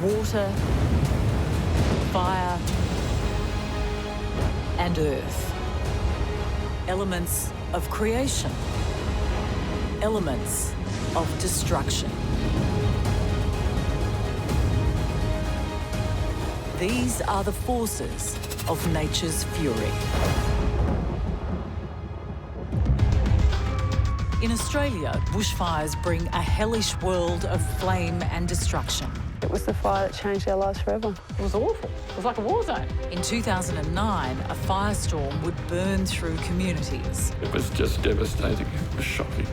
water, fire and earth. Elements of creation. Elements of destruction. These are the forces of nature's fury. In Australia, bushfires bring a hellish world of flame and destruction. It was the fire that changed our lives forever. It was awful. It was like a war zone. In 2009, a firestorm would burn through communities. It was just devastating. It was shocking.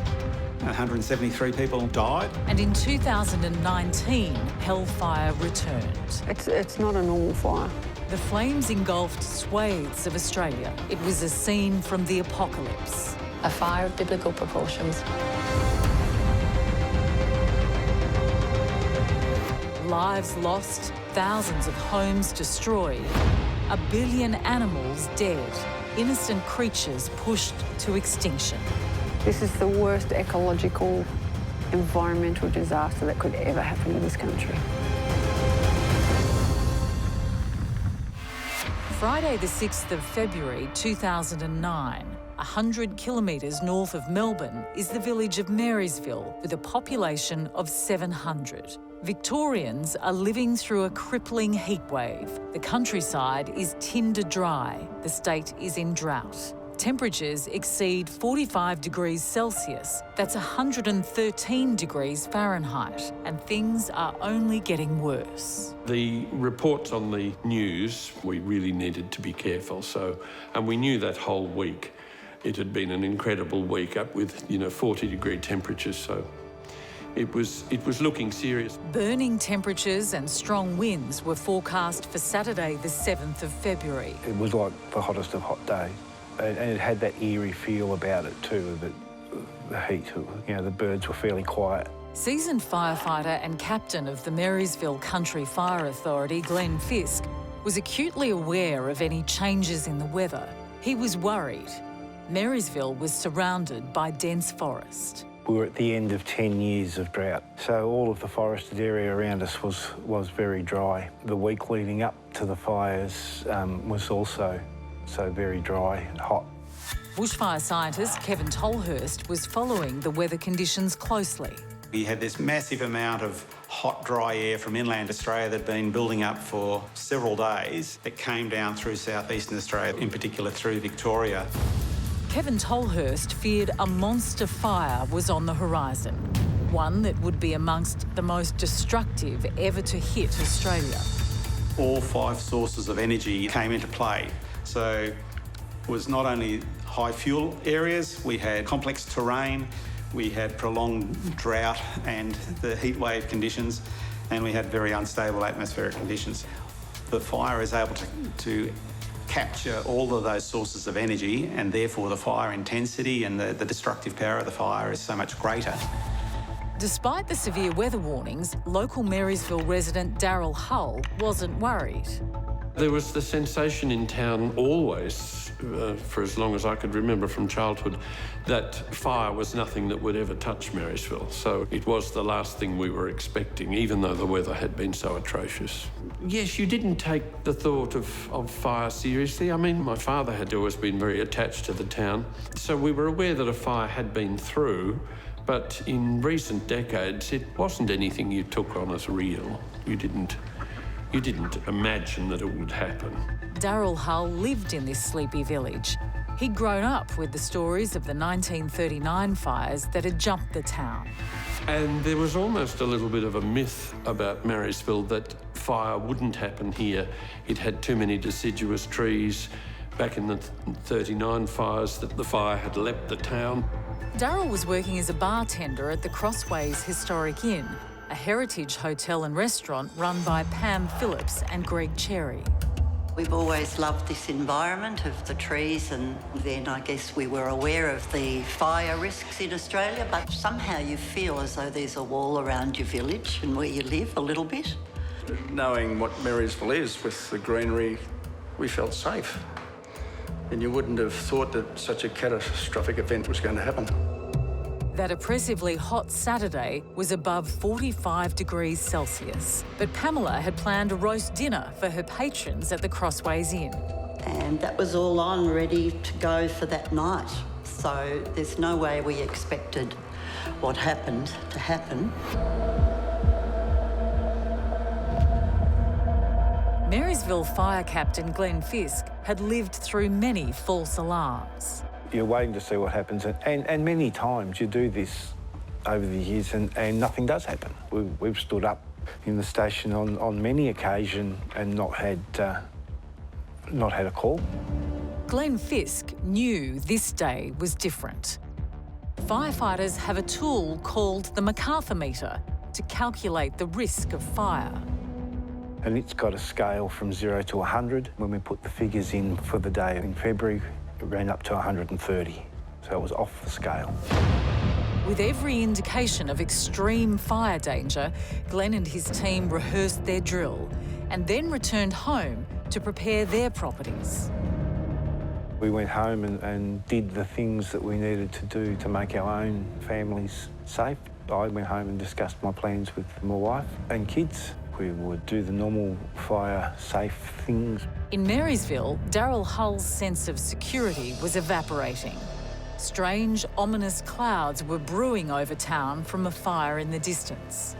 173 people died. And in 2019, hellfire returned. It's not a normal fire. The flames engulfed swathes of Australia. It was a scene from the apocalypse. A fire of biblical proportions. Lives lost, thousands of homes destroyed, 1 billion animals dead, innocent creatures pushed to extinction. This is the worst ecological, environmental disaster that could ever happen in this country. Friday the 6th of February 2009, 100 kilometres north of Melbourne is the village of Marysville with a population of 700. Victorians are living through a crippling heatwave. The countryside is tinder dry. The state is in drought. Temperatures exceed 45 degrees Celsius. That's 113 degrees Fahrenheit. And things are only getting worse. The reports on the news, we really needed to be careful. And we knew that whole week. It had been an incredible week up with, 40-degree temperatures, so it was looking serious. Burning temperatures and strong winds were forecast for Saturday the 7th of February. It was like the hottest of hot days, and it had that eerie feel about it too, the heat. The birds were fairly quiet. Seasoned firefighter and captain of the Marysville Country Fire Authority, Glenn Fisk, was acutely aware of any changes in the weather. He was worried. Marysville was surrounded by dense forest. We were at the end of 10 years of drought, so all of the forested area around us was very dry. The week leading up to the fires was also so very dry and hot. Bushfire scientist Kevin Tolhurst was following the weather conditions closely. We had this massive amount of hot, dry air from inland Australia that had been building up for several days that came down through southeastern Australia, in particular through Victoria. Kevin Tolhurst feared a monster fire was on the horizon, one that would be amongst the most destructive ever to hit Australia. All 5 sources of energy came into play. So it was not only high fuel areas, we had complex terrain, we had prolonged drought and the heat wave conditions, and we had very unstable atmospheric conditions. The fire is able to capture all of those sources of energy, and therefore the fire intensity and the destructive power of the fire is so much greater. Despite the severe weather warnings, local Marysville resident Daryl Hull wasn't worried. There was the sensation in town always, for as long as I could remember from childhood, that fire was nothing that would ever touch Marysville. So it was the last thing we were expecting, even though the weather had been so atrocious. Yes, you didn't take the thought of fire seriously. I mean, my father had always been very attached to the town, so we were aware that a fire had been through, but in recent decades, it wasn't anything you took on as real. You didn't imagine that it would happen. Daryl Hull lived in this sleepy village. He'd grown up with the stories of the 1939 fires that had jumped the town. And there was almost a little bit of a myth about Marysville that fire wouldn't happen here. It had too many deciduous trees. Back in the 39 fires, that the fire had leapt the town. Daryl was working as a bartender at the Crossways Historic Inn, a heritage hotel and restaurant run by Pam Phillips and Greg Cherry. We've always loved this environment of the trees, and then I guess we were aware of the fire risks in Australia, but somehow you feel as though there's a wall around your village and where you live a little bit. Knowing what Marysville is with the greenery, we felt safe. And you wouldn't have thought that such a catastrophic event was going to happen. That oppressively hot Saturday was above 45 degrees Celsius, but Pamela had planned a roast dinner for her patrons at the Crossways Inn. And that was all on, ready to go for that night. So there's no way we expected what happened to happen. Marysville Fire Captain Glenn Fisk had lived through many false alarms. You're waiting to see what happens, and many times you do this over the years and nothing does happen. We've stood up in the station on many occasions and not had a call. Glenn Fisk knew this day was different. Firefighters have a tool called the MacArthur meter to calculate the risk of fire. And it's got a scale from 0 to 100. When we put the figures in for the day in February, it ran up to 130, so it was off the scale. With every indication of extreme fire danger, Glenn and his team rehearsed their drill and then returned home to prepare their properties. We went home and did the things that we needed to do to make our own families safe. I went home and discussed my plans with my wife and kids. We would do the normal fire-safe things. In Marysville, Daryl Hull's sense of security was evaporating. Strange, ominous clouds were brewing over town from a fire in the distance.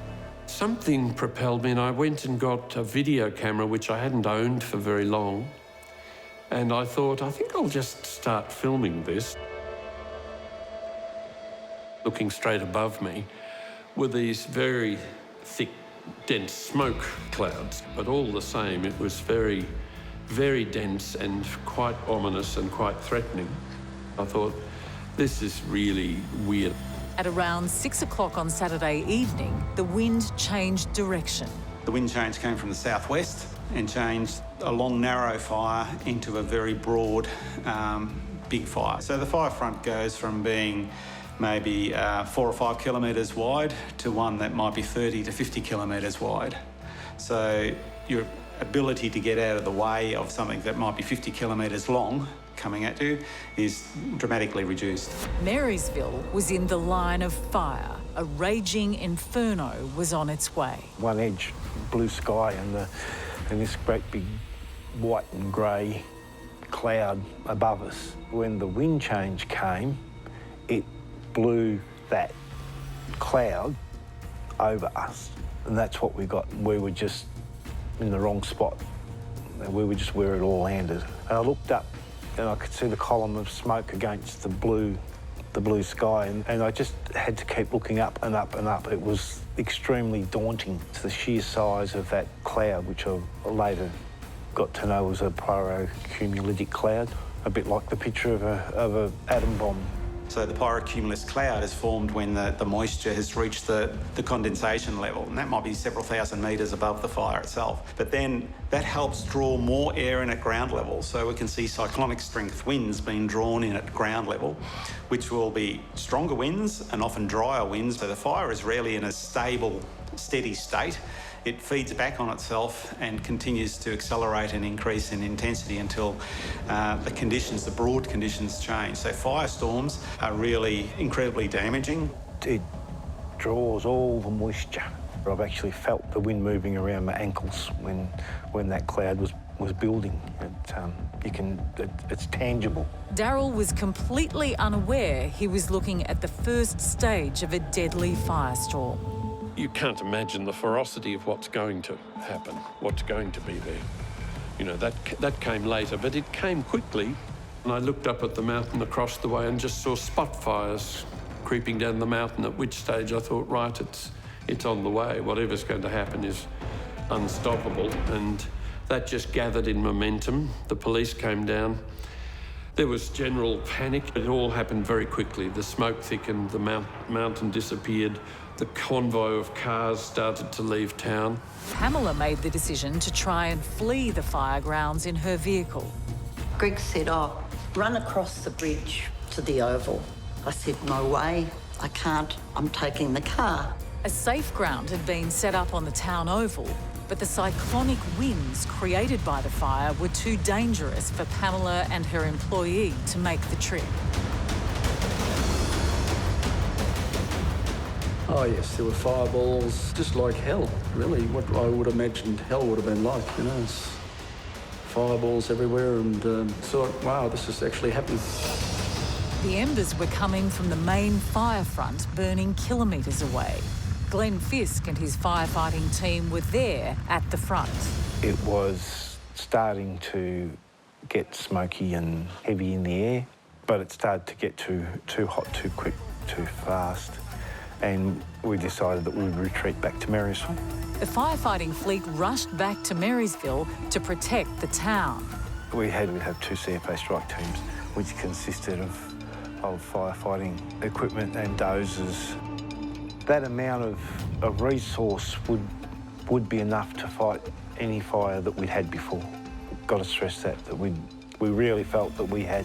Something propelled me, and I went and got a video camera, which I hadn't owned for very long. And I thought, I think I'll just start filming this. Looking straight above me were these very thick, dense smoke clouds, but all the same, it was very, very dense and quite ominous and quite threatening. I thought, this is really weird. At around 6 o'clock on Saturday evening, the wind changed direction. The wind change came from the southwest and changed a long, narrow fire into a very broad, big fire. So the fire front goes from being maybe 4 or 5 kilometres wide to one that might be 30 to 50 kilometres wide. So your ability to get out of the way of something that might be 50 kilometres long coming at you is dramatically reduced. Marysville was in the line of fire. A raging inferno was on its way. One edge, blue sky, and this great big white and grey cloud above us. When the wind change came, it blew that cloud over us, and that's what we got. We were just in the wrong spot. We were just where it all landed. And I looked up and I could see the column of smoke against the blue sky, and I just had to keep looking up and up and up. It was extremely daunting. It's the sheer size of that cloud, which I later got to know was a pyrocumulus cloud, a bit like the picture of an atom bomb. So the pyrocumulus cloud is formed when the moisture has reached the condensation level, and that might be several thousand metres above the fire itself. But then that helps draw more air in at ground level, so we can see cyclonic strength winds being drawn in at ground level, which will be stronger winds and often drier winds. So the fire is rarely in a stable, steady state. It feeds back on itself and continues to accelerate and increase in intensity until the broad conditions change. So firestorms are really incredibly damaging. It draws all the moisture. I've actually felt the wind moving around my ankles when that cloud was building. It's tangible. Daryl was completely unaware he was looking at the first stage of a deadly firestorm. You can't imagine the ferocity of what's going to happen, what's going to be there. You know, that came later, but it came quickly. And I looked up at the mountain across the way and just saw spot fires creeping down the mountain, at which stage I thought, right, it's on the way. Whatever's going to happen is unstoppable. And that just gathered in momentum. The police came down. There was general panic. It all happened very quickly. The smoke thickened, the mountain disappeared. The convoy of cars started to leave town. Pamela made the decision to try and flee the fire grounds in her vehicle. Greg said, oh, run across the bridge to the Oval. I said, no way, I can't, I'm taking the car. A safe ground had been set up on the town oval, but the cyclonic winds created by the fire were too dangerous for Pamela and her employee to make the trip. Oh yes, there were fireballs, just like hell, really. What I would imagine hell would have been like, you know. It's fireballs everywhere, and thought, wow, this is actually happening. The embers were coming from the main fire front, burning kilometres away. Glenn Fisk and his firefighting team were there at the front. It was starting to get smoky and heavy in the air, but it started to get too hot, too quick, too fast, and we decided that we would retreat back to Marysville. The firefighting fleet rushed back to Marysville to protect the town. We have 2 CFA strike teams, which consisted of firefighting equipment and dozers. That amount of resource would be enough to fight any fire that we'd had before. Got to stress that we really felt that we had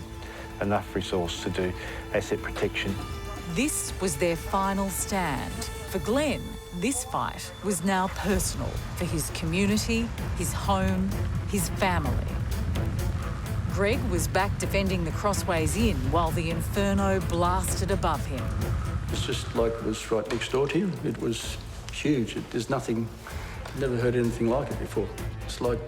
enough resource to do asset protection. This was their final stand. For Glenn, this fight was now personal for his community, his home, his family. Greg was back defending the Crossways Inn while the Inferno blasted above him. It's just like it was right next door to you. It was huge. There's nothing, never heard anything like it before. It's like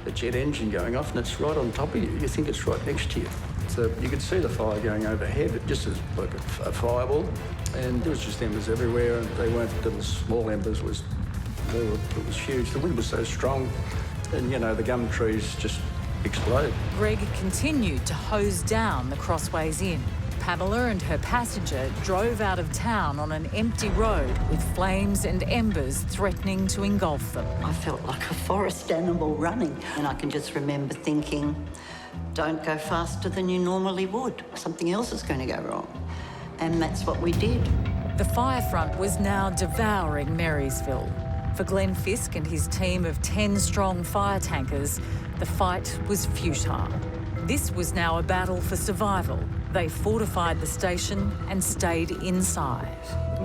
a jet engine going off and it's right on top of you. You think it's right next to you. So you could see the fire going overhead, just as like a fireball. And there was just embers everywhere, and they weren't little small embers. It was huge. The wind was so strong, and you know, the gum trees just exploded. Greg continued to hose down the Crossways Inn. Pamela and her passenger drove out of town on an empty road with flames and embers threatening to engulf them. I felt like a forest animal running, and I can just remember thinking, don't go faster than you normally would. Something else is going to go wrong. And that's what we did. The fire front was now devouring Marysville. For Glenn Fisk and his team of 10 strong fire tankers, the fight was futile. This was now a battle for survival. They fortified the station and stayed inside.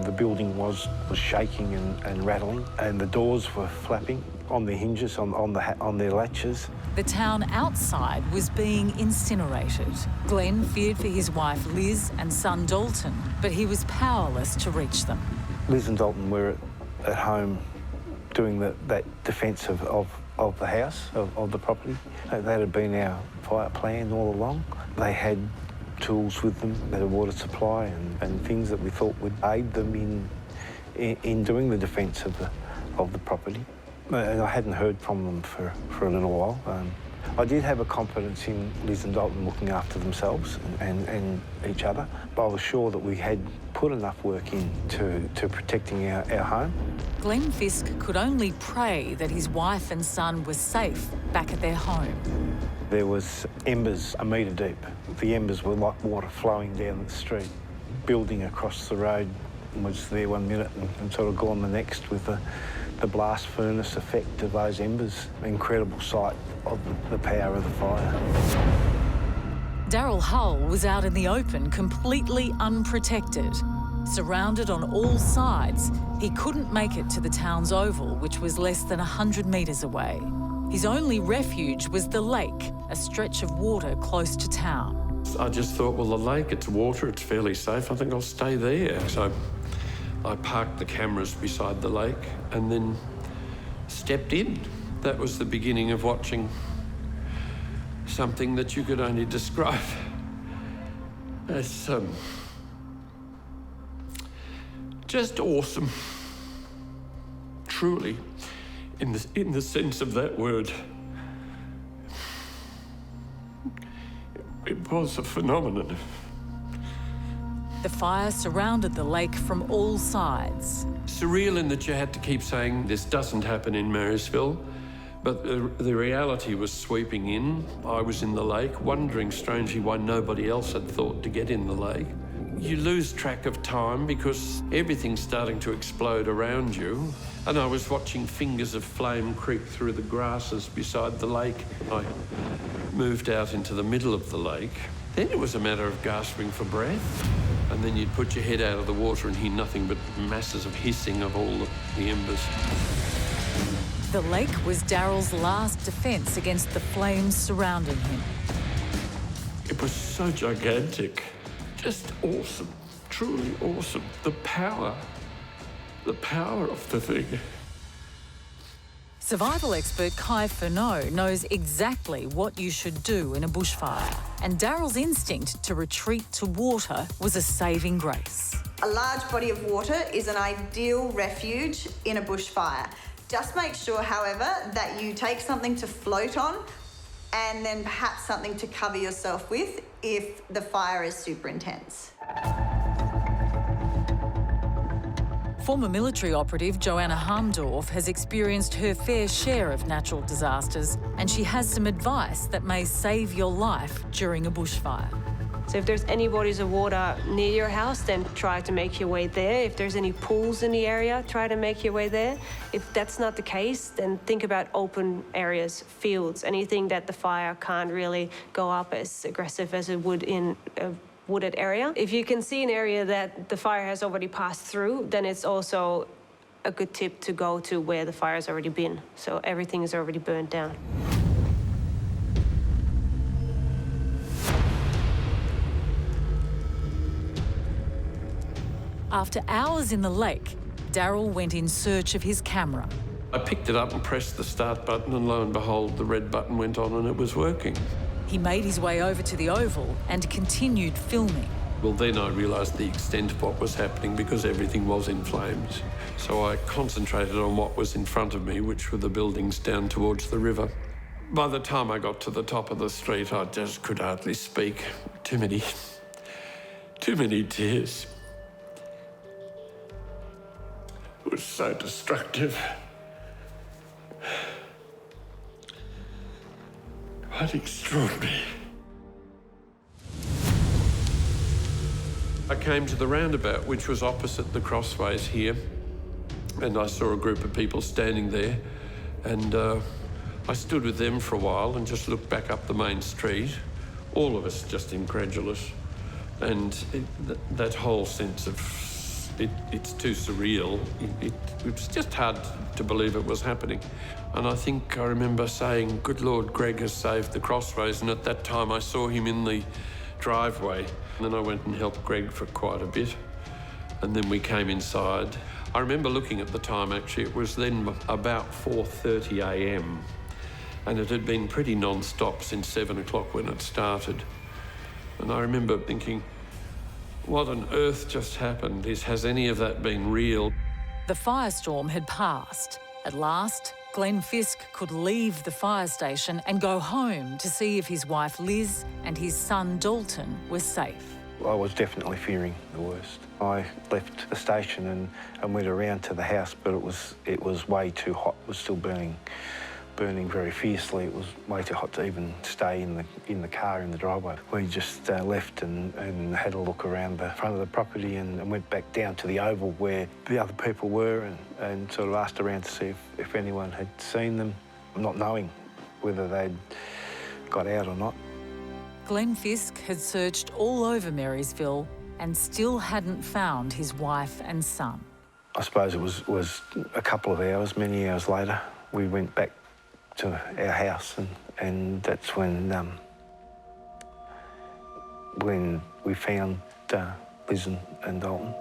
The building was shaking and rattling, and the doors were flapping on the hinges, on their latches. The town outside was being incinerated. Glenn feared for his wife Liz and son Dalton, but he was powerless to reach them. Liz and Dalton were at home doing that defence of the house, of the property. That had been our fire plan all along. They had tools with them, they had a water supply and things that we thought would aid them in doing the defence of the property. And I hadn't heard from them for a little while. I did have a confidence in Liz and Dalton looking after themselves and each other, but I was sure that we had put enough work in to protecting our home. Glenn Fisk could only pray that his wife and son were safe back at their home. There was embers a metre deep. The embers were like water flowing down the street. Building across the road was there 1 minute and sort of gone the next with the blast furnace effect of those embers. Incredible sight of the power of the fire. Daryl Hull was out in the open, completely unprotected. Surrounded on all sides, he couldn't make it to the town's oval, which was less than 100 metres away. His only refuge was the lake, a stretch of water close to town. I just thought, well, the lake, it's water, it's fairly safe. I think I'll stay there. So I parked the cameras beside the lake and then stepped in. That was the beginning of watching something that you could only describe as just awesome. Truly, in the sense of that word. It was a phenomenon. The fire surrounded the lake from all sides. Surreal in that you had to keep saying, this doesn't happen in Marysville, but the reality was sweeping in. I was in the lake, wondering strangely why nobody else had thought to get in the lake. You lose track of time because everything's starting to explode around you. And I was watching fingers of flame creep through the grasses beside the lake. I moved out into the middle of the lake. Then it was a matter of gasping for breath. And then you'd put your head out of the water and hear nothing but masses of hissing of all the embers. The lake was Daryl's last defence against the flames surrounding him. It was so gigantic. Just awesome, truly awesome. The power the power of the thing. Survival expert Inferno knows exactly what you should do in a bushfire, and Daryl's instinct to retreat to water was a saving grace. A large body of water is an ideal refuge in a bushfire. Just make sure, however, that you take something to float on and then perhaps something to cover yourself with if the fire is super intense. Former military operative Joanna Harmdorf has experienced her fair share of natural disasters, and she has some advice that may save your life during a bushfire. So if there's any bodies of water near your house, then try to make your way there. If there's any pools in the area, try to make your way there. If that's not the case, then think about open areas, fields, anything that the fire can't really go up as aggressive as it would in a wooded area. If you can see an area that the fire has already passed through, then it's also a good tip to go to where the fire's already been. So everything is already burned down. After hours in the lake, Daryl went in search of his camera. I picked it up and pressed the start button, and lo and behold, the red button went on and it was working. He made his way over to the oval and continued filming. Well, then I realised the extent of what was happening because everything was in flames. So I concentrated on what was in front of me, which were the buildings down towards the river. By the time I got to the top of the street, I just could hardly speak. Too many tears. It was so destructive. Quite extraordinary. I came to the roundabout, which was opposite the crossways here, and I saw a group of people standing there, and I stood with them for a while and just looked back up the main street, all of us just incredulous, and that whole sense of it's too surreal. It was just hard to believe it was happening. And I think I remember saying, "Good Lord, Greg has saved the crossways." And at that time I saw him in the driveway. And then I went and helped Greg for quite a bit. And then we came inside. I remember looking at the time, actually, it was then about 4:30 a.m. And it had been pretty non-stop since 7 o'clock when it started. And I remember thinking, what on earth just happened? Has any of that been real? The firestorm had passed. At last, Glenn Fisk could leave the fire station and go home to see if his wife Liz and his son Dalton were safe. I was definitely fearing the worst. I left the station and went around to the house, but it was way too hot. It was still burning very fiercely. It was way too hot to even stay in the car in the driveway. We just left and had a look around the front of the property and went back down to the oval where the other people were and sort of asked around to see if anyone had seen them, not knowing whether they'd got out or not. Glenn Fisk had searched all over Marysville and still hadn't found his wife and son. I suppose it was a couple of hours, many hours later, we went back to our house, and that's when we found Liz and Dalton.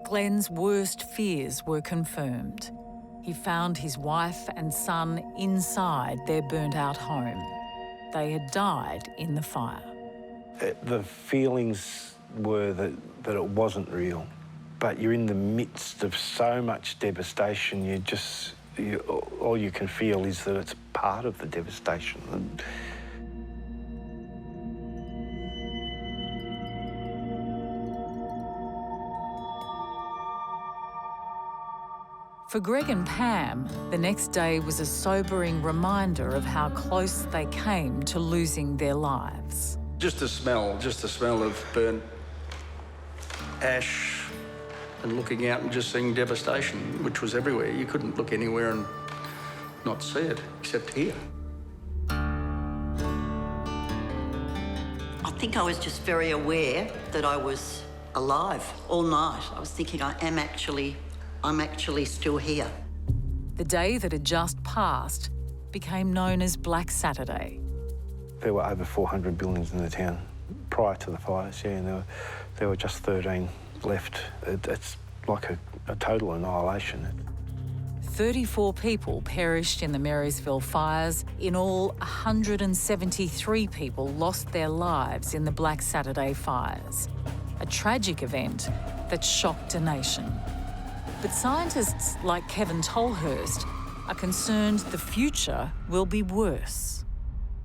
Glenn's worst fears were confirmed. He found his wife and son inside their burnt-out home. They had died in the fire. The feelings were that it wasn't real, but you're in the midst of so much devastation. All you can feel is that it's part of the devastation. For Greg and Pam, the next day was a sobering reminder of how close they came to losing their lives. Just the smell of burnt ash and looking out and just seeing devastation, which was everywhere. You couldn't look anywhere and not see it, except here. I think I was just very aware that I was alive all night. I was thinking I'm actually still here. The day that had just passed became known as Black Saturday. There were over 400 buildings in the town prior to the fires, yeah, and there were just 13 left. It's like a total annihilation. 34 people perished in the Marysville fires. In all, 173 people lost their lives in the Black Saturday fires. A tragic event that shocked a nation. But scientists like Kevin Tolhurst are concerned the future will be worse.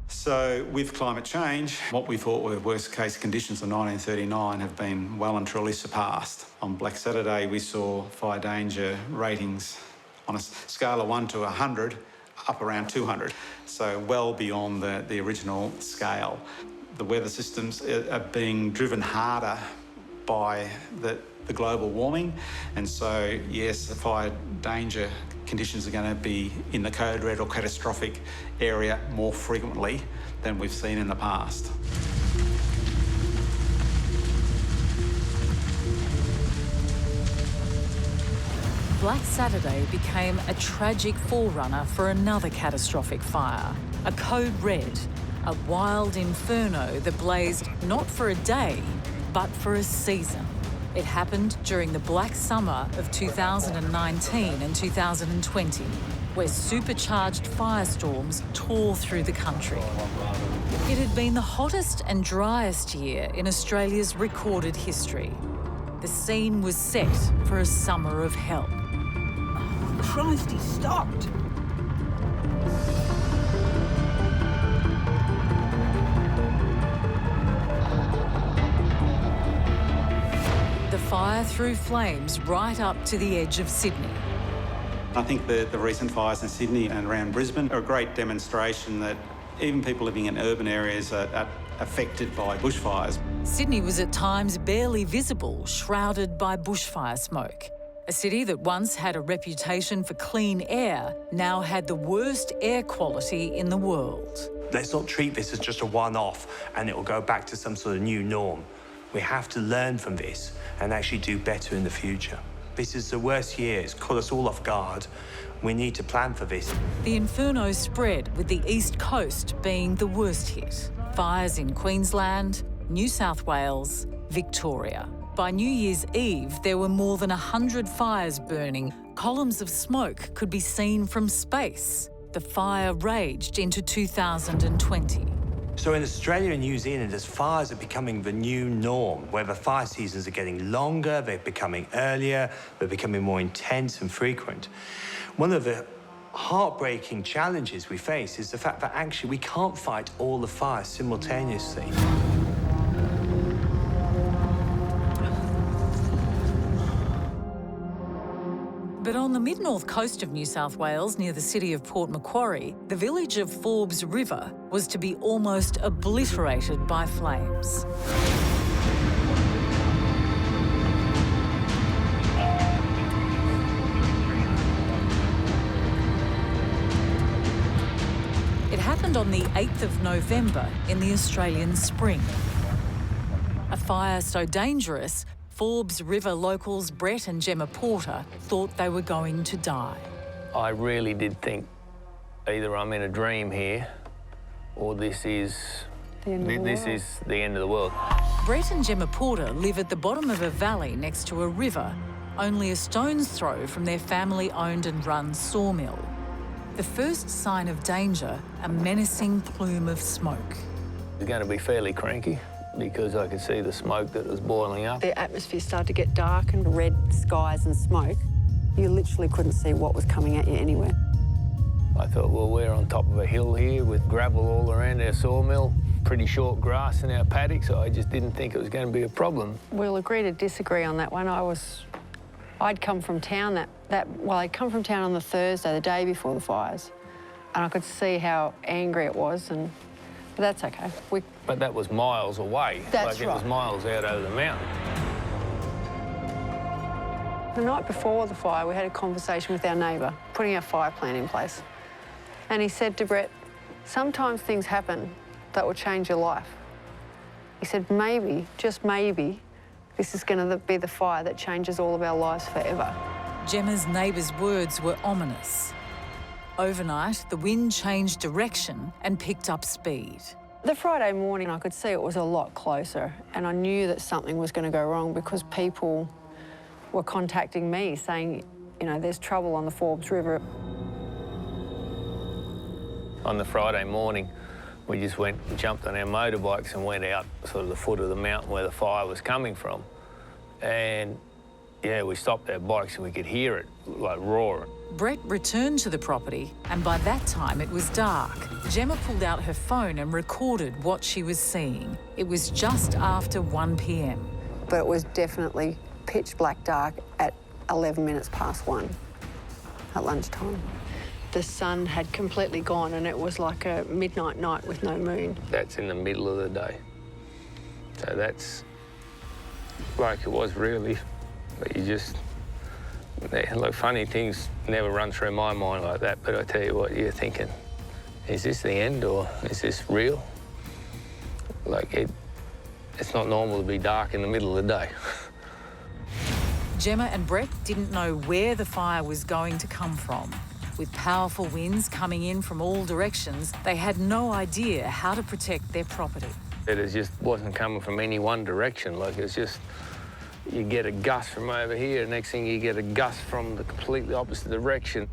So with climate change, what we thought were worst case conditions of 1939 have been well and truly surpassed. On Black Saturday, we saw fire danger ratings on a scale of 1 to 100, up around 200, so well beyond the original scale. The weather systems are being driven harder by the global warming, and so, yes, the fire danger conditions are going to be in the code red or catastrophic area more frequently than we've seen in the past. Black Saturday became a tragic forerunner for another catastrophic fire, a code red, a wild inferno that blazed not for a day, but for a season. It happened during the black summer of 2019 and 2020, where supercharged firestorms tore through the country. It had been the hottest and driest year in Australia's recorded history. The scene was set for a summer of hell. Christ, he stopped. The fire threw flames right up to the edge of Sydney. I think the recent fires in Sydney and around Brisbane are a great demonstration that even people living in urban areas are affected by bushfires. Sydney was at times barely visible, shrouded by bushfire smoke. A city that once had a reputation for clean air now had the worst air quality in the world. Let's not treat this as just a one-off and it will go back to some sort of new norm. We have to learn from this and actually do better in the future. This is the worst year. It's caught us all off guard. We need to plan for this. The inferno spread, with the east coast being the worst hit. Fires in Queensland, New South Wales, Victoria. By New Year's Eve, there were more than 100 fires burning. Columns of smoke could be seen from space. The fire raged into 2020. So in Australia and New Zealand, as fires are becoming the new norm, where the fire seasons are getting longer, they're becoming earlier, they're becoming more intense and frequent. One of the heartbreaking challenges we face is the fact that actually we can't fight all the fires simultaneously. But on the mid-north coast of New South Wales, near the city of Port Macquarie, the village of Forbes River was to be almost obliterated by flames. It happened on the 8th of November in the Australian spring. A fire so dangerous, Forbes River locals Brett and Gemma Porter thought they were going to die. I really did think either I'm in a dream here or this is the end of the world. Brett and Gemma Porter live at the bottom of a valley next to a river, only a stone's throw from their family-owned and run sawmill. The first sign of danger, a menacing plume of smoke. It's going to be fairly cranky, because I could see the smoke that was boiling up. The atmosphere started to get dark and red skies and smoke. You literally couldn't see what was coming at you anywhere. I thought, well, we're on top of a hill here with gravel all around our sawmill, pretty short grass in our paddock, so I just didn't think it was going to be a problem. We'll agree to disagree on that one. I'd come from town I'd come from town on the Thursday, the day before the fires, and I could see how angry it was, but that's okay. But that was miles away. That's right. It was miles out over the mountain. The night before the fire, we had a conversation with our neighbour, putting our fire plan in place. And he said to Brett, sometimes things happen that will change your life. He said, maybe, just maybe, this is going to be the fire that changes all of our lives forever. Gemma's neighbour's words were ominous. Overnight, the wind changed direction and picked up speed. The Friday morning, I could see it was a lot closer, and I knew that something was going to go wrong because people were contacting me saying, you know, there's trouble on the Forbes River. On the Friday morning, we just went and jumped on our motorbikes and went out sort of the foot of the mountain where the fire was coming from. And yeah, we stopped our bikes and we could hear it, like, roaring. Brett returned to the property, and by that time it was dark. Gemma pulled out her phone and recorded what she was seeing. It was just after 1 p.m. But it was definitely pitch black dark at 11 minutes past 1 at lunchtime. The sun had completely gone and it was like a midnight night with no moon. That's in the middle of the day. So that's like it was really. But you just, like, funny things never run through my mind like that, but I tell you what, you're thinking, is this the end or is this real? Like, it's not normal to be dark in the middle of the day. Gemma and Brett didn't know where the fire was going to come from. With powerful winds coming in from all directions, they had no idea how to protect their property. It just wasn't coming from any one direction. Like, it's just, you get a gust from over here, next thing you get a gust from the completely opposite direction.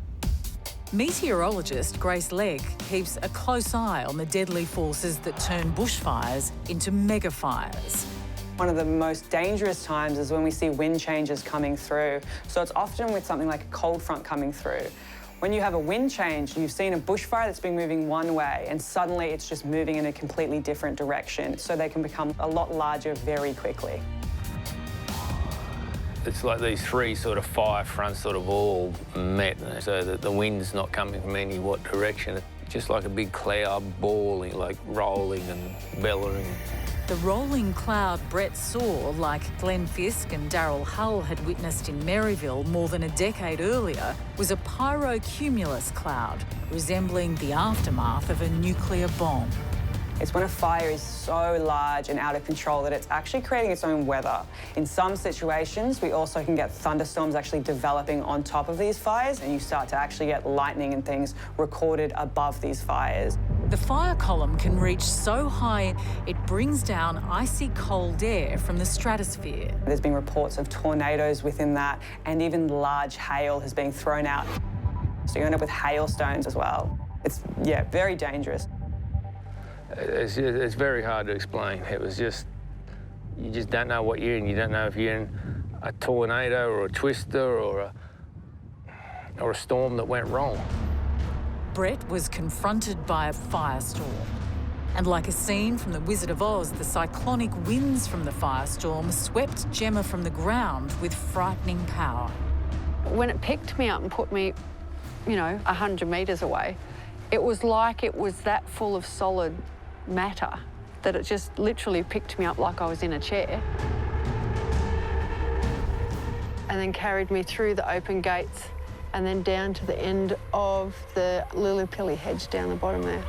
Meteorologist Grace Legg keeps a close eye on the deadly forces that turn bushfires into megafires. One of the most dangerous times is when we see wind changes coming through. So it's often with something like a cold front coming through. When you have a wind change, you've seen a bushfire that's been moving one way and suddenly it's just moving in a completely different direction. So they can become a lot larger very quickly. It's like these three sort of fire fronts sort of all met, so that the wind's not coming from any what direction. It's just like a big cloud balling, like rolling and bellowing. The rolling cloud Brett saw, like Glenn Fisk and Daryl Hull had witnessed in Maryville more than a decade earlier, was a pyrocumulus cloud, resembling the aftermath of a nuclear bomb. It's when a fire is so large and out of control that it's actually creating its own weather. In some situations, we also can get thunderstorms actually developing on top of these fires, and you start to actually get lightning and things recorded above these fires. The fire column can reach so high it brings down icy cold air from the stratosphere. There's been reports of tornadoes within that, and even large hail has been thrown out. So you end up with hailstones as well. It's, yeah, very dangerous. It's very hard to explain. It was just, you just don't know what you're in. You don't know if you're in a tornado or a twister or a storm that went wrong. Brett was confronted by a firestorm. And like a scene from The Wizard of Oz, the cyclonic winds from the firestorm swept Gemma from the ground with frightening power. When it picked me up and put me, you know, 100 metres away, it was like it was that full of solid matter that it just literally picked me up like I was in a chair. And then carried me through the open gates and then down to the end of the lily-pilly hedge down the bottom there.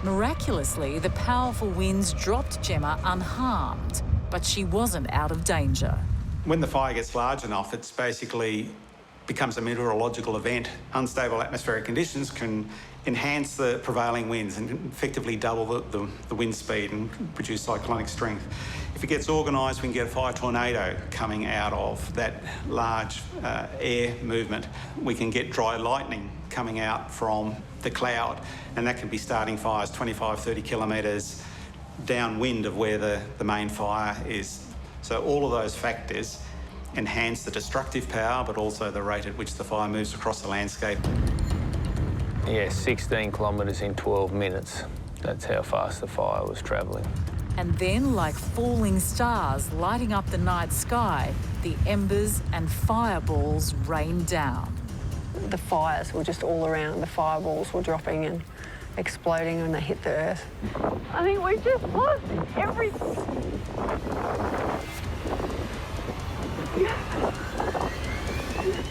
Miraculously, the powerful winds dropped Gemma unharmed, but she wasn't out of danger. When the fire gets large enough, it's basically becomes a meteorological event. Unstable atmospheric conditions can enhance the prevailing winds and effectively double the wind speed and produce cyclonic strength. If it gets organised, we can get a fire tornado coming out of that large air movement. We can get dry lightning coming out from the cloud, and that can be starting fires 25, 30 kilometres downwind of where the main fire is. So all of those factors enhance the destructive power, but also the rate at which the fire moves across the landscape. Yeah, 16 kilometres in 12 minutes. That's how fast the fire was travelling. And then, like falling stars lighting up the night sky, the embers and fireballs rained down. The fires were just all around. The fireballs were dropping and exploding when they hit the earth. I think we just lost everything.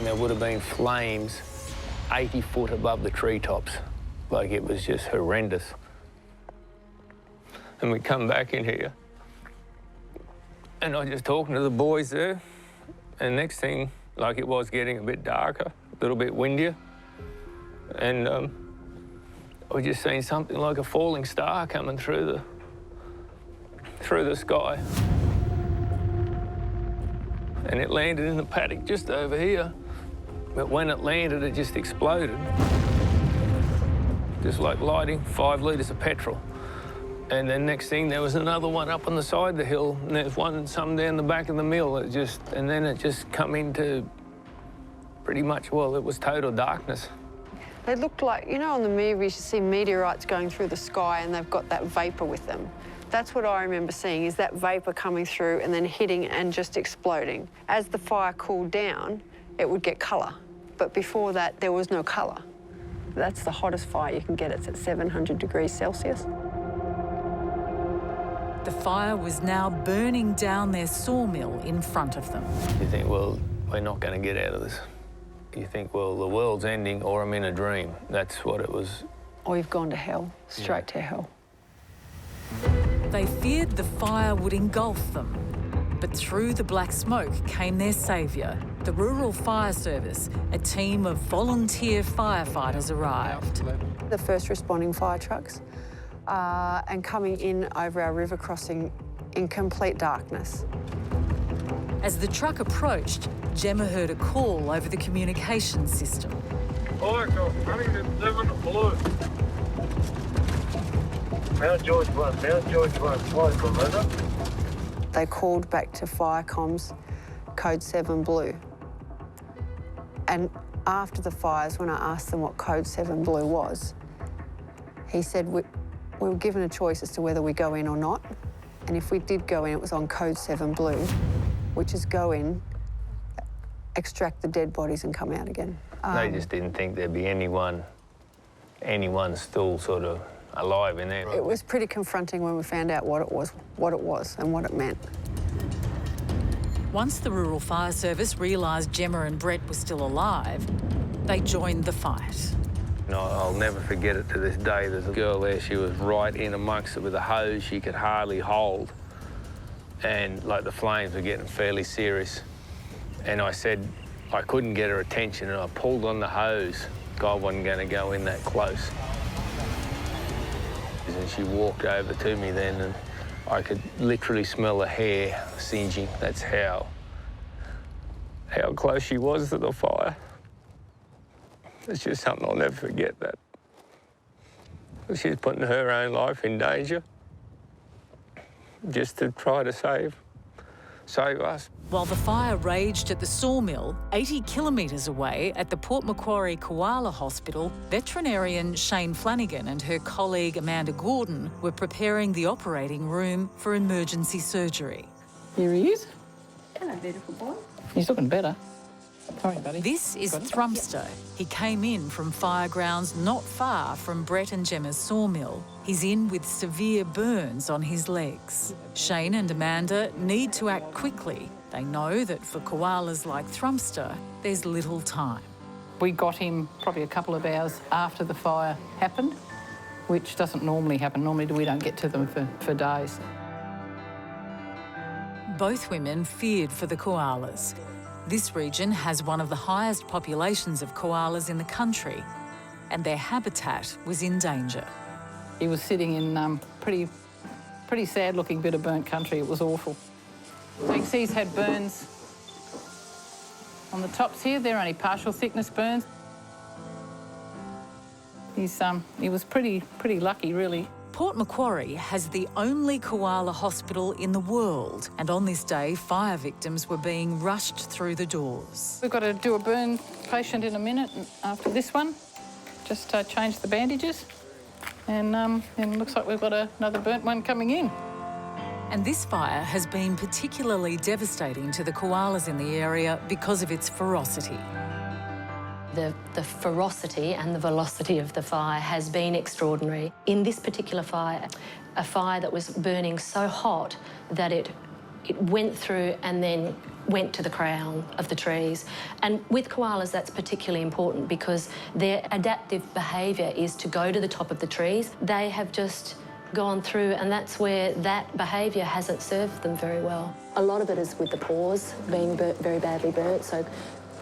There would have been flames 80 foot above the treetops. Like, it was just horrendous. And we come back in here, and I was just talking to the boys there, and next thing, like, it was getting a bit darker, a little bit windier. And we just seen something like a falling star coming through the sky. And it landed in the paddock just over here. But when it landed, it just exploded. Just like lighting 5 litres of petrol. And then next thing, there was another one up on the side of the hill, and there's some down the back of the mill. And then it just come into pretty much, well, it was total darkness. They looked like, you know, on the movies you see meteorites going through the sky and they've got that vapour with them. That's what I remember seeing, is that vapour coming through and then hitting and just exploding. As the fire cooled down, it would get colour. But before that, there was no colour. That's the hottest fire you can get. It's at 700 degrees Celsius. The fire was now burning down their sawmill in front of them. You think, well, we're not going to get out of this. You think, well, the world's ending or I'm in a dream. That's what it was. Or you've gone to hell, straight to hell. They feared the fire would engulf them. But through the black smoke came their saviour. The Rural Fire Service, a team of volunteer firefighters arrived. The first responding fire trucks and coming in over our river crossing in complete darkness. As the truck approached, Gemma heard a call over the communication system. Mount George 1, fire commander. They called back to fire comms, code 7 blue. And after the fires, when I asked them what code 7 blue was, he said we were given a choice as to whether we go in or not. And if we did go in, it was on code 7 blue, which is go in, extract the dead bodies and come out again. They just didn't think there'd be anyone still sort of alive in there. It was pretty confronting when we found out what it was and what it meant. Once the Rural Fire Service realised Gemma and Brett were still alive, they joined the fight. No, I'll never forget it to this day. There's a girl there, she was right in amongst it with a hose she could hardly hold. And, like, the flames were getting fairly serious. And I said I couldn't get her attention, and I pulled on the hose. God wasn't going to go in that close. And she walked over to me then, and I could literally smell the hair singeing. That's how close she was to the fire. It's just something I'll never forget, that. She's putting her own life in danger just to try to save us. While the fire raged at the sawmill, 80 kilometres away at the Port Macquarie Koala Hospital, veterinarian Shane Flanagan and her colleague Amanda Gordon were preparing the operating room for emergency surgery. Here he is. Hello, beautiful boy. He's looking better. Sorry, buddy. This is Thrumster. He came in from firegrounds not far from Brett and Gemma's sawmill. He's in with severe burns on his legs. Shane and Amanda need to act quickly. They know that for koalas like Thrumster, there's little time. We got him probably a couple of hours after the fire happened, which doesn't normally happen. Normally we don't get to them for days. Both women feared for the koalas. This region has one of the highest populations of koalas in the country, and their habitat was in danger. He was sitting in pretty sad-looking bit of burnt country. It was awful. So you can see he's had burns on the tops here. They're only partial thickness burns. He was pretty lucky, really. Port Macquarie has the only koala hospital in the world, and on this day, fire victims were being rushed through the doors. We've got to do a burn patient in a minute after this one. Just change the bandages, and it looks like we've got another burnt one coming in. And this fire has been particularly devastating to the koalas in the area because of its ferocity. The ferocity and the velocity of the fire has been extraordinary. In this particular fire, a fire that was burning so hot that it went through and then went to the crown of the trees. And with koalas, that's particularly important because their adaptive behaviour is to go to the top of the trees. They have just gone through, and that's where that behaviour hasn't served them very well. A lot of it is with the paws being very badly burnt, so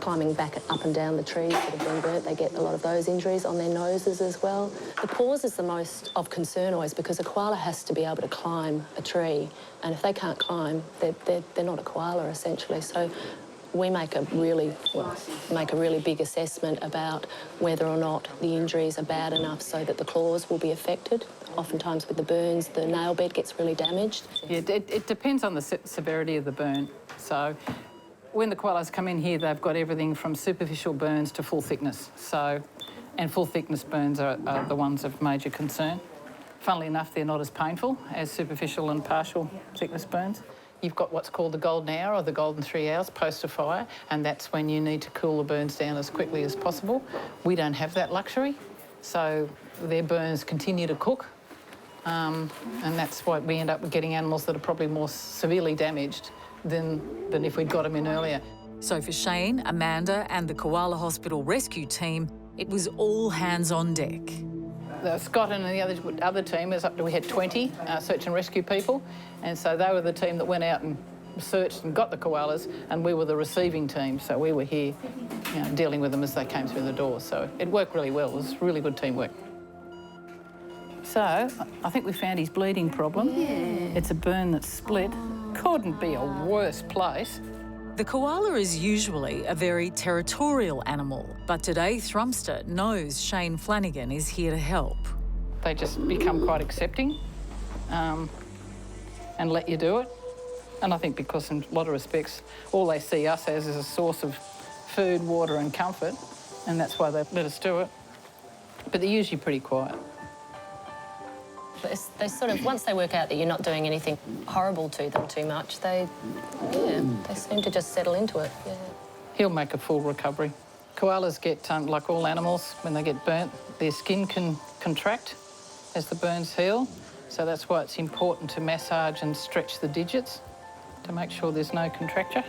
climbing back up and down the trees that have been burnt. They get a lot of those injuries on their noses as well. The paws is the most of concern always because a koala has to be able to climb a tree, and if they can't climb, they're not a koala essentially. So we make a really big assessment about whether or not the injuries are bad enough so that the claws will be affected. Oftentimes with the burns, the nail bed gets really damaged. Yeah, it depends on the severity of the burn. So when the koalas come in here, they've got everything from superficial burns to full thickness. And full thickness burns are the ones of major concern. Funnily enough, they're not as painful as superficial and partial thickness burns. You've got what's called the golden hour or the golden 3 hours post a fire, and that's when you need to cool the burns down as quickly as possible. We don't have that luxury, so their burns continue to cook, and that's why we end up getting animals that are probably more severely damaged than if we'd got them in earlier. So for Shane, Amanda and the Koala Hospital rescue team, it was all hands on deck. Scott and the other team, we had 20 search and rescue people, and so they were the team that went out and searched and got the koalas, and we were the receiving team, so we were here dealing with them as they came through the door. So it worked really well. It was really good teamwork. So I think we found his bleeding problem. Yeah. It's a burn that's split. Couldn't be a worse place. The koala is usually a very territorial animal, but today Thrumster knows Shane Flanagan is here to help. They just become quite accepting and let you do it. And I think because in a lot of respects, all they see us as is a source of food, water and comfort, and that's why they let us do it. But they're usually pretty quiet. They sort of, once they work out that you're not doing anything horrible to them too much, they seem to just settle into it. Yeah. He'll make a full recovery. Koalas get, like all animals, when they get burnt, their skin can contract as the burns heal. So that's why it's important to massage and stretch the digits to make sure there's no contracture.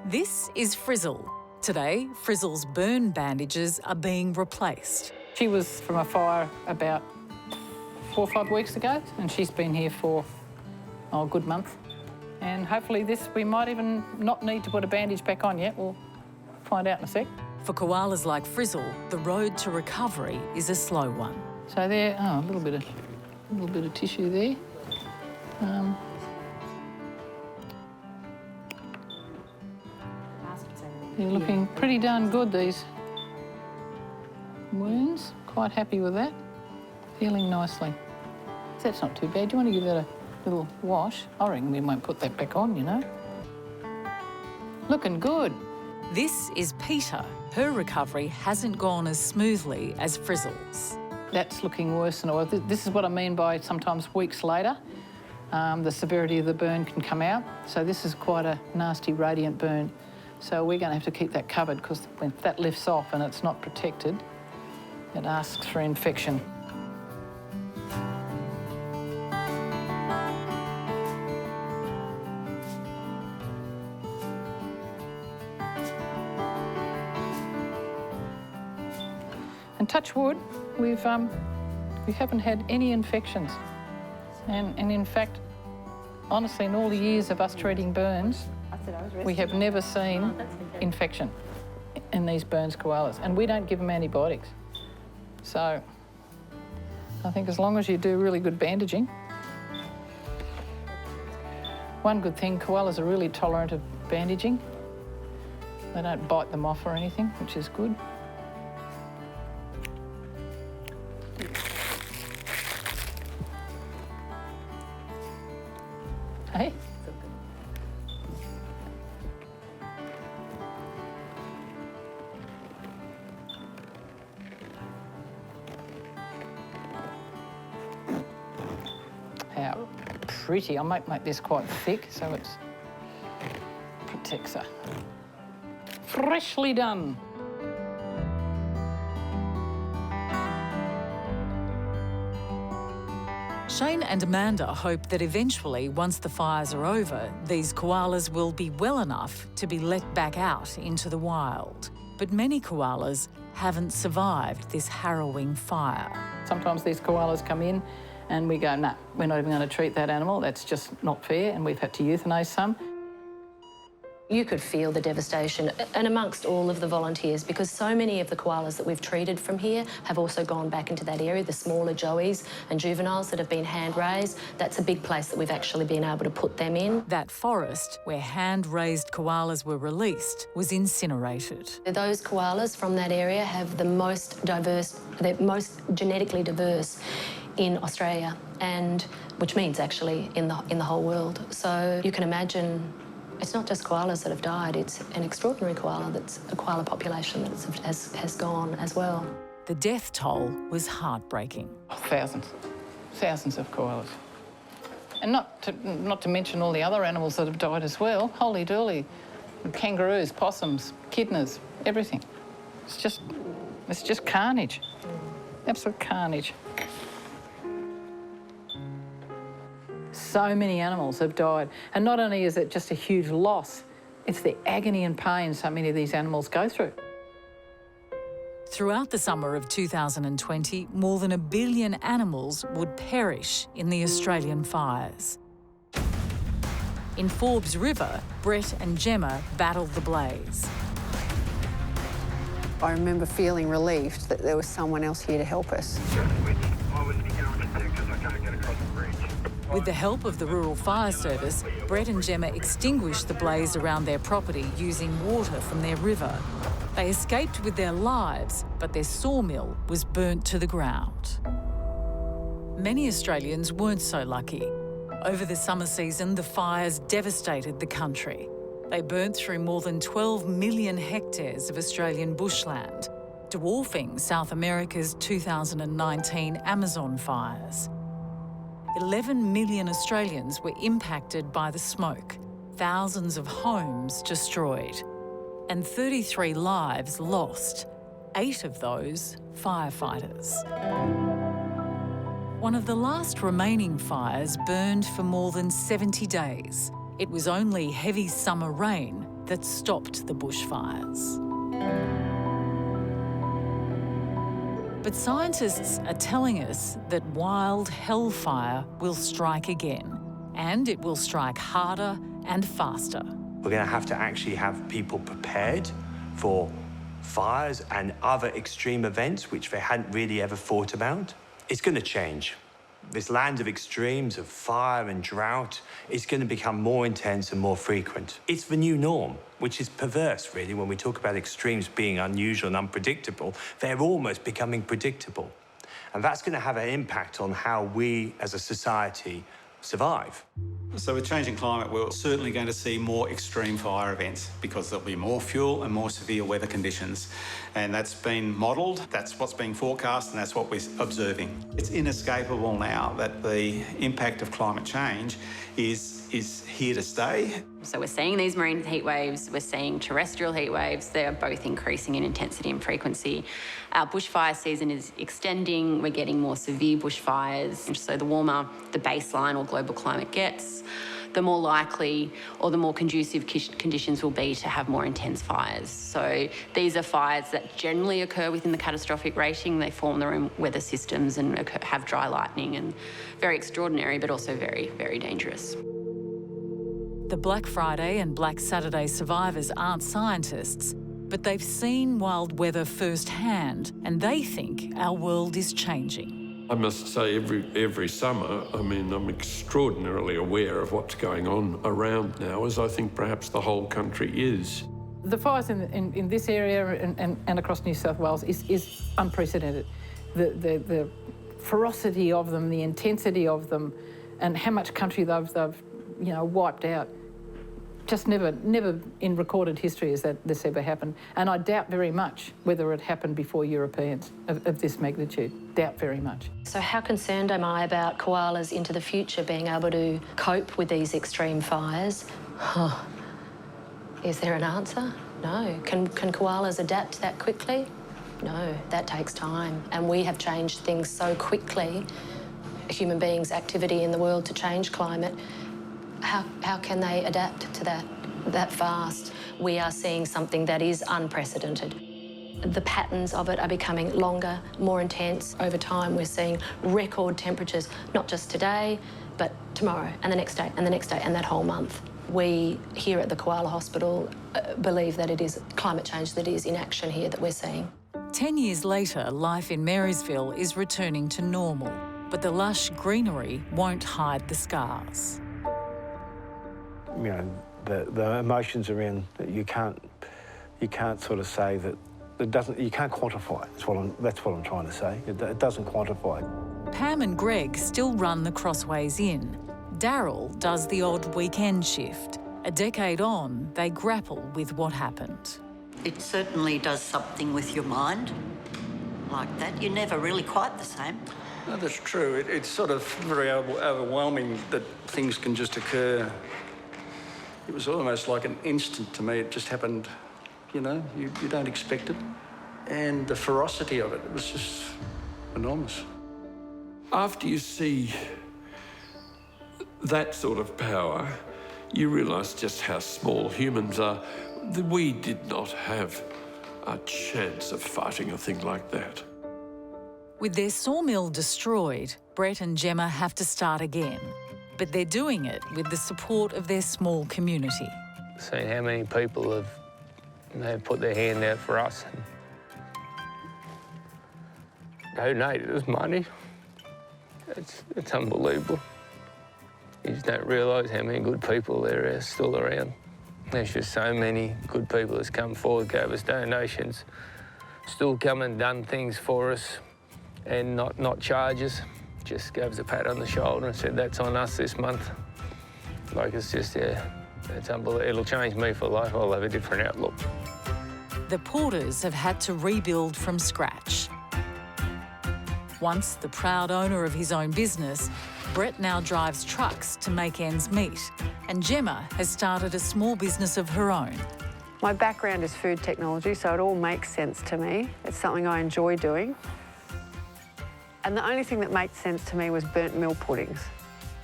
This is Frizzle. Today, Frizzle's burn bandages are being replaced. She was from a fire about 4 or 5 weeks ago, and she's been here for a good month. And hopefully we might even not need to put a bandage back on yet. We'll find out in a sec. For koalas like Frizzle, the road to recovery is a slow one. So there, a little bit of tissue there. They're looking pretty darn good, these wounds. Quite happy with that. Healing nicely. That's not too bad. Do you want to give that a little wash? I reckon we won't put that back on, you know. Looking good. This is Peter. Her recovery hasn't gone as smoothly as Frizzle's. That's looking worse than it was. This is what I mean by sometimes weeks later, the severity of the burn can come out. So this is quite a nasty radiant burn. So we're going to have to keep that covered because when that lifts off and it's not protected, it asks for infection. And touch wood, we haven't had any infections. And in fact, honestly, in all the years of us treating burns, we have never seen infection in these burns koalas, and we don't give them antibiotics. So I think as long as you do really good bandaging. One good thing, koalas are really tolerant of bandaging. They don't bite them off or anything, which is good. Hey? How pretty. I might make this quite thick so it protects her. Freshly done. Shane and Amanda hope that eventually, once the fires are over, these koalas will be well enough to be let back out into the wild. But many koalas haven't survived this harrowing fire. Sometimes these koalas come in And we go, nah, we're not even going to treat that animal. That's just not fair, and we've had to euthanase some. You could feel the devastation, and amongst all of the volunteers, because so many of the koalas that we've treated from here have also gone back into that area, the smaller joeys and juveniles that have been hand-raised. That's a big place that we've actually been able to put them in. That forest where hand-raised koalas were released was incinerated. Those koalas from that area have the most diverse, they're most genetically diverse in Australia, and which means actually in the whole world. So you can imagine it's not just koalas that have died, it's an extraordinary koala population that has gone as well. The death toll was heartbreaking. Thousands of koalas. And not to mention all the other animals that have died as well. Holy dooly. Kangaroos, possums, echidnas, everything. It's just carnage. Absolute carnage. So many animals have died. And not only is it just a huge loss, it's the agony and pain so many of these animals go through. Throughout the summer of 2020, more than 1 billion animals would perish in the Australian fires. In Forbes River, Brett and Gemma battled the blaze. I remember feeling relieved that there was someone else here to help us. With the help of the Rural Fire Service, Brett and Gemma extinguished the blaze around their property using water from their river. They escaped with their lives, but their sawmill was burnt to the ground. Many Australians weren't so lucky. Over the summer season, the fires devastated the country. They burnt through more than 12 million hectares of Australian bushland, dwarfing South America's 2019 Amazon fires. 11 million Australians were impacted by the smoke, thousands of homes destroyed, and 33 lives lost, 8 of those firefighters. One of the last remaining fires burned for more than 70 days. It was only heavy summer rain that stopped the bushfires. But scientists are telling us that wild hellfire will strike again, and it will strike harder and faster. We're going to actually have people prepared for fires and other extreme events which they hadn't really ever thought about. It's going to change. This land of extremes, of fire and drought, is going to become more intense and more frequent. It's the new norm, which is perverse, really, when we talk about extremes being unusual and unpredictable. They're almost becoming predictable. And that's going to have an impact on how we, as a society, survive. So with changing climate, we're certainly going to see more extreme fire events because there'll be more fuel and more severe weather conditions. And that's been modelled, that's what's being forecast, and that's what we're observing. It's inescapable now that the impact of climate change is here to stay. So we're seeing these marine heat waves, we're seeing terrestrial heat waves. They are both increasing in intensity and frequency. Our bushfire season is extending, we're getting more severe bushfires. And so the warmer the baseline or global climate gets, the more likely or the more conducive conditions will be to have more intense fires. So these are fires that generally occur within the catastrophic rating. They form their own weather systems and have dry lightning, and very extraordinary, but also very, very dangerous. The Black Friday and Black Saturday survivors aren't scientists, but they've seen wild weather firsthand, and they think our world is changing. I must say, every summer, I mean, I'm extraordinarily aware of what's going on around now, as I think perhaps the whole country is. The fires in this area and across New South Wales is unprecedented. The ferocity of them, the intensity of them, and how much country they've wiped out. Just never in recorded history has this ever happened. And I doubt very much whether it happened before Europeans of this magnitude. Doubt very much. So how concerned am I about koalas into the future being able to cope with these extreme fires? Is there an answer? No. Can koalas adapt that quickly? No, that takes time. And we have changed things so quickly, human beings' activity in the world to change climate. How can they adapt to that fast? We are seeing something that is unprecedented. The patterns of it are becoming longer, more intense. Over time, we're seeing record temperatures, not just today, but tomorrow and the next day and the next day and that whole month. We here at the Koala Hospital believe that it is climate change that is in action here that we're seeing. 10 years later, life in Marysville is returning to normal, but the lush greenery won't hide the scars. You know, the emotions around you can't sort of say that it doesn't. You can't quantify. That's what I'm trying to say. It doesn't quantify. Pam and Greg still run the Crossways Inn. Daryl does the odd weekend shift. A decade on, they grapple with what happened. It certainly does something with your mind like that. You're never really quite the same. No, that's true. It's sort of very overwhelming that things can just occur. It was almost like an instant to me. It just happened, you know, you don't expect it. And the ferocity of it was just enormous. After you see that sort of power, you realise just how small humans are. We did not have a chance of fighting a thing like that. With their sawmill destroyed, Brett and Gemma have to start again. But they're doing it with the support of their small community. Seeing how many people have put their hand out for us and donated us money. It's unbelievable. You just don't realise how many good people there are still around. There's just so many good people that's come forward, gave us donations, still come and done things for us and not charge us. Just gave us a pat on the shoulder and said, that's on us this month. Like, it's just, yeah, it's unbelievable. It'll change me for life. I'll have a different outlook. The Porters have had to rebuild from scratch. Once the proud owner of his own business, Brett now drives trucks to make ends meet, and Gemma has started a small business of her own. My background is food technology, so it all makes sense to me. It's something I enjoy doing. And the only thing that made sense to me was burnt meal puddings.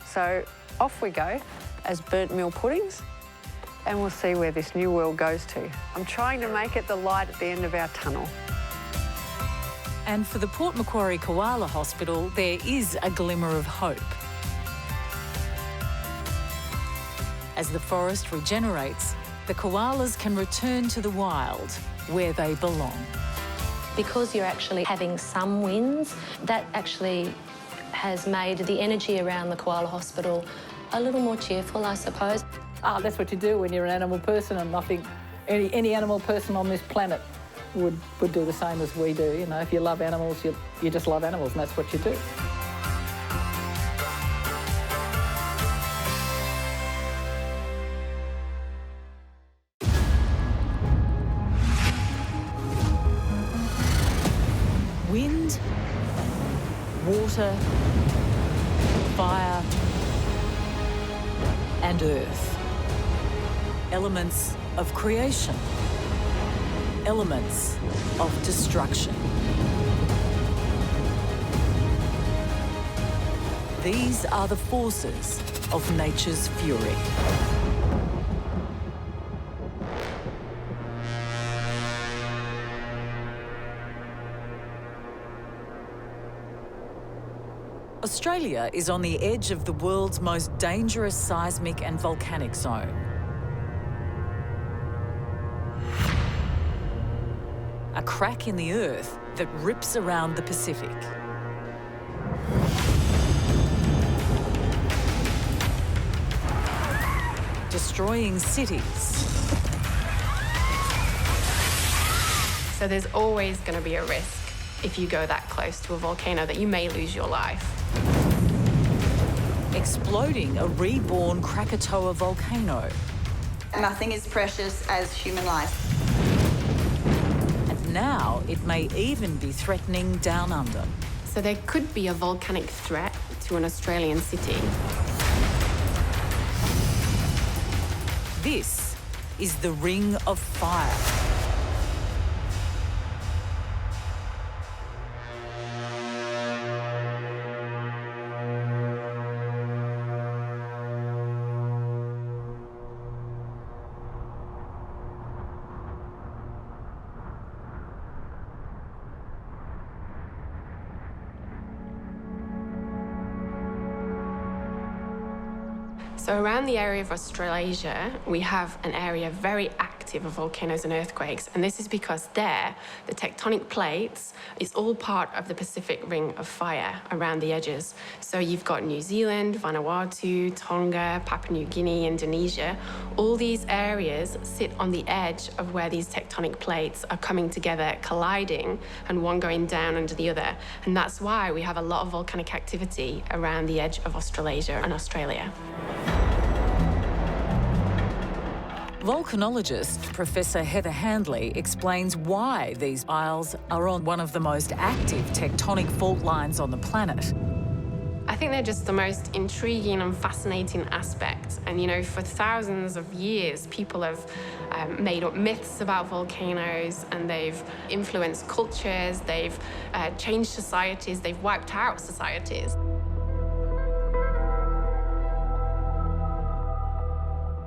So off we go as burnt meal puddings, and we'll see where this new world goes to. I'm trying to make it the light at the end of our tunnel. And for the Port Macquarie Koala Hospital, there is a glimmer of hope. As the forest regenerates, the koalas can return to the wild, where they belong. Because you're actually having some wins, that actually has made the energy around the Koala Hospital a little more cheerful, I suppose. Oh, that's what you do when you're an animal person, and I think any animal person on this planet would do the same as we do. You know, if you love animals, you just love animals, and that's what you do. Wind, water, fire, and earth. Elements of creation. Elements of destruction. These are the forces of nature's fury. Australia is on the edge of the world's most dangerous seismic and volcanic zone. A crack in the earth that rips around the Pacific. Destroying cities. So there's always going to be a risk if you go that close to a volcano that you may lose your life. Exploding a reborn Krakatoa volcano. Nothing is precious as human life. And now it may even be threatening down under. So there could be a volcanic threat to an Australian city. This is the Ring of Fire. So around the area of Australasia, we have an area very active of volcanoes and earthquakes, and this is because there, the tectonic plates is all part of the Pacific Ring of Fire around the edges. So you've got New Zealand, Vanuatu, Tonga, Papua New Guinea, Indonesia. All these areas sit on the edge of where these tectonic plates are coming together, colliding, and one going down under the other. And that's why we have a lot of volcanic activity around the edge of Australasia and Australia. Volcanologist Professor Heather Handley explains why these isles are on one of the most active tectonic fault lines on the planet. I think they're just the most intriguing and fascinating aspect. And, you know, for thousands of years, people have made up myths about volcanoes, and they've influenced cultures, they've changed societies, they've wiped out societies.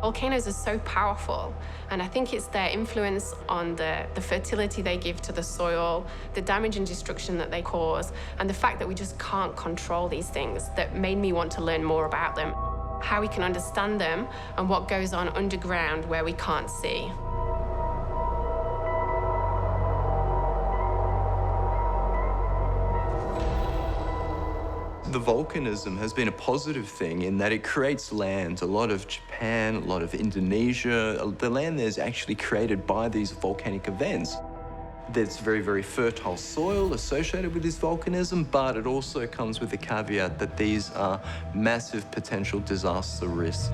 Volcanoes are so powerful, and I think it's their influence on the fertility they give to the soil, the damage and destruction that they cause, and the fact that we just can't control these things that made me want to learn more about them, how we can understand them, and what goes on underground where we can't see. The volcanism has been a positive thing in that it creates land. A lot of Japan, a lot of Indonesia, the land there is actually created by these volcanic events. There's very, very fertile soil associated with this volcanism, but it also comes with the caveat that these are massive potential disaster risks.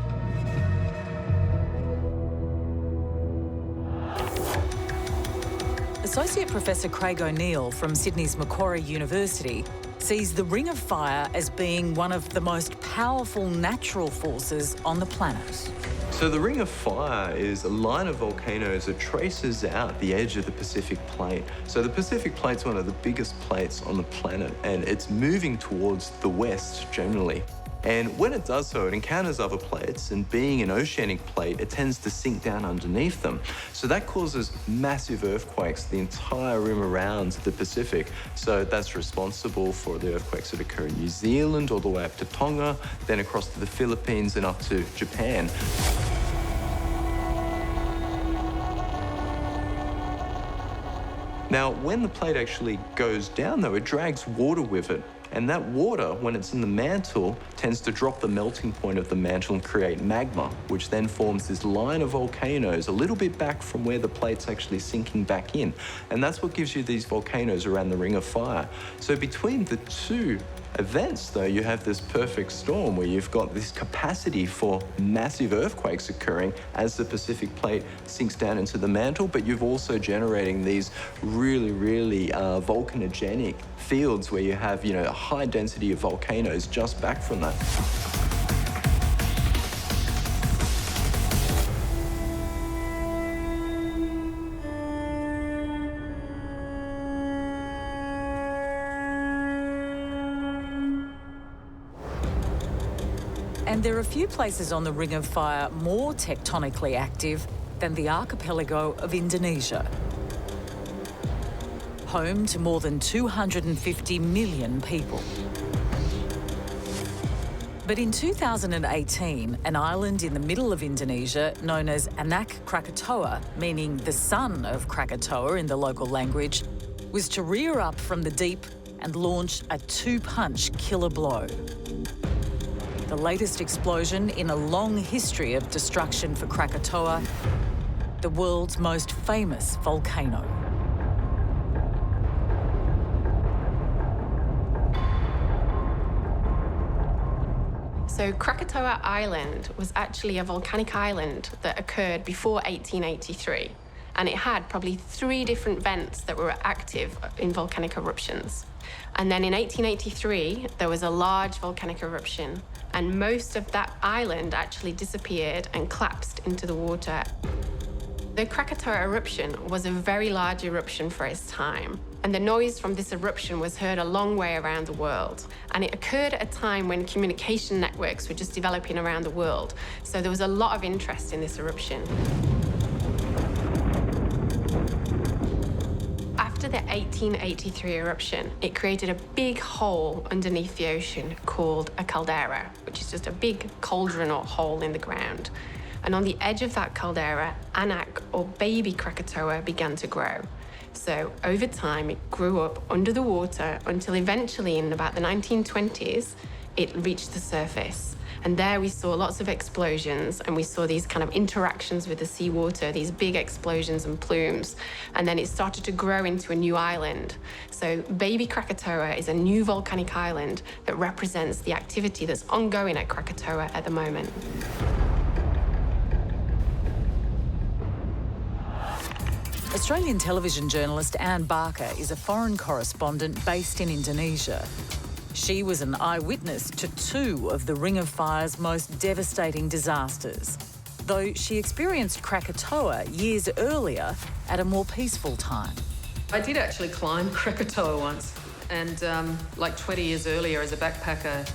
Associate Professor Craig O'Neill from Sydney's Macquarie University sees the Ring of Fire as being one of the most powerful natural forces on the planet. So the Ring of Fire is a line of volcanoes that traces out the edge of the Pacific Plate. So the Pacific Plate's one of the biggest plates on the planet, and it's moving towards the west generally. And when it does so, it encounters other plates, and being an oceanic plate, it tends to sink down underneath them. So that causes massive earthquakes the entire rim around the Pacific. So that's responsible for the earthquakes that occur in New Zealand, all the way up to Tonga, then across to the Philippines and up to Japan. Now, when the plate actually goes down, though, it drags water with it. And that water, when it's in the mantle, tends to drop the melting point of the mantle and create magma, which then forms this line of volcanoes a little bit back from where the plate's actually sinking back in. And that's what gives you these volcanoes around the Ring of Fire. So between the two events, though, you have this perfect storm where you've got this capacity for massive earthquakes occurring as the Pacific Plate sinks down into the mantle, but you've also generating these really, really volcanogenic fields where you have, you know, a high density of volcanoes just back from that. And there are few places on the Ring of Fire more tectonically active than the archipelago of Indonesia. Home to more than 250 million people. But in 2018, an island in the middle of Indonesia known as Anak Krakatoa, meaning the son of Krakatoa in the local language, was to rear up from the deep and launch a two-punch killer blow. The latest explosion in a long history of destruction for Krakatoa, the world's most famous volcano. So Krakatoa Island was actually a volcanic island that occurred before 1883. And it had probably 3 different vents that were active in volcanic eruptions. And then in 1883, there was a large volcanic eruption, and most of that island actually disappeared and collapsed into the water. The Krakatoa eruption was a very large eruption for its time, and the noise from this eruption was heard a long way around the world. And it occurred at a time when communication networks were just developing around the world, so there was a lot of interest in this eruption. After the 1883 eruption, it created a big hole underneath the ocean called a caldera, which is just a big cauldron or hole in the ground. And on the edge of that caldera, anak, or baby Krakatoa, began to grow. So over time, it grew up under the water until eventually, in about the 1920s, it reached the surface. And there we saw lots of explosions, and we saw these kind of interactions with the seawater, these big explosions and plumes. And then it started to grow into a new island. So baby Krakatoa is a new volcanic island that represents the activity that's ongoing at Krakatoa at the moment. Australian television journalist Anne Barker is a foreign correspondent based in Indonesia. She was an eyewitness to two of the Ring of Fire's most devastating disasters, though she experienced Krakatoa years earlier at a more peaceful time. I did actually climb Krakatoa once, and like 20 years earlier as a backpacker,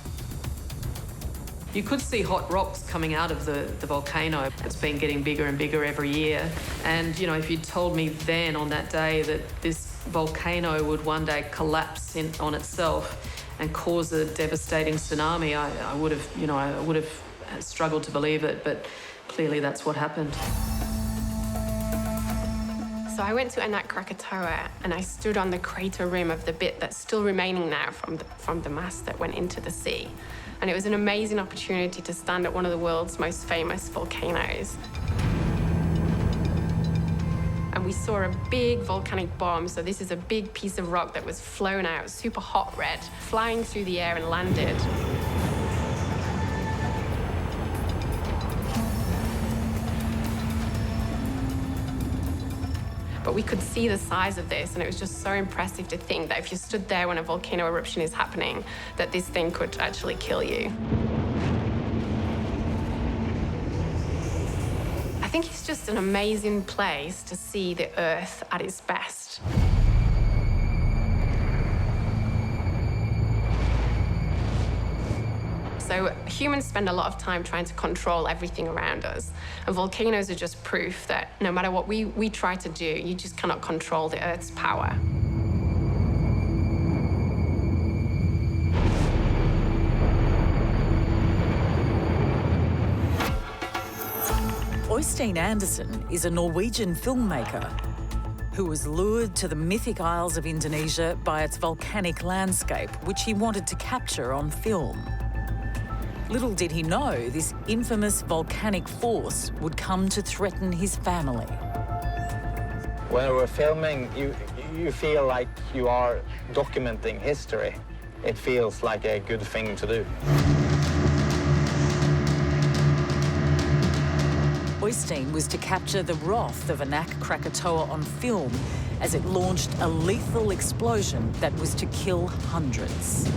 you could see hot rocks coming out of the volcano. It's been getting bigger and bigger every year. And, you know, if you'd told me then on that day that this volcano would one day collapse on itself and cause a devastating tsunami, I would have struggled to believe it, but clearly that's what happened. So I went to Anak Krakatoa and I stood on the crater rim of the bit that's still remaining now from the mass that went into the sea. And it was an amazing opportunity to stand at one of the world's most famous volcanoes. And we saw a big volcanic bomb. So this is a big piece of rock that was flown out, super hot red, flying through the air and landed. But we could see the size of this, and it was just so impressive to think that if you stood there when a volcano eruption is happening, that this thing could actually kill you. I think it's just an amazing place to see the Earth at its best. So humans spend a lot of time trying to control everything around us. And volcanoes are just proof that no matter what we try to do, you just cannot control the Earth's power. Øystein Andersen is a Norwegian filmmaker who was lured to the mythic Isles of Indonesia by its volcanic landscape, which he wanted to capture on film. Little did he know this infamous volcanic force would come to threaten his family. When we're filming, you feel like you are documenting history. It feels like a good thing to do. Øystein was to capture the wrath of Anak Krakatoa on film as it launched a lethal explosion that was to kill hundreds.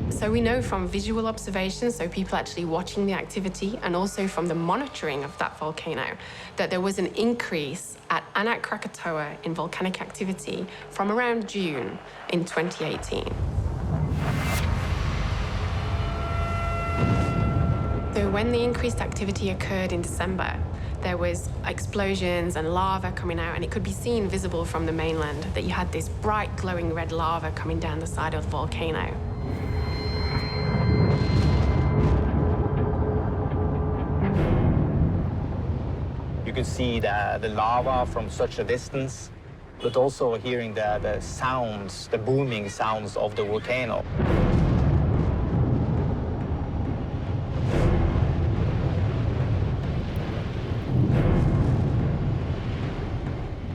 So we know from visual observations, so people actually watching the activity, and also from the monitoring of that volcano, that there was an increase at Anak Krakatoa in volcanic activity from around June in 2018. So when the increased activity occurred in December, there was explosions and lava coming out, and it could be seen visible from the mainland that you had this bright glowing red lava coming down the side of the volcano. You could see the lava from such a distance, but also hearing the sounds, the booming sounds of the volcano.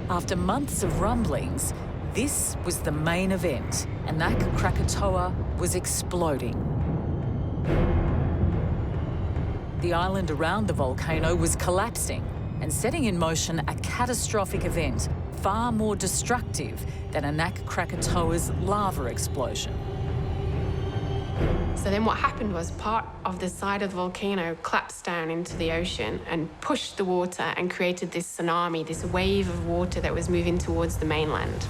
After months of rumblings, this was the main event. Anak Krakatoa was exploding. The island around the volcano was collapsing and setting in motion a catastrophic event far more destructive than Anak Krakatoa's lava explosion. So then what happened was part of the side of the volcano collapsed down into the ocean and pushed the water and created this tsunami, this wave of water that was moving towards the mainland.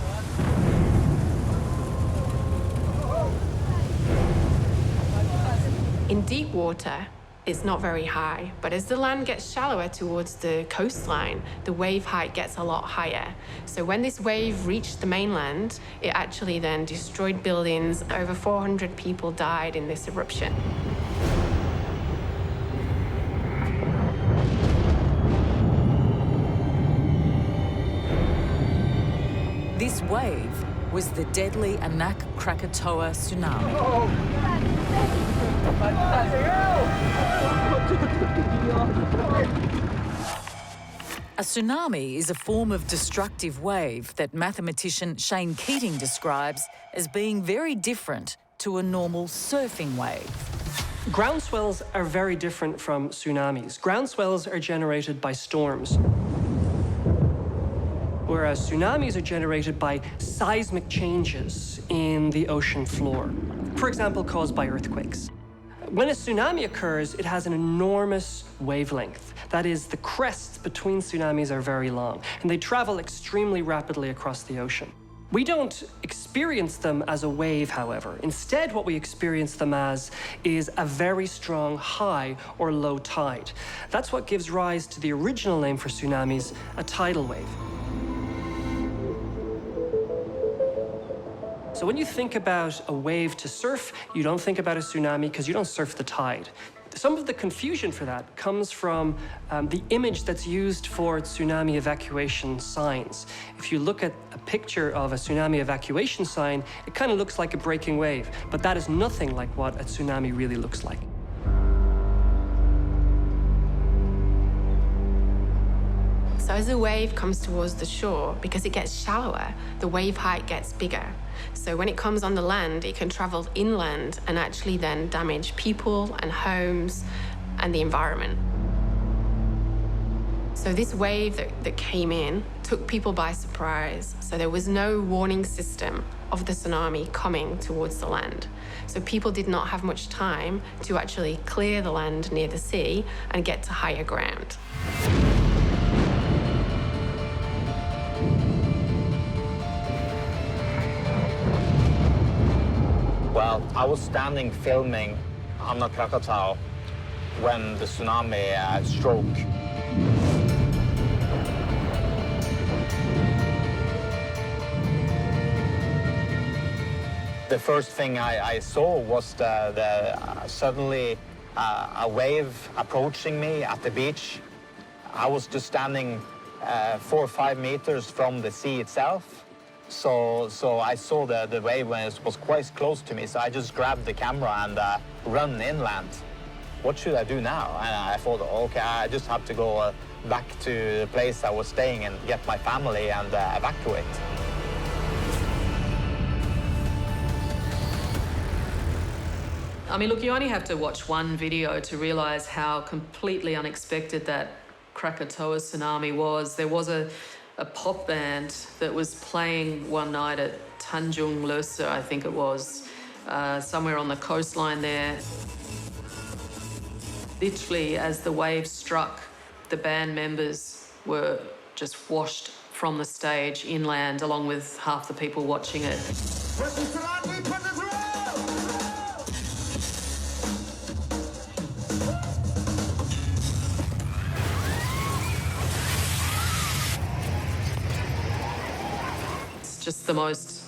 In deep water, It's not very high, but as the land gets shallower towards the coastline, the wave height gets a lot higher. So when this wave reached the mainland, it actually then destroyed buildings. Over 400 people died in this eruption. This wave was the deadly Krakatoa tsunami. A tsunami is a form of destructive wave that mathematician Shane Keating describes as being very different to a normal surfing wave. Ground swells are very different from tsunamis. Ground swells are generated by storms, whereas tsunamis are generated by seismic changes in the ocean floor, for example, caused by earthquakes. When a tsunami occurs, it has an enormous wavelength. That is, the crests between tsunamis are very long, and they travel extremely rapidly across the ocean. We don't experience them as a wave, however. Instead, what we experience them as is a very strong high or low tide. That's what gives rise to the original name for tsunamis, a tidal wave. So when you think about a wave to surf, you don't think about a tsunami because you don't surf the tide. Some of the confusion for that comes from the image that's used for tsunami evacuation signs. If you look at a picture of a tsunami evacuation sign, it kind of looks like a breaking wave, but that is nothing like what a tsunami really looks like. So as the wave comes towards the shore, because it gets shallower, the wave height gets bigger. So when it comes on the land, it can travel inland and actually then damage people and homes and the environment. So this wave that came in took people by surprise. So there was no warning system of the tsunami coming towards the land. So people did not have much time to actually clear the land near the sea and get to higher ground. Well, I was standing filming on the Krakatoa when the tsunami struck. The first thing I saw was suddenly a wave approaching me at the beach. I was just standing 4 or 5 meters from the sea itself. So I saw the wave when it was quite close to me, so I just grabbed the camera and run inland. What should I do now? And I thought, okay, I just have to go back to the place I was staying and get my family and evacuate. I mean, look, you only have to watch one video to realise how completely unexpected that Krakatoa tsunami was. There was a pop band that was playing one night at Tanjung Lesser, I think it was, somewhere on the coastline there. Literally, as the wave struck, the band members were just washed from the stage inland, along with half the people watching it. Just the most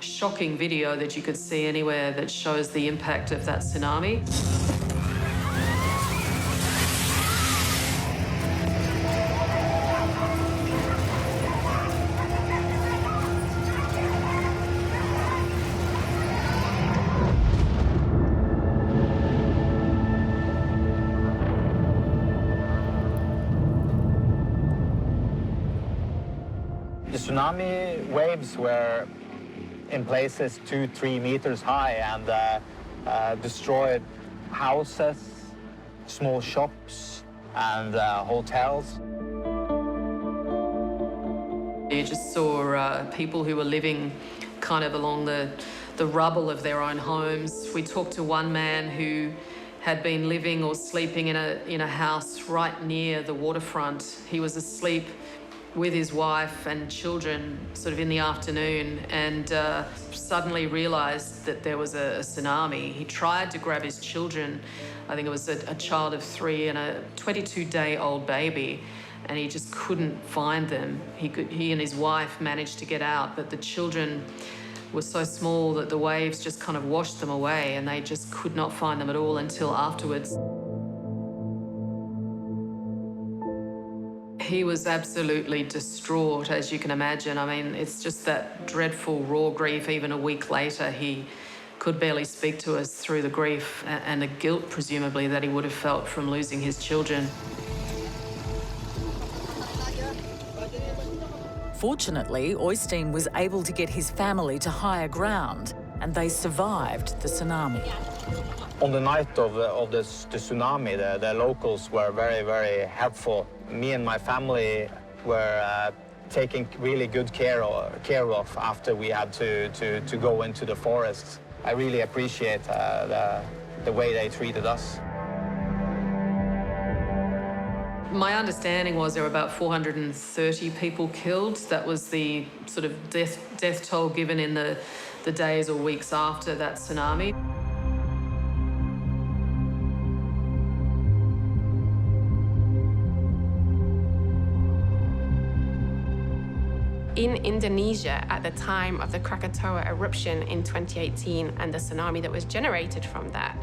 shocking video that you could see anywhere that shows the impact of that tsunami. The tsunami waves were in places 2-3 meters high and destroyed houses, small shops, and hotels. You just saw people who were living kind of along the rubble of their own homes. We talked to one man who had been living or sleeping in a house right near the waterfront. He was asleep with his wife and children sort of in the afternoon and suddenly realised that there was a tsunami. He tried to grab his children. I think it was a child of 3 and a 22-day-old baby, and he just couldn't find them. He and his wife managed to get out, but the children were so small that the waves just kind of washed them away, and they just could not find them at all until afterwards. He was absolutely distraught, as you can imagine. I mean, it's just that dreadful raw grief. Even a week later, he could barely speak to us through the grief and the guilt, presumably, that he would have felt from losing his children. Fortunately, Oystein was able to get his family to higher ground, and they survived the tsunami. On the night of the tsunami, the locals were very, very helpful. Me and my family were taken really good care of after we had to go into the forest. I really appreciate the way they treated us. My understanding was there were about 430 people killed. That was the sort of death toll given in the days or weeks after that tsunami. In Indonesia, at the time of the Krakatoa eruption in 2018 and the tsunami that was generated from that,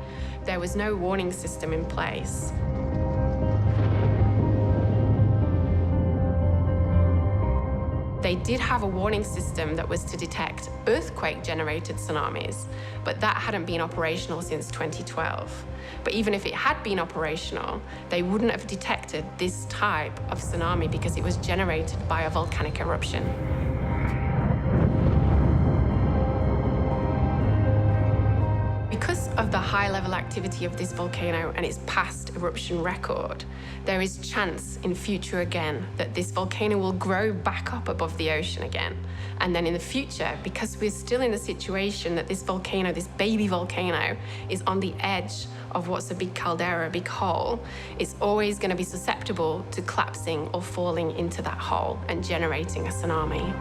there was no warning system in place. They did have a warning system that was to detect earthquake-generated tsunamis, but that hadn't been operational since 2012. But even if it had been operational, they wouldn't have detected this type of tsunami because it was generated by a volcanic eruption. Because of the high-level activity of this volcano and its past eruption record, there is chance in future again that this volcano will grow back up above the ocean again. And then in the future, because we're still in the situation that this volcano, this baby volcano, is on the edge of what's a big caldera, a big hole, it's always going to be susceptible to collapsing or falling into that hole and generating a tsunami.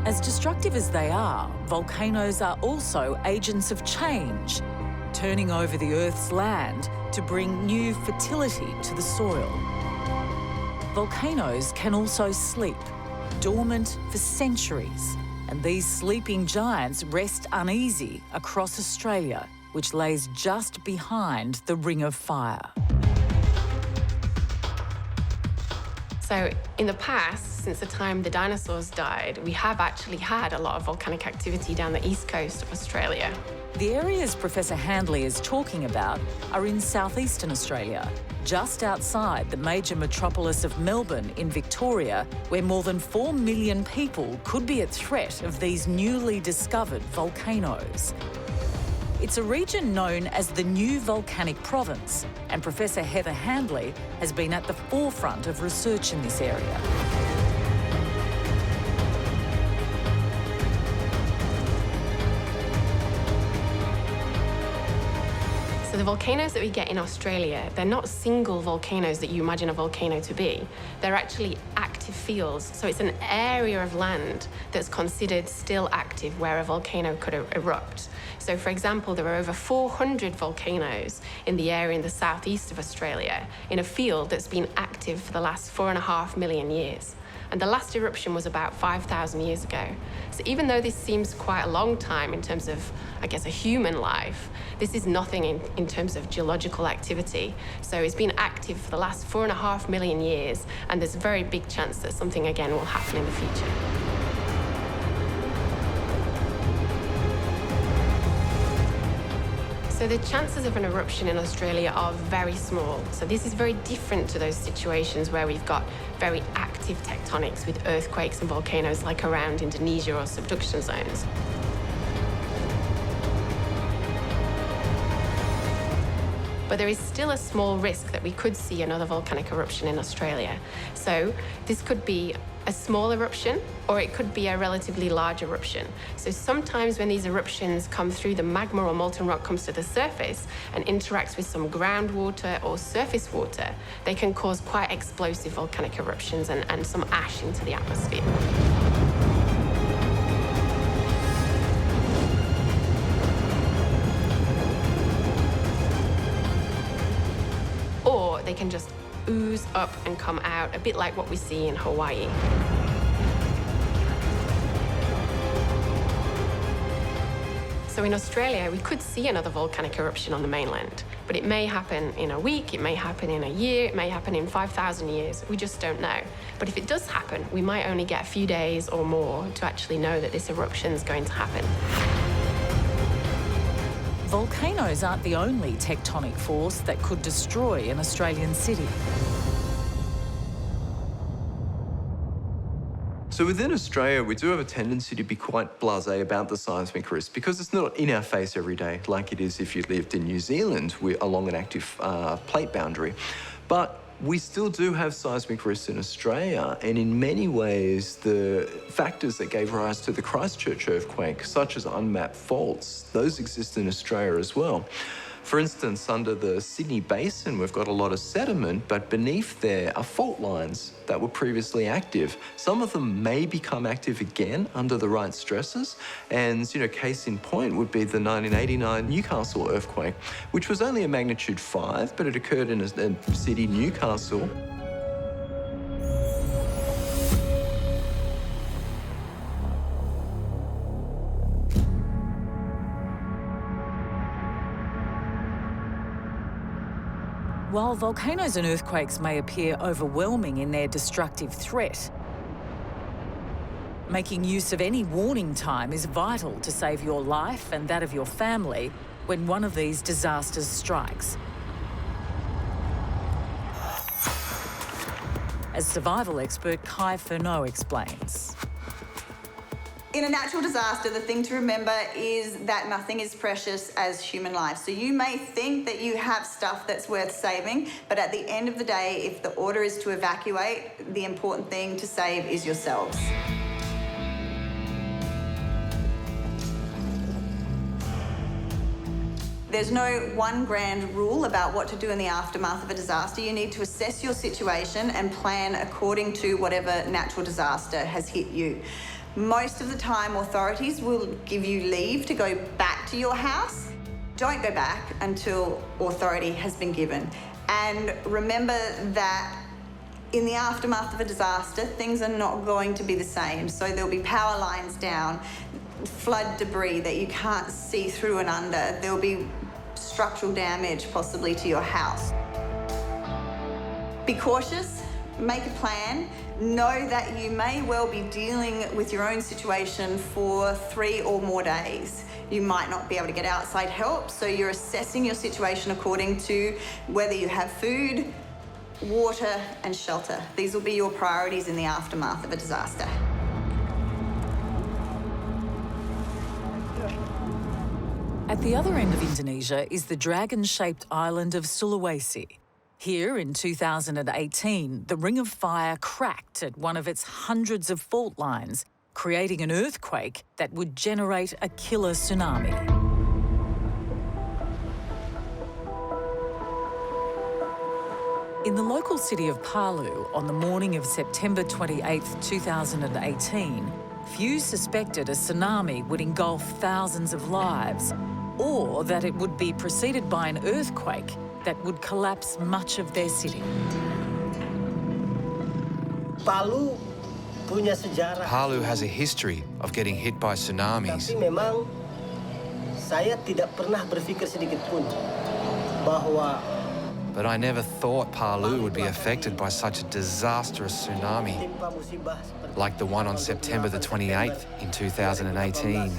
As destructive as they are, volcanoes are also agents of change, turning over the Earth's land to bring new fertility to the soil. Volcanoes can also sleep, dormant for centuries, and these sleeping giants rest uneasy across Australia, which lays just behind the Ring of Fire. So in the past, since the time the dinosaurs died, we have actually had a lot of volcanic activity down the east coast of Australia. The areas Professor Handley is talking about are in southeastern Australia, just outside the major metropolis of Melbourne in Victoria, where more than 4 million people could be at threat of these newly discovered volcanoes. It's a region known as the New Volcanic Province, and Professor Heather Handley has been at the forefront of research in this area. So the volcanoes that we get in Australia, they're not single volcanoes that you imagine a volcano to be. They're actually active fields. So it's an area of land that's considered still active where a volcano could erupt. So for example, there are over 400 volcanoes in the area in the southeast of Australia in a field that's been active for the last 4.5 million years. And the last eruption was about 5,000 years ago. So even though this seems quite a long time in terms of, I guess, a human life, this is nothing in terms of geological activity. So it's been active for the last 4.5 million years, and there's a very big chance that something again will happen in the future. So the chances of an eruption in Australia are very small. So this is very different to those situations where we've got very active tectonics with earthquakes and volcanoes like around Indonesia or subduction zones. But there is still a small risk that we could see another volcanic eruption in Australia. So this could be a small eruption, or it could be a relatively large eruption. So sometimes when these eruptions come through, the magma or molten rock comes to the surface and interacts with some groundwater or surface water, they can cause quite explosive volcanic eruptions and some ash into the atmosphere. Or they can just ooze up and come out, a bit like what we see in Hawaii. So in Australia, we could see another volcanic eruption on the mainland, but it may happen in a week, it may happen in a year, it may happen in 5,000 years. We just don't know. But if it does happen, we might only get a few days or more to actually know that this eruption is going to happen. Volcanoes aren't the only tectonic force that could destroy an Australian city. So within Australia, we do have a tendency to be quite blasé about the seismic risk because it's not in our face every day like it is if you lived in New Zealand along an active plate boundary. But we still do have seismic risks in Australia, and in many ways, the factors that gave rise to the Christchurch earthquake, such as unmapped faults, those exist in Australia as well. For instance, under the Sydney Basin, we've got a lot of sediment, but beneath there are fault lines that were previously active. Some of them may become active again under the right stresses, and case in point would be the 1989 Newcastle earthquake, which was only a magnitude 5, but it occurred in a city, Newcastle. While volcanoes and earthquakes may appear overwhelming in their destructive threat, making use of any warning time is vital to save your life and that of your family when one of these disasters strikes. As survival expert Kai Furneaux explains. In a natural disaster, the thing to remember is that nothing is precious as human life. So you may think that you have stuff that's worth saving, but at the end of the day, if the order is to evacuate, the important thing to save is yourselves. There's no one grand rule about what to do in the aftermath of a disaster. You need to assess your situation and plan according to whatever natural disaster has hit you. Most of the time, authorities will give you leave to go back to your house. Don't go back until authority has been given. And remember that in the aftermath of a disaster, things are not going to be the same. So there'll be power lines down, flood debris that you can't see through and under. There'll be structural damage possibly to your house. Be cautious, make a plan. Know that you may well be dealing with your own situation for 3 or more days. You might not be able to get outside help, so you're assessing your situation according to whether you have food, water, and shelter. These will be your priorities in the aftermath of a disaster. At the other end of Indonesia is the dragon-shaped island of Sulawesi. Here in 2018, the Ring of Fire cracked at one of its hundreds of fault lines, creating an earthquake that would generate a killer tsunami. In the local city of Palu, on the morning of September 28, 2018, few suspected a tsunami would engulf thousands of lives, or that it would be preceded by an earthquake that would collapse much of their city. Palu has a history of getting hit by tsunamis. Tapi memang saya tidak pernah berpikir sedikit pun bahwa But I never thought Palu would be affected by such a disastrous tsunami, like the one on September the 28th in 2018.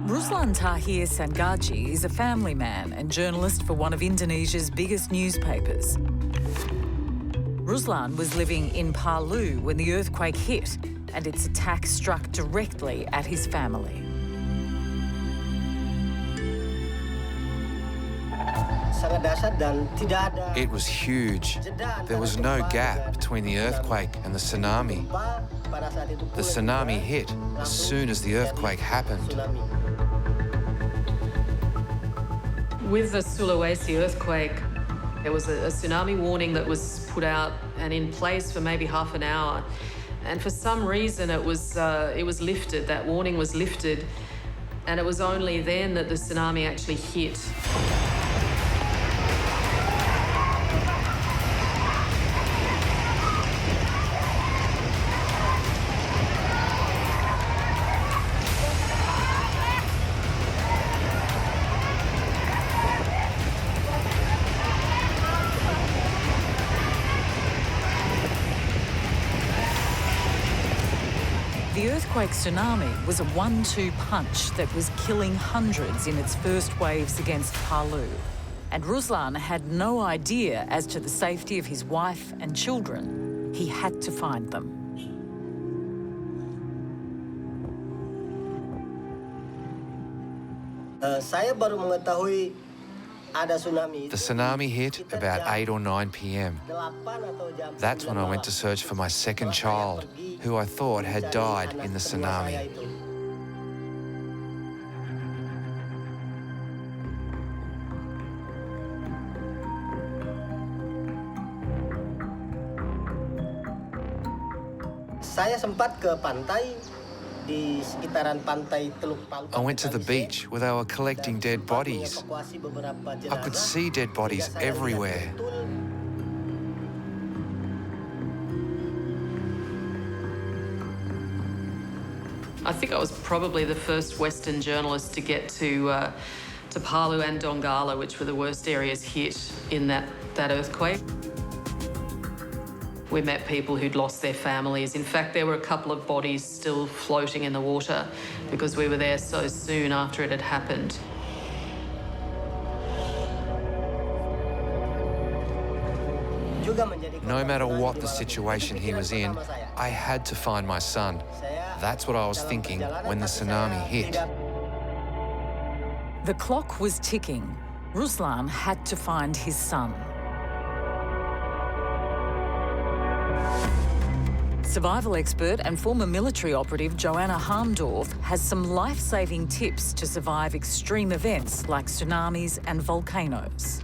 Ruslan Tahir Sangaji is a family man and journalist for one of Indonesia's biggest newspapers. Ruslan was living in Palu when the earthquake hit, and its attack struck directly at his family. It was huge. There was no gap between the earthquake and the tsunami. The tsunami hit as soon as the earthquake happened. With the Sulawesi earthquake, there was a tsunami warning that was put out and in place for maybe half an hour. And for some reason it was lifted, that warning was lifted, and it was only then that the tsunami actually hit. The earthquake tsunami was a 1-2 punch that was killing hundreds in its first waves against Palu. And Ruslan had no idea as to the safety of his wife and children. He had to find them. Saya baru mengetahui ada tsunami. The tsunami hit about 8 or 9 p.m. That's when I went to search for my second child, who I thought had died in the tsunami. Saya sempat ke pantai di sekitaran pantai Teluk Palu. I went to the beach where they were collecting dead bodies. I could see dead bodies everywhere. I think I was probably the first Western journalist to get to Palu and Donggala, which were the worst areas hit in that earthquake. We met people who'd lost their families. In fact, there were a couple of bodies still floating in the water because we were there so soon after it had happened. No matter what the situation he was in, I had to find my son. That's what I was thinking when the tsunami hit. The clock was ticking. Ruslan had to find his son. Survival expert and former military operative Joanna Harmdorf has some life-saving tips to survive extreme events like tsunamis and volcanoes.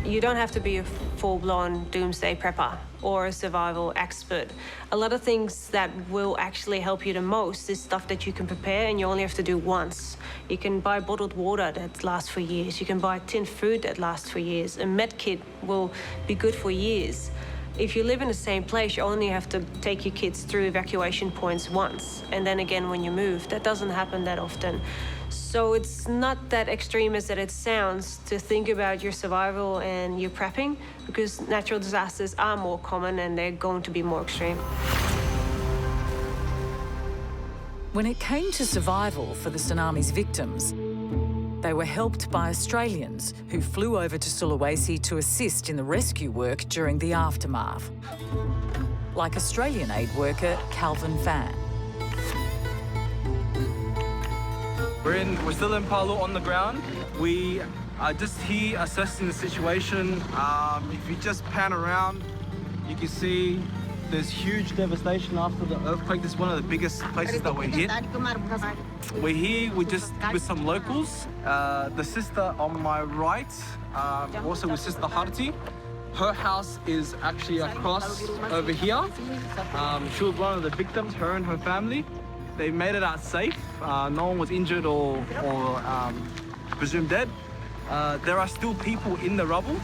You don't have to be a full-blown doomsday prepper or a survival expert. A lot of things that will actually help you the most is stuff that you can prepare and you only have to do once. You can buy bottled water that lasts for years. You can buy tinned food that lasts for years. A med kit will be good for years. If you live in the same place, you only have to take your kids through evacuation points once, and then again when you move. That doesn't happen that often. So it's not that extreme as that it sounds to think about your survival and your prepping, because natural disasters are more common and they're going to be more extreme. When it came to survival for the tsunami's victims, they were helped by Australians who flew over to Sulawesi to assist in the rescue work during the aftermath, like Australian aid worker Calvin Fan. We're still in Palu on the ground. We are just here assessing the situation. If you just pan around, you can see there's huge devastation after the earthquake. This is one of the biggest places that we're hit. We're here with some locals. The sister on my right, also with Sister Harti. Her house is actually across over here. She was one of the victims, her and her family. They made it out safe. No one was injured or presumed dead. There are still people in the rubble.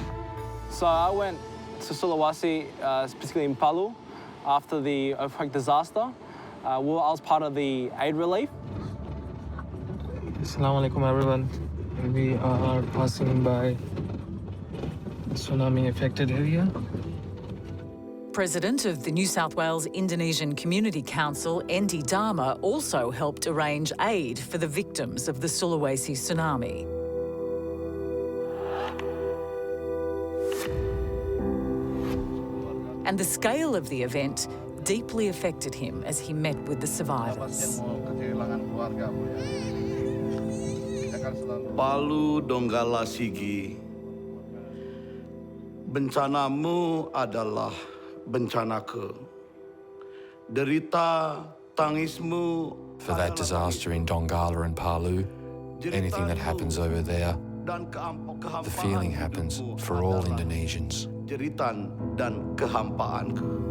So I went to Sulawesi, specifically in Palu, after the earthquake disaster. I was part of the aid relief. Assalamu alaikum, everyone. We are passing by tsunami-affected area. President of the New South Wales Indonesian Community Council, Endi Dharma, also helped arrange aid for the victims of the Sulawesi tsunami. And the scale of the event deeply affected him as he met with the survivors. Palu Donggala Sigi. Bencanamu adalah bencanaku. Derita tangismu. For that disaster in Donggala and Palu, anything that happens over there, the feeling happens for all Indonesians. Jeritan dan kehampaanku.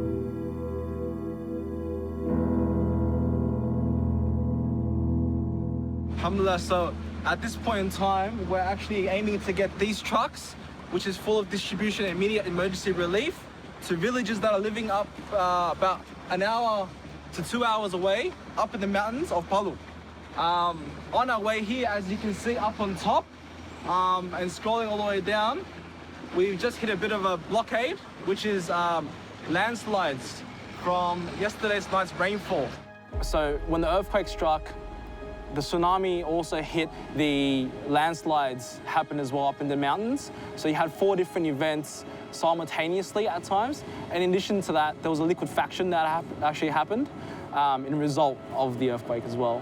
Alhamdulillah, so at this point in time, we're actually aiming to get these trucks, which is full of distribution and immediate emergency relief, to villages that are living up about an hour to 2 hours away, up in the mountains of Palu. On our way here, as you can see up on top, and scrolling all the way down, we've just hit a bit of a blockade, which is landslides from yesterday's night's rainfall. So when the earthquake struck, the tsunami also hit, the landslides happened as well up in the mountains. So you had 4 different events simultaneously at times. And in addition to that, there was a liquefaction that actually happened in result of the earthquake as well.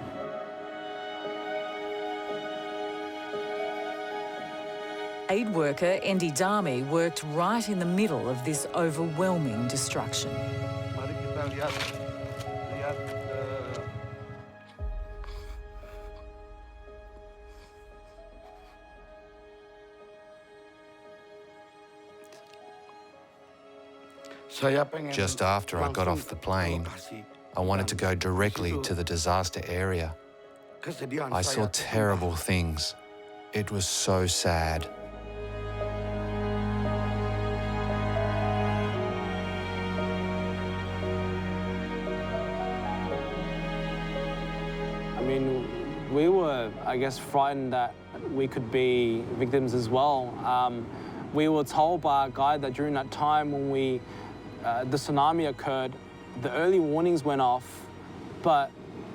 Aid worker Endi Dami worked right in the middle of this overwhelming destruction. Mari kita lihat Just after I got off the plane, I wanted to go directly to the disaster area. I saw terrible things. It was so sad. I mean, we were, I guess, frightened that we could be victims as well. We were told by our guide that during that time when the tsunami occurred, the early warnings went off, but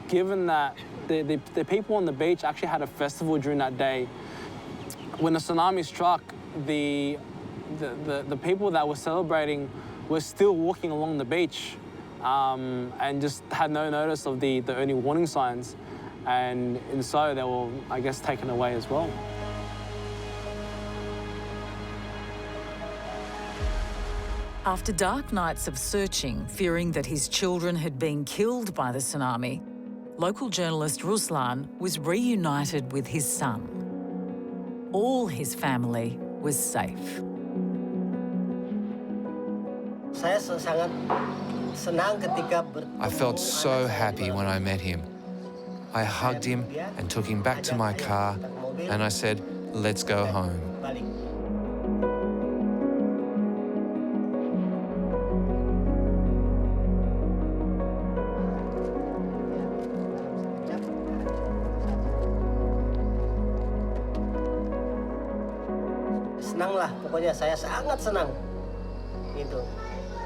given that the people on the beach actually had a festival during that day, when the tsunami struck, the people that were celebrating were still walking along the beach and just had no notice of the early warning signs. And so they were, I guess, taken away as well. After dark nights of searching, fearing that his children had been killed by the tsunami, local journalist Ruslan was reunited with his son. All his family was safe. I felt so happy when I met him. I hugged him and took him back to my car, and I said, "Let's go home." Senang lah, pokoknya saya sangat senang. Gitu.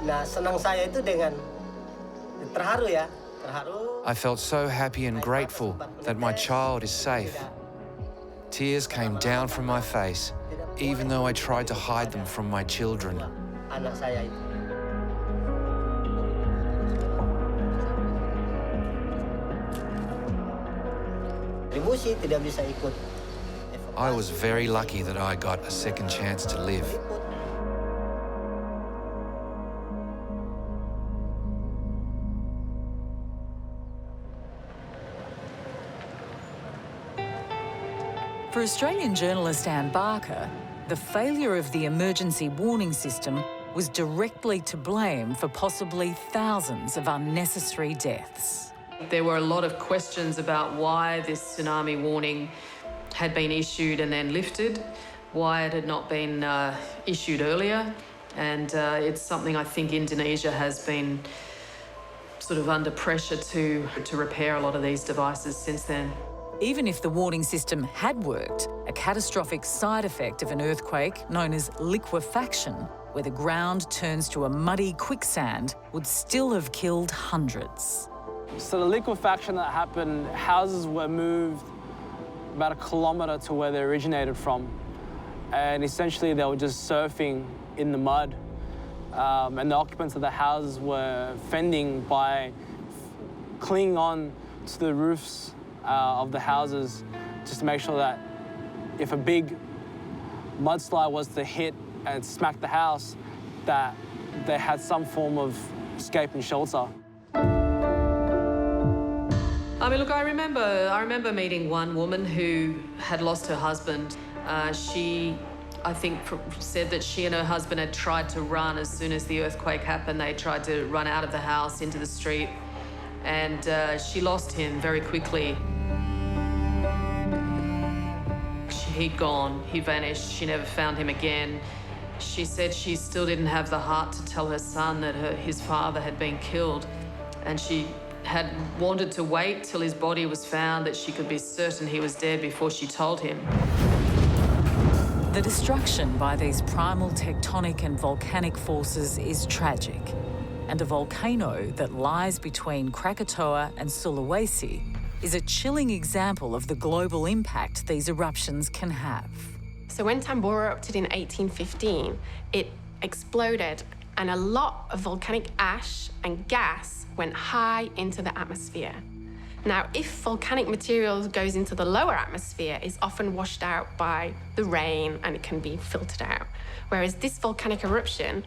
Nah, senang saya itu dengan terharu ya, terharu. I felt so happy and grateful that my child is safe. Tears came down from my face, even though I tried to hide them from my children. Anak saya itu. Kontribusi tidak bisa ikut. I was very lucky that I got a second chance to live. For Australian journalist Anne Barker, the failure of the emergency warning system was directly to blame for possibly thousands of unnecessary deaths. There were a lot of questions about why this tsunami warning had been issued and then lifted, why it had not been issued earlier, and it's something I think Indonesia has been sort of under pressure to repair a lot of these devices since then. Even if the warning system had worked, a catastrophic side effect of an earthquake known as liquefaction, where the ground turns to a muddy quicksand, would still have killed hundreds. So the liquefaction that happened, houses were moved about 1 kilometre to where they originated from. And essentially they were just surfing in the mud. And the occupants of the houses were fending by clinging on to the roofs of the houses just to make sure that if a big mudslide was to hit and smack the house, that they had some form of escape and shelter. I mean, look, I remember meeting one woman who had lost her husband. She, I think, said that she and her husband had tried to run as soon as the earthquake happened. They tried to run out of the house into the street, and she lost him very quickly. He'd gone, he vanished, she never found him again. She said she still didn't have the heart to tell her son that his father had been killed, and she had wanted to wait till his body was found, that she could be certain he was dead before she told him. The destruction by these primal tectonic and volcanic forces is tragic, and a volcano that lies between Krakatoa and Sulawesi is a chilling example of the global impact these eruptions can have. So when Tambora erupted in 1815, it exploded, and a lot of volcanic ash and gas went high into the atmosphere. Now, if volcanic material goes into the lower atmosphere, it's often washed out by the rain and it can be filtered out. Whereas this volcanic eruption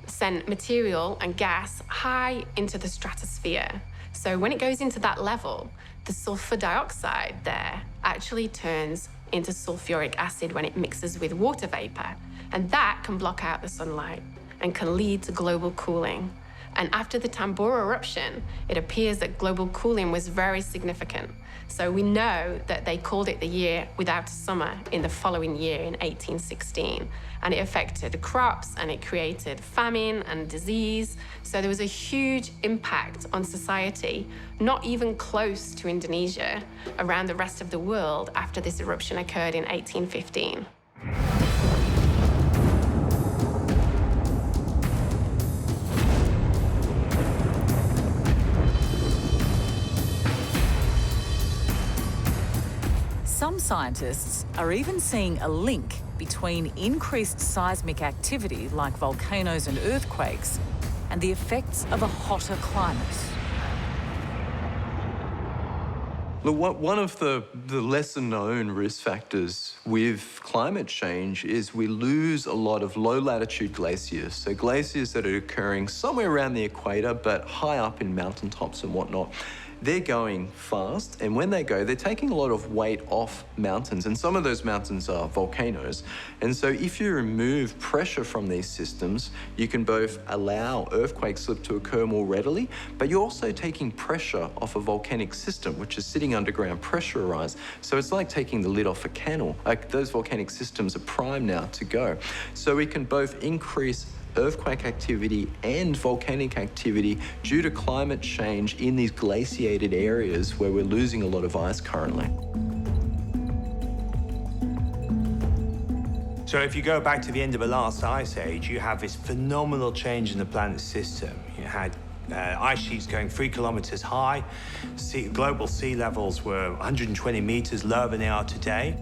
sent material and gas high into the stratosphere. So when it goes into that level, the sulfur dioxide there actually turns into sulfuric acid when it mixes with water vapor. And that can block out the sunlight and can lead to global cooling. And after the Tambora eruption, it appears that global cooling was very significant. So we know that they called it the year without a summer in the following year in 1816. And it affected crops and it created famine and disease. So there was a huge impact on society, not even close to Indonesia, around the rest of the world after this eruption occurred in 1815. Some scientists are even seeing a link between increased seismic activity like volcanoes and earthquakes and the effects of a hotter climate. Look, one of the lesser-known risk factors with climate change is we lose a lot of low-latitude glaciers. So glaciers that are occurring somewhere around the equator, but high up in mountaintops and whatnot. They're going fast, and when they go, they're taking a lot of weight off mountains, and some of those mountains are volcanoes. And so if you remove pressure from these systems, you can both allow earthquake slip to occur more readily, but you're also taking pressure off a volcanic system, which is sitting underground pressurized. So it's like taking the lid off a cannel. Like, those volcanic systems are primed now to go. So we can both increase earthquake activity and volcanic activity due to climate change in these glaciated areas where we're losing a lot of ice currently. So if you go back to the end of the last ice age, you have this phenomenal change in the planet's system. You had ice sheets going 3 kilometers high. Global sea levels were 120 meters lower than they are today.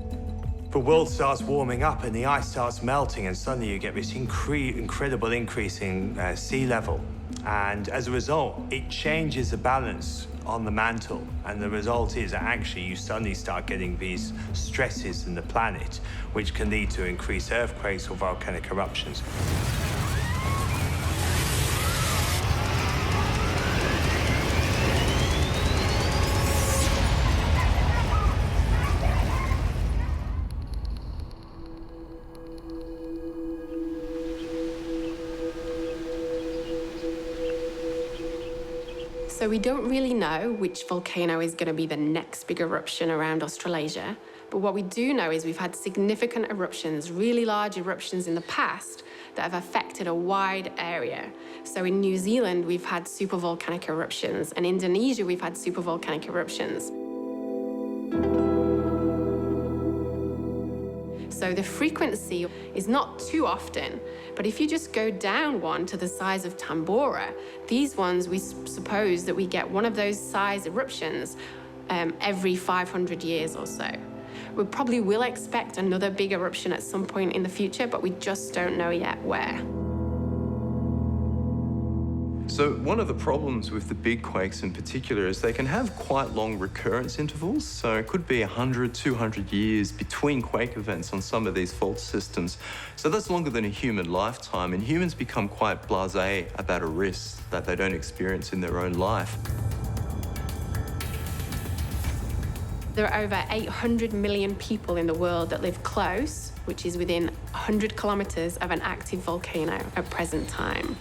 The world starts warming up and the ice starts melting, and suddenly you get this incredible increase in sea level. And as a result, it changes the balance on the mantle. And the result is that actually you suddenly start getting these stresses in the planet, which can lead to increased earthquakes or volcanic eruptions. So we don't really know which volcano is going to be the next big eruption around Australasia. But what we do know is we've had significant eruptions, really large eruptions in the past that have affected a wide area. So in New Zealand, we've had supervolcanic eruptions. And in Indonesia, we've had supervolcanic eruptions. So the frequency is not too often, but if you just go down one to the size of Tambora, these ones, we suppose that we get one of those size eruptions every 500 years or so. We probably will expect another big eruption at some point in the future, but we just don't know yet where. So one of the problems with the big quakes in particular is they can have quite long recurrence intervals. So it could be 100, 200 years between quake events on some of these fault systems. So that's longer than a human lifetime, and humans become quite blasé about a risk that they don't experience in their own life. There are over 800 million people in the world that live close, which is within 100 kilometres of an active volcano at present time.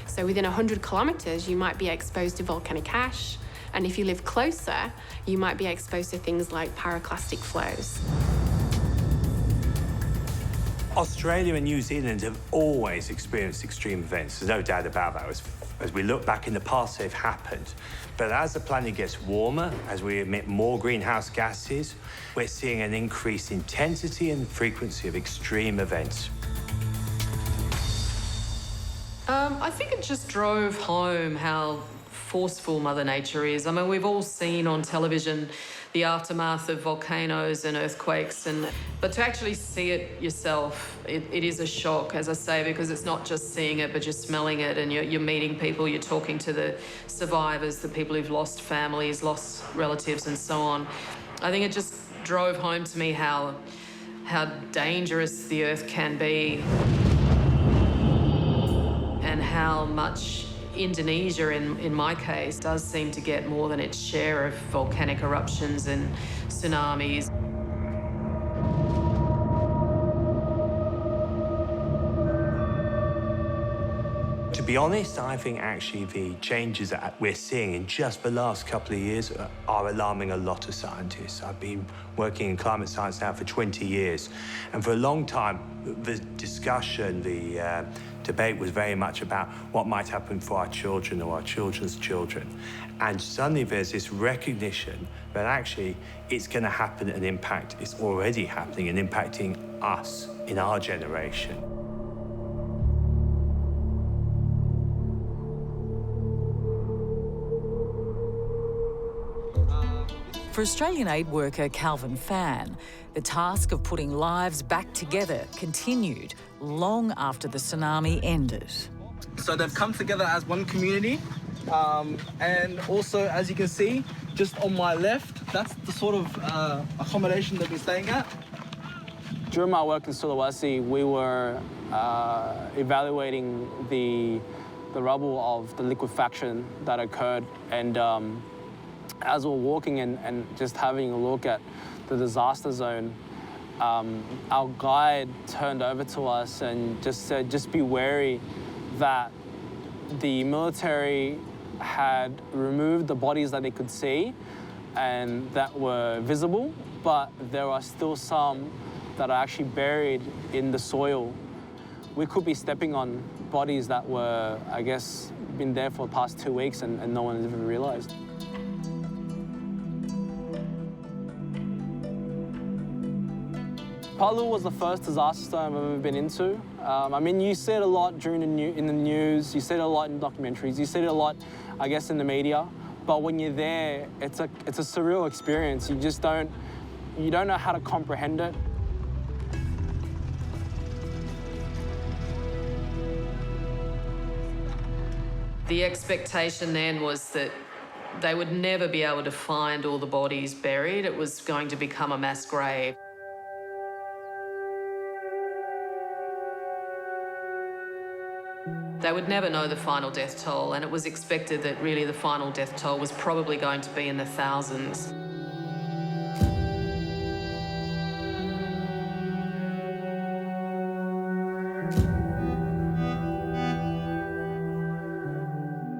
So within 100 kilometres, you might be exposed to volcanic ash, and if you live closer, you might be exposed to things like pyroclastic flows. Australia and New Zealand have always experienced extreme events. There's no doubt about that. As we look back in the past, they've happened. But as the planet gets warmer, as we emit more greenhouse gases, we're seeing an increased intensity and frequency of extreme events. I think it just drove home how forceful Mother Nature is. I mean, we've all seen on television the aftermath of volcanoes and earthquakes, but to actually see it yourself, it is a shock, as I say, because it's not just seeing it, but you're smelling it, and you're meeting people, you're talking to the survivors, the people who've lost families, lost relatives, and so on. I think it just drove home to me how dangerous the Earth can be, and how much Indonesia, in my case, does seem to get more than its share of volcanic eruptions and tsunamis. To be honest, I think actually the changes that we're seeing in just the last couple of years are alarming a lot of scientists. I've been working in climate science now for 20 years, and for a long time, the discussion, the debate was very much about what might happen for our children or our children's children. And suddenly there's this recognition that actually it's going to happen and impact, it's already happening and impacting us in our generation. For Australian aid worker Calvin Fan, the task of putting lives back together continued long after the tsunami ended. So they've come together as one community, and also, as you can see, just on my left, that's the sort of accommodation they've been staying at. During my work in Sulawesi, we were evaluating the rubble of the liquefaction that occurred, and as we're walking and just having a look at the disaster zone, our guide turned over to us and just said, just be wary that the military had removed the bodies that they could see and that were visible, but there are still some that are actually buried in the soil. We could be stepping on bodies that were, I guess, been there for the past 2 weeks and no one has even realized. Palu was the first disaster storm I've ever been into. I mean, you see it a lot in the news, you see it a lot in documentaries, you see it a lot, I guess, in the media. But when you're there, it's a surreal experience. You just don't know how to comprehend it. The expectation then was that they would never be able to find all the bodies buried. It was going to become a mass grave. They would never know the final death toll, and it was expected that really the final death toll was probably going to be in the thousands.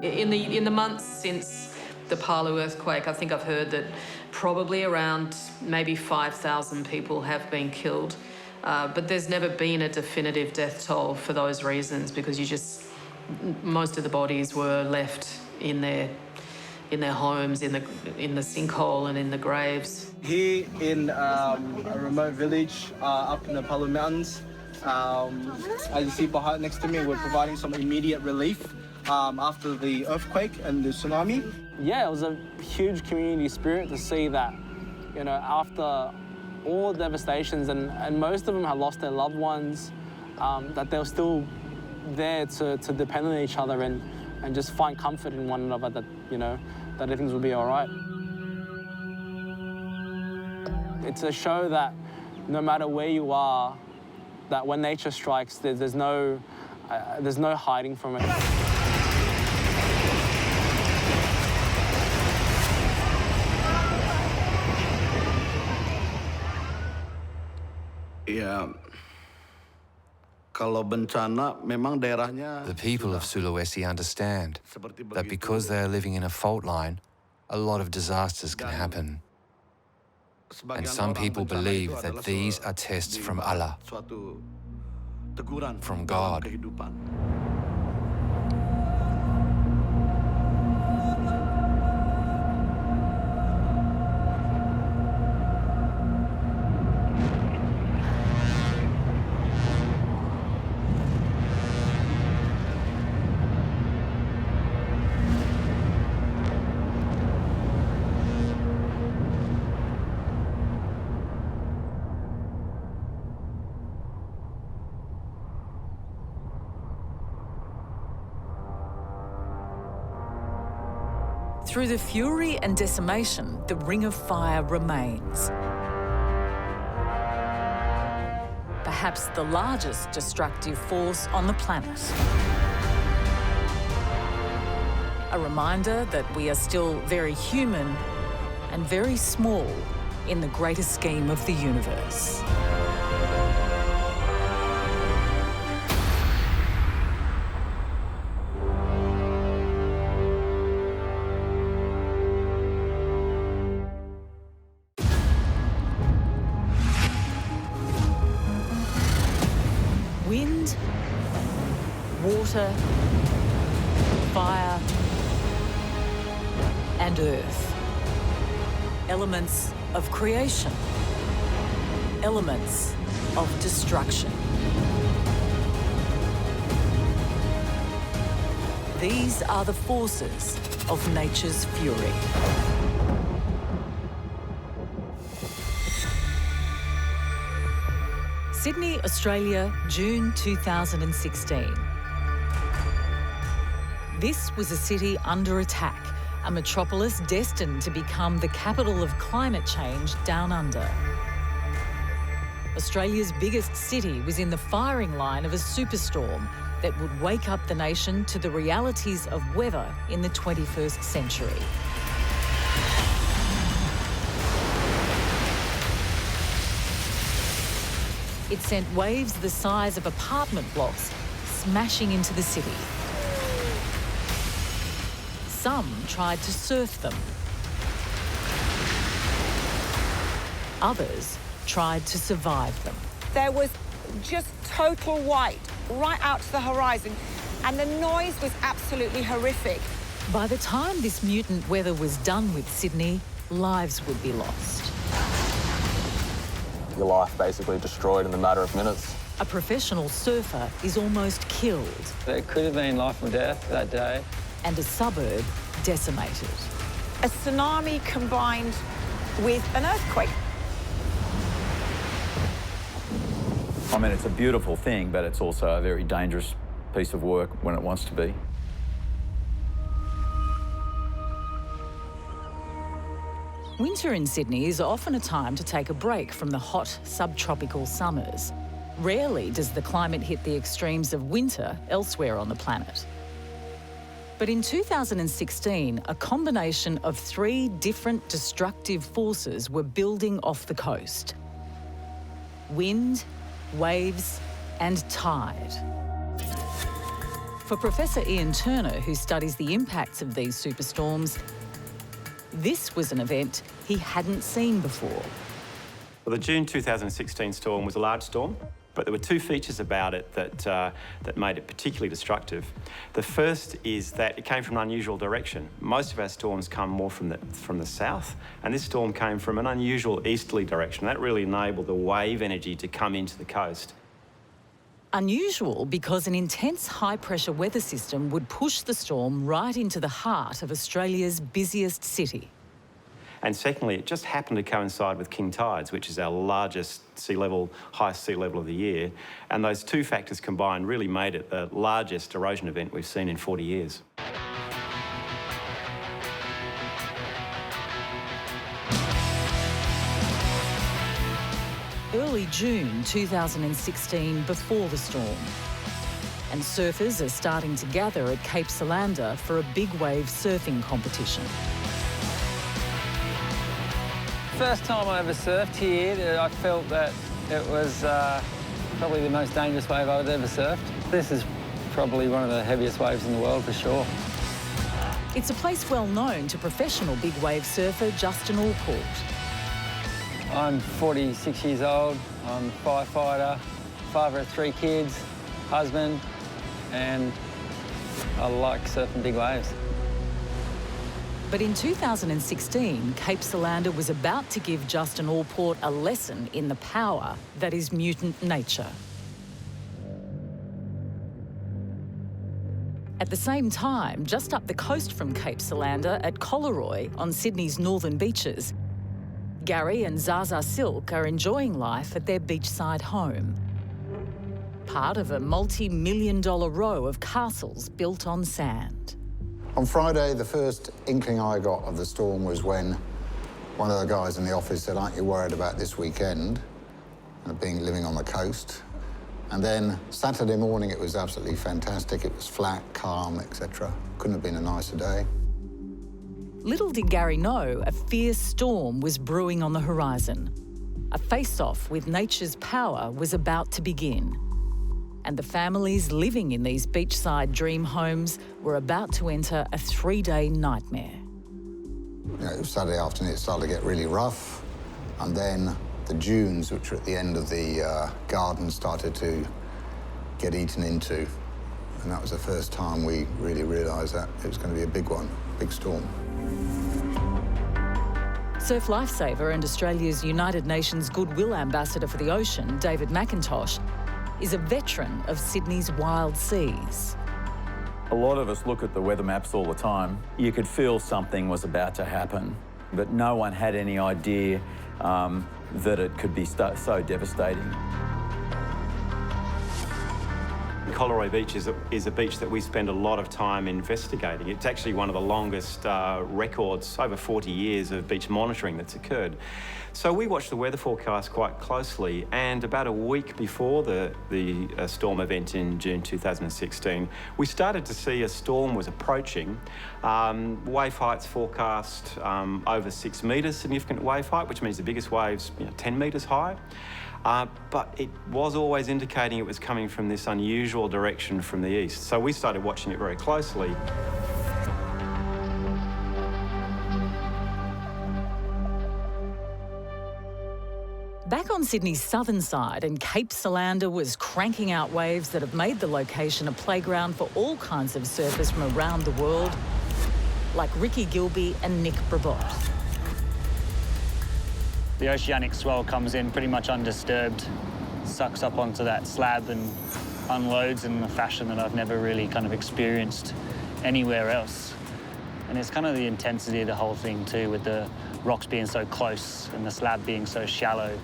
In the months since the Palu earthquake, I think I've heard that probably around maybe 5,000 people have been killed. But there's never been a definitive death toll for those reasons, because most of the bodies were left in their homes, in the sinkhole and in the graves. Here in a remote village up in the Palu Mountains, as you see behind next to me, we're providing some immediate relief after the earthquake and the tsunami. Yeah, it was a huge community spirit to see that, after all the devastations, and most of them had lost their loved ones, that they were still there to depend on each other. And and just find comfort in one another that, you know, that everything will be all right. It's a show that no matter where you are, that when nature strikes, there's no hiding from it. Ya, kalau bencana memang daerahnya. The people of Sulawesi understand that because they are living in a fault line, a lot of disasters can happen. And some people believe that these are tests from Allah, from God. Through the fury and decimation, the Ring of Fire remains. Perhaps the largest destructive force on the planet. A reminder that we are still very human and very small in the greater scheme of the universe. Wind, water, fire, and earth. Elements of creation. Elements of destruction. These are the forces of nature's fury. Sydney, Australia, June 2016. This was a city under attack, a metropolis destined to become the capital of climate change down under. Australia's biggest city was in the firing line of a superstorm that would wake up the nation to the realities of weather in the 21st century. It sent waves the size of apartment blocks smashing into the city. Some tried to surf them. Others tried to survive them. There was just total white right out to the horizon, and the noise was absolutely horrific. By the time this mutant weather was done with Sydney, lives would be lost. Your life basically destroyed in a matter of minutes. A professional surfer is almost killed. There could have been life or death that day. And a suburb decimated. A tsunami combined with an earthquake. I mean, it's a beautiful thing, but it's also a very dangerous piece of work when it wants to be. Winter in Sydney is often a time to take a break from the hot subtropical summers. Rarely does the climate hit the extremes of winter elsewhere on the planet. But in 2016, a combination of 3 different destructive forces were building off the coast. Wind, waves, and tide. For Professor Ian Turner, who studies the impacts of these superstorms, this was an event he hadn't seen before. Well, the June 2016 storm was a large storm, but there were 2 features about it that made it particularly destructive. The first is that it came from an unusual direction. Most of our storms come more from the south, and this storm came from an unusual easterly direction. That really enabled the wave energy to come into the coast. Unusual because an intense high-pressure weather system would push the storm right into the heart of Australia's busiest city. And secondly, it just happened to coincide with king tides, which is our largest highest sea level of the year. And those two factors combined really made it the largest erosion event we've seen in 40 years. Early June 2016, before the storm. And surfers are starting to gather at Cape Solander for a big wave surfing competition. First time I ever surfed here, I felt that it was probably the most dangerous wave I've ever surfed. This is probably one of the heaviest waves in the world for sure. It's a place well known to professional big wave surfer Justin Allport. I'm 46 years old, I'm a firefighter, father of 3 kids, husband, and I like surfing big waves. But in 2016, Cape Solander was about to give Justin Allport a lesson in the power that is mutant nature. At the same time, just up the coast from Cape Solander at Collaroy on Sydney's northern beaches, Gary and Zaza Silk are enjoying life at their beachside home. Part of a multi-million-dollar row of castles built on sand. On Friday, the first inkling I got of the storm was when one of the guys in the office said, "Aren't you worried about this weekend?" living on the coast. And then Saturday morning, it was absolutely fantastic. It was flat, calm, etc. Couldn't have been a nicer day. Little did Gary know a fierce storm was brewing on the horizon. A face-off with nature's power was about to begin. And the families living in these beachside dream homes were about to enter a 3-day nightmare. It was Saturday afternoon, it started to get really rough. And then the dunes, which were at the end of the garden, started to get eaten into. And that was the first time we really realised that it was going to be a big one, big storm. Surf lifesaver and Australia's United Nations Goodwill Ambassador for the Ocean, David McIntosh, is a veteran of Sydney's wild seas. A lot of us look at the weather maps all the time. You could feel something was about to happen, but no one had any idea that it could be so devastating. Collaroy Beach is a beach that we spend a lot of time investigating. It's actually one of the longest records, over 40 years of beach monitoring that's occurred. So we watched the weather forecast quite closely, and about a week before the storm event in June 2016, we started to see a storm was approaching. Wave heights forecast over 6 metres significant wave height, which means the biggest waves 10 metres high. But it was always indicating it was coming from this unusual direction from the east. So we started watching it very closely. Back on Sydney's southern side, and Cape Solander was cranking out waves that have made the location a playground for all kinds of surfers from around the world, like Ricky Gilby and Nick Brabot. The oceanic swell comes in pretty much undisturbed, sucks up onto that slab and unloads in a fashion that I've never really kind of experienced anywhere else. And it's kind of the intensity of the whole thing too, with the rocks being so close and the slab being so shallow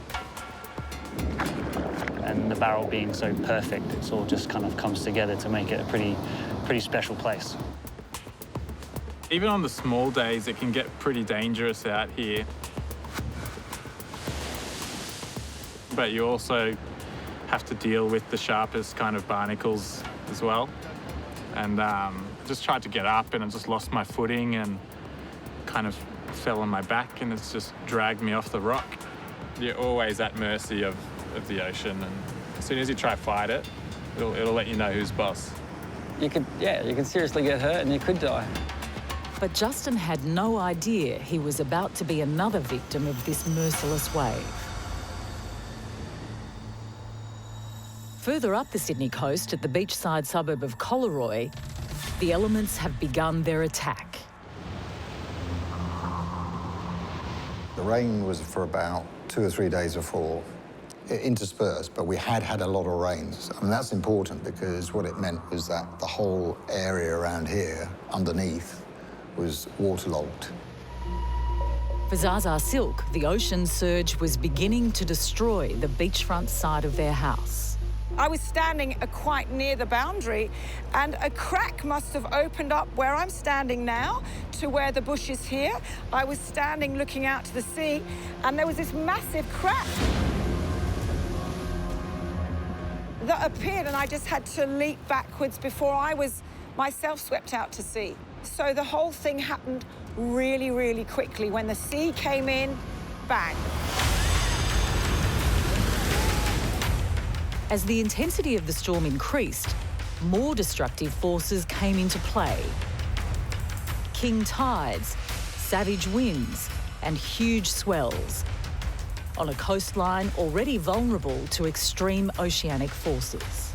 and the barrel being so perfect. It's all just kind of comes together to make it a pretty special place. Even on the small days, it can get pretty dangerous out here. But you also have to deal with the sharpest kind of barnacles as well. And I just tried to get up and I just lost my footing and kind of fell on my back, and it's just dragged me off the rock. You're always at mercy of the ocean, and as soon as you try to fight it, it'll let you know who's boss. You could seriously get hurt and you could die. But Justin had no idea he was about to be another victim of this merciless wave. Further up the Sydney coast, at the beachside suburb of Collaroy, the elements have begun their attack. The rain was for about 2 or 3 days before, interspersed, but we had a lot of rains. And that's important because what it meant was that the whole area around here, underneath, was waterlogged. For Zaza Silk, the ocean surge was beginning to destroy the beachfront side of their house. I was standing quite near the boundary, and a crack must have opened up where I'm standing now to where the bush is here. I was standing looking out to the sea, and there was this massive crack that appeared, and I just had to leap backwards before I was myself swept out to sea. So the whole thing happened really, really quickly. When the sea came in, bang. As the intensity of the storm increased, more destructive forces came into play. King tides, savage winds, and huge swells on a coastline already vulnerable to extreme oceanic forces.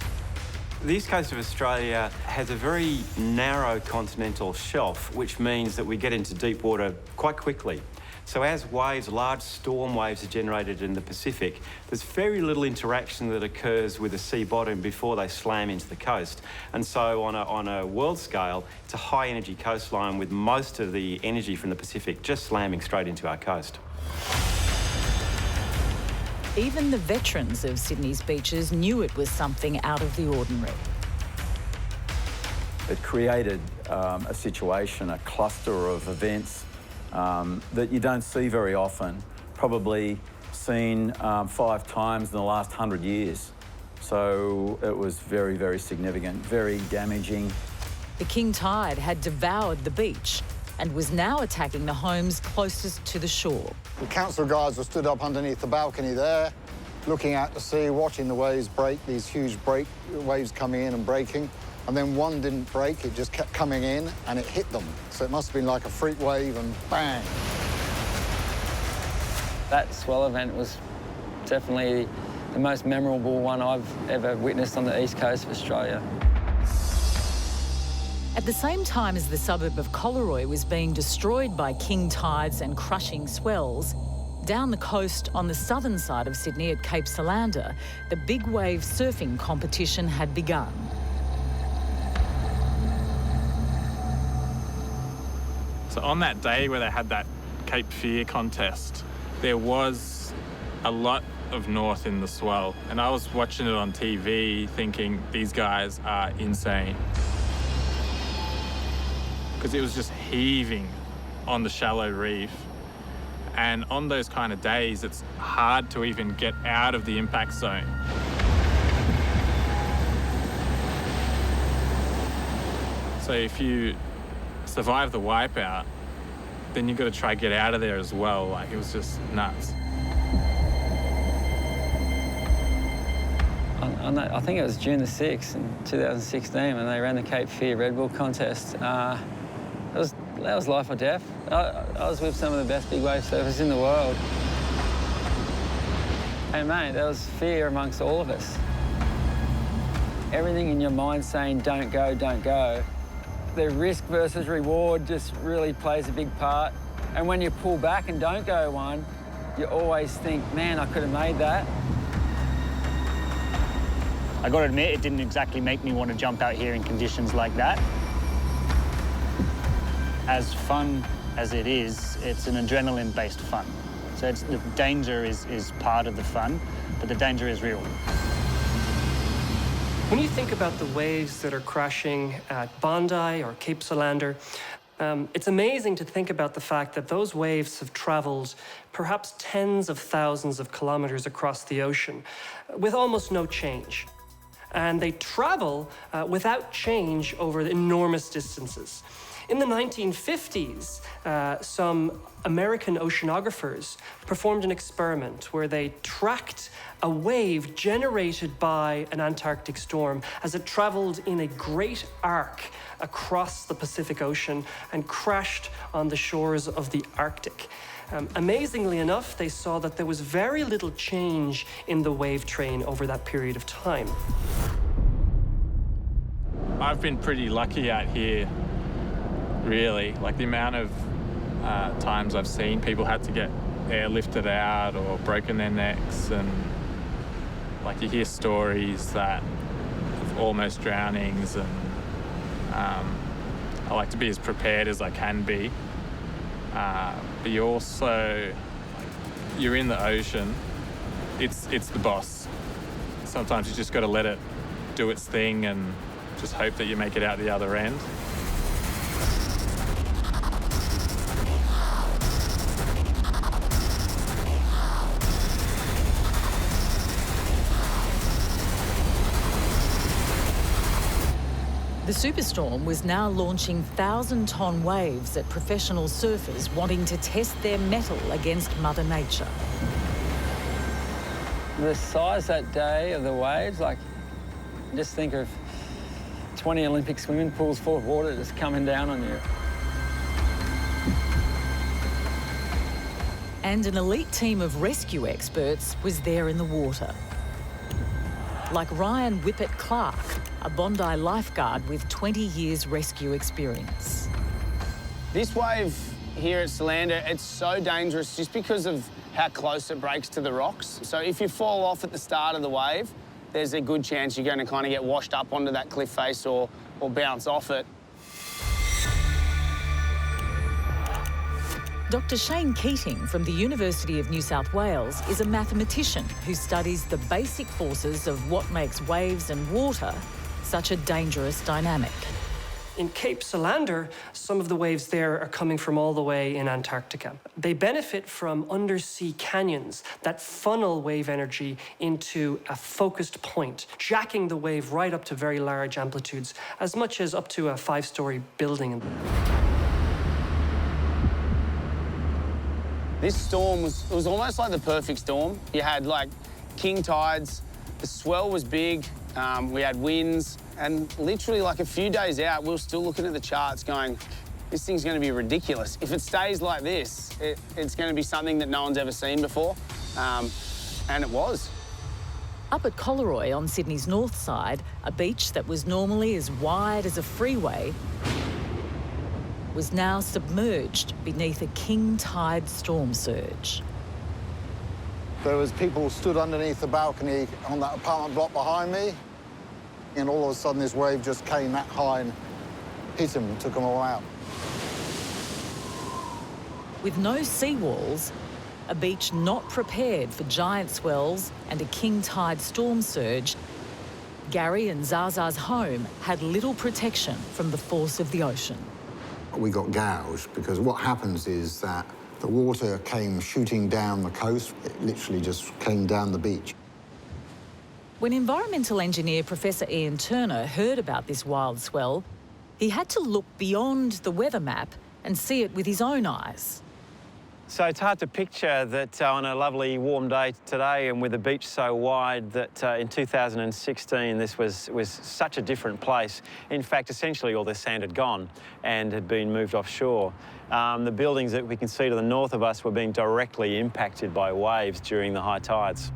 The east coast of Australia has a very narrow continental shelf, which means that we get into deep water quite quickly. So as waves, large storm waves are generated in the Pacific, there's very little interaction that occurs with the sea bottom before they slam into the coast. And so on a world scale, it's a high energy coastline with most of the energy from the Pacific just slamming straight into our coast. Even the veterans of Sydney's beaches knew it was something out of the ordinary. It created a situation, a cluster of events that you don't see very often, probably seen 5 times in the last 100 years. So it was very, very significant, very damaging. The king tide had devoured the beach and was now attacking the homes closest to the shore. The council guards were stood up underneath the balcony there, looking out to sea, watching the waves break, these huge waves coming in and breaking. And then one didn't break, it just kept coming in and it hit them. So it must have been like a freak wave and bang. That swell event was definitely the most memorable one I've ever witnessed on the east coast of Australia. At the same time as the suburb of Collaroy was being destroyed by king tides and crushing swells, down the coast on the southern side of Sydney at Cape Solander, the big wave surfing competition had begun. So on that day where they had that Cape Fear contest, there was a lot of north in the swell. And I was watching it on TV thinking, these guys are insane. Because it was just heaving on the shallow reef. And on those kind of days, it's hard to even get out of the impact zone. So if you survive the wipeout, then you've got to try to get out of there as well. Like, it was just nuts. I think it was June the 6th in 2016 when they ran the Cape Fear Red Bull contest. That was life or death. I was with some of the best big wave surfers in the world. And mate, there was fear amongst all of us. Everything in your mind saying, don't go, don't go. The risk versus reward just really plays a big part. And when you pull back and don't go one, you always think, man, I could have made that. I got to admit, it didn't exactly make me want to jump out here in conditions like that. As fun as it is, it's an adrenaline-based fun. So the danger is part of the fun, but the danger is real. When you think about the waves that are crashing at Bondi or Cape Solander, it's amazing to think about the fact that those waves have traveled perhaps tens of thousands of kilometers across the ocean with almost no change. And they travel without change over enormous distances. In the 1950s, some American oceanographers performed an experiment where they tracked a wave generated by an Antarctic storm as it traveled in a great arc across the Pacific Ocean and crashed on the shores of the Arctic. Amazingly enough, they saw that there was very little change in the wave train over that period of time. I've been pretty lucky out here, really. Like, the amount of times I've seen people had to get airlifted out or broken their necks, and like, you hear stories that of almost drownings, and I like to be as prepared as I can be. but you're in the ocean. It's the boss. Sometimes you just got to let it do its thing and just hope that you make it out the other end. The superstorm was now launching 1,000-ton waves at professional surfers wanting to test their mettle against Mother Nature. The size that day of the waves, like, just think of 20 Olympic swimming pools full of water just coming down on you. And an elite team of rescue experts was there in the water. Like Ryan Whippet-Clark, a Bondi lifeguard with 20 years rescue experience. This wave here at Solander, it's so dangerous just because of how close it breaks to the rocks. So if you fall off at the start of the wave, there's a good chance you're going to kind of get washed up onto that cliff face or bounce off it. Dr. Shane Keating from the University of New South Wales is a mathematician who studies the basic forces of what makes waves and water such a dangerous dynamic. In Cape Solander, some of the waves there are coming from all the way in Antarctica. They benefit from undersea canyons that funnel wave energy into a focused point, jacking the wave right up to very large amplitudes, as much as up to a 5-story building. This storm was almost like the perfect storm. You had like king tides, the swell was big, we had winds, and literally like a few days out, we were still looking at the charts going, this thing's going to be ridiculous. If it stays like this, it's going to be something that no one's ever seen before, and it was. Up at Collaroy on Sydney's north side, a beach that was normally as wide as a freeway was now submerged beneath a king tide storm surge. There was people stood underneath the balcony on that apartment block behind me, and all of a sudden this wave just came that high and hit them and took them all out. With no seawalls, a beach not prepared for giant swells and a king tide storm surge, Gary and Zaza's home had little protection from the force of the ocean. We got gouged because what happens is that the water came shooting down the coast. It literally just came down the beach. When environmental engineer Professor Ian Turner heard about this wild swell, he had to look beyond the weather map and see it with his own eyes. So it's hard to picture that on a lovely warm day today and with the beach so wide that in 2016 this was such a different place. In fact, essentially all the sand had gone and had been moved offshore. The buildings that we can see to the north of us were being directly impacted by waves during the high tides.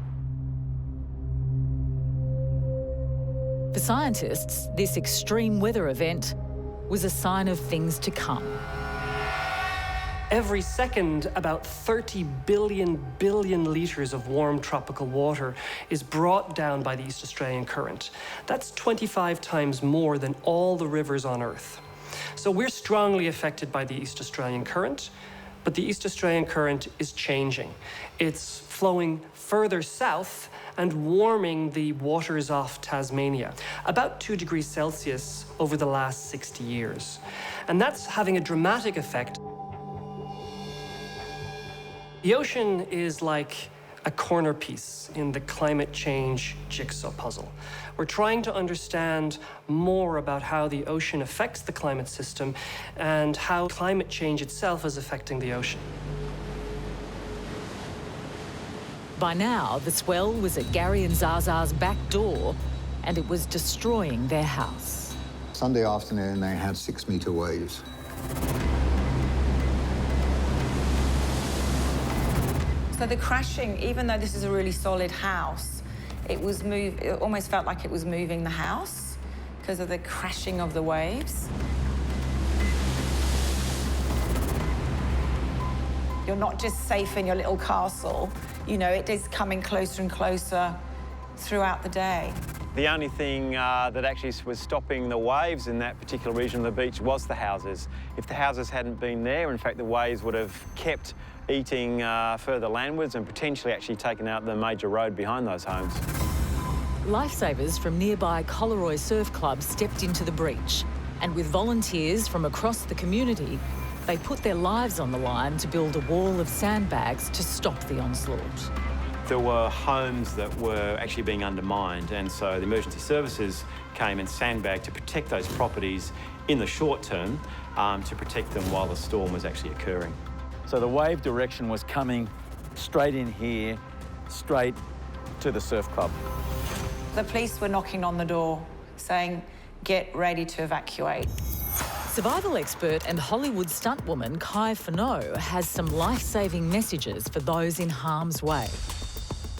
For scientists, this extreme weather event was a sign of things to come. Every second, about 30 billion litres of warm tropical water is brought down by the East Australian Current. That's 25 times more than all the rivers on Earth. So we're strongly affected by the East Australian Current, but the East Australian Current is changing. It's flowing further south and warming the waters off Tasmania, about 2 degrees Celsius over the last 60 years. And that's having a dramatic effect. The ocean is like a corner piece in the climate change jigsaw puzzle. We're trying to understand more about how the ocean affects the climate system and how climate change itself is affecting the ocean. By now, the swell was at Gary and Zaza's back door, and it was destroying their house. Sunday afternoon, they had 6-metre waves. So the crashing, even though this is a really solid house, it almost felt like it was moving the house because of the crashing of the waves. You're not just safe in your little castle, you know, it is coming closer and closer throughout the day. The only thing that actually was stopping the waves in that particular region of the beach was the houses. If the houses hadn't been there, in fact, the waves would have kept eating further landwards and potentially actually taken out the major road behind those homes. Lifesavers from nearby Collaroy Surf Club stepped into the breach, and with volunteers from across the community, they put their lives on the line to build a wall of sandbags to stop the onslaught. There were homes that were actually being undermined, and so the emergency services came and sandbagged to protect those properties in the short term, to protect them while the storm was actually occurring. So the wave direction was coming straight in here, straight to the surf club. The police were knocking on the door saying, get ready to evacuate. Survival expert and Hollywood stuntwoman Kai Fano has some life-saving messages for those in harm's way.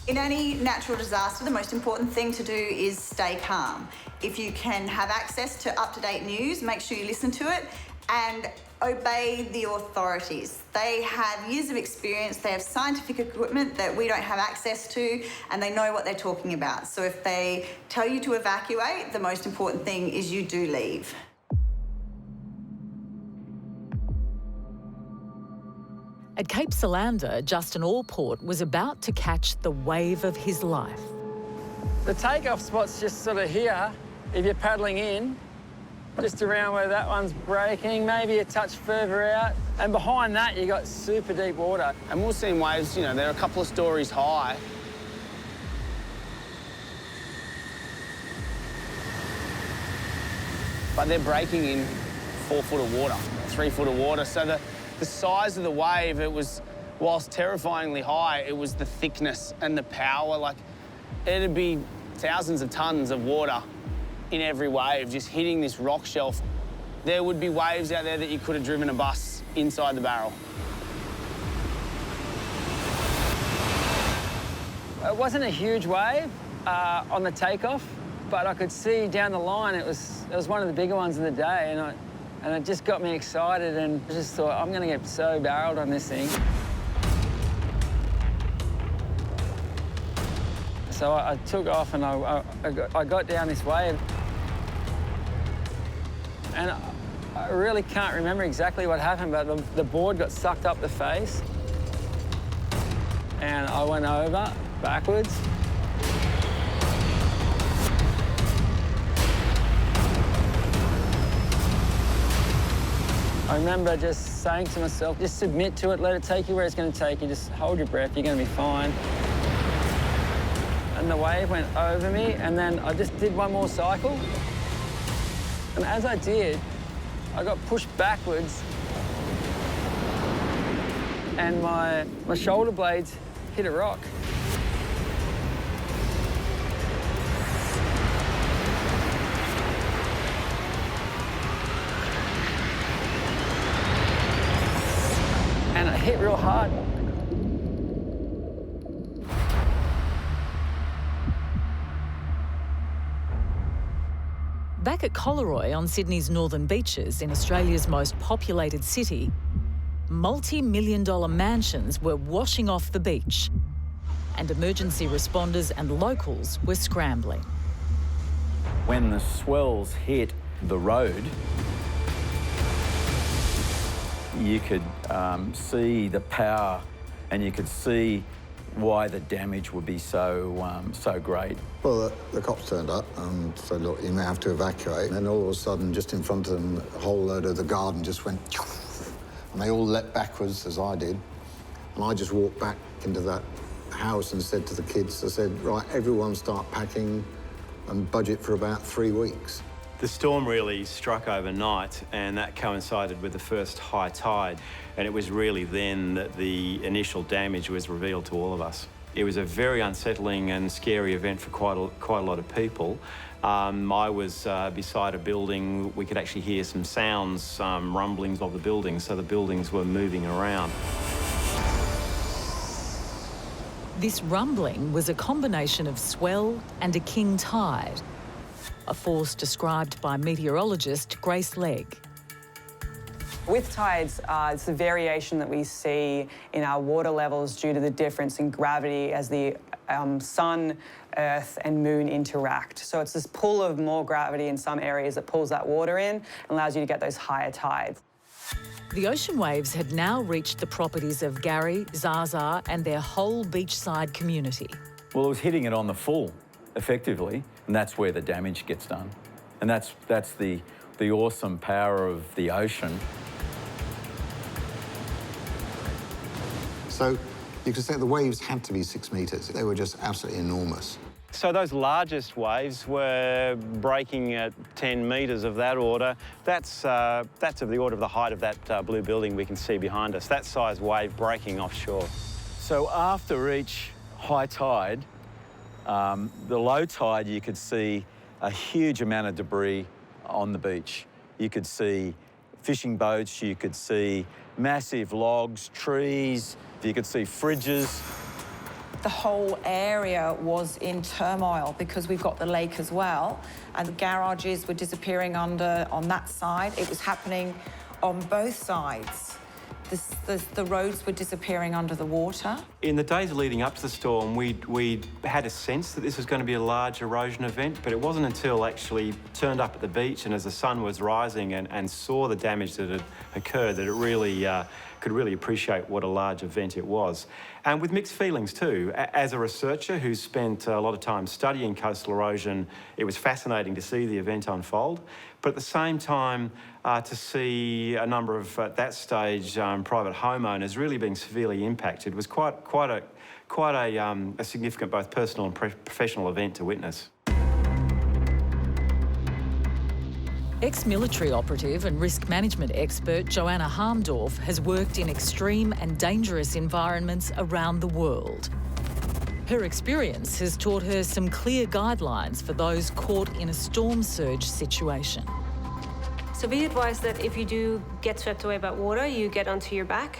In any natural disaster, the most important thing to do is stay calm. If you can have access to up-to-date news, make sure you listen to it and obey the authorities. They have years of experience, they have scientific equipment that we don't have access to, and they know what they're talking about. So if they tell you to evacuate, the most important thing is you do leave. At Cape Solander, Justin Allport was about to catch the wave of his life. The takeoff spot's just sort of here, if you're paddling in, just around where that one's breaking, maybe a touch further out. And behind that, you got super deep water. And we've seen waves, you know, they're a couple of stories high. But they're breaking in 4 foot of water, 3 foot of water. So the size of the wave, it was, whilst terrifyingly high, it was the thickness and the power. Like, it'd be thousands of tons of water in every wave, just hitting this rock shelf. There would be waves out there that you could have driven a bus inside the barrel. It wasn't a huge wave on the takeoff, but I could see down the line it was one of the bigger ones of the day, and it just got me excited, and I just thought, I'm going to get so barreled on this thing. So I took off and I got down this wave. And I really can't remember exactly what happened, but the board got sucked up the face. And I went over, backwards. I remember just saying to myself, just submit to it, let it take you where it's going to take you, just hold your breath, you're going to be fine. And the wave went over me, and then I just did one more cycle. And as I did, I got pushed backwards, and my shoulder blades hit a rock. And it hit real hard. Back at Collaroy on Sydney's northern beaches in Australia's most populated city, multi-million-dollar mansions were washing off the beach, and emergency responders and locals were scrambling. When the swells hit the road, you could see the power, and you could see why the damage would be so great. Well, the cops turned up and said, look, you may have to evacuate. And then all of a sudden, just in front of them, a whole load of the garden just went, and they all leapt backwards, as I did. And I just walked back into that house and said to the kids, I said, right, everyone start packing and budget for about 3 weeks. The storm really struck overnight, and that coincided with the first high tide, and it was really then that the initial damage was revealed to all of us. It was a very unsettling and scary event for quite a lot of people. I was beside a building. We could actually hear some sounds, rumblings of the buildings, so the buildings were moving around. This rumbling was a combination of swell and a king tide, a force described by meteorologist Grace Legg. With tides, it's the variation that we see in our water levels due to the difference in gravity as the sun, earth and moon interact. So it's this pull of more gravity in some areas that pulls that water in and allows you to get those higher tides. The ocean waves had now reached the properties of Gary, Zaza and their whole beachside community. Well, it was hitting it on the full, effectively, and that's where the damage gets done. And that's the awesome power of the ocean. So you could say the waves had to be 6 metres. They were just absolutely enormous. So those largest waves were breaking at 10 metres of that order. That's of the order of the height of that blue building we can see behind us. That size wave breaking offshore. So after each high tide, the low tide, you could see a huge amount of debris on the beach. You could see fishing boats, you could see massive logs, trees, you could see fridges. The whole area was in turmoil because we've got the lake as well, and the garages were disappearing on that side. It was happening on both sides. The roads were disappearing under the water. In the days leading up to the storm, we had a sense that this was going to be a large erosion event, but it wasn't until actually turned up at the beach and as the sun was rising and saw the damage that had occurred that it really could really appreciate what a large event it was. And with mixed feelings too. As a researcher who spent a lot of time studying coastal erosion, it was fascinating to see the event unfold. But at the same time, to see a number of, at that stage, private homeowners really being severely impacted was quite a significant both personal and professional event to witness. Ex-military operative and risk management expert Joanna Harmdorf has worked in extreme and dangerous environments around the world. Her experience has taught her some clear guidelines for those caught in a storm surge situation. So we advise that if you do get swept away by water, you get onto your back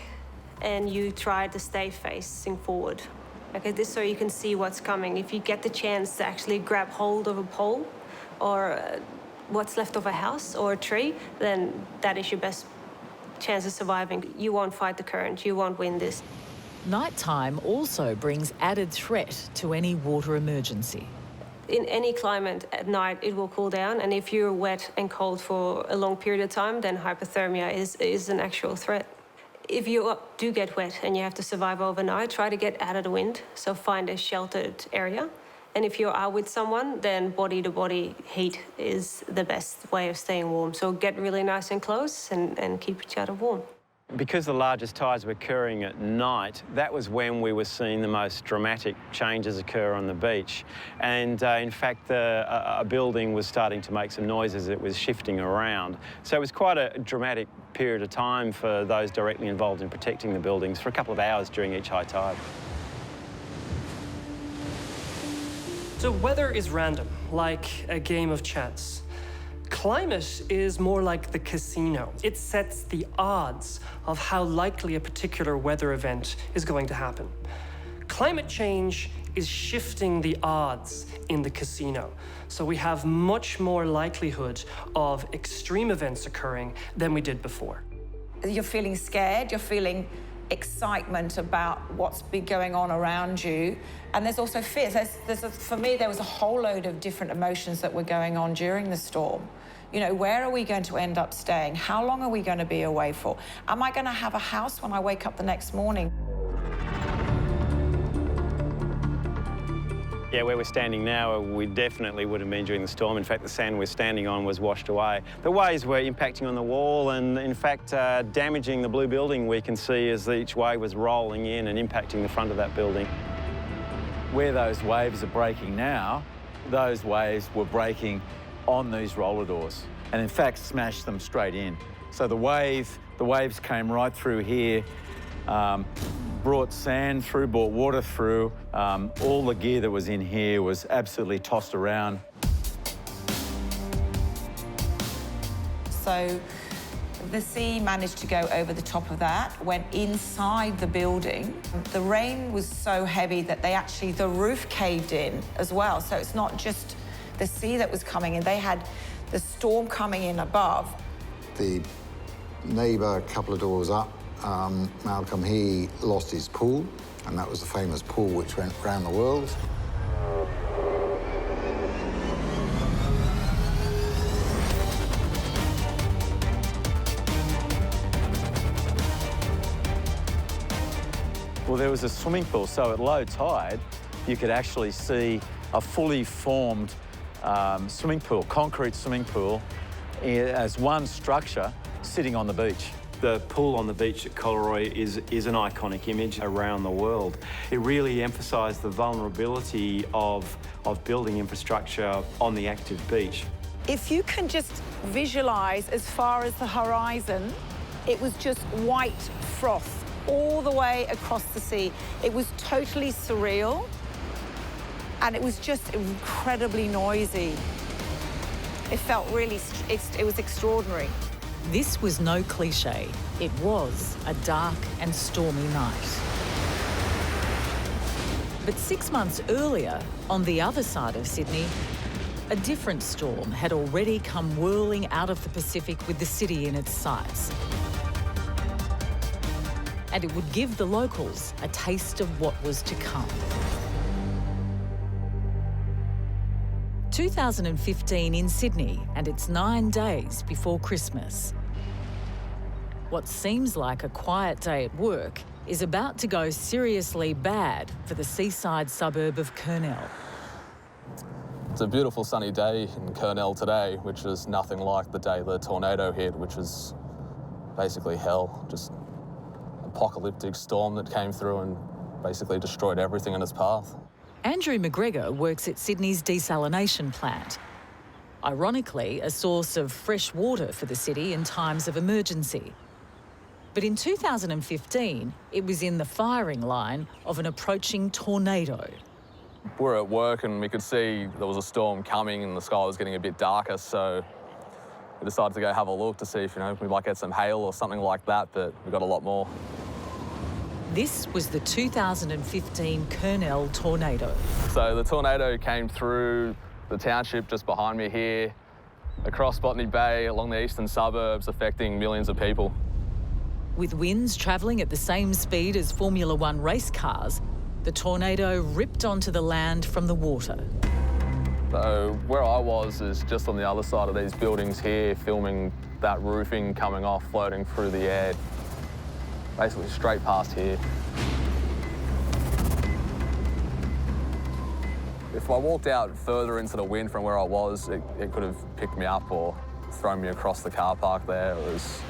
and you try to stay facing forward. Okay, this so you can see what's coming. If you get the chance to actually grab hold of a pole or what's left of a house or a tree, then that is your best chance of surviving. You won't fight the current, you won't win this. Nighttime also brings added threat to any water emergency. In any climate, at night it will cool down, and if you're wet and cold for a long period of time, then hypothermia is an actual threat. If you do get wet and you have to survive overnight, try to get out of the wind, so find a sheltered area. And if you are with someone, then body-to-body heat is the best way of staying warm. So get really nice and close and keep each other warm. Because the largest tides were occurring at night, that was when we were seeing the most dramatic changes occur on the beach. And in fact, a building was starting to make some noise as it was shifting around. So it was quite a dramatic period of time for those directly involved in protecting the buildings for a couple of hours during each high tide. So weather is random, like a game of chance. Climate is more like the casino. It sets the odds of how likely a particular weather event is going to happen. Climate change is shifting the odds in the casino. So we have much more likelihood of extreme events occurring than we did before. You're feeling scared, you're feeling excitement about what's been going on around you. And there's also fear. For me, there was a whole load of different emotions that were going on during the storm. You know, where are we going to end up staying? How long are we going to be away for? Am I going to have a house when I wake up the next morning? Yeah, where we're standing now, we definitely would have been during the storm. In fact, the sand we're standing on was washed away. The waves were impacting on the wall and, in fact, damaging the blue building we can see as each wave was rolling in and impacting the front of that building. Where those waves are breaking now, those waves were breaking on these roller doors and, in fact, smashed them straight in. So the waves came right through here, brought sand through, brought water through. All the gear that was in here was absolutely tossed around. So the sea managed to go over the top of that, went inside the building. The rain was so heavy that the roof caved in as well. So it's not just the sea that was coming in. They had the storm coming in above. The neighbour a couple of doors up, Malcolm, he lost his pool, and that was the famous pool which went round the world. Well, there was a swimming pool, so at low tide, you could actually see a fully formed swimming pool, concrete swimming pool, as one structure sitting on the beach. The pool on the beach at Coleroy is an iconic image around the world. It really emphasised the vulnerability of building infrastructure on the active beach. If you can just visualise as far as the horizon, it was just white froth all the way across the sea. It was totally surreal, and it was just incredibly noisy. It felt really, it was extraordinary. This was no cliche. It was a dark and stormy night. But 6 months earlier, on the other side of Sydney, a different storm had already come whirling out of the Pacific with the city in its sights. And it would give the locals a taste of what was to come. 2015 in Sydney, and it's 9 days before Christmas. What seems like a quiet day at work is about to go seriously bad for the seaside suburb of Kurnell. It's a beautiful sunny day in Kurnell today, which is nothing like the day the tornado hit, which was basically hell. Just apocalyptic storm that came through and basically destroyed everything in its path. Andrew McGregor works at Sydney's desalination plant. Ironically, a source of fresh water for the city in times of emergency. But in 2015, it was in the firing line of an approaching tornado. We were at work and we could see there was a storm coming and the sky was getting a bit darker, so we decided to go have a look to see if, we might get some hail or something like that, but we got a lot more. This was the 2015 Kurnell tornado. So the tornado came through the township just behind me here, across Botany Bay, along the eastern suburbs, affecting millions of people. With winds travelling at the same speed as Formula One race cars, the tornado ripped onto the land from the water. So where I was is just on the other side of these buildings here, filming that roofing coming off, floating through the air, basically straight past here. If I walked out further into the wind from where I was, it could have picked me up or thrown me across the car park there. It was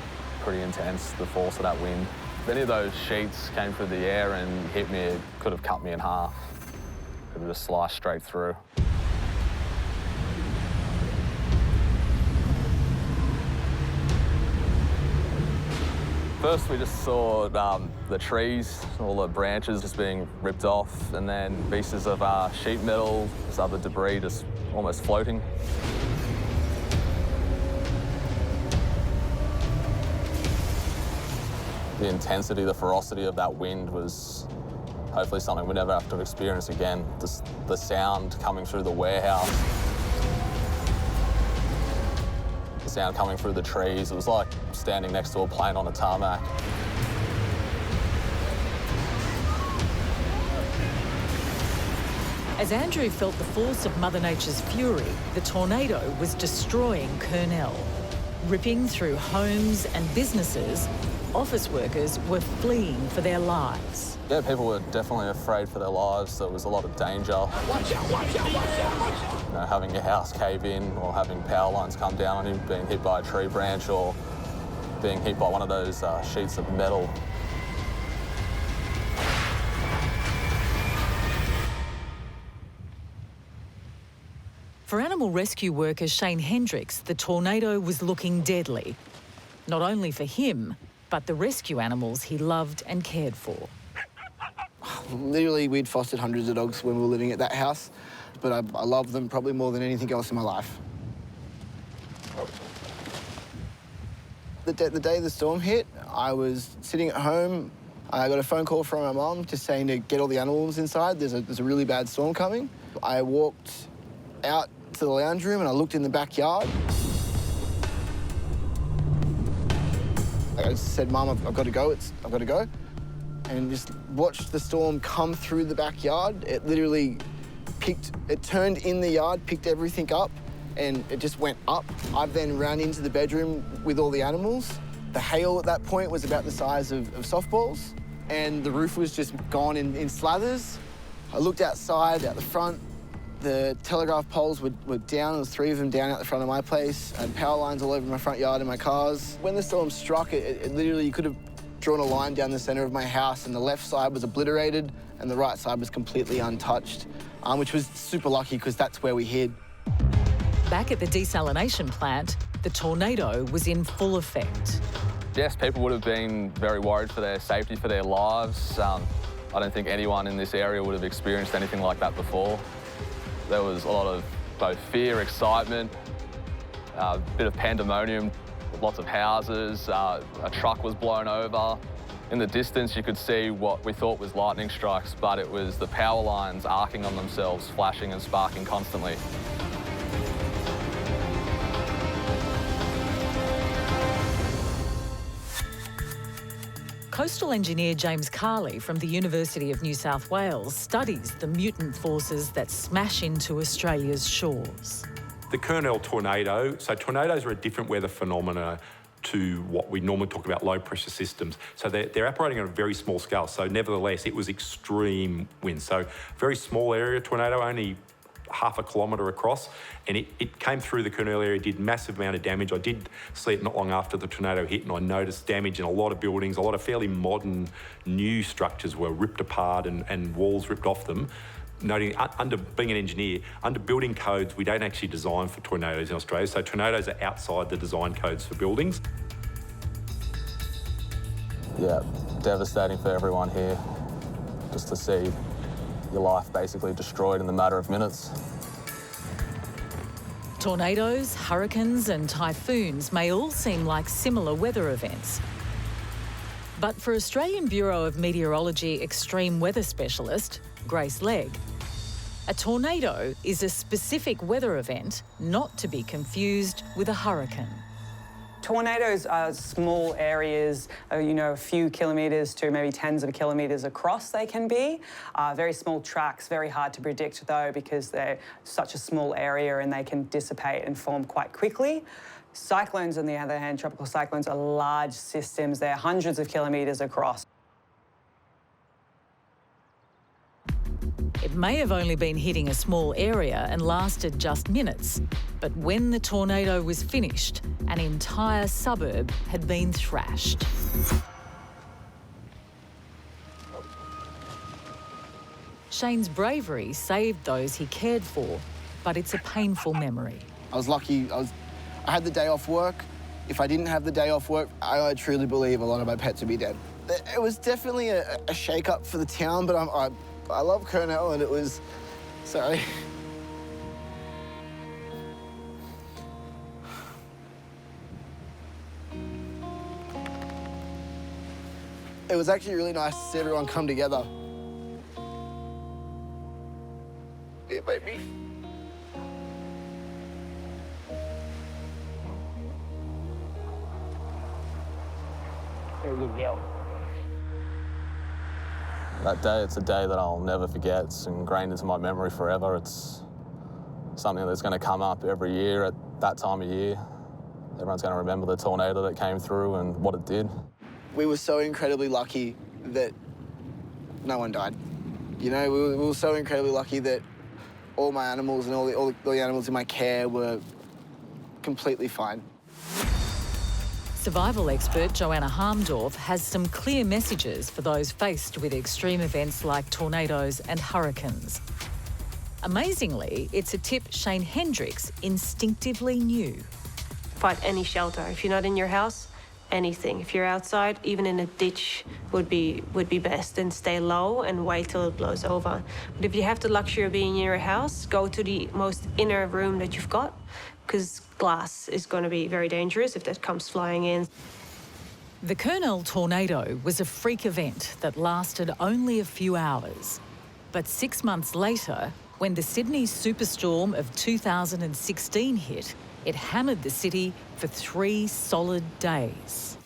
pretty intense, the force of that wind. If any of those sheets came through the air and hit me, it could have cut me in half. It could have just sliced straight through. First, we just saw the trees, all the branches just being ripped off, and then pieces of sheet metal, this other debris just almost floating. The intensity, the ferocity of that wind was hopefully something we never have to experience again. Just the sound coming through the warehouse, the sound coming through the trees. It was like standing next to a plane on a tarmac. As Andrew felt the force of Mother Nature's fury, the tornado was destroying Kurnell. Ripping through homes and businesses, office workers were fleeing for their lives. Yeah, people were definitely afraid for their lives. There was a lot of danger. Watch out, watch out, watch out, watch out. Having your house cave in or having power lines come down on you, being hit by a tree branch or being hit by one of those sheets of metal. For animal rescue worker Shane Hendricks, the tornado was looking deadly. Not only for him, but the rescue animals he loved and cared for. Literally, we'd fostered hundreds of dogs when we were living at that house, but I love them probably more than anything else in my life. The day the storm hit, I was sitting at home. I got a phone call from my mum just saying to get all the animals inside. There's a really bad storm coming. I walked out to the lounge room and I looked in the backyard. I said, Mum, I've got to go, I've got to go. And just watched the storm come through the backyard. It literally it turned in the yard, picked everything up, and it just went up. I then ran into the bedroom with all the animals. The hail at that point was about the size of softballs, and the roof was just gone in slathers. I looked outside, out the front. The telegraph poles were down. There was 3 of them down out the front of my place. I had power lines all over my front yard and my cars. When the storm struck, it literally, you could have drawn a line down the centre of my house, and the left side was obliterated and the right side was completely untouched, which was super lucky because that's where we hid. Back at the desalination plant, the tornado was in full effect. Yes, people would have been very worried for their safety, for their lives. I don't think anyone in this area would have experienced anything like that before. There was a lot of both fear, excitement, a bit of pandemonium, lots of houses, a truck was blown over. In the distance, you could see what we thought was lightning strikes, but it was the power lines arcing on themselves, flashing and sparking constantly. Coastal engineer James Carley from the University of New South Wales studies the mutant forces that smash into Australia's shores. The Kernel tornado, so tornadoes are a different weather phenomena to what we normally talk about low pressure systems. So they're operating on a very small scale. So nevertheless, it was extreme winds. So very small area tornado, only half a kilometre across, and it came through the Kernel area, did massive amount of damage. I did see it not long after the tornado hit, and I noticed damage in a lot of buildings. A lot of fairly modern new structures were ripped apart and walls ripped off them. Noting, under being an engineer, under building codes, we don't actually design for tornadoes in Australia, so tornadoes are outside the design codes for buildings. Yeah, devastating for everyone here, just to see your life basically destroyed in the matter of minutes. Tornadoes, hurricanes and typhoons may all seem like similar weather events. But for Australian Bureau of Meteorology extreme weather specialist, Grace Legg, a tornado is a specific weather event not to be confused with a hurricane. Tornadoes are small areas, a few kilometres to maybe tens of kilometres across they can be. Very small tracks, very hard to predict though because they're such a small area and they can dissipate and form quite quickly. Cyclones, on the other hand, tropical cyclones are large systems. They're hundreds of kilometres across. It may have only been hitting a small area and lasted just minutes, but when the tornado was finished, an entire suburb had been thrashed. Shane's bravery saved those he cared for, but it's a painful memory. I was lucky. I had the day off work. If I didn't have the day off work, I truly believe a lot of my pets would be dead. It was definitely a shake-up for the town, but I love Kernel, and it was... Sorry. It was actually really nice to see everyone come together. Yeah, baby. There you go. That day, it's a day that I'll never forget. It's ingrained into my memory forever. It's something that's going to come up every year at that time of year. Everyone's going to remember the tornado that came through and what it did. We were so incredibly lucky that no one died. You know, we were so incredibly lucky that all my animals and all the animals in my care were completely fine. Survival expert Joanna Harmdorf has some clear messages for those faced with extreme events like tornadoes and hurricanes. Amazingly, it's a tip Shane Hendricks instinctively knew. Find any shelter. If you're not in your house, anything. If you're outside, even in a ditch would be best, and stay low and wait till it blows over. But if you have the luxury of being in your house, go to the most inner room that you've got, because glass is going to be very dangerous if that comes flying in. The Kernel tornado was a freak event that lasted only a few hours. But 6 months later, when the Sydney superstorm of 2016 hit, it hammered the city for 3 solid days.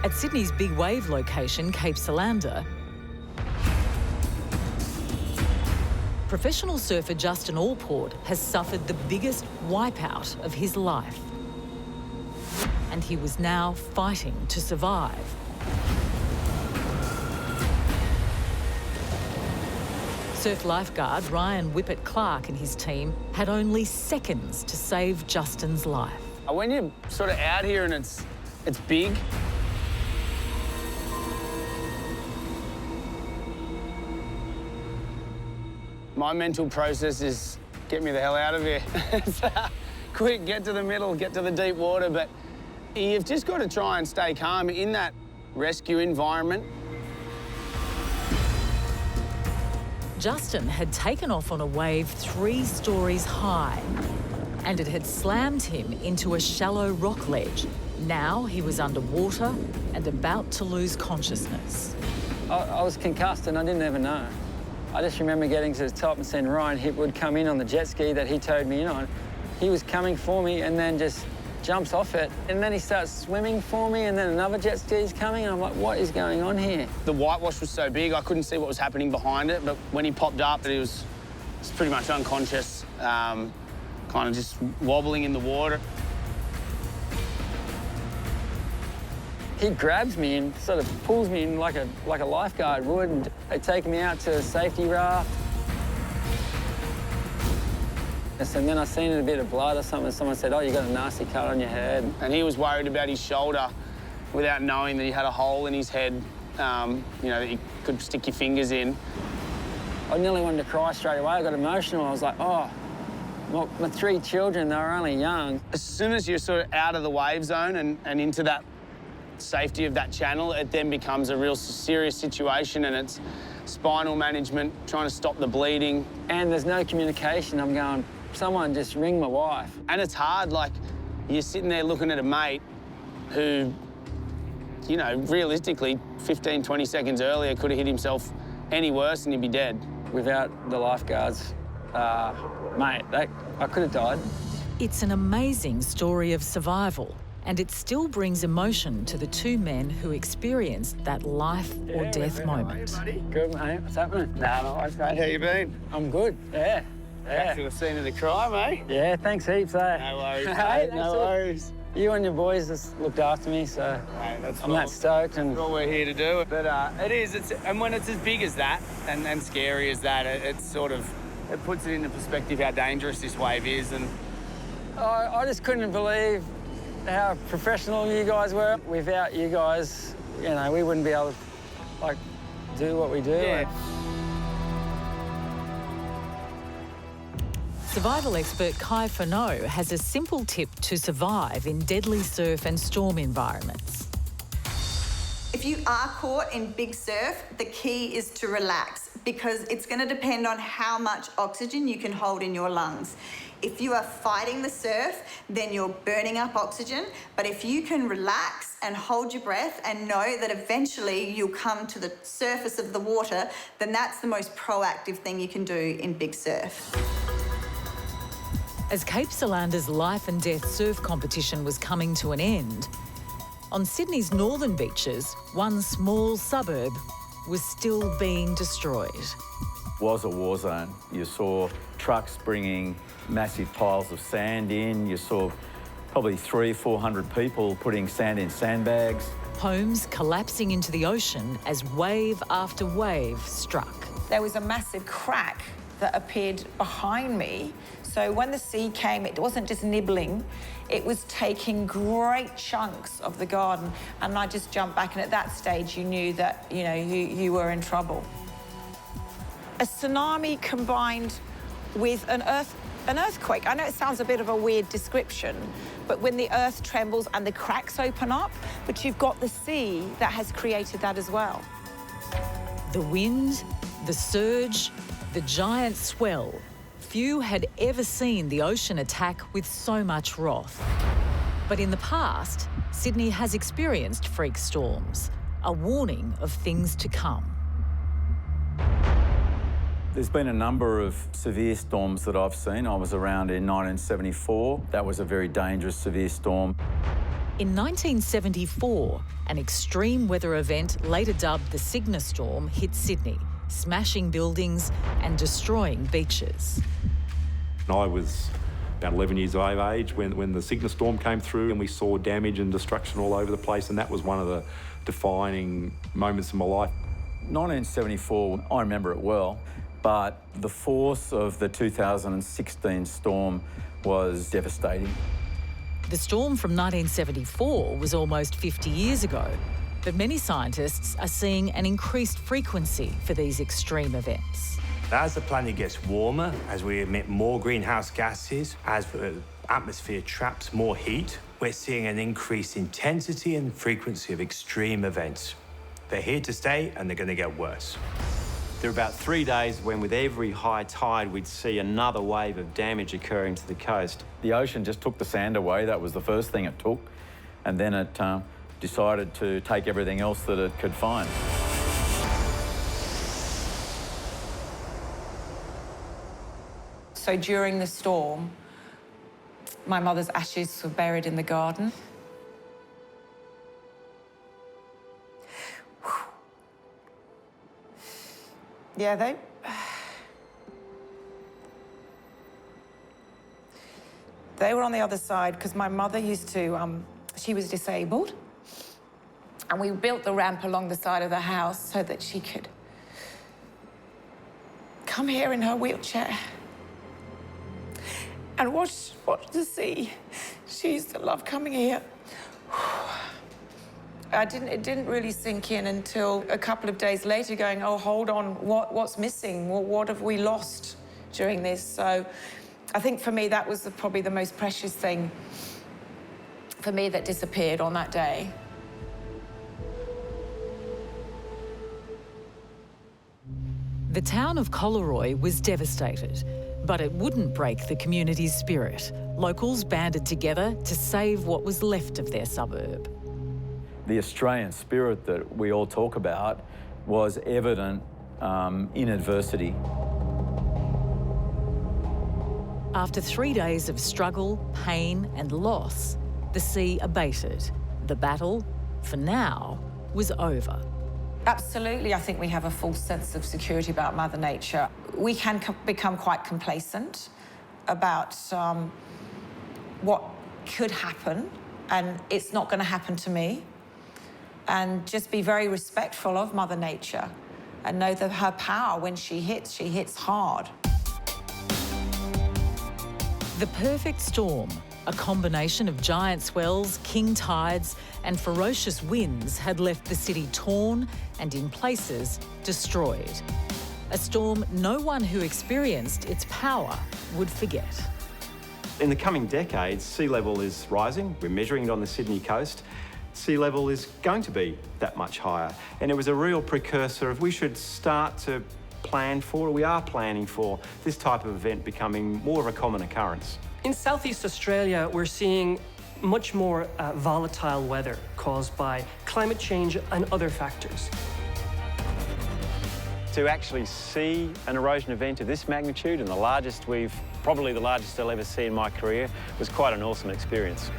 At Sydney's big wave location, Cape Solander, professional surfer Justin Allport has suffered the biggest wipeout of his life. And he was now fighting to survive. Surf lifeguard Ryan Whippet-Clark and his team had only seconds to save Justin's life. When you're sort of out here and it's big, my mental process is get me the hell out of here. Quick, get to the middle, get to the deep water, but you've just got to try and stay calm in that rescue environment. Justin had taken off on a wave 3 stories high, and it had slammed him into a shallow rock ledge. Now he was underwater and about to lose consciousness. I was concussed and I didn't even know. I just remember getting to the top and seeing Ryan Hipwood come in on the jet ski that he towed me in on. He was coming for me and then just jumps off it. And then he starts swimming for me and then another jet ski's coming. And I'm like, what is going on here? The whitewash was so big, I couldn't see what was happening behind it. But when he popped up, he was pretty much unconscious, kind of just wobbling in the water. He grabs me and sort of pulls me in like a lifeguard would. And they take me out to a safety raft. And then I seen a bit of blood or something. Someone said, oh, you got a nasty cut on your head. And he was worried about his shoulder without knowing that he had a hole in his head, you know, that you could stick your fingers in. I nearly wanted to cry straight away. I got emotional. I was like, oh, my 3 children, they were only young. As soon as you're sort of out of the wave zone and into that safety of that channel, it then becomes a real serious situation, and it's spinal management, trying to stop the bleeding. And there's no communication. I'm going, someone just ring my wife. And it's hard, like, you're sitting there looking at a mate who, you know, realistically, 15, 20 seconds earlier could have hit himself any worse and he'd be dead. Without the lifeguards, mate, I could have died. It's an amazing story of survival, and it still brings emotion to the 2 men who experienced that life or death moment. How are you, buddy? Good, mate. What's happening? No, mate. How you been? I'm good, yeah. Back to the scene of the crime, eh? Yeah, thanks heaps, eh? No worries, Hey, mate. No worries. You and your boys just looked after me, so I'm that stoked. And that's what we're here to do. But and when it's as big as that and scary as that, it puts it into perspective how dangerous this wave is. And I just couldn't believe how professional you guys were. Without you guys, you know, we wouldn't be able to, like, do what we do. Yeah. Survival expert Kai Fano has a simple tip to survive in deadly surf and storm environments. If you are caught in big surf, the key is to relax, because it's going to depend on how much oxygen you can hold in your lungs. If you are fighting the surf, then you're burning up oxygen. But if you can relax and hold your breath and know that eventually you'll come to the surface of the water, then that's the most proactive thing you can do in big surf. As Cape Solander's life and death surf competition was coming to an end, on Sydney's northern beaches, one small suburb was still being destroyed. Was a war zone. You saw trucks bringing massive piles of sand in. You saw probably 300-400 people putting sand in sandbags. Homes collapsing into the ocean as wave after wave struck. There was a massive crack that appeared behind me. So when the sea came, it wasn't just nibbling, it was taking great chunks of the garden, and I just jumped back, and at that stage you knew that, you know, you were in trouble. A tsunami combined with an earthquake. I know it sounds a bit of a weird description, but when the earth trembles and the cracks open up, but you've got the sea that has created that as well. The wind, the surge, the giant swell. Few had ever seen the ocean attack with so much wrath. But in the past, Sydney has experienced freak storms, a warning of things to come. There's been a number of severe storms that I've seen. I was around in 1974. That was a very dangerous severe storm. In 1974, an extreme weather event, later dubbed the Cygnus Storm, hit Sydney, smashing buildings and destroying beaches. I was about 11 years of age when the Cygnus Storm came through, and we saw damage and destruction all over the place, and that was one of the defining moments of my life. 1974, I remember it well, but the force of the 2016 storm was devastating. The storm from 1974 was almost 50 years ago, but many scientists are seeing an increased frequency for these extreme events. As the planet gets warmer, as we emit more greenhouse gases, as the atmosphere traps more heat, we're seeing an increased intensity and frequency of extreme events. They're here to stay, and they're going to get worse. There are about 3 days when with every high tide we'd see another wave of damage occurring to the coast. The ocean just took the sand away. That was the first thing it took. And then it decided to take everything else that it could find. So during the storm, my mother's ashes were buried in the garden. Yeah, they were on the other side because my mother used to, she was disabled. And we built the ramp along the side of the house so that she could come here in her wheelchair and watch the sea. She used to love coming here. It didn't really sink in until a couple of days later going, oh, hold on, what's missing? Well, what have we lost during this? So I think for me, that was probably the most precious thing for me that disappeared on that day. The town of Collaroy was devastated, but it wouldn't break the community's spirit. Locals banded together to save what was left of their suburb. The Australian spirit that we all talk about was evident in adversity. After 3 days of struggle, pain and loss, the sea abated. The battle, for now, was over. Absolutely, I think we have a false sense of security about Mother Nature. We can become quite complacent about what could happen, and it's not going to happen to me. And just be very respectful of Mother Nature and know that her power, when she hits hard. The perfect storm, a combination of giant swells, king tides and ferocious winds had left the city torn and, in places, destroyed. A storm no one who experienced its power would forget. In the coming decades, sea level is rising. We're measuring it on the Sydney coast. Sea level is going to be that much higher. And it was a real precursor of we should start to plan for, or we are planning for, this type of event becoming more of a common occurrence. In Southeast Australia, we're seeing much more volatile weather caused by climate change and other factors. To actually see an erosion event of this magnitude, and probably the largest I'll ever see in my career, was quite an awesome experience.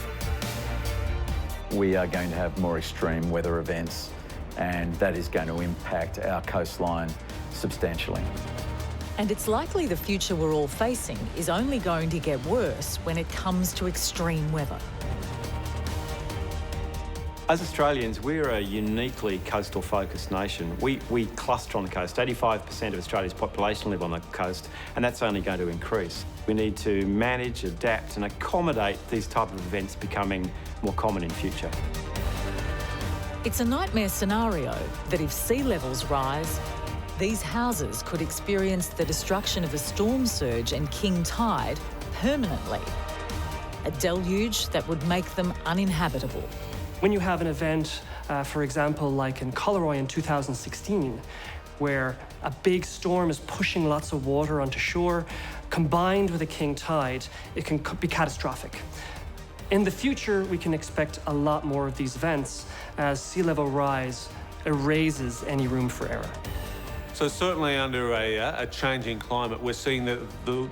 We are going to have more extreme weather events, and that is going to impact our coastline substantially. And it's likely the future we're all facing is only going to get worse when it comes to extreme weather. As Australians, we're a uniquely coastal-focused nation. We cluster on the coast. 85% of Australia's population live on the coast, and that's only going to increase. We need to manage, adapt and accommodate these type of events becoming more common in future. It's a nightmare scenario that if sea levels rise, these houses could experience the destruction of a storm surge and king tide permanently. A deluge that would make them uninhabitable. When you have an event, for example, like in Collaroy in 2016, where a big storm is pushing lots of water onto shore, combined with a king tide, it can be catastrophic. In the future, we can expect a lot more of these events as sea level rise erases any room for error. So certainly under a changing climate, we're seeing the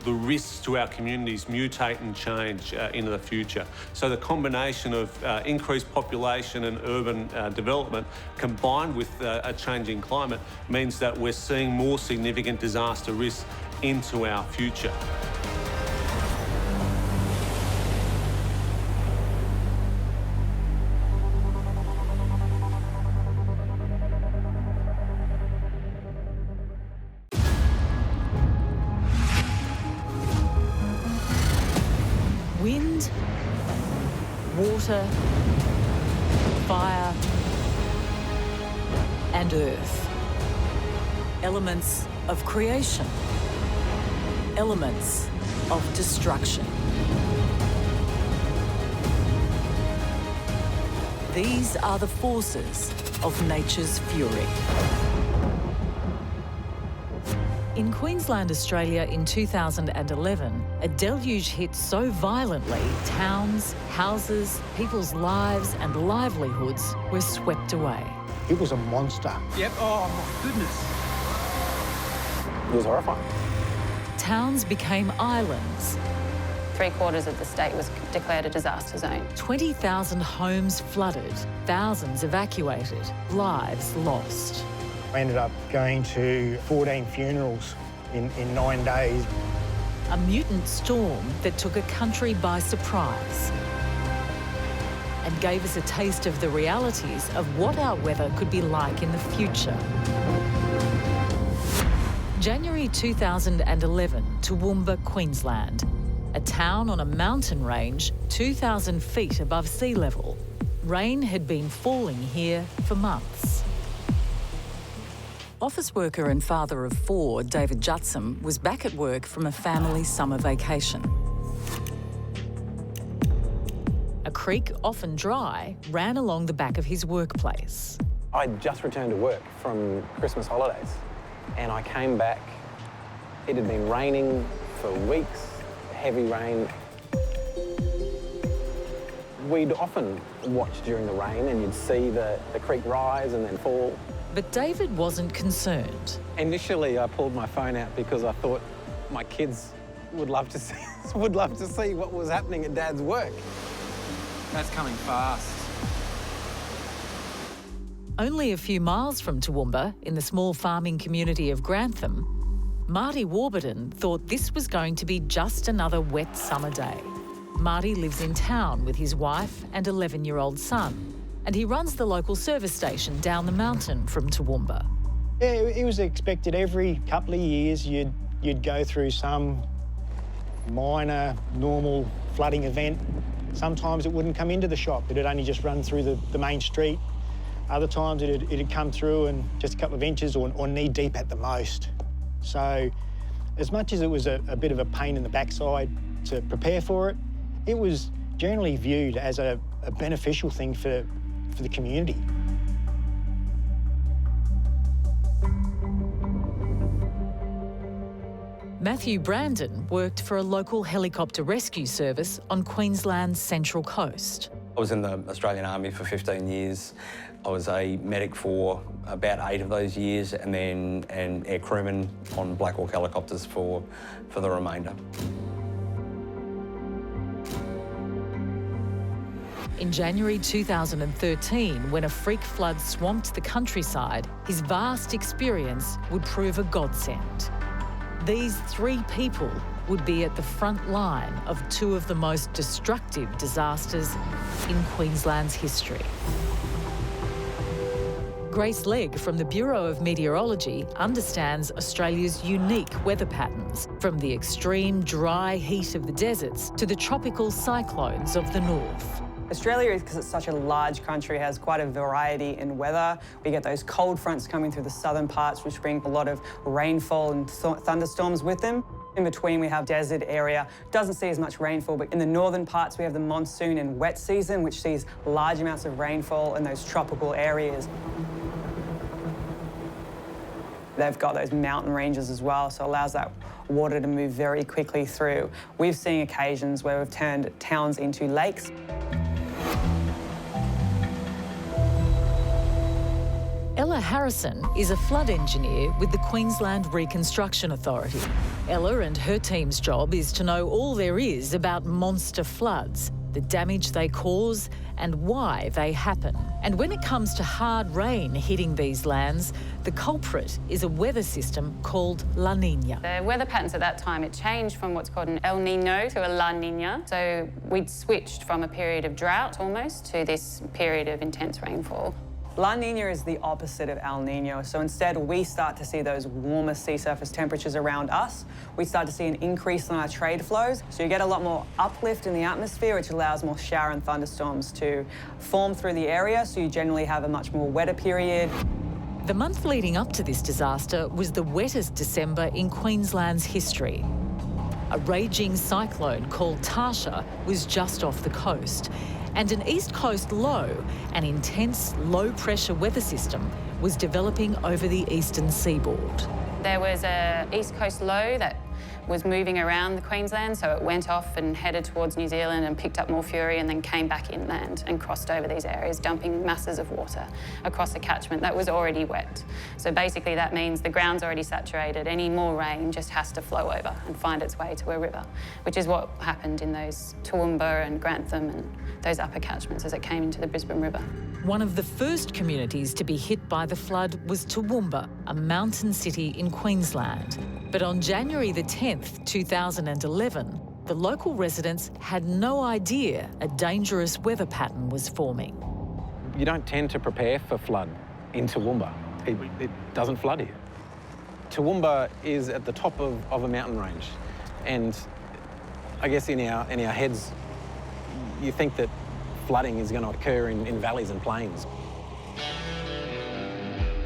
risks to our communities mutate and change into the future. So the combination of increased population and urban development combined with a changing climate means that we're seeing more significant disaster risks into our future. Wind, water, fire, and earth. Elements of creation. Elements of destruction. These are the forces of nature's fury. In Queensland, Australia in 2011, a deluge hit so violently, towns, houses, people's lives and livelihoods were swept away. It was a monster. Yep, oh my goodness. It was horrifying. Towns became islands. 3/4 of the state was declared a disaster zone. 20,000 homes flooded, thousands evacuated, lives lost. I ended up going to 14 funerals in 9 days. A mutant storm that took a country by surprise and gave us a taste of the realities of what our weather could be like in the future. January 2011, Toowoomba, Queensland, a town on a mountain range 2,000 feet above sea level. Rain had been falling here for months. Office worker and father of 4, David Jutsam, was back at work from a family summer vacation. A creek, often dry, ran along the back of his workplace. I'd just returned to work from Christmas holidays and I came back. It had been raining for weeks, heavy rain. We'd often watch during the rain and you'd see the creek rise and then fall. But David wasn't concerned. Initially, I pulled my phone out because I thought my kids would love to see what was happening at Dad's work. That's coming fast. Only a few miles from Toowoomba, in the small farming community of Grantham, Marty Warburton thought this was going to be just another wet summer day. Marty lives in town with his wife and 11-year-old son, and he runs the local service station down the mountain from Toowoomba. Yeah, it was expected every couple of years you'd go through some minor, normal flooding event. Sometimes it wouldn't come into the shop. It'd only just run through the main street. Other times it'd come through and just a couple of inches or knee-deep at the most. So as much as it was a bit of a pain in the backside to prepare for it, it was generally viewed as a beneficial thing for the community. Matthew Brandon worked for a local helicopter rescue service on Queensland's central coast. I was in the Australian Army for 15 years. I was a medic for about 8 of those years and then an air crewman on Black Hawk helicopters for the remainder. In January 2013, when a freak flood swamped the countryside, his vast experience would prove a godsend. These 3 people would be at the front line of 2 of the most destructive disasters in Queensland's history. Grace Legg from the Bureau of Meteorology understands Australia's unique weather patterns, from the extreme dry heat of the deserts to the tropical cyclones of the north. Australia, because it's such a large country, has quite a variety in weather. We get those cold fronts coming through the southern parts, which bring a lot of rainfall and thunderstorms with them. In between, we have desert area. Doesn't see as much rainfall, but in the northern parts, we have the monsoon and wet season, which sees large amounts of rainfall in those tropical areas. They've got those mountain ranges as well, so it allows that water to move very quickly through. We've seen occasions where we've turned towns into lakes. Ella Harrison is a flood engineer with the Queensland Reconstruction Authority. Ella and her team's job is to know all there is about monster floods, the damage they cause and why they happen. And when it comes to hard rain hitting these lands, the culprit is a weather system called La Niña. The weather patterns at that time, it changed from what's called an El Nino to a La Niña. So we'd switched from a period of drought almost to this period of intense rainfall. La Niña is the opposite of El Nino. So instead, we start to see those warmer sea surface temperatures around us. We start to see an increase in our trade flows. So you get a lot more uplift in the atmosphere, which allows more shower and thunderstorms to form through the area. So you generally have a much more wetter period. The month leading up to this disaster was the wettest December in Queensland's history. A raging cyclone called Tasha was just off the coast, and an east coast low, an intense low-pressure weather system, was developing over the eastern seaboard. There was a east coast low that was moving around the Queensland, so it went off and headed towards New Zealand and picked up more fury and then came back inland and crossed over these areas, dumping masses of water across a catchment that was already wet. So basically that means the ground's already saturated. Any more rain just has to flow over and find its way to a river, which is what happened in those Toowoomba and Grantham and those upper catchments as it came into the Brisbane River. One of the first communities to be hit by the flood was Toowoomba, a mountain city in Queensland. But on January the 10th, 2011, the local residents had no idea a dangerous weather pattern was forming. You don't tend to prepare for flood in Toowoomba. It doesn't flood here. Toowoomba is at the top of a mountain range, and I guess in our heads, you think that flooding is going to occur in valleys and plains.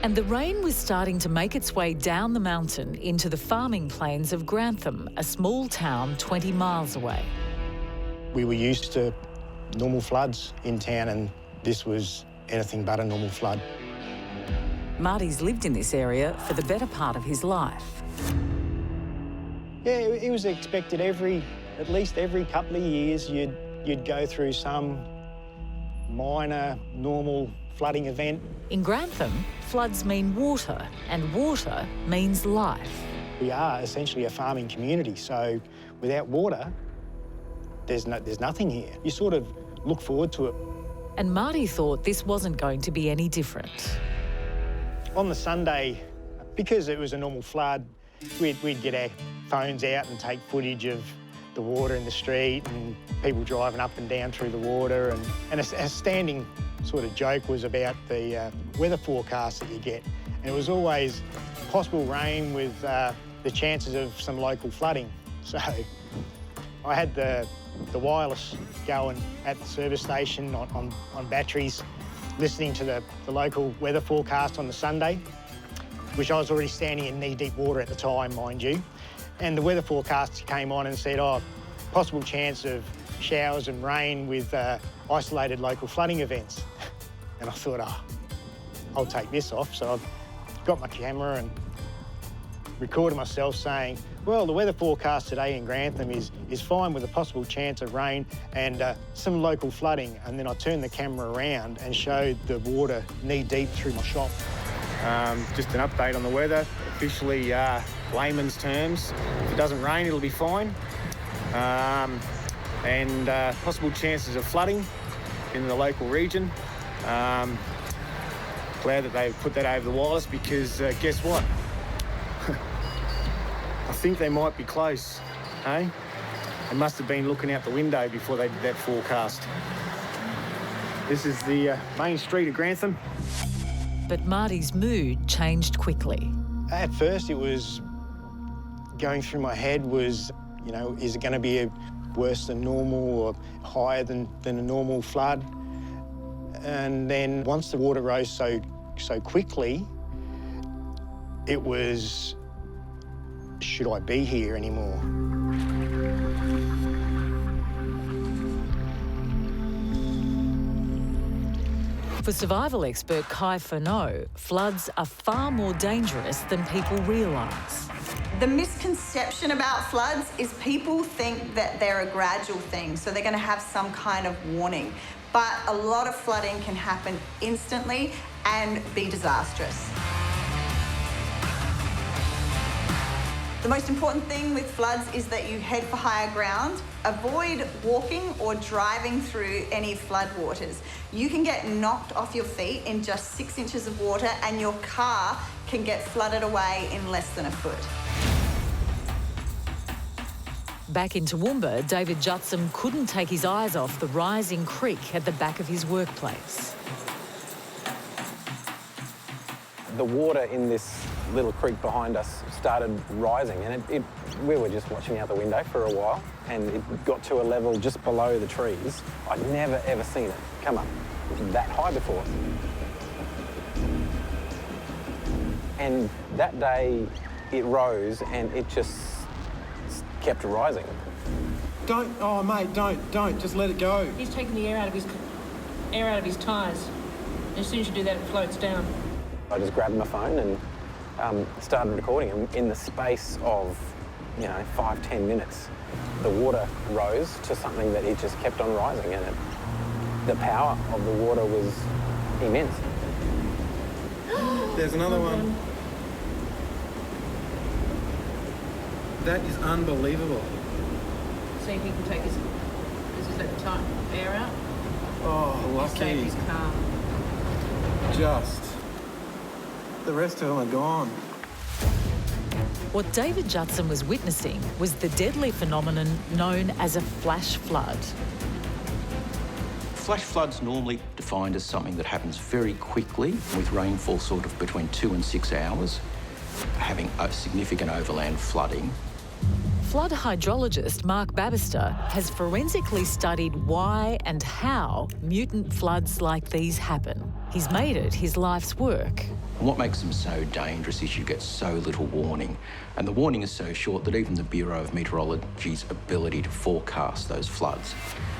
And the rain was starting to make its way down the mountain into the farming plains of Grantham, a small town 20 miles away. We were used to normal floods in town, and this was anything but a normal flood. Marty's lived in this area for the better part of his life. Yeah, it was expected at least every couple of years you'd go through some minor normal flooding event. In Grantham, floods mean water, and water means life. We are essentially a farming community, so without water, there's nothing here. You sort of look forward to it. And Marty thought this wasn't going to be any different. On the Sunday, because it was a normal flood, we'd get our phones out and take footage of the water in the street and people driving up and down through the water. And a standing sort of joke was about the weather forecast that you get. And it was always possible rain with the chances of some local flooding. So I had the wireless going at the service station on batteries, listening to the local weather forecast on the Sunday, which I was already standing in knee-deep water at the time, mind you. And the weather forecast came on and said, possible chance of showers and rain with isolated local flooding events. And I thought, I'll take this off. So I got my camera and recorded myself saying, well, the weather forecast today in Grantham is fine with a possible chance of rain and some local flooding. And then I turned the camera around and showed the water knee-deep through my shop. Just an update on the weather. Officially, layman's terms, if it doesn't rain, it'll be fine. And possible chances of flooding in the local region. Glad that they've put that over the wireless because guess what? I think they might be close, eh? They must have been looking out the window before they did that forecast. This is the main street of Grantham. But Marty's mood changed quickly. At first it was going through my head was, is it going to be worse than normal or higher than a normal flood? And then once the water rose so quickly, it was, should I be here anymore? For survival expert Kai Furneaux, floods are far more dangerous than people realise. The misconception about floods is people think that they're a gradual thing, so they're going to have some kind of warning. But a lot of flooding can happen instantly, and be disastrous. The most important thing with floods is that you head for higher ground. Avoid walking or driving through any floodwaters. You can get knocked off your feet in just 6 inches of water and your car can get flooded away in less than a foot. Back in Toowoomba, David Jutson couldn't take his eyes off the rising creek at the back of his workplace. The water in this little creek behind us started rising, and we were just watching out the window for a while, and it got to a level just below the trees. I'd never ever seen it come up that high before. And that day it rose and it just kept rising. Don't, oh mate, don't, just let it go. He's taking the air out of his tyres. As soon as you do that, it floats down. I just grabbed my phone and started recording. And in the space of, 5-10 minutes, the water rose to something that it just kept on rising, and the power of the water was immense. There's another one. That is unbelievable. See if he can take his... This is that tight air out. Oh, lucky. Save his car. Just. The rest of them are gone. What David Jutson was witnessing was the deadly phenomenon known as a flash flood. Flash flood's normally defined as something that happens very quickly, with rainfall sort of between 2 and 6 hours, having a significant overland flooding. Flood hydrologist Mark Babbister has forensically studied why and how mutant floods like these happen. He's made it his life's work. And what makes them so dangerous is you get so little warning. And the warning is so short that even the Bureau of Meteorology's ability to forecast those floods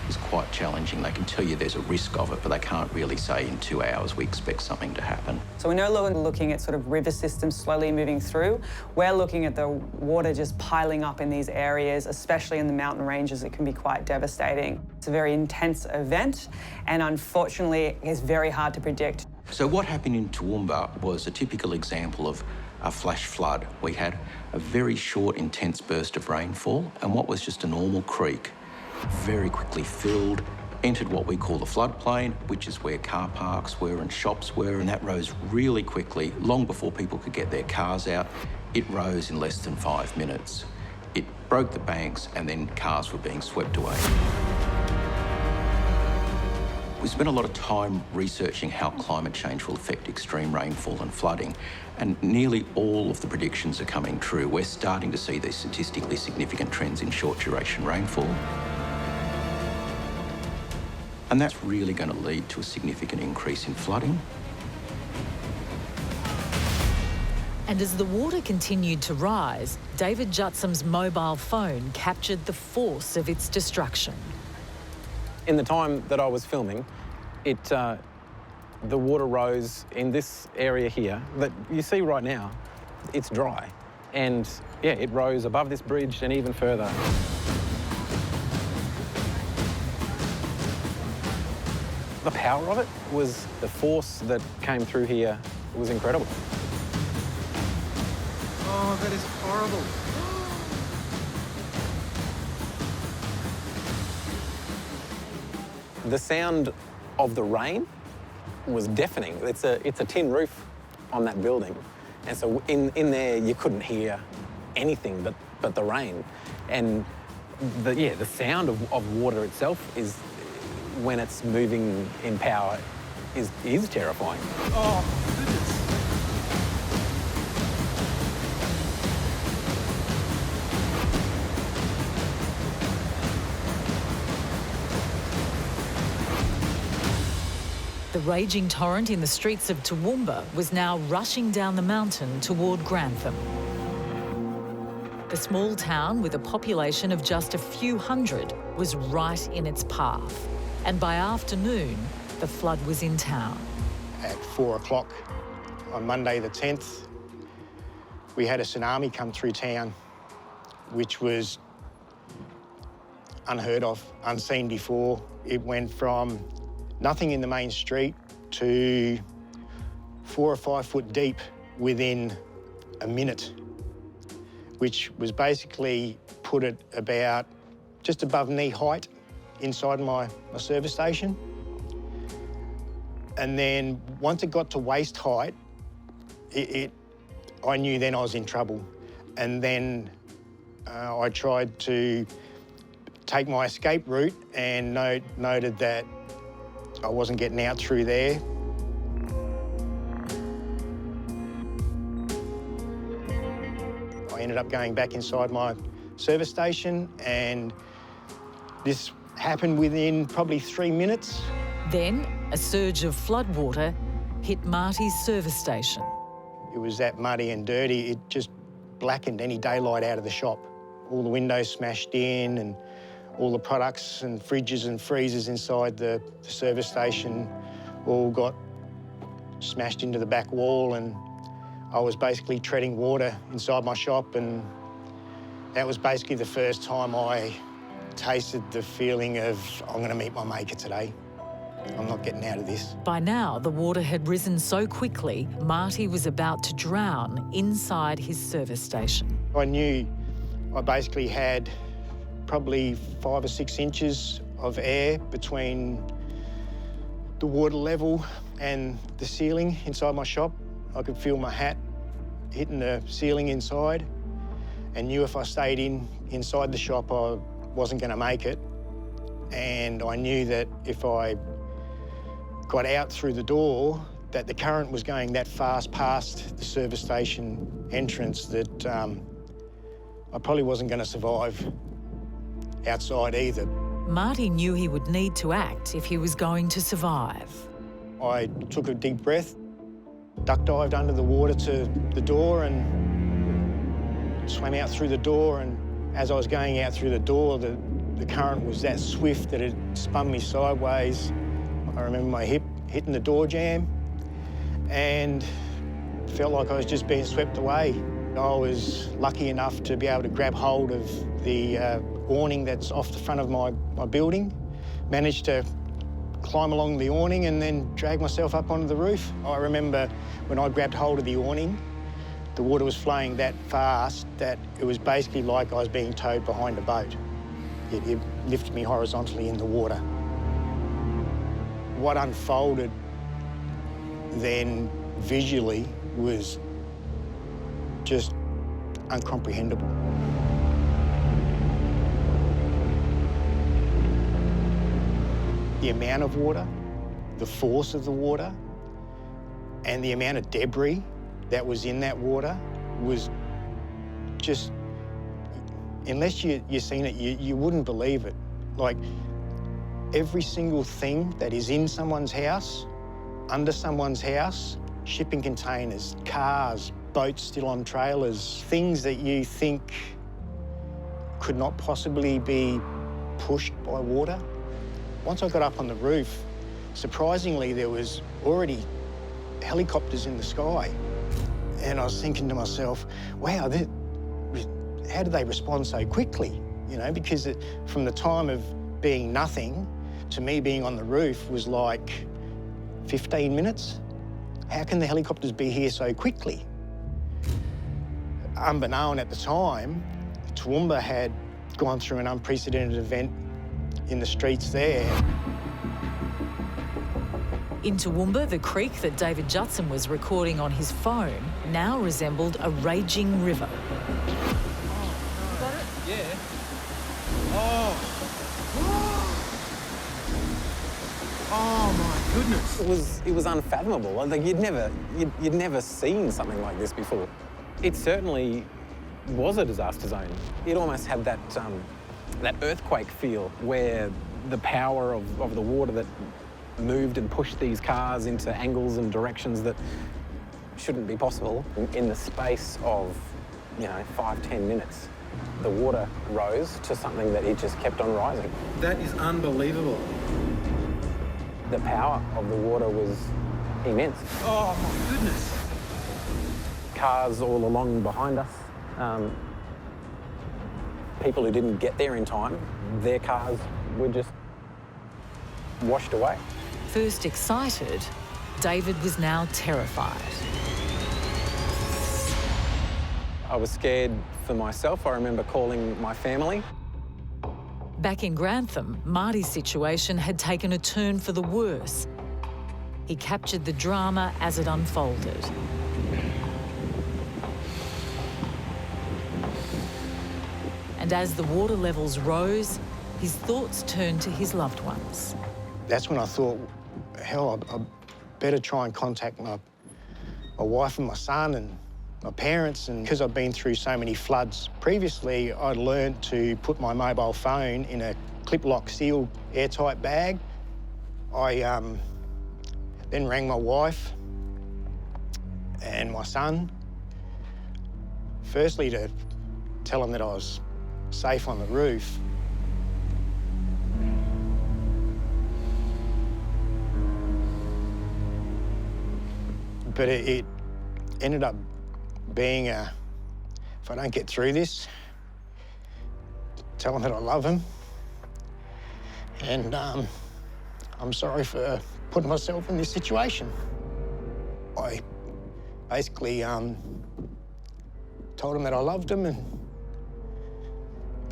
is quite challenging. They can tell you there's a risk of it, but they can't really say in 2 hours we expect something to happen. So we're no longer looking at sort of river systems slowly moving through. We're looking at the water just piling up in these areas, especially in the mountain ranges. It can be quite devastating. It's a very intense event, and unfortunately, it's very hard to predict. So what happened in Toowoomba was a typical example of a flash flood. We had a very short, intense burst of rainfall, and what was just a normal creek very quickly filled, entered what we call the floodplain, which is where car parks were and shops were, and that rose really quickly, long before people could get their cars out. It rose in less than 5 minutes. It broke the banks, and then cars were being swept away. We spent a lot of time researching how climate change will affect extreme rainfall and flooding, and nearly all of the predictions are coming true. We're starting to see these statistically significant trends in short-duration rainfall. And that's really going to lead to a significant increase in flooding. And as the water continued to rise, David Jutson's mobile phone captured the force of its destruction. In the time that I was filming, the water rose in this area here that you see right now. It's dry. And yeah, it rose above this bridge and even further. The power of it was the force that came through here was incredible. Oh, that is horrible. The sound of the rain was deafening. It's a tin roof on that building. And so in there, you couldn't hear anything but the rain. And the sound of water itself is, when it's moving in power, is terrifying. Oh, goodness. The raging torrent in the streets of Toowoomba was now rushing down the mountain toward Grantham. The small town, with a population of just a few hundred, was right in its path. And by afternoon, the flood was in town. At 4 o'clock on Monday the 10th, we had a tsunami come through town, which was unheard of, unseen before. It went from nothing in the main street to 4 or 5 foot deep within a minute, which was basically put at about just above knee height inside my service station. And then once it got to waist height, I knew then I was in trouble. And then I tried to take my escape route and noted that I wasn't getting out through there. I ended up going back inside my service station, and this happened within probably 3 minutes. Then a surge of floodwater hit Marty's service station. It was that muddy and dirty, it just blackened any daylight out of the shop. All the windows smashed in, and all the products and fridges and freezers inside the service station all got smashed into the back wall, and I was basically treading water inside my shop, and that was basically the first time I tasted the feeling of, I'm going to meet my maker today. I'm not getting out of this. By now, the water had risen so quickly, Marty was about to drown inside his service station. I knew I basically had probably 5 or 6 inches of air between the water level and the ceiling inside my shop. I could feel my hat hitting the ceiling inside, and knew if I stayed inside the shop, I wasn't going to make it. And I knew that if I got out through the door, that the current was going that fast past the service station entrance that I probably wasn't going to survive outside either. Marty knew he would need to act if he was going to survive. I took a deep breath, duck dived under the water to the door and swam out through the door, and as I was going out through the door, the current was that swift that it spun me sideways. I remember my hip hitting the door jamb and felt like I was just being swept away. I was lucky enough to be able to grab hold of the awning that's off the front of my building, managed to climb along the awning and then drag myself up onto the roof. I remember when I grabbed hold of the awning, the water was flowing that fast that it was basically like I was being towed behind a boat. It lifted me horizontally in the water. What unfolded then visually was just incomprehensible. The amount of water, the force of the water, and the amount of debris that was in that water was just, unless you've seen it, you wouldn't believe it. Like, every single thing that is in someone's house, under someone's house, shipping containers, cars, boats still on trailers, things that you think could not possibly be pushed by water. Once I got up on the roof, surprisingly, there was already helicopters in the sky. And I was thinking to myself, wow, how did they respond so quickly? You know, because from the time of being nothing to me being on the roof was like 15 minutes. How can the helicopters be here so quickly? Unbeknown at the time, Toowoomba had gone through an unprecedented event in the streets there. In Toowoomba, the creek that David Judson was recording on his phone now resembled a raging river. Oh, got it? Yeah. Oh. Oh my goodness. It was unfathomable. Like you'd never seen something like this before. It certainly was a disaster zone. It almost had that earthquake feel where the power of the water that moved and pushed these cars into angles and directions that shouldn't be possible. In the space of, 5-10 minutes, the water rose to something that it just kept on rising. That is unbelievable. The power of the water was immense. Oh my goodness. Cars all along behind us. People who didn't get there in time, their cars were just washed away. First excited, David was now terrified. I was scared for myself. I remember calling my family. Back in Grantham, Marty's situation had taken a turn for the worse. He captured the drama as it unfolded. And as the water levels rose, his thoughts turned to his loved ones. That's when I thought, hell, I better try and contact my wife and my son and my parents. And because I've been through so many floods previously, I'd learned to put my mobile phone in a clip-lock sealed airtight bag. I then rang my wife and my son, firstly to tell them that I was safe on the roof. But it ended up being if I don't get through this, tell them that I love them. And I'm sorry for putting myself in this situation. I basically told them that I loved them and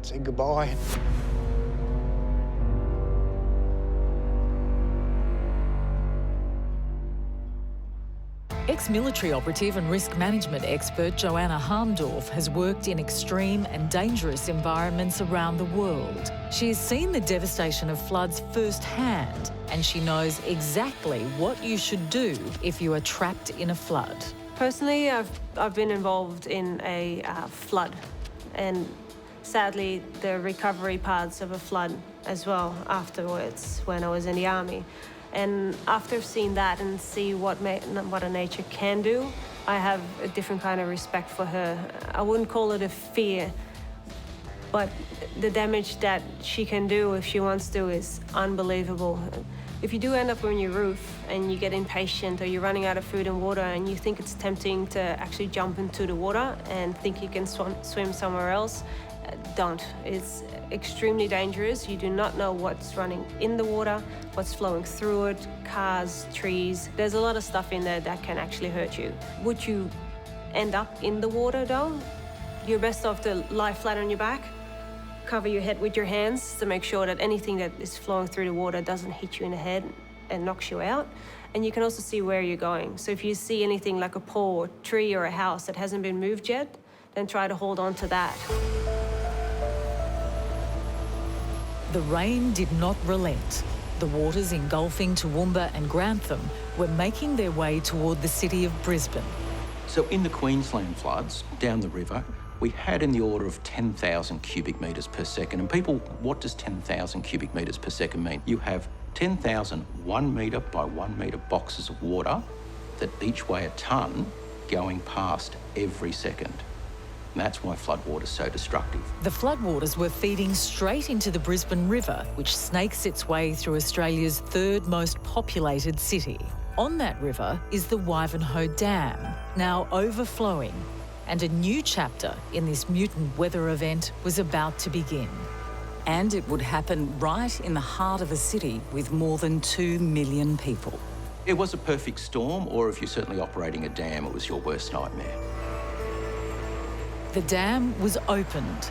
said goodbye. Ex-military operative and risk management expert Joanna Harmdorf has worked in extreme and dangerous environments around the world. She has seen the devastation of floods firsthand, and she knows exactly what you should do if you are trapped in a flood. Personally, I've been involved in a flood, and sadly, the recovery parts of a flood as well afterwards when I was in the army. And after seeing that and see what Mother Nature can do, I have a different kind of respect for her. I wouldn't call it a fear, but the damage that she can do if she wants to is unbelievable. If you do end up on your roof and you get impatient or you're running out of food and water and you think it's tempting to actually jump into the water and think you can swim somewhere else, don't. It's extremely dangerous. You do not know what's running in the water, what's flowing through it, cars, trees. There's a lot of stuff in there that can actually hurt you. Would you end up in the water though? You're best off to lie flat on your back, cover your head with your hands to make sure that anything that is flowing through the water doesn't hit you in the head and knocks you out. And you can also see where you're going. So if you see anything like a pole or tree or a house that hasn't been moved yet, then try to hold on to that. The rain did not relent. The waters engulfing Toowoomba and Grantham were making their way toward the city of Brisbane. So in the Queensland floods, down the river, we had in the order of 10,000 cubic metres per second. And people, what does 10,000 cubic metres per second mean? You have 10,000 1 metre by 1 metre boxes of water that each weigh a tonne going past every second. And that's why floodwater is so destructive. The floodwaters were feeding straight into the Brisbane River, which snakes its way through Australia's third most populated city. On that river is the Ivanhoe Dam, now overflowing, and a new chapter in this mutant weather event was about to begin. And it would happen right in the heart of a city with more than 2 million people. It was a perfect storm, or if you're certainly operating a dam, it was your worst nightmare. The dam was opened,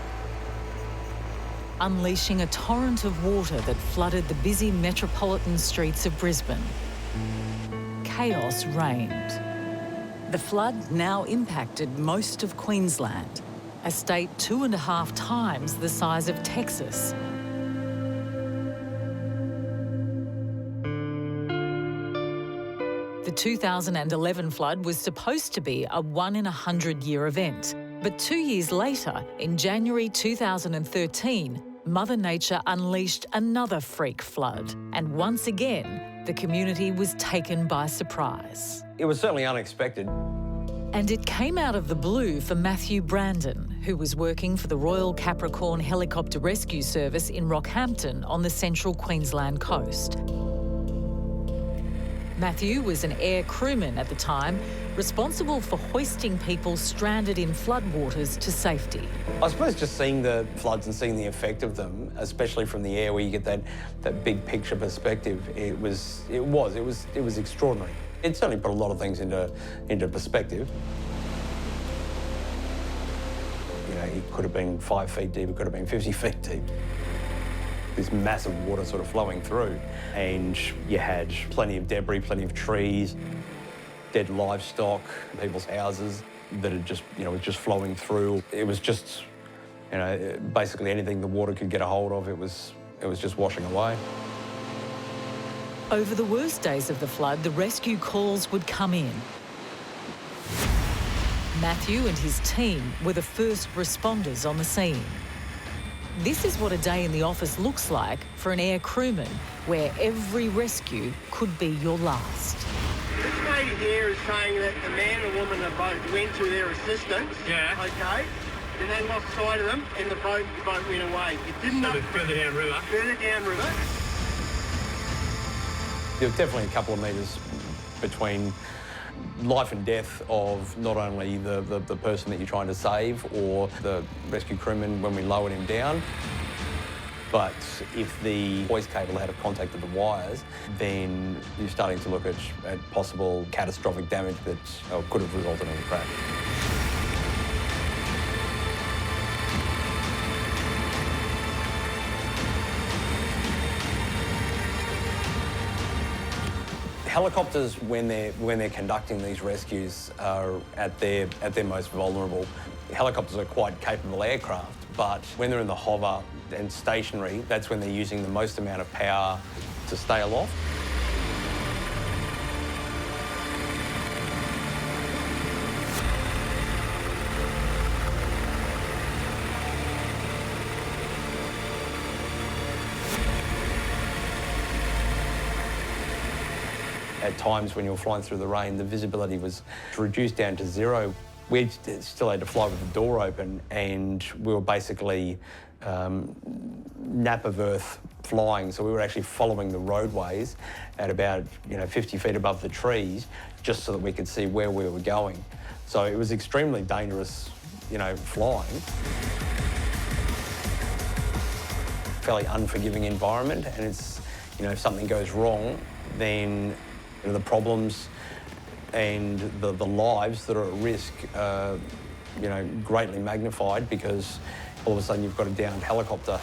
unleashing a torrent of water that flooded the busy metropolitan streets of Brisbane. Chaos reigned. The flood now impacted most of Queensland, a state 2.5 times the size of Texas. The 2011 flood was supposed to be a 1-in-100-year event. But 2 years later, in January 2013, Mother Nature unleashed another freak flood. And once again, the community was taken by surprise. It was certainly unexpected. And it came out of the blue for Matthew Brandon, who was working for the Royal Capricorn Helicopter Rescue Service in Rockhampton on the central Queensland coast. Matthew was an air crewman at the time, responsible for hoisting people stranded in floodwaters to safety. I suppose just seeing the floods and seeing the effect of them, especially from the air where you get that big picture perspective, it was extraordinary. It certainly put a lot of things into perspective. You know, it could have been 5 feet deep, it could have been 50 feet deep. This massive water sort of flowing through, and you had plenty of debris, plenty of trees, dead livestock, people's houses that had just, you know, was just flowing through. It was just, you know, basically anything the water could get a hold of, it was just washing away. Over the worst days of the flood, the rescue calls would come in. Matthew and his team were the first responders on the scene. This is what a day in the office looks like for an air crewman, where every rescue could be your last. This lady here is saying that the man and woman are both went to their assistance. Yeah. Okay. Then they lost sight of them and the boat went away. It didn't. So further downriver. Further downriver. There was definitely a couple of metres between life and death of not only the person that you're trying to save or the rescue crewman when we lowered him down, but if the hoist cable had contacted the wires, then you're starting to look at possible catastrophic damage that could have resulted in a crash. Helicopters, when they're conducting these rescues, are at their most vulnerable. Helicopters are quite capable aircraft, but when they're in the hover and stationary, that's when they're using the most amount of power to stay aloft. At times when you were flying through the rain, the visibility was reduced down to zero. We still had to fly with the door open, and we were basically nap of earth flying. So we were actually following the roadways at about 50 feet above the trees, just so that we could see where we were going. So it was extremely dangerous, flying. Fairly unforgiving environment, and it's, if something goes wrong, then the problems and the lives that are at risk are, greatly magnified, because all of a sudden you've got a downed helicopter.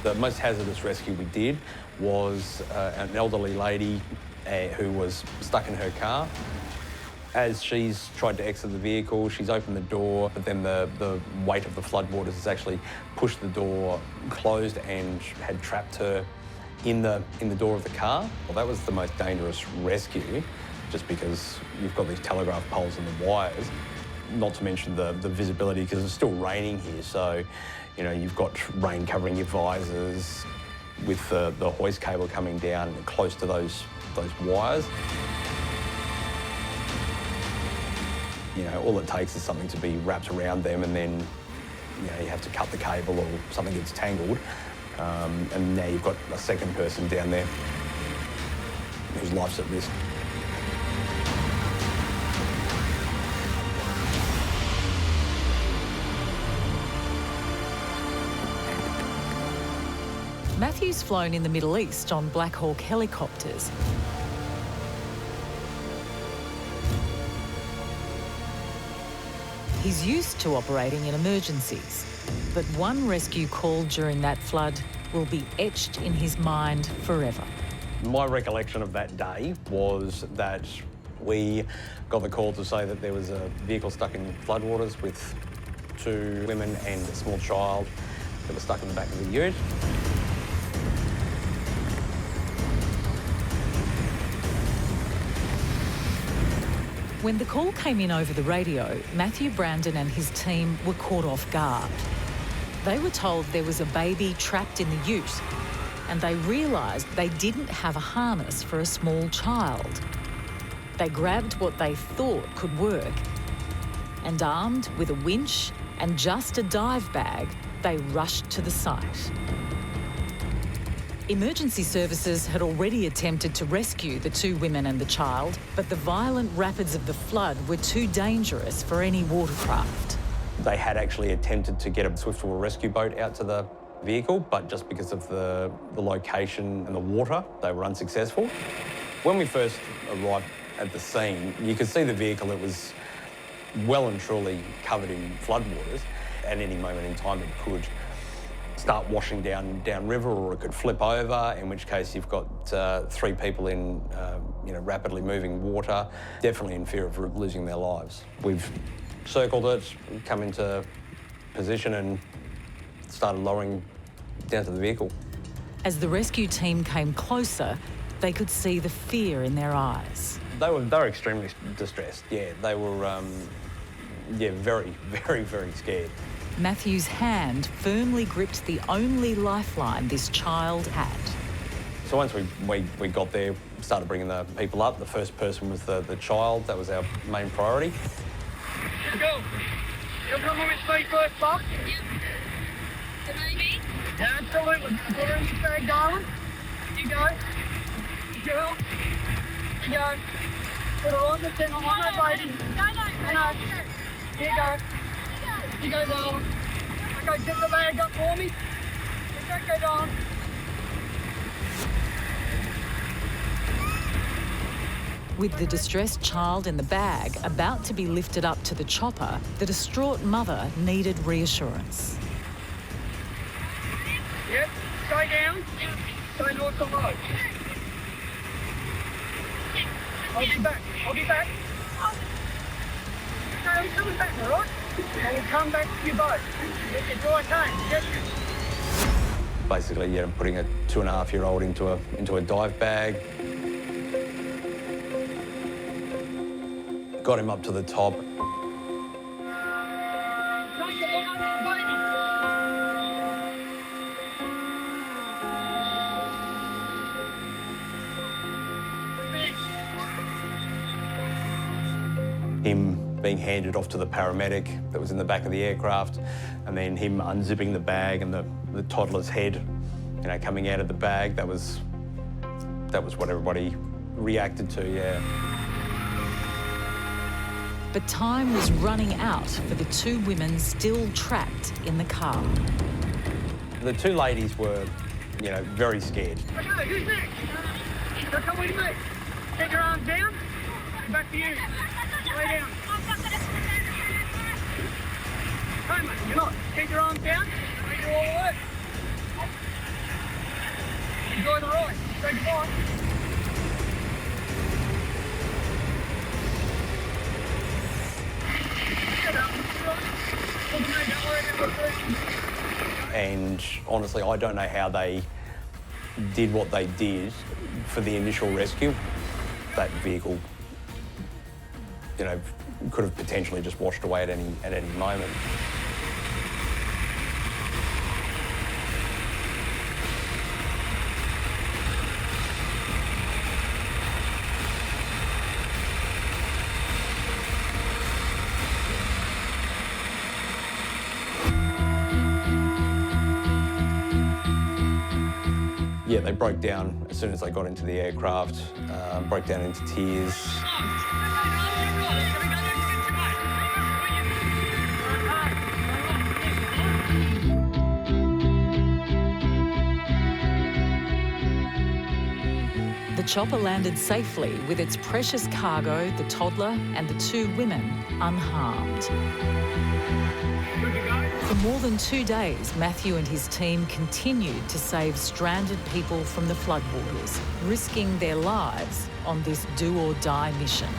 The most hazardous rescue we did was an elderly lady who was stuck in her car. As she's tried to exit the vehicle, she's opened the door, but then the weight of the floodwaters has actually pushed the door closed and had trapped her in the door of the car. Well, that was the most dangerous rescue, just because you've got these telegraph poles and the wires, not to mention the visibility, because it's still raining here, so you've got rain covering your visors, with the hoist cable coming down close to those wires. All it takes is something to be wrapped around them, and then you have to cut the cable or something gets tangled. And now you've got a second person down there whose life's at risk. Matthew's flown in the Middle East on Black Hawk helicopters. He's used to operating in emergencies, but one rescue call during that flood will be etched in his mind forever. My recollection of that day was that we got the call to say that there was a vehicle stuck in floodwaters with 2 women and a small child that were stuck in the back of the ute. When the call came in over the radio, Matthew Brandon and his team were caught off guard. They were told there was a baby trapped in the ute, and they realised they didn't have a harness for a small child. They grabbed what they thought could work, and armed with a winch and just a dive bag, they rushed to the site. Emergency services had already attempted to rescue the 2 women and the child, but the violent rapids of the flood were too dangerous for any watercraft. They had actually attempted to get a swift water rescue boat out to vehicle, but just because of the location and the water, they were unsuccessful. When we first arrived at the scene, you could see the vehicle. It was well and truly covered in floodwaters. At any moment in time, it could start washing downriver, or it could flip over, in which case you've got 3 people in rapidly moving water, definitely in fear of losing their lives. We've circled it, come into position and started lowering down to the vehicle. As the rescue team came closer, they could see the fear in their eyes. They were extremely distressed. Yeah, they were very, very, very scared. Matthew's hand firmly gripped the only lifeline this child had. So once we got there, started bringing the people up. The first person was the child. That was our main priority. Let's go. You'll come on his feet first, Bob? Yep. Tsunami? Yeah, absolutely. Put her in your bag, darling. You go. Girl. You go. Put her on the tent. On that lady. No. Here you go. You go, darling. Okay, get the bag up for me. Okay, darling. With the distressed child in the bag about to be lifted up to the chopper, the distraught mother needed reassurance. Yep, stay down. Stay north to low. I'll be back. Okay, I'm coming back, all right? And we'll come back to your boat. It's all okay, yes? Basically, putting a 2.5-year-old into a dive bag. Got him up to the top. Him being handed off to the paramedic that was in the back of the aircraft, and then him unzipping the bag and the toddler's head, coming out of the bag. That was what everybody reacted to, yeah. But time was running out for the 2 women still trapped in the car. The 2 ladies were, very scared. Okay, who's next? Now come with me. Take your arms down. Back to you. Lay down. Hey, mate, you're not. Keep your arms down. Make it all work. Enjoy the ride. Say goodbye. And honestly, I don't know how they did what they did for the initial rescue. That vehicle, could have potentially just washed away at any moment. Yeah, they broke down as soon as they got into the aircraft, broke down into tears. The chopper landed safely with its precious cargo, the toddler and the 2 women, unharmed. For more than 2 days, Matthew and his team continued to save stranded people from the floodwaters, risking their lives on this do-or-die mission.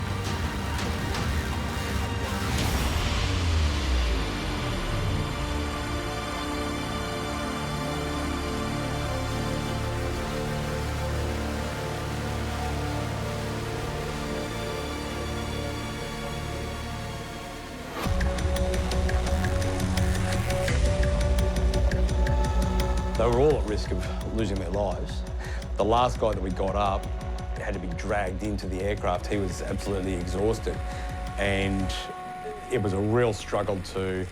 They were all at risk of losing their lives. The last guy that we got up had to be dragged into the aircraft. He was absolutely exhausted, and it was a real struggle to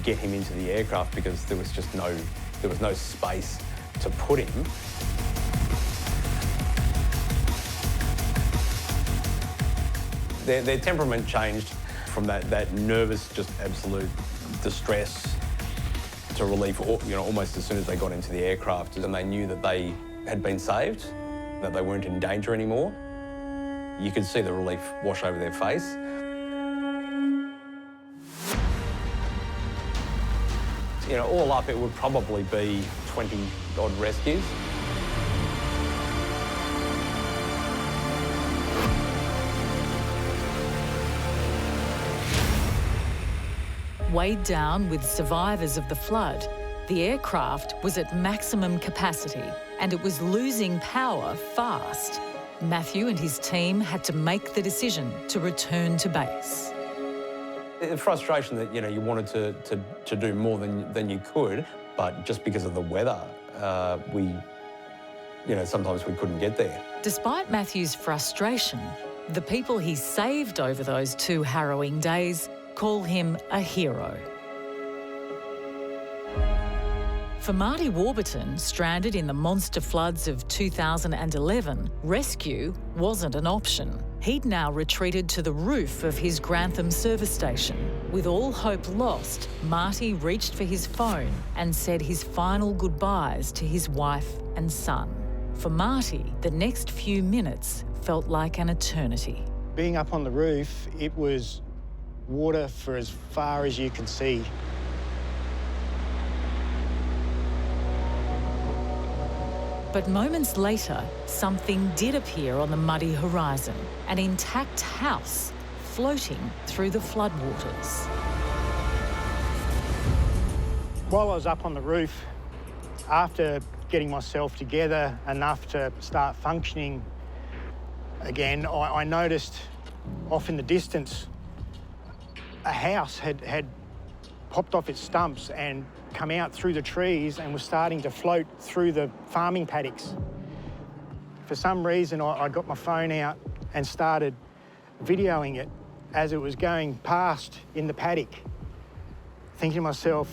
get him into the aircraft because there was just no space to put him. Their temperament changed from that nervous, just absolute distress to relief, almost as soon as they got into the aircraft, and they knew that they had been saved, that they weren't in danger anymore. You could see the relief wash over their face. All up, it would probably be 20-odd rescues. Weighed down with survivors of the flood, the aircraft was at maximum capacity and it was losing power fast. Matthew and his team had to make the decision to return to base. The frustration that, you wanted to do more than you could, but just because of the weather, sometimes we couldn't get there. Despite Matthew's frustration, the people he saved over those 2 harrowing days call him a hero. For Marty Warburton, stranded in the monster floods of 2011, rescue wasn't an option. He'd now retreated to the roof of his Grantham service station. With all hope lost, Marty reached for his phone and said his final goodbyes to his wife and son. For Marty, the next few minutes felt like an eternity. Being up on the roof, it was water for as far as you can see. But moments later, something did appear on the muddy horizon, an intact house floating through the floodwaters. While I was up on the roof, after getting myself together enough to start functioning again, I noticed off in the distance a house had popped off its stumps and come out through the trees and was starting to float through the farming paddocks. For some reason, I got my phone out and started videoing it as it was going past in the paddock, thinking to myself,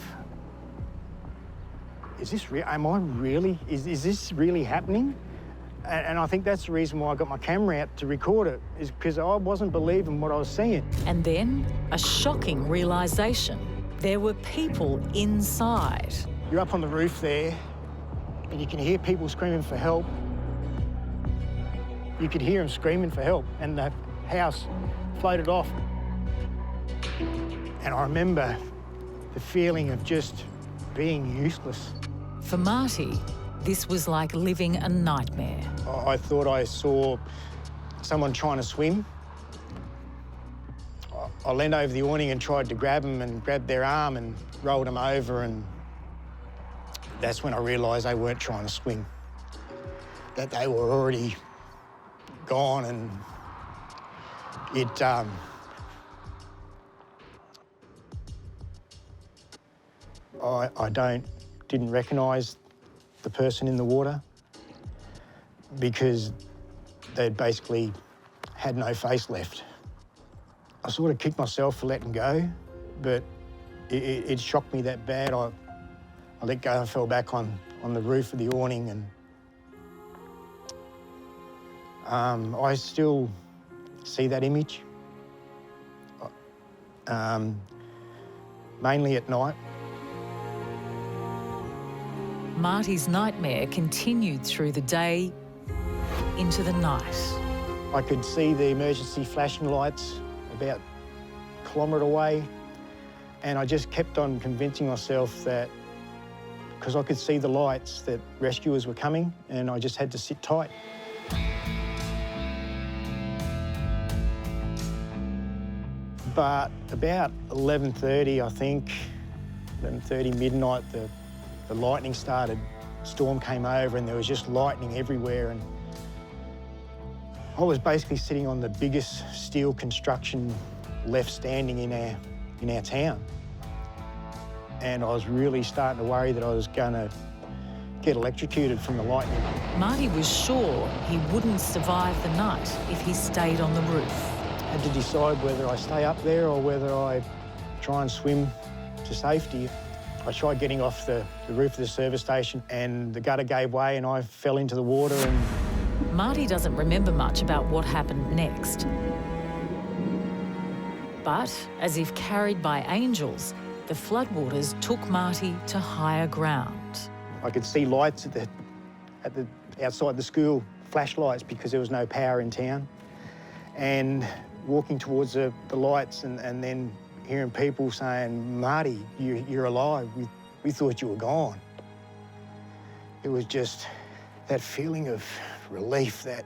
is this real? Am I really? Is this really happening? And I think that's the reason why I got my camera out to record it, is because I wasn't believing what I was seeing. And then a shocking realisation. There were people inside. You're up on the roof there, and you can hear people screaming for help. You could hear them screaming for help, and the house floated off. And I remember the feeling of just being useless. For Marty, this was like living a nightmare. I thought I saw someone trying to swim. I leaned over the awning and tried to grab them and grabbed their arm and rolled them over, and that's when I realised they weren't trying to swim, that they were already gone. And it I didn't recognise the person in the water because they'd basically had no face left. I sort of kicked myself for letting go, but it shocked me that bad. I let go and fell back on the roof of the awning, and I still see that image, mainly at night. Marty's nightmare continued through the day into the night. I could see the emergency flashing lights about a kilometre away, and I just kept on convincing myself that, because I could see the lights, that rescuers were coming, and I just had to sit tight. But about 11:30, I think, 11:30 midnight, the lightning started. Storm came over and there was just lightning everywhere, and I was basically sitting on the biggest steel construction left standing in our town. And I was really starting to worry that I was going to get electrocuted from the lightning. Marty was sure he wouldn't survive the night if he stayed on the roof. I had to decide whether I stay up there or whether I try and swim to safety. I tried getting off the roof of the service station, and the gutter gave way and I fell into the water. And Marty doesn't remember much about what happened next. But, as if carried by angels, the floodwaters took Marty to higher ground. I could see lights outside the school, flashlights, because there was no power in town. And walking towards the lights and then hearing people saying, "Marty, you're alive. We thought you were gone." It was just that feeling of relief that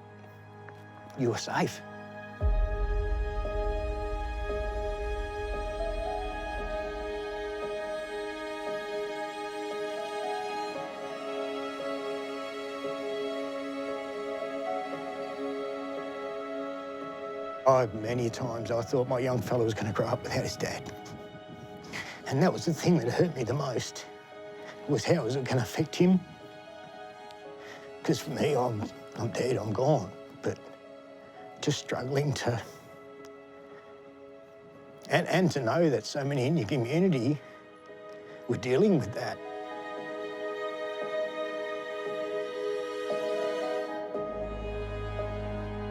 you were safe. Many times I thought my young fellow was going to grow up without his dad. And that was the thing that hurt me the most, was how was it going to affect him? Because for me, I'm dead, I'm gone. But just struggling to... And to know that so many in your community were dealing with that.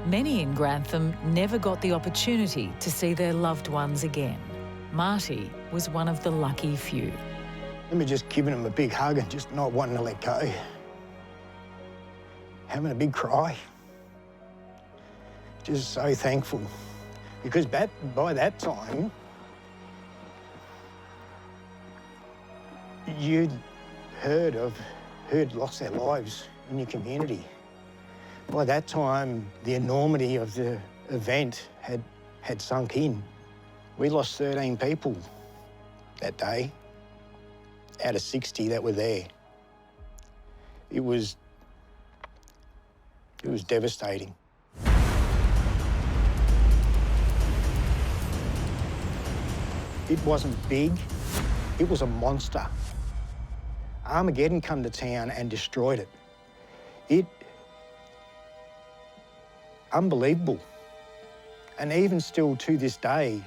Many in Grantham never got the opportunity to see their loved ones again. Marty was one of the lucky few. I remember just giving him a big hug and just not wanting to let go. Having a big cry. Just so thankful. Because by that time, you'd heard lost their lives in your community. By that time, the enormity of the event had sunk in. We lost 13 people that day out of 60 that were there. It was devastating. It wasn't big, it was a monster. Armageddon come to town and destroyed it. Unbelievable. And even still to this day,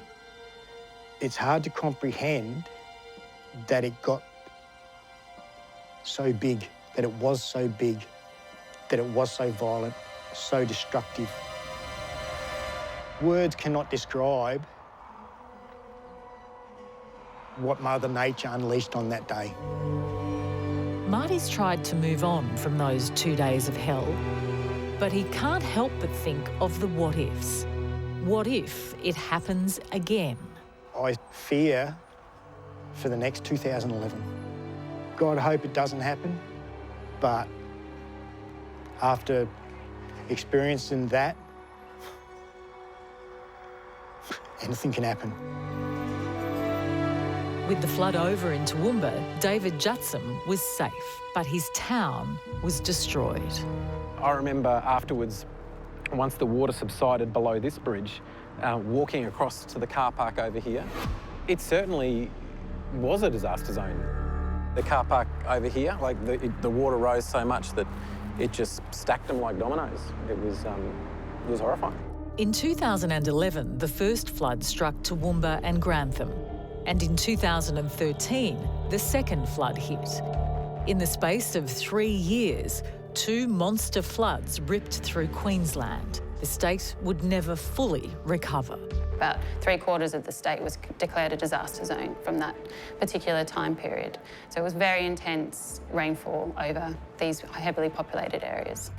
it's hard to comprehend that it got so big, that it was so big, that it was so violent, so destructive. Words cannot describe what Mother Nature unleashed on that day. Marty's tried to move on from those 2 days of hell, but he can't help but think of the what-ifs. What if it happens again? I fear for the next 2011. God, I hope it doesn't happen, but after experiencing that, anything can happen. With the flood over in Toowoomba, David Judson was safe, but his town was destroyed. I remember afterwards, once the water subsided below this bridge, walking across to the car park over here. It certainly was a disaster zone. The car park over here, like the water rose so much that it just stacked them like dominoes. It was horrifying. In 2011, the first flood struck Toowoomba and Grantham. And in 2013, the second flood hit. In the space of 3 years, 2 monster floods ripped through Queensland. The state would never fully recover. About 3/4 of the state was declared a disaster zone from that particular time period. So it was very intense rainfall over these heavily populated areas.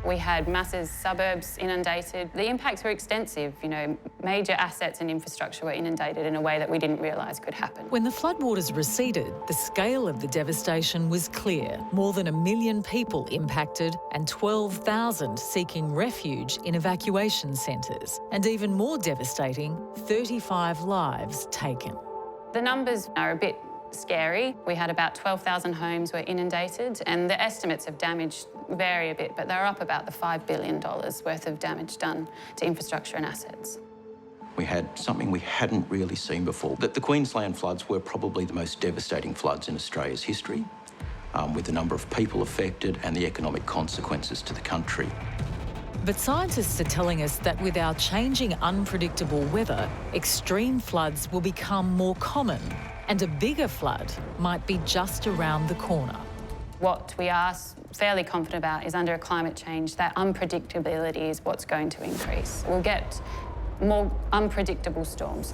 We had massive suburbs inundated. The impacts were extensive, major assets and infrastructure were inundated in a way that we didn't realise could happen. When the floodwaters receded, the scale of the devastation was clear. More than 1 million people impacted and 12,000 seeking refuge in evacuation centres. And even more devastating, 35 lives taken. The numbers are a bit scary. We had about 12,000 homes were inundated, and the estimates of damage vary a bit, but they're up about the $5 billion worth of damage done to infrastructure and assets. We had something we hadn't really seen before, that the Queensland floods were probably the most devastating floods in Australia's history, with the number of people affected and the economic consequences to the country. But scientists are telling us that with our changing unpredictable weather, extreme floods will become more common, and a bigger flood might be just around the corner. What we are fairly confident about is under climate change, that unpredictability is what's going to increase. We'll get more unpredictable storms.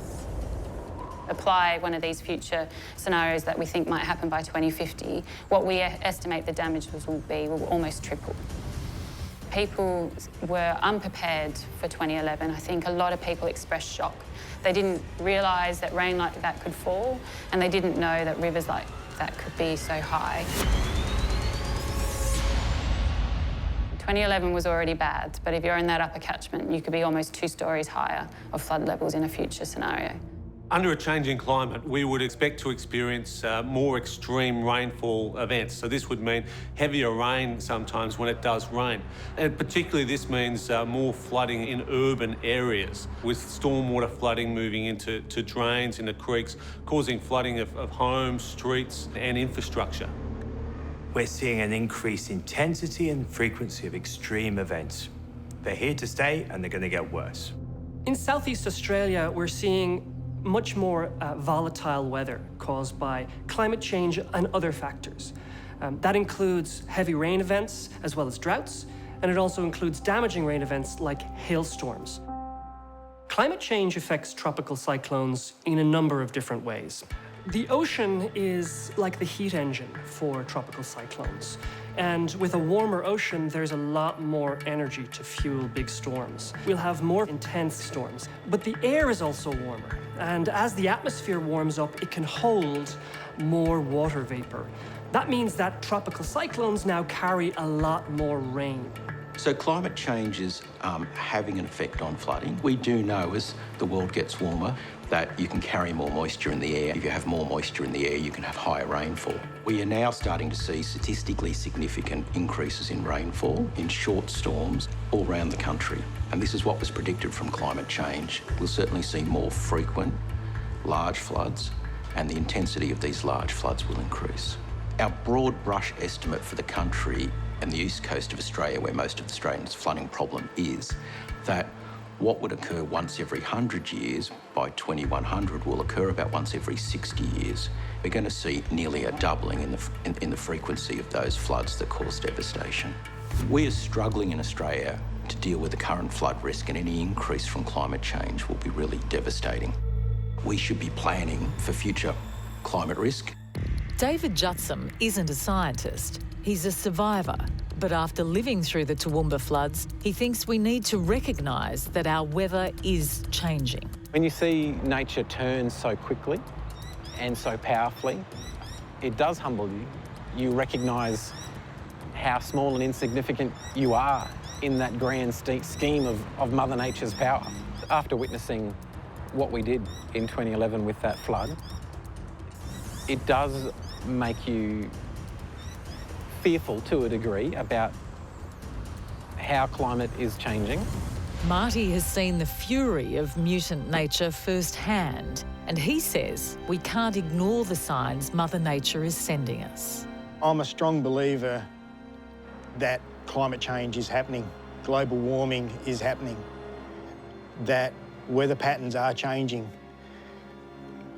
apply one of these future scenarios that we think might happen by 2050, what we estimate the damage will almost triple. People were unprepared for 2011. I think a lot of people expressed shock. They didn't realise that rain like that could fall, and they didn't know that rivers like that could be so high. 2011 was already bad, but if you're in that upper catchment, you could be almost 2 stories higher of flood levels in a future scenario. Under a changing climate, we would expect to experience more extreme rainfall events. So this would mean heavier rain sometimes when it does rain. And particularly this means more flooding in urban areas, with stormwater flooding moving into drains, into creeks, causing flooding of homes, streets and infrastructure. We're seeing an increased intensity and frequency of extreme events. They're here to stay and they're going to get worse. In Southeast Australia, we're seeing much more volatile weather caused by climate change and other factors. That includes heavy rain events as well as droughts, and it also includes damaging rain events like hailstorms. Climate change affects tropical cyclones in a number of different ways. The ocean is like the heat engine for tropical cyclones. And with a warmer ocean, there's a lot more energy to fuel big storms. We'll have more intense storms. But the air is also warmer. And as the atmosphere warms up, it can hold more water vapor. That means that tropical cyclones now carry a lot more rain. So climate change is having an effect on flooding. We do know as the world gets warmer that you can carry more moisture in the air. If you have more moisture in the air, you can have higher rainfall. We are now starting to see statistically significant increases in rainfall in short storms all around the country. And this is what was predicted from climate change. We'll certainly see more frequent large floods, and the intensity of these large floods will increase. Our broad brush estimate for the country and the east coast of Australia, where most of Australia's flooding problem is, that what would occur once every 100 years, by 2100 will occur about once every 60 years. We're going to see nearly a doubling in the frequency of those floods that cause devastation. We are struggling in Australia to deal with the current flood risk, and any increase from climate change will be really devastating. We should be planning for future climate risk. David Jutsam isn't a scientist. He's a survivor. But after living through the Toowoomba floods, he thinks we need to recognise that our weather is changing. When you see nature turn so quickly and so powerfully, it does humble you. You recognise how small and insignificant you are in that grand scheme of Mother Nature's power. After witnessing what we did in 2011 with that flood, it does make you fearful to a degree about how climate is changing. Marty has seen the fury of mutant nature firsthand, and he says we can't ignore the signs Mother Nature is sending us. I'm a strong believer that climate change is happening, global warming is happening, that weather patterns are changing,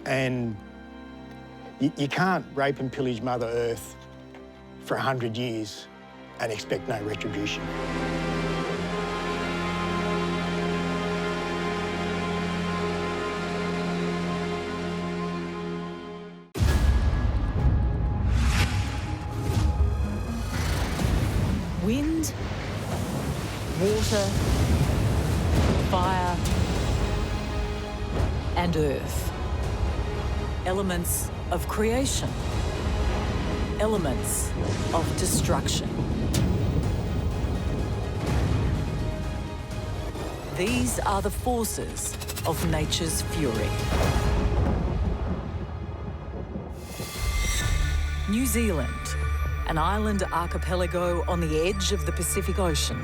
and you can't rape and pillage Mother Earth for 100 years and expect no retribution. Wind, water, fire, and earth. Elements of creation. Elements of destruction. These are the forces of nature's fury. New Zealand, an island archipelago on the edge of the Pacific Ocean.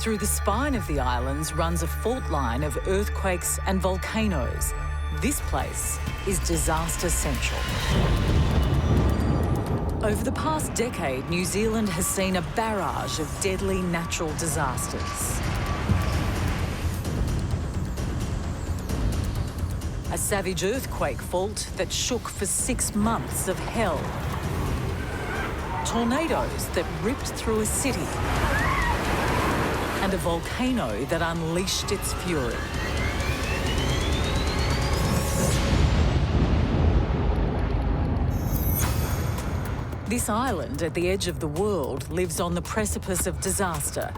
Through the spine of the islands runs a fault line of earthquakes and volcanoes. This place is disaster central. Over the past decade, New Zealand has seen a barrage of deadly natural disasters. A savage earthquake fault that shook for 6 months of hell. Tornadoes that ripped through a city. And a volcano that unleashed its fury. This island at the edge of the world lives on the precipice of disaster,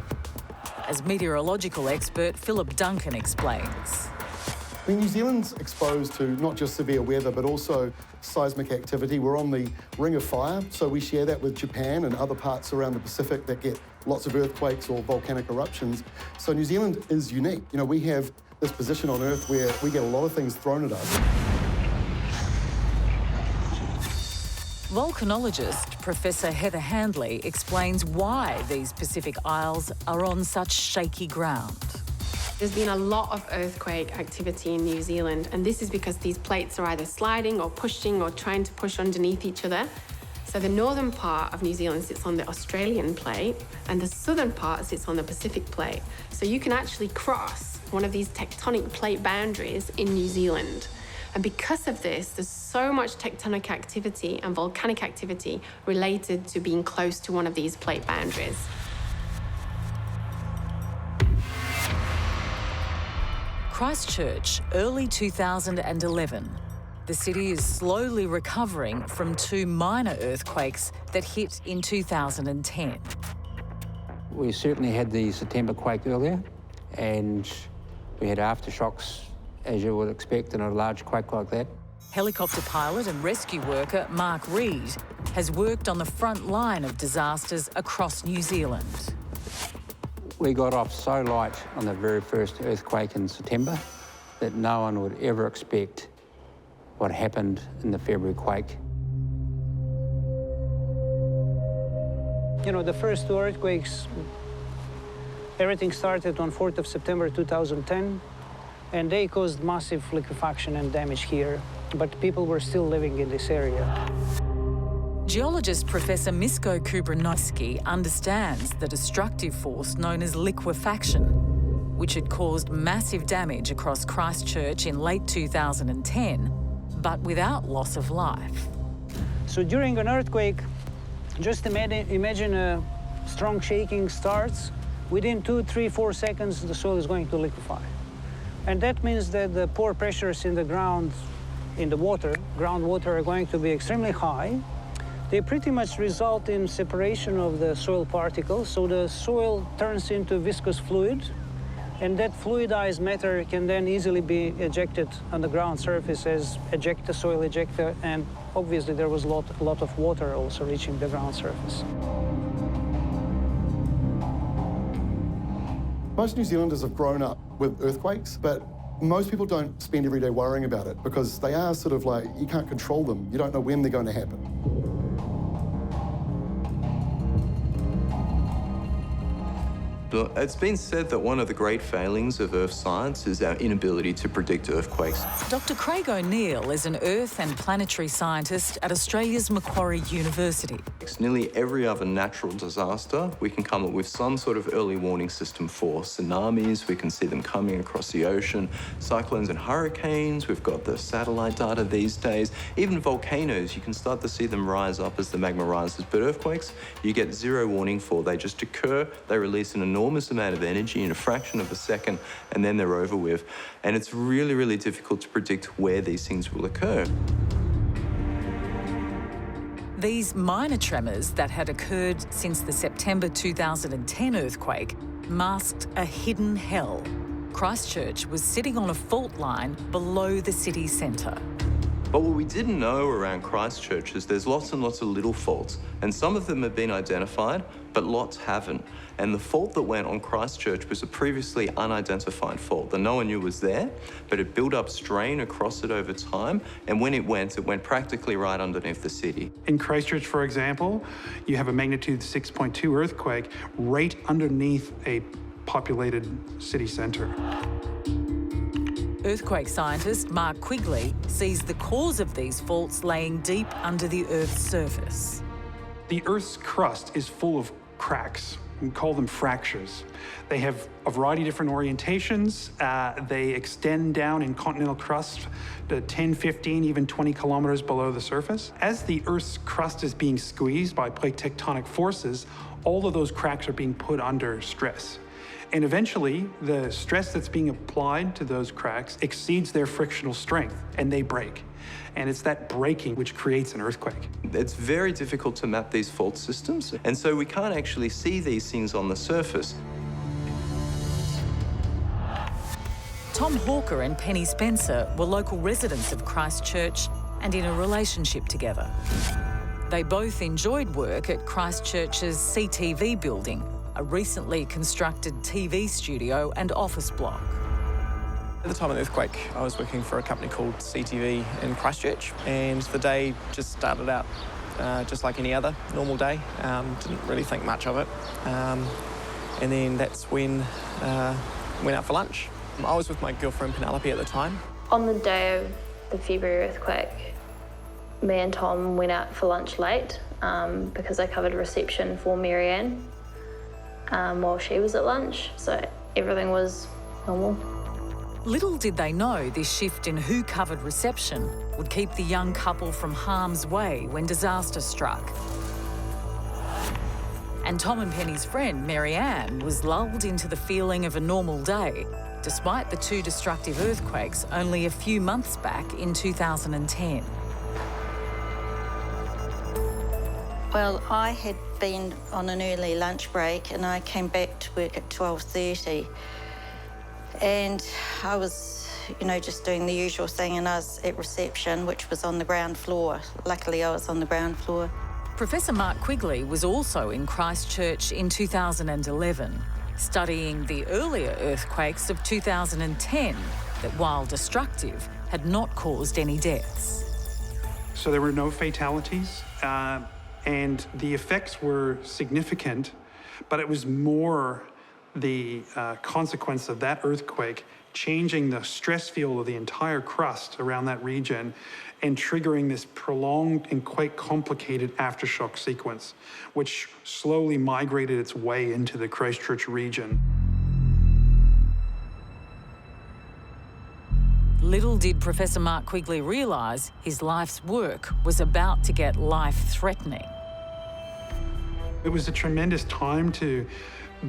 as meteorological expert Philip Duncan explains. I mean, New Zealand's exposed to not just severe weather, but also seismic activity. We're on the Ring of Fire, so we share that with Japan and other parts around the Pacific that get lots of earthquakes or volcanic eruptions. So New Zealand is unique. You know, we have this position on Earth where we get a lot of things thrown at us. Volcanologist Professor Heather Handley explains why these Pacific Isles are on such shaky ground. There's been a lot of earthquake activity in New Zealand, and this is because these plates are either sliding or pushing or trying to push underneath each other. So the northern part of New Zealand sits on the Australian plate, and the southern part sits on the Pacific plate. So you can actually cross one of these tectonic plate boundaries in New Zealand. And because of this, there's so much tectonic activity and volcanic activity related to being close to one of these plate boundaries. Christchurch, early 2011. The city is slowly recovering from two minor earthquakes that hit in 2010. We certainly had the September quake earlier, and we had aftershocks, as you would expect in a large quake like that. Helicopter pilot and rescue worker Mark Reed has worked on the front line of disasters across New Zealand. We got off so light on the very first earthquake in September that no one would ever expect what happened in the February quake. You know, the first two earthquakes, everything started on 4th of September 2010, and they caused massive liquefaction and damage here, but people were still living in this area. Geologist Professor Misko Kubranowski understands the destructive force known as liquefaction, which had caused massive damage across Christchurch in late 2010, but without loss of life. So during an earthquake, just imagine a strong shaking starts. Within 2, 3, 4 seconds, the soil is going to liquefy. And that means that the pore pressures in the ground, in the water, groundwater, are going to be extremely high. They pretty much result in separation of the soil particles, so the soil turns into viscous fluid, and that fluidized matter can then easily be ejected on the ground surface as ejector, soil ejector, and obviously there was a lot of water also reaching the ground surface. Most New Zealanders have grown up with earthquakes, but most people don't spend every day worrying about it because they are sort of like, you can't control them. You don't know when they're going to happen. It's been said that one of the great failings of Earth science is our inability to predict earthquakes. Dr. Craig O'Neill is an earth and planetary scientist at Australia's Macquarie University. Nearly every other natural disaster, we can come up with some sort of early warning system for. Tsunamis, we can see them coming across the ocean. Cyclones and hurricanes, we've got the satellite data these days. Even volcanoes, you can start to see them rise up as the magma rises. But earthquakes, you get zero warning for. They just occur, they release an enormous amount of energy in a fraction of a second, and then they're over with. And it's really, really difficult to predict where these things will occur. These minor tremors that had occurred since the September 2010 earthquake masked a hidden hell. Christchurch was sitting on a fault line below the city centre. But what we didn't know around Christchurch is there's lots and lots of little faults, and some of them have been identified, but lots haven't. And the fault that went on Christchurch was a previously unidentified fault that no one knew was there, but it built up strain across it over time, and when it went practically right underneath the city. In Christchurch, for example, you have a magnitude 6.2 earthquake right underneath a populated city centre. Earthquake scientist Mark Quigley sees the cause of these faults laying deep under the Earth's surface. The Earth's crust is full of cracks. We call them fractures. They have a variety of different orientations. They extend down in continental crust to 10, 15, even 20 kilometers below the surface. As the Earth's crust is being squeezed by plate tectonic forces, all of those cracks are being put under stress. And eventually, the stress that's being applied to those cracks exceeds their frictional strength, and they break. And it's that breaking which creates an earthquake. It's very difficult to map these fault systems, and so we can't actually see these things on the surface. Tom Hawker and Penny Spencer were local residents of Christchurch and in a relationship together. They both enjoyed work at Christchurch's CTV building, a recently constructed TV studio and office block. At the time of the earthquake, I was working for a company called CTV in Christchurch, and the day just started out just like any other normal day. Didn't really think much of it. And then that's when I went out for lunch. I was with my girlfriend Penelope at the time. On the day of the February earthquake, me and Tom went out for lunch late because I covered reception for Marianne while she was at lunch, so everything was normal. Little did they know this shift in who covered reception would keep the young couple from harm's way when disaster struck. And Tom and Penny's friend, Marianne, was lulled into the feeling of a normal day, despite the two destructive earthquakes only a few months back in 2010. Well, I had been on an early lunch break and I came back to work at 12:30. And I was, just doing the usual thing, and I was at reception, which was on the ground floor. Luckily, I was on the ground floor. Professor Mark Quigley was also in Christchurch in 2011, studying the earlier earthquakes of 2010 that, while destructive, had not caused any deaths. So there were no fatalities, and the effects were significant, but it was more the consequence of that earthquake changing the stress field of the entire crust around that region and triggering this prolonged and quite complicated aftershock sequence, which slowly migrated its way into the Christchurch region. Little did Professor Mark Quigley realise his life's work was about to get life-threatening. It was a tremendous time to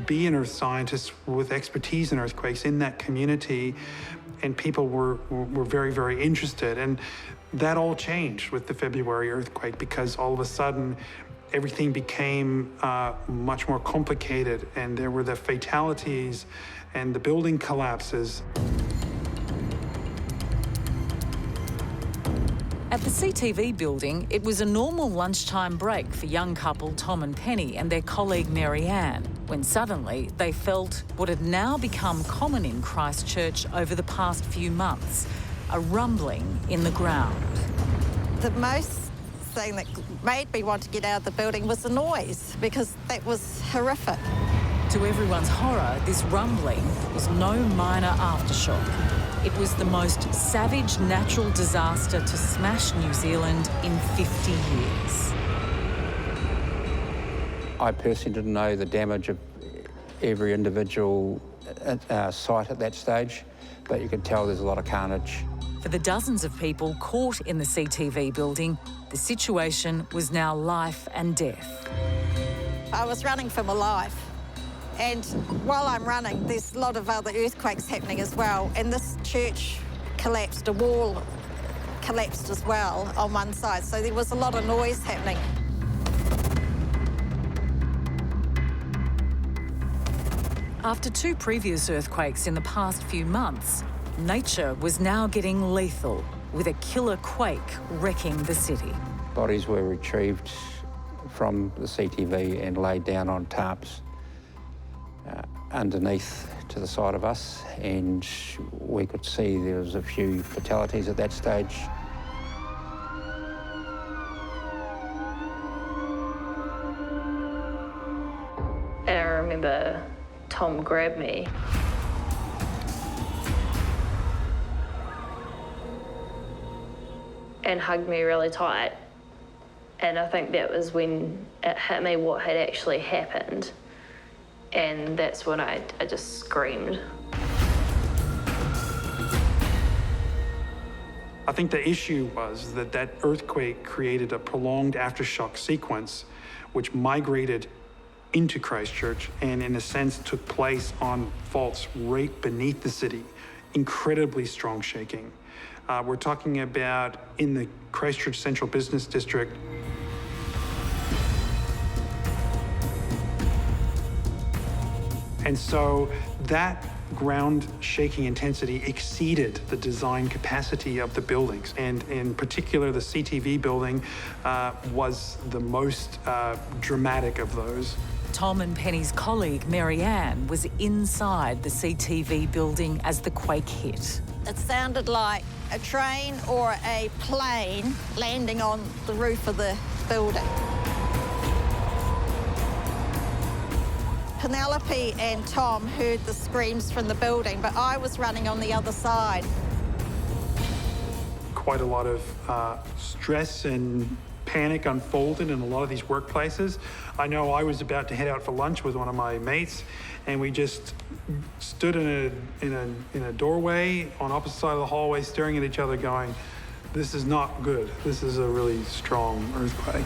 be an earth scientist with expertise in earthquakes in that community, and people were very, very interested. And that all changed with the February earthquake, because all of a sudden everything became much more complicated, and there were the fatalities and the building collapses. At the CTV building, it was a normal lunchtime break for young couple Tom and Penny and their colleague Marianne, when suddenly they felt what had now become common in Christchurch over the past few months, a rumbling in the ground. The most thing that made me want to get out of the building was the noise, because that was horrific. To everyone's horror, this rumbling was no minor aftershock. It was the most savage natural disaster to smash New Zealand in 50 years. I personally didn't know the damage of every individual site at that stage, but you could tell there's a lot of carnage. For the dozens of people caught in the CTV building, the situation was now life and death. I was running for my life. And while I'm running, there's a lot of other earthquakes happening as well. And this church collapsed, a wall collapsed as well on one side. So there was a lot of noise happening. After two previous earthquakes in the past few months, nature was now getting lethal, with a killer quake wrecking the city. Bodies were retrieved from the CTV and laid down on tarps underneath to the side of us, and we could see there was a few fatalities at that stage. And I remember Tom grabbed me and hugged me really tight. And I think that was when it hit me what had actually happened. And that's when I just screamed. I think the issue was that that earthquake created a prolonged aftershock sequence which migrated into Christchurch and in a sense took place on faults right beneath the city. Incredibly strong shaking. We're talking about in the Christchurch Central Business District. And so that ground shaking intensity exceeded the design capacity of the buildings. And in particular, the CTV building was the most dramatic of those. Tom and Penny's colleague, Marianne, was inside the CTV building as the quake hit. It sounded like a train or a plane landing on the roof of the building. Penelope and Tom heard the screams from the building, but I was running on the other side. Quite a lot of stress and panic unfolded in a lot of these workplaces. I know I was about to head out for lunch with one of my mates, and we just stood in a doorway on opposite side of the hallway, staring at each other going, this is not good. This is a really strong earthquake.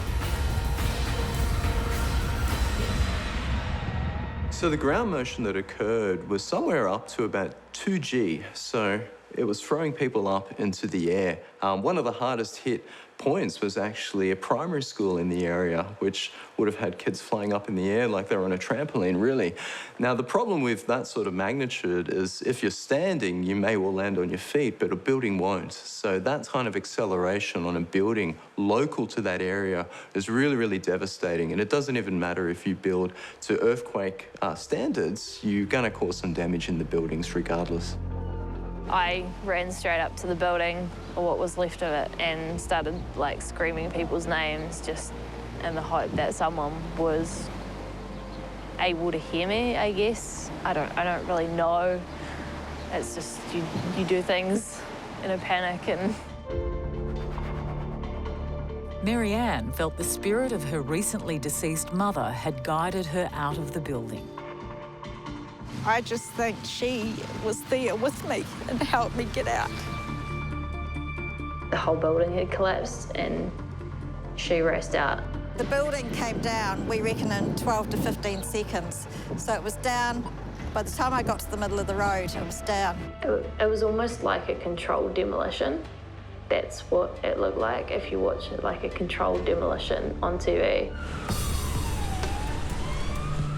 So the ground motion that occurred was somewhere up to about 2G. So it was throwing people up into the air. One of the hardest hit points was actually a primary school in the area, which would have had kids flying up in the air like they were on a trampoline, really. Now, the problem with that sort of magnitude is if you're standing, you may well land on your feet, but a building won't. So that kind of acceleration on a building local to that area is really, really devastating. And it doesn't even matter if you build to earthquake standards, you're going to cause some damage in the buildings regardless. I ran straight up to the building, or what was left of it, and started like screaming people's names just in the hope that someone was able to hear me, I guess. I don't really know. It's just you do things in a panic. And Marianne felt the spirit of her recently deceased mother had guided her out of the building. I just think she was there with me and helped me get out. the whole building had collapsed and she raced out. The building came down, we reckon, in 12 to 15 seconds. So it was down. By the time I got to the middle of the road, it was down. It was almost like a controlled demolition. That's what it looked like if you watch it, like a controlled demolition on TV.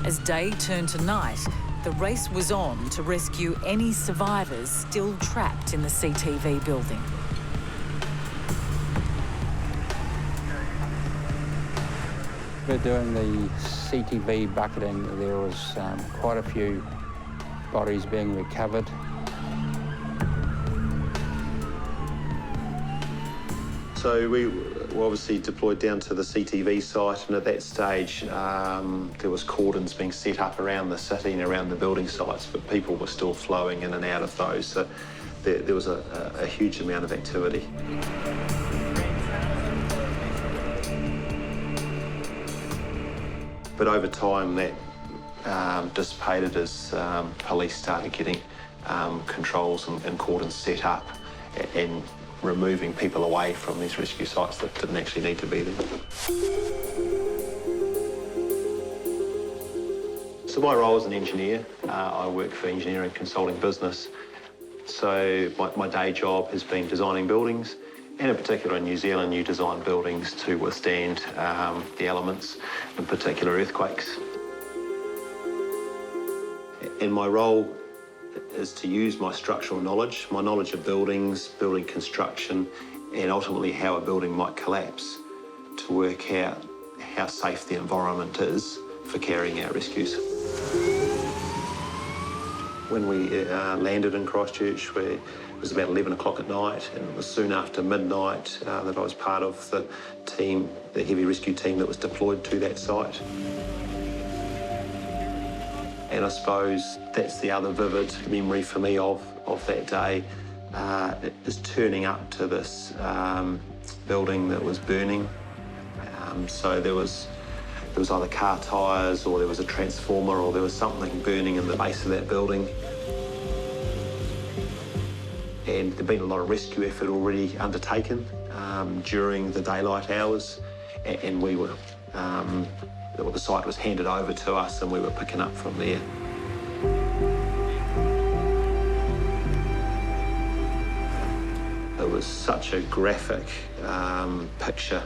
As day turned to night, the race was on to rescue any survivors still trapped in the CTV building. We're doing the CTV bucketing. There was quite a few bodies being recovered. So we were obviously deployed down to the CTV site, and at that stage there was cordons being set up around the city and around the building sites, but people were still flowing in and out of those, so there was a huge amount of activity. But over time that dissipated as police started getting controls and cordons set up and removing people away from these rescue sites that didn't actually need to be there. So my role as an engineer, I work for engineering consulting business. So my day job has been designing buildings, and in particular in New Zealand, you design buildings to withstand the elements, in particular earthquakes. And my role is to use my structural knowledge, my knowledge of buildings, building construction, and ultimately how a building might collapse to work out how safe the environment is for carrying out rescues. When we landed in Christchurch, it was about 11 o'clock at night, and it was soon after midnight that I was part of the team, the heavy rescue team that was deployed to that site. And I suppose that's the other vivid memory for me of that day, is turning up to this building that was burning. So there was either car tyres, or there was a transformer, or there was something burning in the base of that building. And there'd been a lot of rescue effort already undertaken during the daylight hours, and we were the site was handed over to us and we were picking up from there. It was such a graphic picture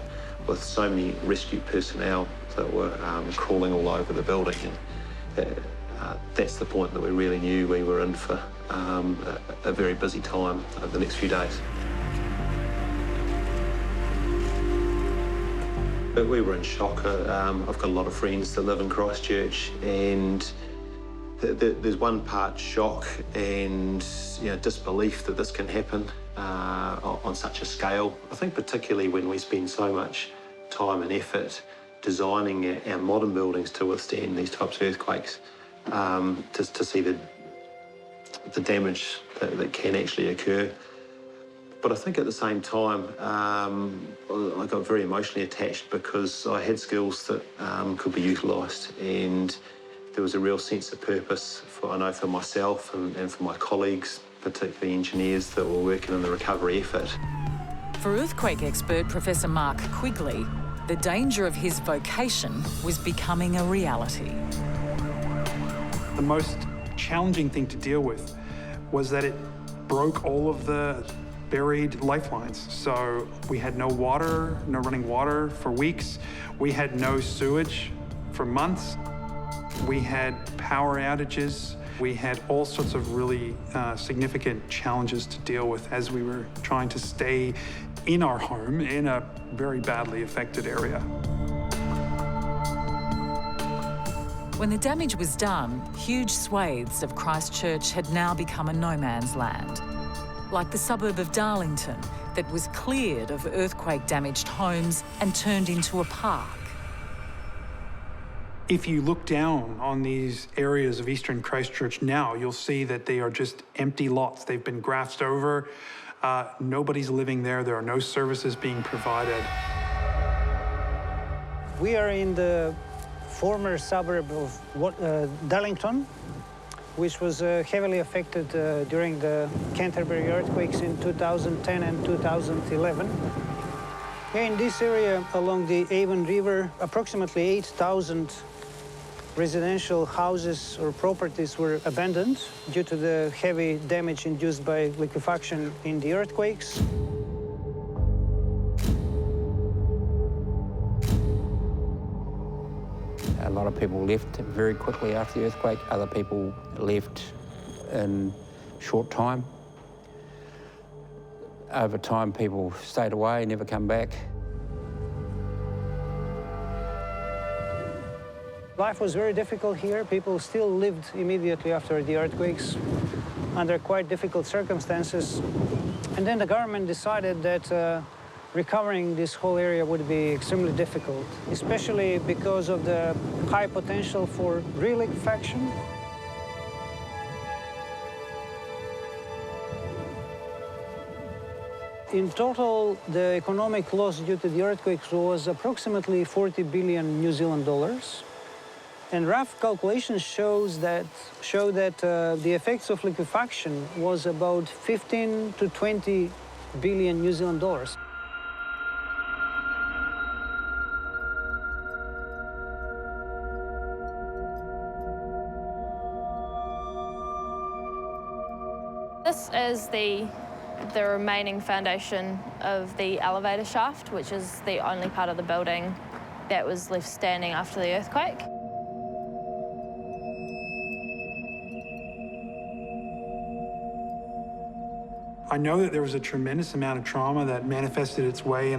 with so many rescue personnel that were crawling all over the building. And that's the point that we really knew we were in for a very busy time over the next few days. But we were in shock. I've got a lot of friends that live in Christchurch, and there's one part shock and disbelief that this can happen on such a scale. I think particularly when we spend so much time and effort designing our modern buildings to withstand these types of earthquakes, to see the damage that can actually occur. But I think at the same time, I got very emotionally attached because I had skills that could be utilised, and there was a real sense of purpose for myself and for my colleagues, particularly engineers that were working in the recovery effort. For earthquake expert Professor Mark Quigley, the danger of his vocation was becoming a reality. The most challenging thing to deal with was that it broke all of the buried lifelines. So we had no water, no running water for weeks. We had no sewage for months. We had power outages. We had all sorts of really significant challenges to deal with as we were trying to stay in our home in a very badly affected area. When the damage was done, huge swathes of Christchurch had now become a no man's land. Like the suburb of Darlington that was cleared of earthquake-damaged homes and turned into a park. If you look down on these areas of eastern Christchurch now, you'll see that they are just empty lots. They've been grassed over. Nobody's living there. There are no services being provided. We are in the former suburb of Darlington, which was heavily affected during the Canterbury earthquakes in 2010 and 2011. Here in this area along the Avon River, approximately 8,000 residential houses or properties were abandoned due to the heavy damage induced by liquefaction in the earthquakes. A lot of people left very quickly after the earthquake. Other people left in short time. Over time, people stayed away, never come back. Life was very difficult here. People still lived immediately after the earthquakes under quite difficult circumstances. And then the government decided that recovering this whole area would be extremely difficult, especially because of the high potential for reliquefaction. In total, the economic loss due to the earthquakes was approximately 40 billion New Zealand dollars. And rough calculations show that the effects of liquefaction was about 15 to 20 billion New Zealand dollars. This is the remaining foundation of the elevator shaft, which is the only part of the building that was left standing after the earthquake. I know that there was a tremendous amount of trauma that manifested its way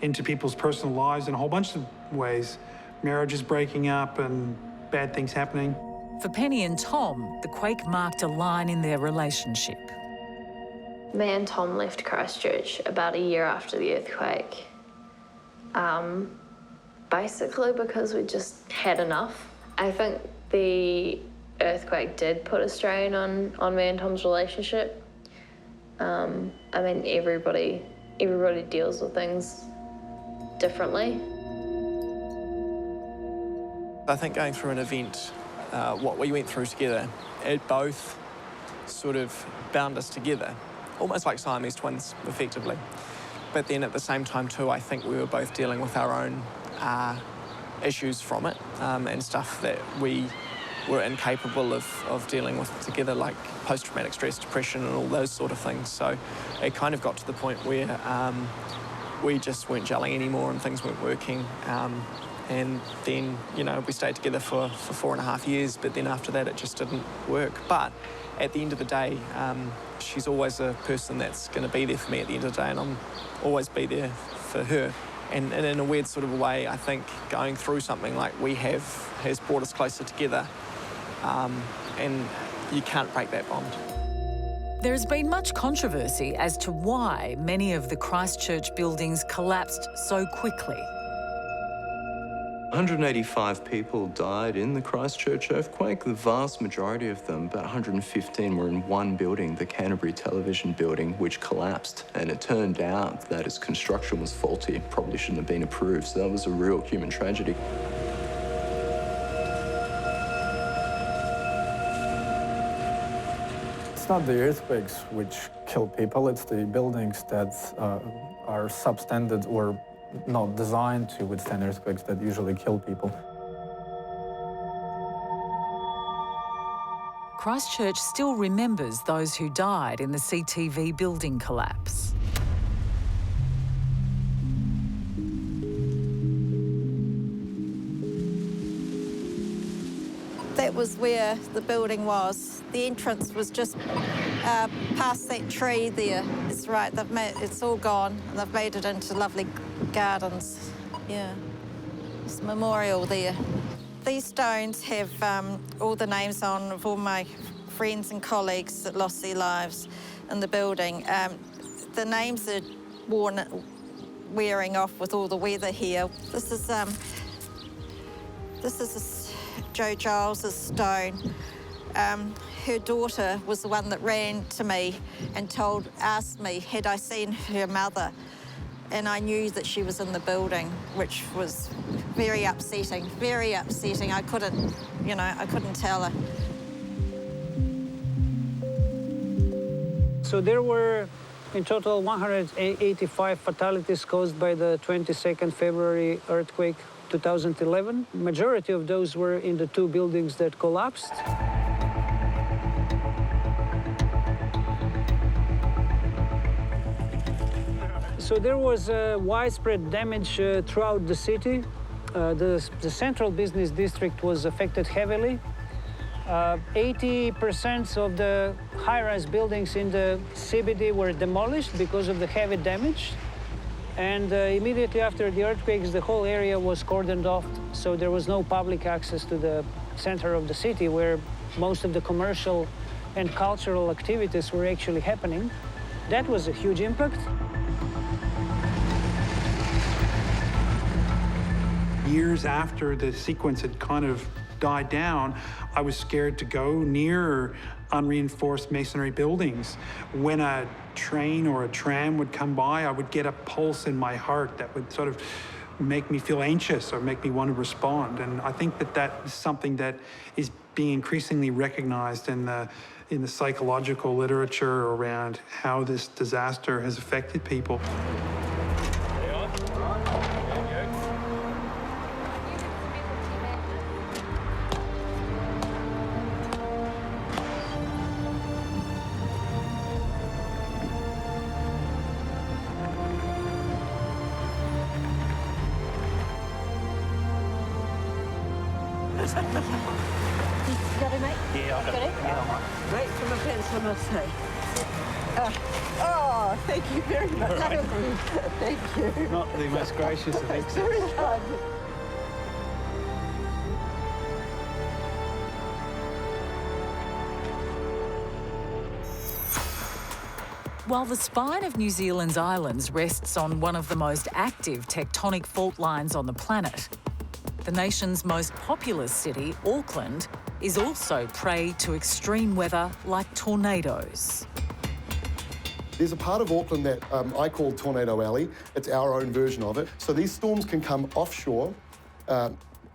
into people's personal lives in a whole bunch of ways. Marriages breaking up and bad things happening. For Penny and Tom, the quake marked a line in their relationship. Me and Tom left Christchurch about a year after the earthquake. Basically because we just had enough. I think the earthquake did put a strain on me and Tom's relationship. I mean, everybody deals with things differently. I think going through an event, what we went through together, it both sort of bound us together, almost like Siamese twins, effectively. But then at the same time too, I think we were both dealing with our own issues from it and stuff that we were incapable of dealing with together, like post-traumatic stress, depression and all those sort of things. So it kind of got to the point where we just weren't gelling anymore and things weren't working. And then, you know, we stayed together for 4.5 years, but then after that it just didn't work. But at the end of the day, she's always a person that's going to be there for me at the end of the day, and I'm always be there for her. And in a weird sort of a way, I think going through something like we have has brought us closer together, and you can't break that bond. There has been much controversy as to why many of the Christchurch buildings collapsed so quickly. 185 people died in the Christchurch earthquake. The vast majority of them, about 115, were in one building, the Canterbury Television Building, which collapsed. And it turned out that its construction was faulty. It probably shouldn't have been approved. So that was a real human tragedy. It's not the earthquakes which kill people, it's the buildings that are substandard or not designed to withstand earthquakes that usually kill people. Christchurch still remembers those who died in the CTV building collapse. That was where the building was. The entrance was just past that tree there. It's right, it's all gone, and they've made it into lovely gardens. Yeah, there's a memorial there. These stones have all the names on of all my friends and colleagues that lost their lives in the building. The names are wearing off with all the weather here. This is Joe Giles's stone. Her daughter was the one that ran to me and asked me, had I seen her mother? And I knew that she was in the building, which was very upsetting, very upsetting. I couldn't, I couldn't tell her. So there were in total 185 fatalities caused by the 22nd February earthquake 2011. Majority of those were in the two buildings that collapsed. So there was widespread damage throughout the city. The central business district was affected heavily. 80% of the high-rise buildings in the CBD were demolished because of the heavy damage. And immediately after the earthquakes, the whole area was cordoned off, so there was no public access to the center of the city where most of the commercial and cultural activities were actually happening. That was a huge impact. Years after the sequence had kind of died down, I was scared to go near unreinforced masonry buildings. When a train or a tram would come by, I would get a pulse in my heart that would sort of make me feel anxious or make me want to respond. And I think that is something that is being increasingly recognized in the psychological literature around how this disaster has affected people. Got it, mate? Yeah, I got it. Yeah. Right from the fence, I must say. Oh, thank you very much. Right. Thank you. Not the most gracious of exits. Very kind. While the spine of New Zealand's islands rests on one of the most active tectonic fault lines on the planet, the nation's most populous city, Auckland, is also prey to extreme weather like tornadoes. There's a part of Auckland that I call Tornado Alley. It's our own version of it. So these storms can come offshore,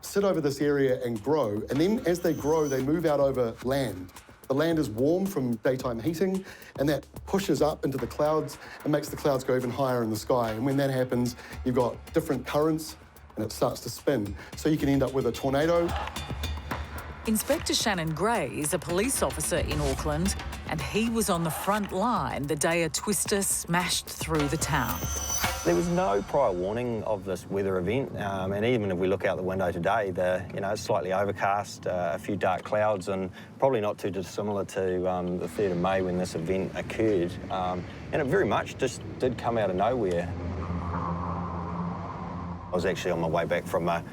sit over this area and grow, and then as they grow, they move out over land. The land is warm from daytime heating, and that pushes up into the clouds and makes the clouds go even higher in the sky. And when that happens, you've got different currents and it starts to spin. So you can end up with a tornado. Inspector Shannon Gray is a police officer in Auckland, and he was on the front line the day a twister smashed through the town. There was no prior warning of this weather event, and even if we look out the window today, it's slightly overcast, a few dark clouds, and probably not too dissimilar to the 3rd of May when this event occurred. And it very much just did come out of nowhere. I was actually on my way back from a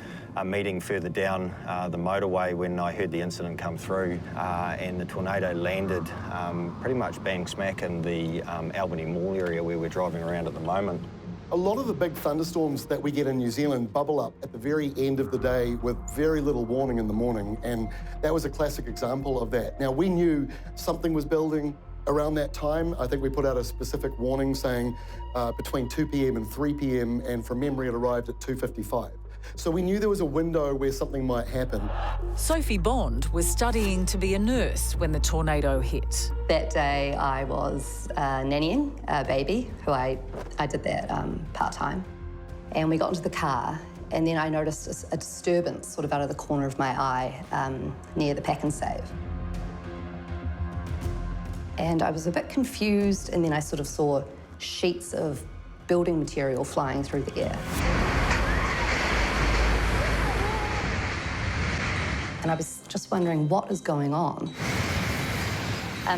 meeting further down the motorway when I heard the incident come through, and the tornado landed pretty much bang smack in the Albany Mall area where we're driving around at the moment. A lot of the big thunderstorms that we get in New Zealand bubble up at the very end of the day with very little warning in the morning, and that was a classic example of that. Now, we knew something was building around that time. I think we put out a specific warning saying between 2 p.m. and 3 p.m, and from memory it arrived at 2:55. So we knew there was a window where something might happen. Sophie Bond was studying to be a nurse when the tornado hit. That day I was nannying a baby, who I did that part-time. And we got into the car, and then I noticed a disturbance sort of out of the corner of my eye near the pack and save. And I was a bit confused, and then I sort of saw sheets of building material flying through the air. And I was just wondering what is going on.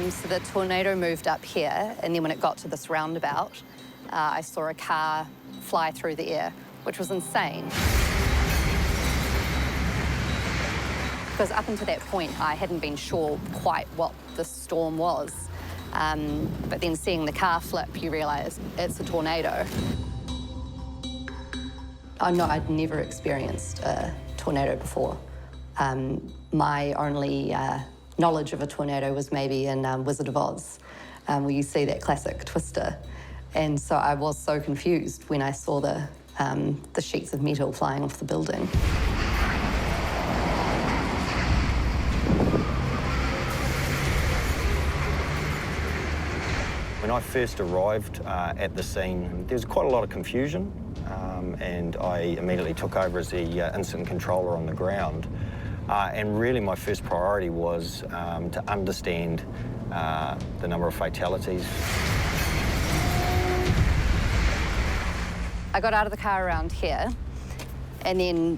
So the tornado moved up here, and then when it got to this roundabout, I saw a car fly through the air, which was insane. Because up until that point, I hadn't been sure quite what the storm was. But then seeing the car flip, you realise it's a tornado. Oh no, I'd never experienced a tornado before. My only knowledge of a tornado was maybe in Wizard of Oz, where you see that classic twister. And so I was so confused when I saw the sheets of metal flying off the building. When I first arrived at the scene, there was quite a lot of confusion, and I immediately took over as the incident controller on the ground. And really my first priority was to understand the number of fatalities. I got out of the car around here, and then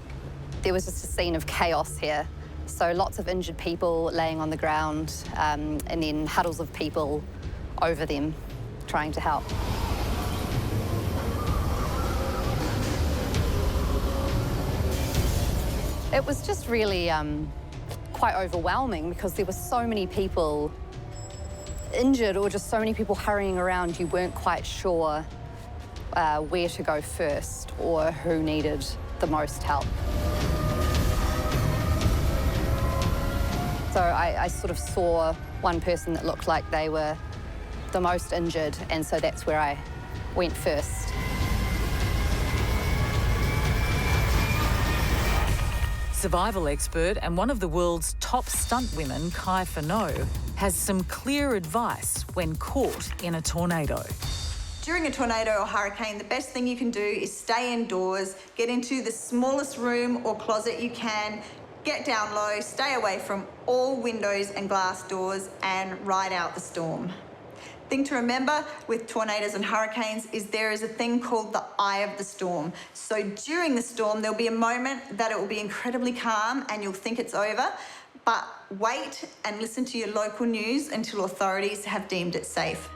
there was just a scene of chaos here. So lots of injured people laying on the ground, and then huddles of people over them trying to help. It was just really quite overwhelming because there were so many people injured or just so many people hurrying around. You weren't quite sure where to go first or who needed the most help. So I sort of saw one person that looked like they were the most injured, and so that's where I went first. Survival expert and one of the world's top stunt women, Kai Fano, has some clear advice when caught in a tornado. During a tornado or hurricane, the best thing you can do is stay indoors, get into the smallest room or closet you can, get down low, stay away from all windows and glass doors, and ride out the storm. Thing to remember with tornadoes and hurricanes is there is a thing called the eye of the storm. So during the storm, there'll be a moment that it will be incredibly calm and you'll think it's over, but wait and listen to your local news until authorities have deemed it safe.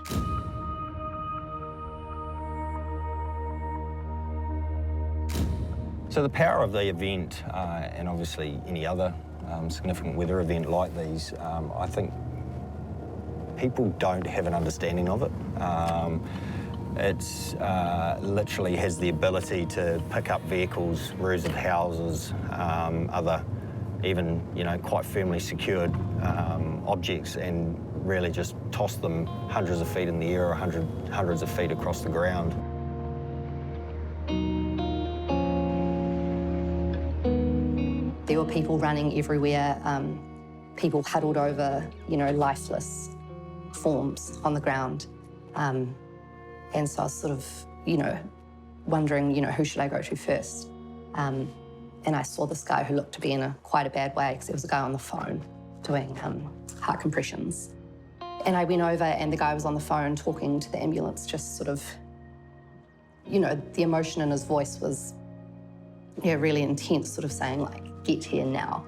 So the power of the event, and obviously any other significant weather event like these, I think people don't have an understanding of it. It's literally has the ability to pick up vehicles, roofs of houses, other even, quite firmly secured objects, and really just toss them hundreds of feet in the air or hundreds of feet across the ground. There were people running everywhere, people huddled over, lifeless forms on the ground. And so I was sort of, wondering, who should I go to first? And I saw this guy who looked to be in quite a bad way because there was a guy on the phone doing heart compressions. And I went over and the guy was on the phone talking to the ambulance, just sort of, you know, the emotion in his voice was, yeah, really intense, sort of saying like, get here now.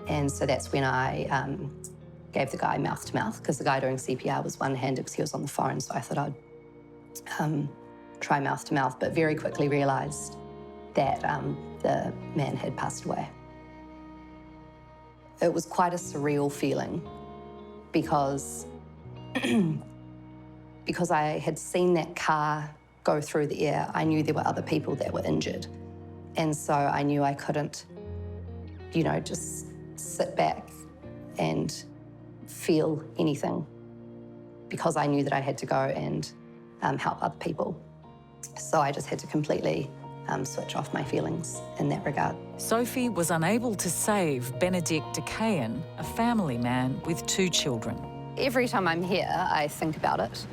And so that's when I gave the guy mouth to mouth, because the guy doing CPR was one-handed because he was on the phone, so I thought I'd try mouth to mouth, but very quickly realised that the man had passed away. It was quite a surreal feeling because I had seen that car go through the air. I knew there were other people that were injured. And so I knew I couldn't, you know, just sit back and feel anything, because I knew that I had to go and help other people. So I just had to completely switch off my feelings in that regard. Sophie was unable to save Benedict de Caen, a family man with 2 children. Every time I'm here, I think about it.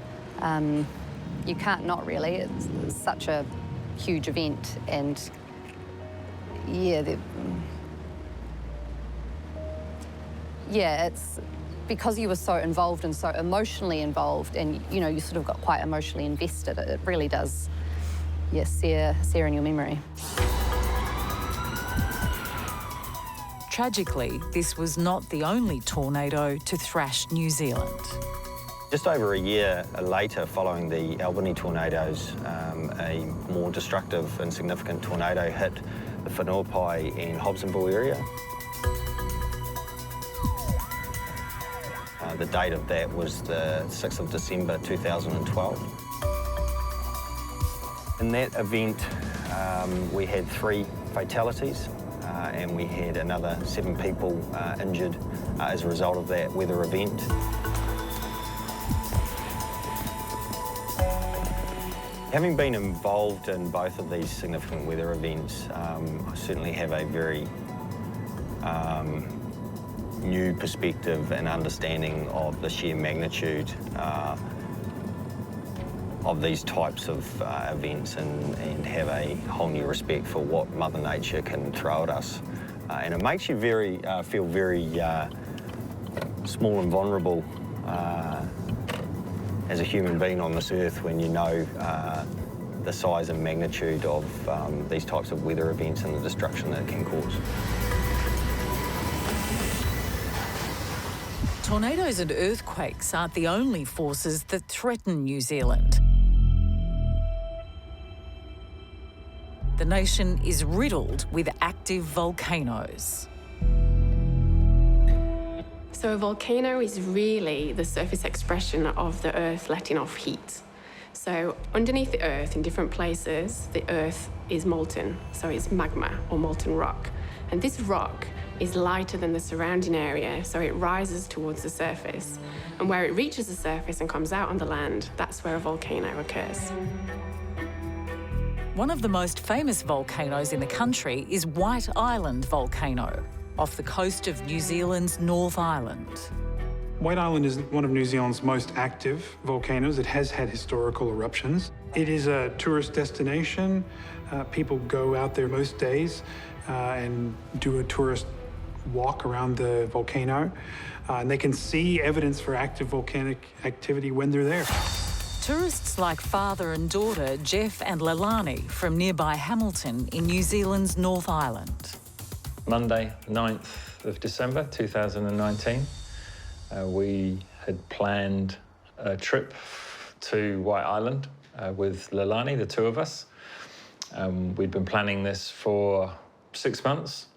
You can't not really. It's such a huge event, and it's because you were so involved and so emotionally involved, and you know, you sort of got quite emotionally invested. It really does, sear in your memory. Tragically, this was not the only tornado to thrash New Zealand. Just over a year later, following the Albany tornadoes, a more destructive and significant tornado hit the Whenuapai and Hobsonville area. The date of that was the 6th of December 2012. In that event, we had 3 fatalities, and we had another 7 people injured as a result of that weather event. Having been involved in both of these significant weather events, I certainly have a very new perspective and understanding of the sheer magnitude of these types of events, and have a whole new respect for what Mother Nature can throw at us. And it makes you feel very small and vulnerable as a human being on this earth when you know the size and magnitude of these types of weather events and the destruction that it can cause. Tornadoes and earthquakes aren't the only forces that threaten New Zealand. The nation is riddled with active volcanoes. So a volcano is really the surface expression of the Earth letting off heat. So underneath the Earth, in different places, the Earth is molten. So it's magma or molten rock. And this rock is lighter than the surrounding area, so it rises towards the surface. And where it reaches the surface and comes out on the land, that's where a volcano occurs. One of the most famous volcanoes in the country is White Island Volcano, off the coast of New Zealand's North Island. White Island is one of New Zealand's most active volcanoes. It has had historical eruptions. It is a tourist destination. People go out there most days and do a tourist walk around the volcano. And they can see evidence for active volcanic activity when they're there. Tourists like father and daughter Jeff and Leilani from nearby Hamilton in New Zealand's North Island. Monday, 9th of December 2019, we had planned a trip to White Island with Leilani, the 2 of us. We'd been planning this for 6 months.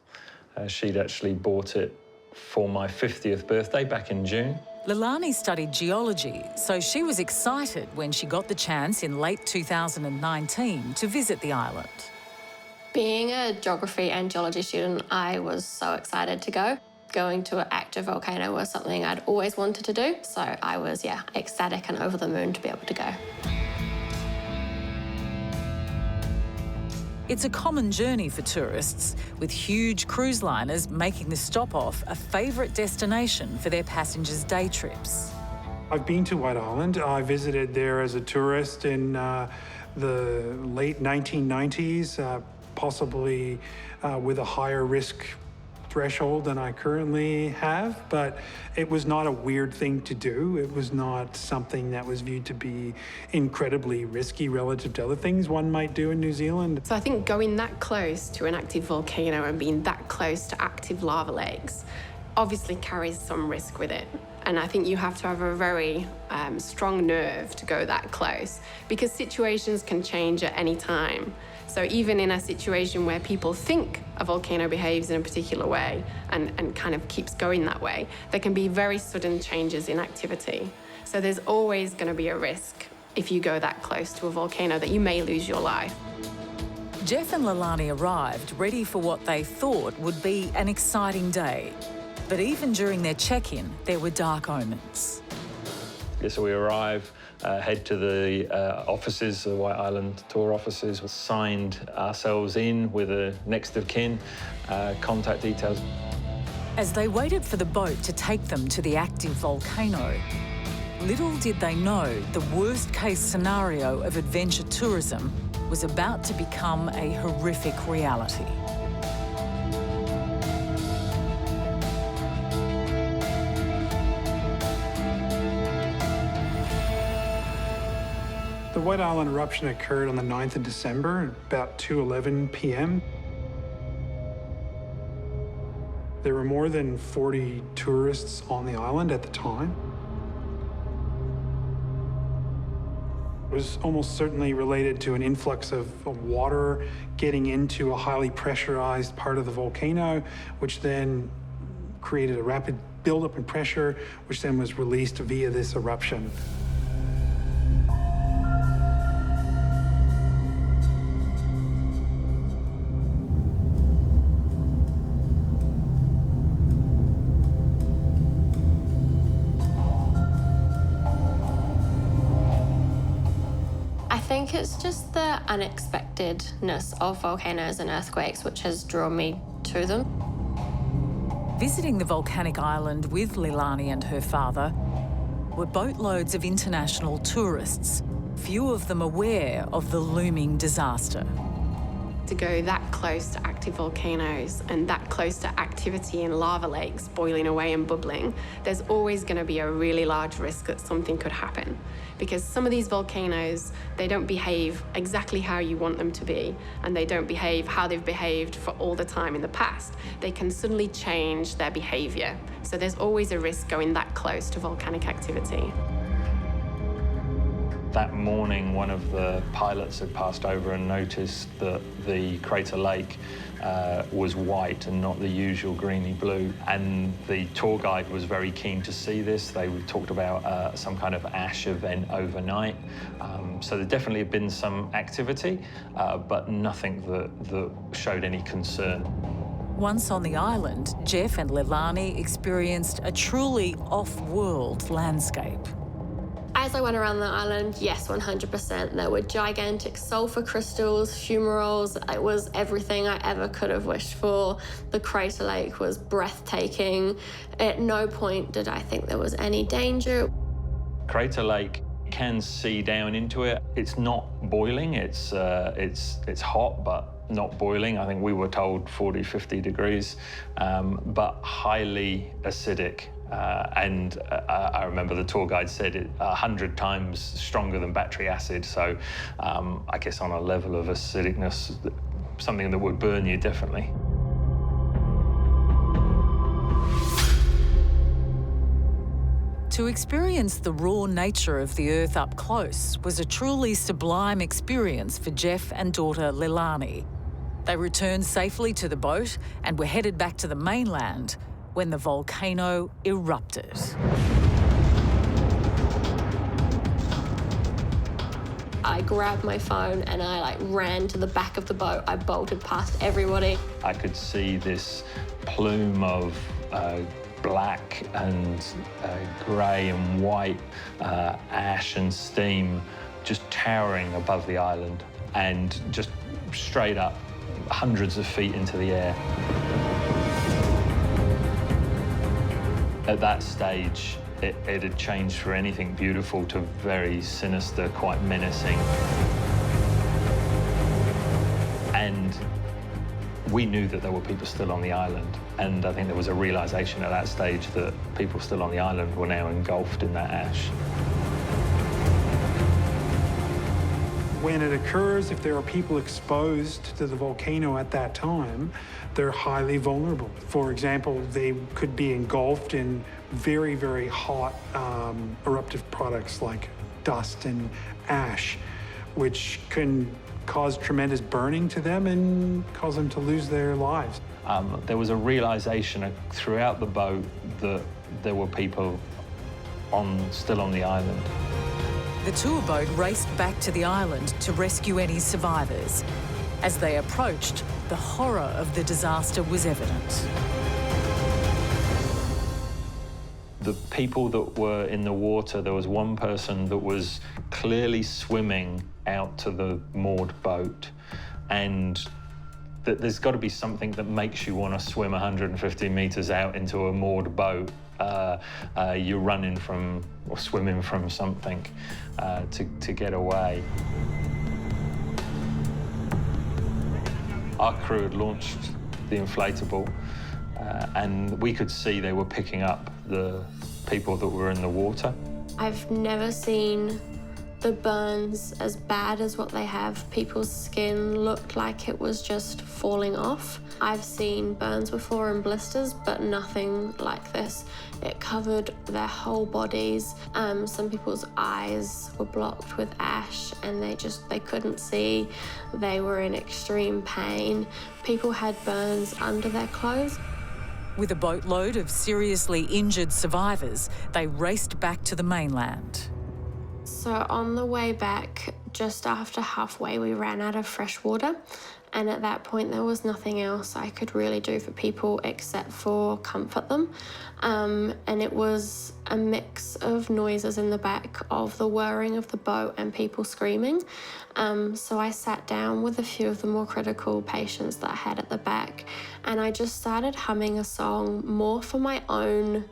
She'd actually bought it for my 50th birthday back in June. Leilani studied geology, so she was excited when she got the chance in late 2019 to visit the island. Being a geography and geology student, I was so excited to go. Going to an active volcano was something I'd always wanted to do, so I was, ecstatic and over the moon to be able to go. It's a common journey for tourists, with huge cruise liners making the stop-off a favourite destination for their passengers' day trips. I've been to White Island. I visited there as a tourist in the late 1990s, possibly with a higher risk threshold than I currently have, but it was not a weird thing to do. It was not something that was viewed to be incredibly risky relative to other things one might do in New Zealand. So I think going that close to an active volcano and being that close to active lava lakes obviously carries some risk with it. And I think you have to have a very strong nerve to go that close, because situations can change at any time. So even in a situation where people think a volcano behaves in a particular way and kind of keeps going that way, there can be very sudden changes in activity. So there's always going to be a risk if you go that close to a volcano that you may lose your life. Jeff and Leilani arrived ready for what they thought would be an exciting day. But even during their check-in, there were dark omens. Yeah, so we arrive, head to the offices, the White Island tour offices, signed ourselves in with a next of kin, contact details. As they waited for the boat to take them to the active volcano, little did they know the worst-case scenario of adventure tourism was about to become a horrific reality. The White Island eruption occurred on the 9th of December, about 2:11 p.m. There were more than 40 tourists on the island at the time. It was almost certainly related to an influx of water getting into a highly pressurized part of the volcano, which then created a rapid buildup in pressure, which then was released via this eruption. I think it's just the unexpectedness of volcanoes and earthquakes which has drawn me to them. Visiting the volcanic island with Leilani and her father were boatloads of international tourists, few of them aware of the looming disaster. To go that close to active volcanoes and that close to activity in lava lakes boiling away and bubbling, there's always going to be a really large risk that something could happen. Because some of these volcanoes, they don't behave exactly how you want them to be, and they don't behave how they've behaved for all the time in the past. They can suddenly change their behavior. So there's always a risk going that close to volcanic activity. That morning, one of the pilots had passed over and noticed that the crater lake was white and not the usual greeny blue. And the tour guide was very keen to see this. They talked about some kind of ash event overnight. So there definitely had been some activity, but nothing that showed any concern. Once on the island, Jeff and Leilani experienced a truly off-world landscape. As I went around the island, yes, 100%. There were gigantic sulfur crystals, fumaroles. It was everything I ever could have wished for. The crater lake was breathtaking. At no point did I think there was any danger. Crater lake can see down into it. It's not boiling. It's hot, but not boiling. I think we were told 40, 50 degrees, but highly acidic. I remember the tour guide said it 100 times stronger than battery acid. So I guess on a level of acidicness, something that would burn you, definitely. To experience the raw nature of the Earth up close was a truly sublime experience for Jeff and daughter Leilani. They returned safely to the boat and were headed back to the mainland when the volcano erupted. I grabbed my phone and I ran to the back of the boat. I bolted past everybody. I could see this plume of black and grey and white ash and steam just towering above the island and just straight up hundreds of feet into the air. At that stage, it had changed from anything beautiful to very sinister, quite menacing. And We knew that there were people still on the island, and I think there was a realisation at that stage that people still on the island were now engulfed in that ash. When it occurs, if there are people exposed to the volcano at that time, they're highly vulnerable. For example, they could be engulfed in very, very hot eruptive products like dust and ash, which can cause tremendous burning to them and cause them to lose their lives. There was a realisation throughout the boat that there were people still on the island. The tour boat raced back to the island to rescue any survivors. As they approached, the horror of the disaster was evident. The people that were in the water, there was one person that was clearly swimming out to the moored boat, and there's got to be something that makes you want to swim 150 metres out into a moored boat. You're running from or swimming from something to get away. Our crew had launched the inflatable, and we could see they were picking up the people that were in the water. I've never seen the burns as bad as what they have. People's skin looked like it was just falling off. I've seen burns before and blisters, but nothing like this. It covered their whole bodies. Some people's eyes were blocked with ash and they couldn't see. They were in extreme pain. People had burns under their clothes. With a boatload of seriously injured survivors, they raced back to the mainland. So on the way back, just after halfway, we ran out of fresh water. And at that point, there was nothing else I could really do for people except for comfort them. And it was a mix of noises in the back of the whirring of the boat and people screaming. So I sat down with a few of the more critical patients that I had at the back, and I just started humming a song more for my own,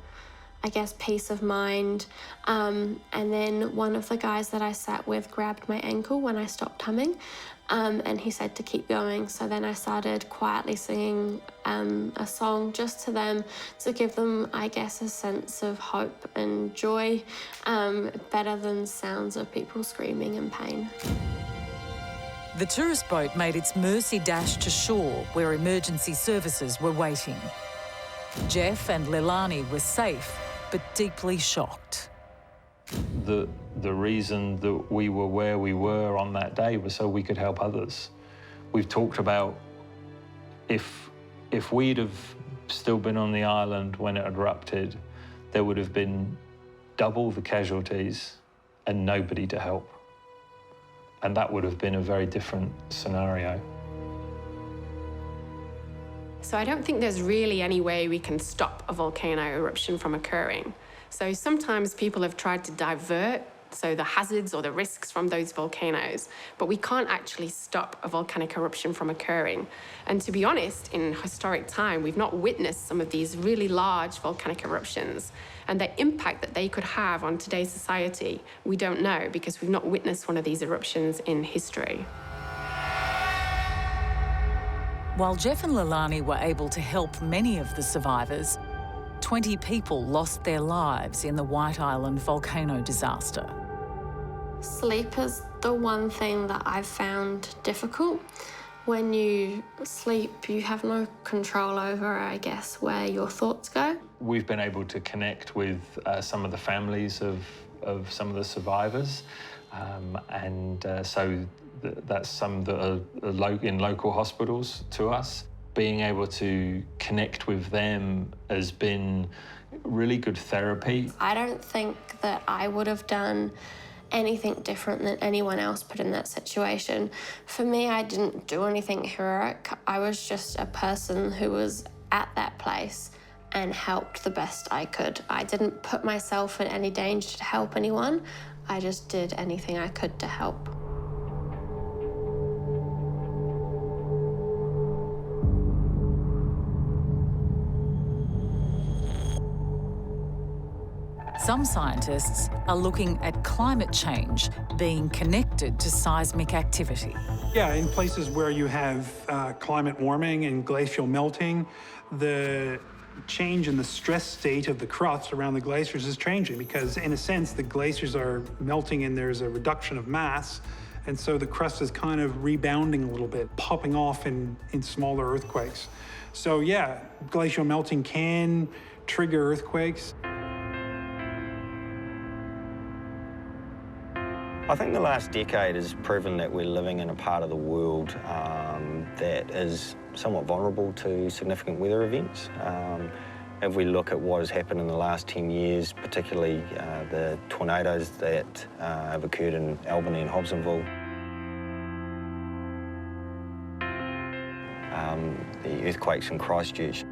I guess, peace of mind. And then one of the guys that I sat with grabbed my ankle when I stopped humming, and he said to keep going. So then I started quietly singing a song just to them to give them, I guess, a sense of hope and joy, better than sounds of people screaming in pain. The tourist boat made its mercy dash to shore where emergency services were waiting. Jeff and Leilani were safe, but deeply shocked. The reason that we were where we were on that day was so we could help others. We've talked about if we'd have still been on the island when it erupted, there would have been double the casualties and nobody to help. And that would have been a very different scenario. So I don't think there's really any way we can stop a volcano eruption from occurring. So sometimes people have tried to divert the hazards or the risks from those volcanoes, but we can't actually stop a volcanic eruption from occurring. And to be honest, in historic time, we've not witnessed some of these really large volcanic eruptions, and the impact that they could have on today's society, we don't know, because we've not witnessed one of these eruptions in history. While Jeff and Leilani were able to help many of the survivors, 20 people lost their lives in the White Island volcano disaster. Sleep is the one thing that I've found difficult. When you sleep, you have no control over, I guess, where your thoughts go. We've been able to connect with some of the families of some of the survivors, so that's some that are in local hospitals to us. Being able to connect with them has been really good therapy. I don't think that I would have done anything different than anyone else put in that situation. For me, I didn't do anything heroic. I was just a person who was at that place and helped the best I could. I didn't put myself in any danger to help anyone. I just did anything I could to help. Some scientists are looking at climate change being connected to seismic activity. Yeah, in places where you have climate warming and glacial melting, the change in the stress state of the crust around the glaciers is changing because, in a sense, the glaciers are melting and there's a reduction of mass, and so the crust is kind of rebounding a little bit, popping off in smaller earthquakes. So yeah, glacial melting can trigger earthquakes. I think the last decade has proven that we're living in a part of the world that is somewhat vulnerable to significant weather events. If we look at what has happened in the last 10 years, particularly the tornadoes that have occurred in Albany and Hobsonville, the earthquakes in Christchurch,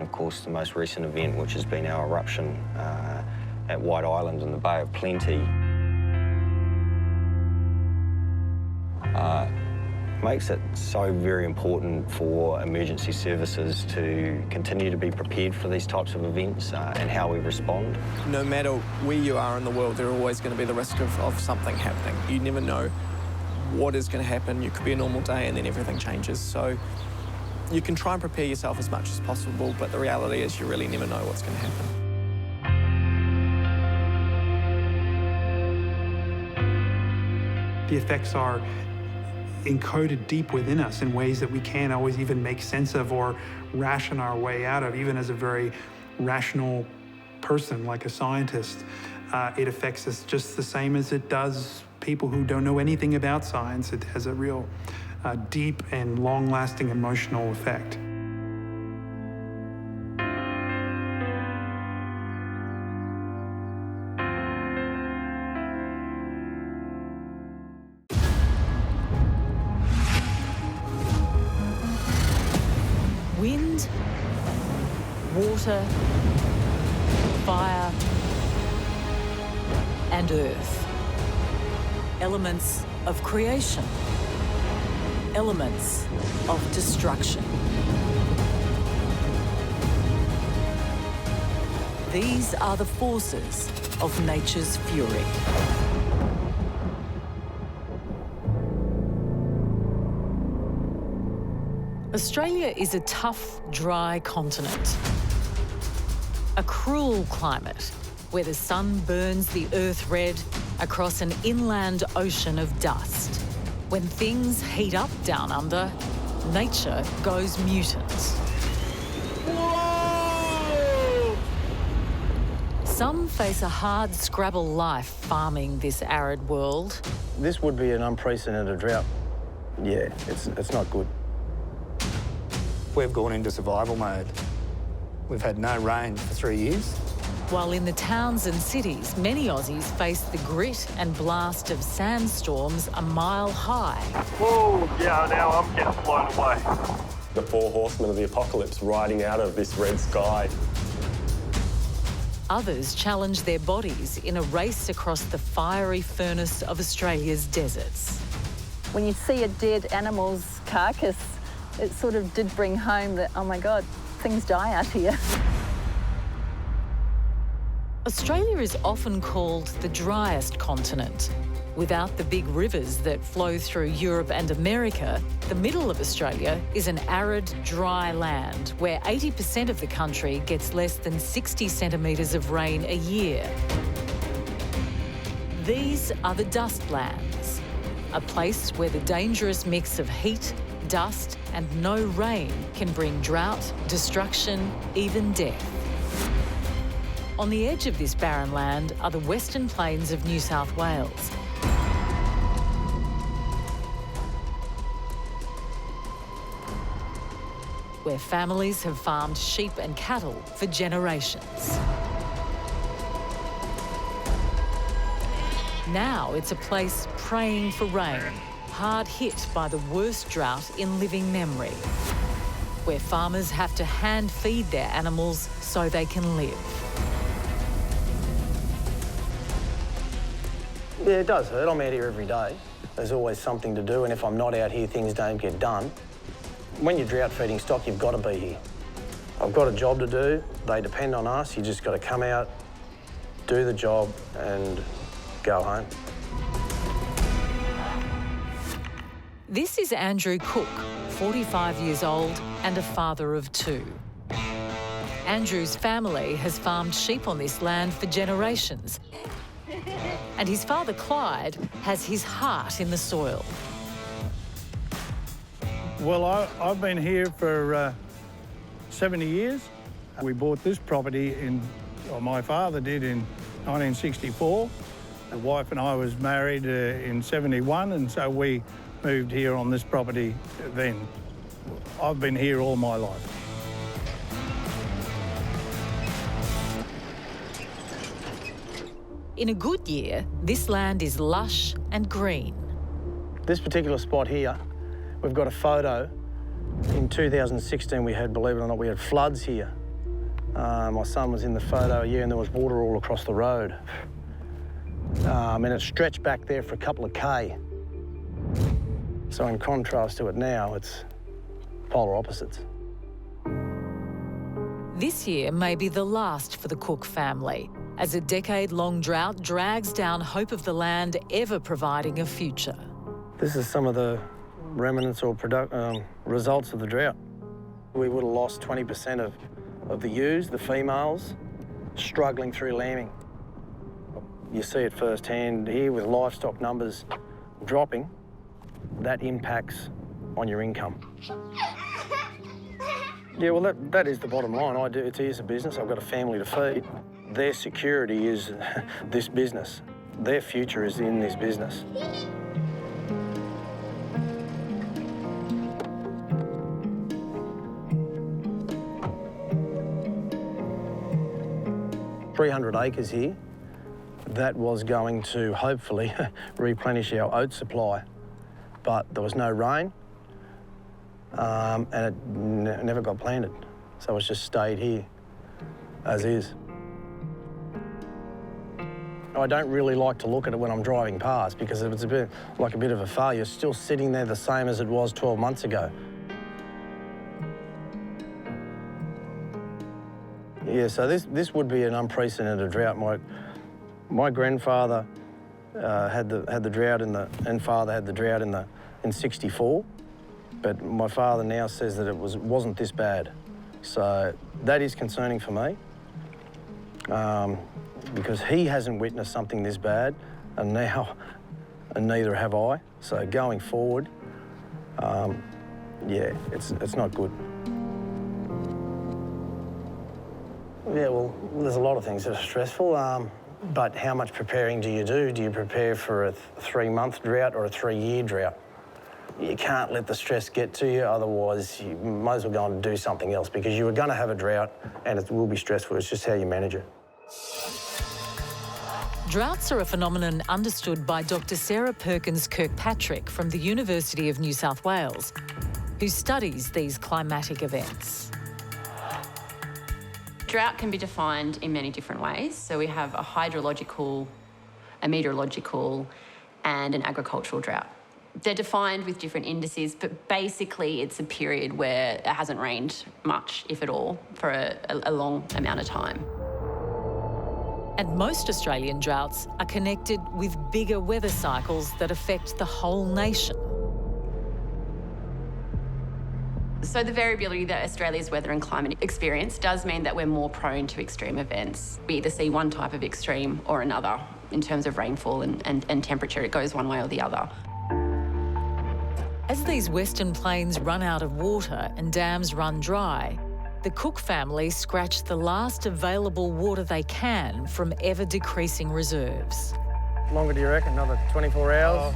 of course the most recent event, which has been our eruption at White Island in the Bay of Plenty, makes it so very important for emergency services to continue to be prepared for these types of events and how we respond. No matter where you are in the world, there are always going to be the risk of something happening. You never know what is going to happen. You could be a normal day and then everything changes. So you can try and prepare yourself as much as possible, but the reality is you really never know what's going to happen. The effects are encoded deep within us in ways that we can't always even make sense of or ration our way out of, even as a very rational person, like a scientist. It affects us just the same as it does people who don't know anything about science. It has a real deep and long-lasting emotional effect. Wind, water, fire, and earth. Elements of creation. Elements of destruction. These are the forces of nature's fury. Australia is a tough, dry continent. A cruel climate where the sun burns the earth red across an inland ocean of dust. When things heat up down under, nature goes mutant. Whoa! Some face a hard scrabble life farming this arid world. This would be an unprecedented drought. Yeah, it's not good. We've gone into survival mode. We've had no rain for 3 years. While in the towns and cities, many Aussies face the grit and blast of sandstorms a mile high. Whoa, yeah, now I'm getting blown away. The four horsemen of the apocalypse riding out of this red sky. Others challenge their bodies in a race across the fiery furnace of Australia's deserts. When you see a dead animal's carcass, it sort of did bring home that, oh my God, things die out here. Australia is often called the driest continent. Without the big rivers that flow through Europe and America, the middle of Australia is an arid, dry land where 80% of the country gets less than 60 centimetres of rain a year. These are the dust lands, a place where the dangerous mix of heat, dust and no rain can bring drought, destruction, even death. On the edge of this barren land are the Western Plains of New South Wales. Where families have farmed sheep and cattle for generations. Now it's a place praying for rain, hard hit by the worst drought in living memory, where farmers have to hand feed their animals so they can live. Yeah, it does hurt. I'm out here every day. There's always something to do, and if I'm not out here, things don't get done. When you're drought feeding stock, you've got to be here. I've got a job to do. They depend on us. You just got to come out, do the job and go home. This is Andrew Cook, 45 years old and a father of 2. Andrew's family has farmed sheep on this land for generations. And his father, Clyde, has his heart in the soil. Well, I've been here for 70 years. We bought this property my father did in 1964. The wife and I was married in 71, and so we moved here on this property then. I've been here all my life. In a good year, this land is lush and green. This particular spot here, we've got a photo. In 2016, we had, believe it or not, we had floods here. My son was in the photo, and there was water all across the road. And it stretched back there for a couple of K. So in contrast to it now, it's polar opposites. This year may be the last for the Cook family, as a decade-long drought drags down hope of the land ever providing a future. This is some of the remnants or results of the drought. We would have lost 20% of the ewes, the females, struggling through lambing. You see it firsthand here with livestock numbers dropping. That impacts on your income. Yeah, well, that is the bottom line. It is a business. I've got a family to feed. Their security is this business. Their future is in this business. .300 acres here. That was going to hopefully replenish our oat supply, but there was no rain, and it never got planted. So it's just stayed here as is. I don't really like to look at it when I'm driving past because it's a bit like a bit of a failure. It's still sitting there the same as it was 12 months ago. Yeah, so this would be an unprecedented drought. My grandfather had the drought and father had the drought in '64, but my father now says that it wasn't this bad. So that is concerning for me. Because he hasn't witnessed something this bad, and neither have I. So going forward, yeah, it's not good. Yeah, well, there's a lot of things that are stressful, but how much preparing do you do? Do you prepare for a 3-month drought or a 3-year drought? You can't let the stress get to you, otherwise you might as well go and do something else because you are going to have a drought and it will be stressful. It's just how you manage it. Droughts are a phenomenon understood by Dr. Sarah Perkins Kirkpatrick from the University of New South Wales, who studies these climatic events. Drought can be defined in many different ways. So we have a hydrological, a meteorological, and an agricultural drought. They're defined with different indices, but basically it's a period where it hasn't rained much, if at all, for a long amount of time. And most Australian droughts are connected with bigger weather cycles that affect the whole nation. So the variability that Australia's weather and climate experience does mean that we're more prone to extreme events. We either see one type of extreme or another in terms of rainfall and temperature. It goes one way or the other. As these Western plains run out of water and dams run dry, the Cook family scratch the last available water they can from ever-decreasing reserves. How long do you reckon? Another 24 hours?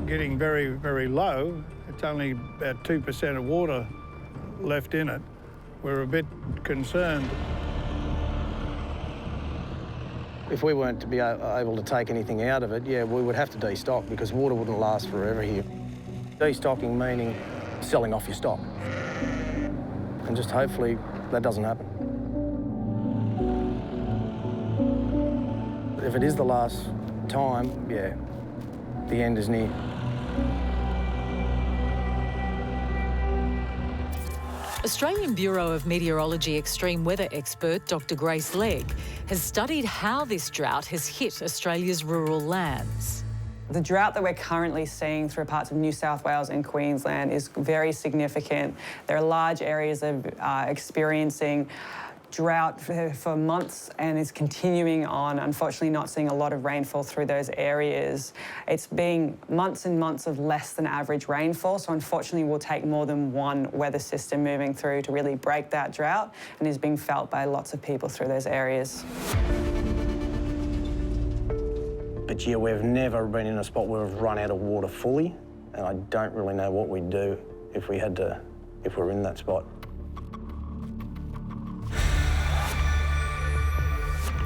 Getting very, very low. It's only about 2% of water left in it. We're a bit concerned. If we weren't to be able to take anything out of it, yeah, we would have to destock because water wouldn't last forever here. Destocking meaning selling off your stock. And just hopefully that doesn't happen. If it is the last time, yeah, the end is near. Australian Bureau of Meteorology extreme weather expert Dr Grace Legg has studied how this drought has hit Australia's rural lands. The drought that we're currently seeing through parts of New South Wales and Queensland is very significant. There are large areas of experiencing drought for months and is continuing on, unfortunately not seeing a lot of rainfall through those areas. It's been months and months of less than average rainfall, so unfortunately will take more than one weather system moving through to really break that drought, and is being felt by lots of people through those areas. But yeah, we've never been in a spot where we've run out of water fully, and I don't really know what we'd do if we were in that spot.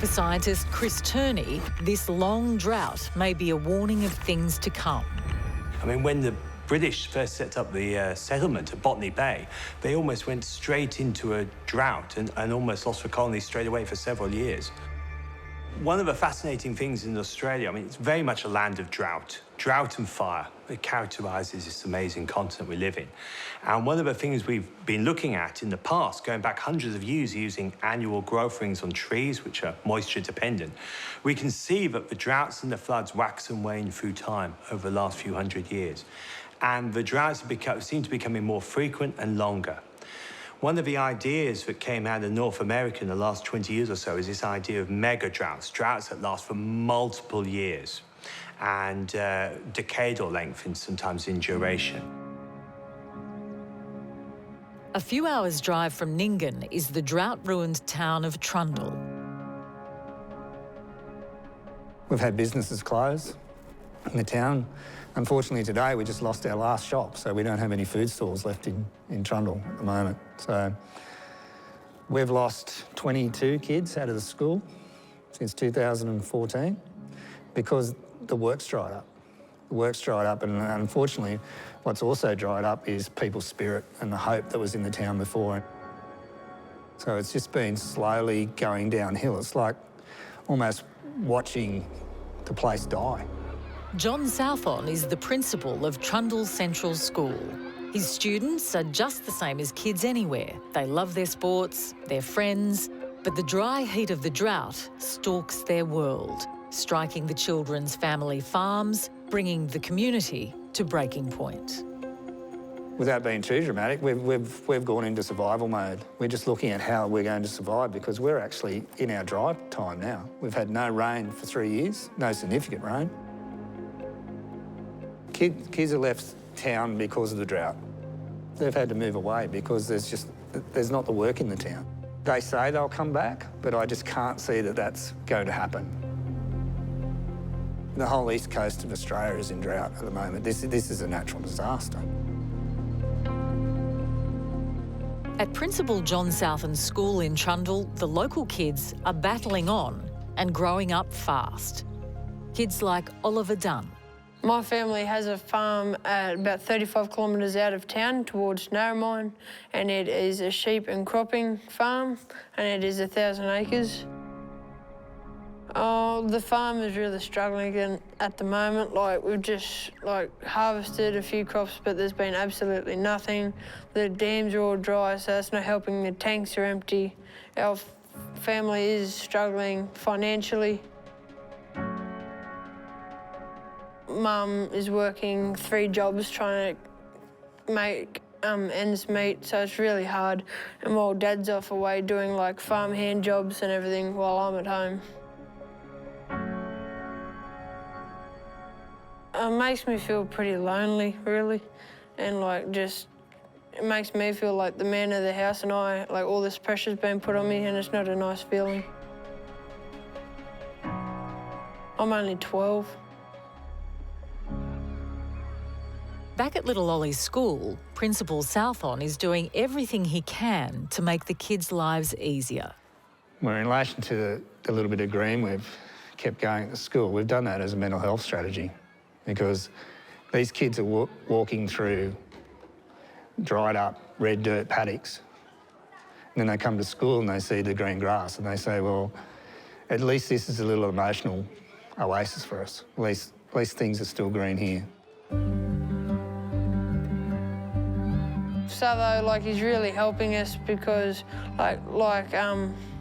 For scientist Chris Turney, this long drought may be a warning of things to come. I mean, when the British first set up the settlement at Botany Bay, they almost went straight into a drought and almost lost the colony straight away for several years. One of the fascinating things in Australia, I mean, it's very much a land of drought and fire. It characterises this amazing continent we live in. And one of the things we've been looking at in the past, going back hundreds of years using annual growth rings on trees, which are moisture dependent, we can see that the droughts and the floods wax and wane through time over the last few hundred years. And the droughts seem to be becoming more frequent and longer. One of the ideas that came out of North America in the last 20 years or so is this idea of mega droughts, droughts that last for multiple years and decadal length and sometimes in duration. A few hours' drive from Nyngan is the drought-ruined town of Trundle. We've had businesses close in the town. Unfortunately, today we just lost our last shop, so we don't have any food stalls left in Trundle at the moment. So we've lost 22 kids out of the school since 2014 because the work's dried up. The work's dried up, and unfortunately, what's also dried up is people's spirit and the hope that was in the town before. So it's just been slowly going downhill. It's like almost watching the place die. John Southon is the principal of Trundle Central School. His students are just the same as kids anywhere. They love their sports, their friends, but the dry heat of the drought stalks their world, striking the children's family farms, bringing the community to breaking point. Without being too dramatic, we've gone into survival mode. We're just looking at how we're going to survive because we're actually in our dry time now. We've had no rain for 3 years, no significant rain. Kids have left town because of the drought. They've had to move away because there's not the work in the town. They say they'll come back, but I just can't see that that's going to happen. The whole east coast of Australia is in drought at the moment. This is a natural disaster. At Principal John Southon's school in Trundle, the local kids are battling on and growing up fast. Kids like Oliver Dunn. My family has a farm at about 35 kilometres out of town towards Narromine, and it is a sheep and cropping farm, and it is 1,000 acres. Oh, the farm is really struggling again at the moment. We've just harvested a few crops, but there's been absolutely nothing. The dams are all dry, so that's not helping. The tanks are empty. Our family is struggling financially. Mum is working 3 jobs trying to make ends meet, so it's really hard. And while Dad's off away doing farm hand jobs and everything while I'm at home. It makes me feel pretty lonely, really, and it makes me feel like the man of the house, and all this pressure's been put on me, and it's not a nice feeling. I'm only 12. Back at Little Ollie's school, Principal Southon is doing everything he can to make the kids' lives easier. Well, in relation to the little bit of green we've kept going at the school, we've done that as a mental health strategy because these kids are walking through dried up red dirt paddocks. And then they come to school and they see the green grass and they say, well, at least this is a little emotional oasis for us. At least things are still green here. so though, like he's really helping us because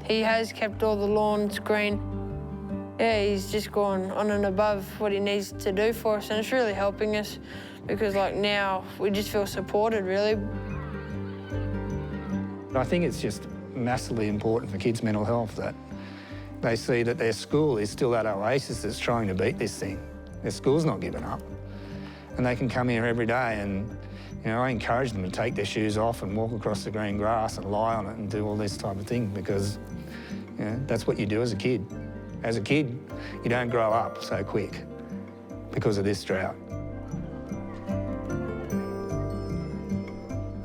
he has kept all the lawns green. Yeah, he's just gone on and above what he needs to do for us, and it's really helping us because like now we just feel supported really. I think it's just massively important for kids' mental health that they see that their school is still that oasis that's trying to beat this thing. Their school's not giving up. And they can come here every day and, you know, I encourage them to take their shoes off and walk across the green grass and lie on it and do all this type of thing because, you know, that's what you do as a kid. As a kid, you don't grow up so quick because of this drought.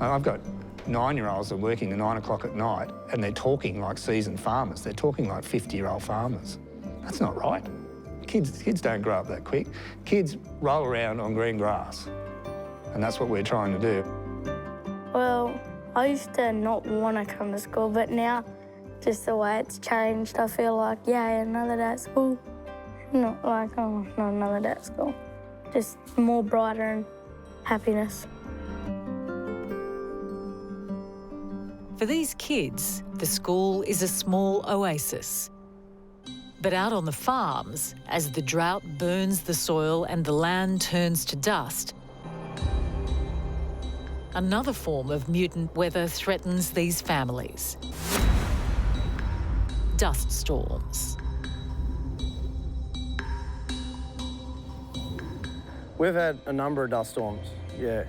I've got 9-year-olds that are working at 9 o'clock at night and they're talking like seasoned farmers. They're talking like 50-year-old farmers. That's not right. Kids don't grow up that quick. Kids roll around on green grass, and that's what we're trying to do. Well, I used to not want to come to school, but now, just the way it's changed, I feel like, yeah, another day at school. Not like, oh, not another day at school. Just more brighter and happiness. For these kids, the school is a small oasis. But out on the farms, as the drought burns the soil and the land turns to dust, another form of mutant weather threatens these families. Dust storms. We've had a number of dust storms, yeah.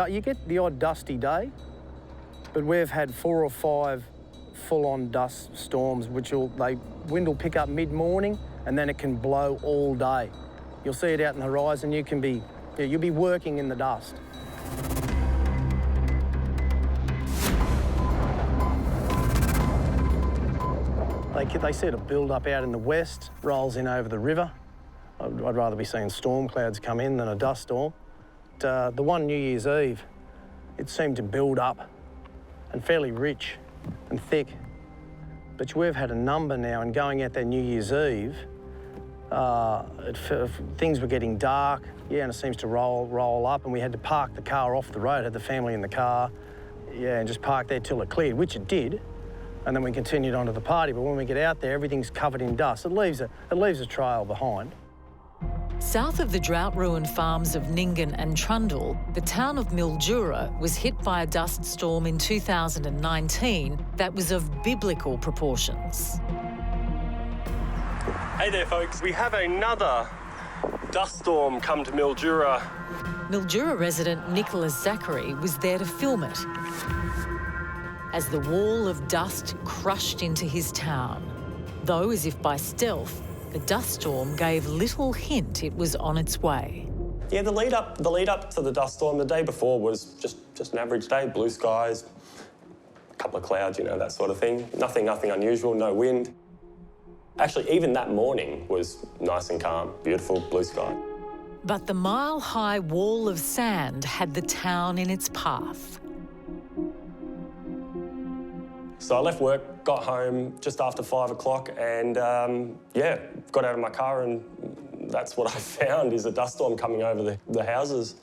You get the odd dusty day, but we've had 4 or 5 full-on dust storms, wind will pick up mid-morning and then it can blow all day. You'll see it out in the horizon. You'll be working in the dust. They see a build-up out in the west, rolls in over the river. I'd rather be seeing storm clouds come in than a dust storm. The one New Year's Eve, it seemed to build up and fairly rich and thick. But we've had a number now, and going out there New Year's Eve, things were getting dark, yeah, and it seems to roll up, and we had to park the car off the road, had the family in the car, yeah, and just park there till it cleared, which it did, and then we continued on to the party. But when we get out there, everything's covered in dust. It leaves a trail behind. South of the drought-ruined farms of Nyngan and Trundle, the town of Mildura was hit by a dust storm in 2019 that was of biblical proportions. Hey there, folks. We have another dust storm come to Mildura. Mildura resident Nicholas Zachary was there to film it as the wall of dust crushed into his town. Though, as if by stealth, the dust storm gave little hint it was on its way. Yeah, the lead up to the dust storm the day before was just an average day, blue skies, a couple of clouds, you know, that sort of thing. Nothing unusual, no wind. Actually, even that morning was nice and calm, beautiful blue sky. But the mile-high wall of sand had the town in its path. So I left work, got home just after 5 o'clock and, yeah, got out of my car and that's what I found is a dust storm coming over the houses.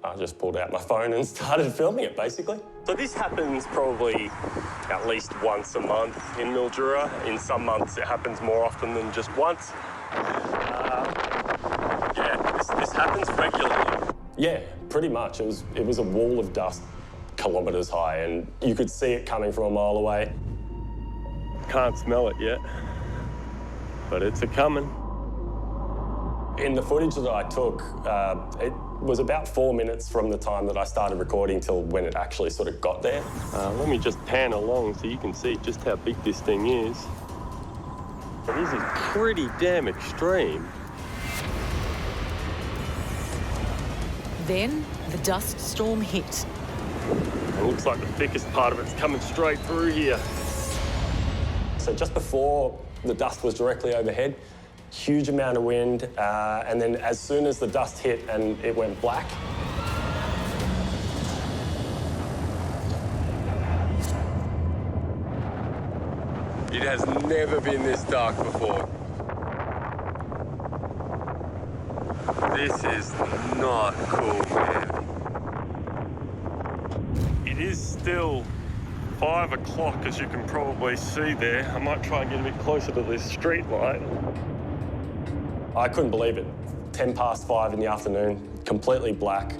I just pulled out my phone and started filming it, basically. So this happens probably at least once a month in Mildura. In some months it happens more often than just once. Yeah, this happens regularly. Yeah, pretty much. It was a wall of dust kilometres high and you could see it coming from a mile away. Can't smell it yet, but it's a-coming. In the footage that I took, it was about 4 minutes from the time that I started recording till when it actually sort of got there. Let me just pan along so you can see just how big this thing is. This is pretty damn extreme. Then the dust storm hit. It looks like the thickest part of it's coming straight through here. So just before the dust was directly overhead, huge amount of wind, and then as soon as the dust hit and it went black, it has never been this dark before. This is not cool, man. It is still 5 o'clock, as you can probably see there. I might try and get a bit closer to this street light. I couldn't believe it. 10 past 5 in the afternoon, completely black.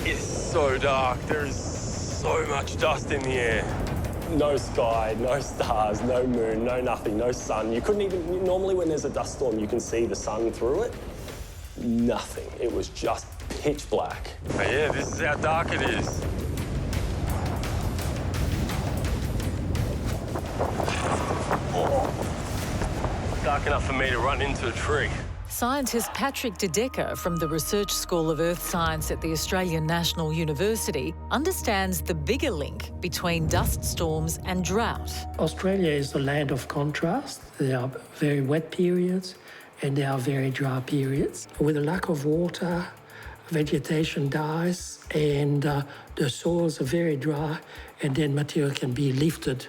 It's so dark. There is so much dust in the air. No sky, no stars, no moon, no nothing, no sun. You couldn't even, normally when there's a dust storm, you can see the sun through it. Nothing. It was just pitch black. Oh yeah, this is how dark it is. Oh. Dark enough for me to run into a tree. Scientist Patrick De Decker from the Research School of Earth Science at the Australian National University understands the bigger link between dust storms and drought. Australia is the land of contrast. There are very wet periods and there are very dry periods. With a lack of water, vegetation dies and the soils are very dry, and then material can be lifted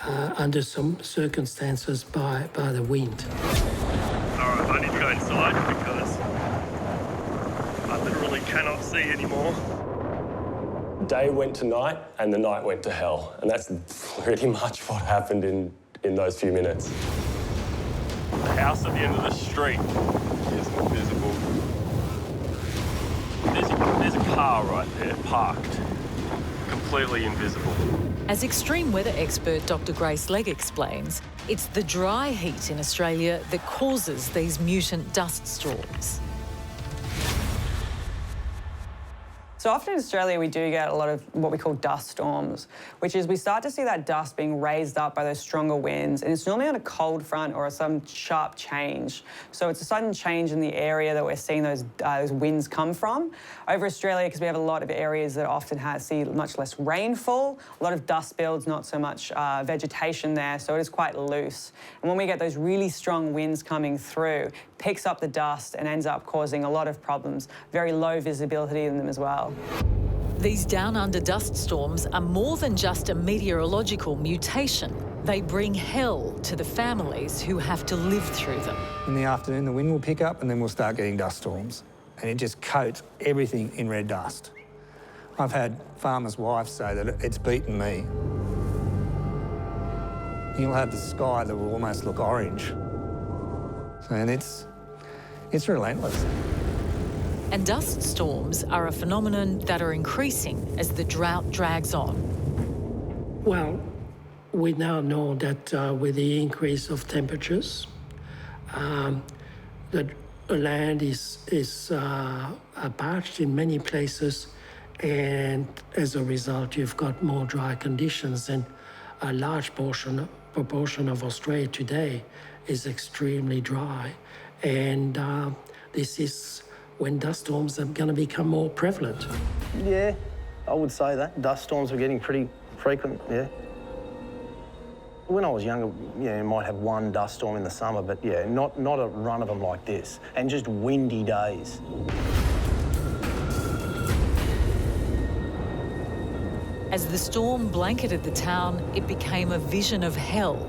under some circumstances by the wind. All right, I need to go inside because I literally cannot see anymore. Day went to night and the night went to hell. And that's pretty much what happened in those few minutes. The house at the end of the street isn't visible. There's a car right there, parked, completely invisible. As extreme weather expert Dr. Grace Legg explains, it's the dry heat in Australia that causes these mutant dust storms. So often in Australia, we do get a lot of what we call dust storms, which is we start to see that dust being raised up by those stronger winds, and it's normally on a cold front or some sharp change. So it's a sudden change in the area that we're seeing those winds come from. Over Australia, because we have a lot of areas that often see much less rainfall, a lot of dust builds, not so much vegetation there, so it is quite loose. And when we get those really strong winds coming through, it picks up the dust and ends up causing a lot of problems, very low visibility in them as well. These down-under dust storms are more than just a meteorological mutation. They bring hell to the families who have to live through them. In the afternoon, the wind will pick up and then we'll start getting dust storms. And it just coats everything in red dust. I've had farmers' wives say that it's beaten me. You'll have the sky that will almost look orange. And it's relentless. And dust storms are a phenomenon that are increasing as the drought drags on. Well, we now know that with the increase of temperatures, the land is parched in many places, and as a result, you've got more dry conditions, and a large proportion of Australia today is extremely dry, and this is when dust storms are going to become more prevalent. Yeah, I would say that. Dust storms are getting pretty frequent, yeah. When I was younger, yeah, you might have one dust storm in the summer, but yeah, not a run of them like this, and just windy days. As the storm blanketed the town, it became a vision of hell.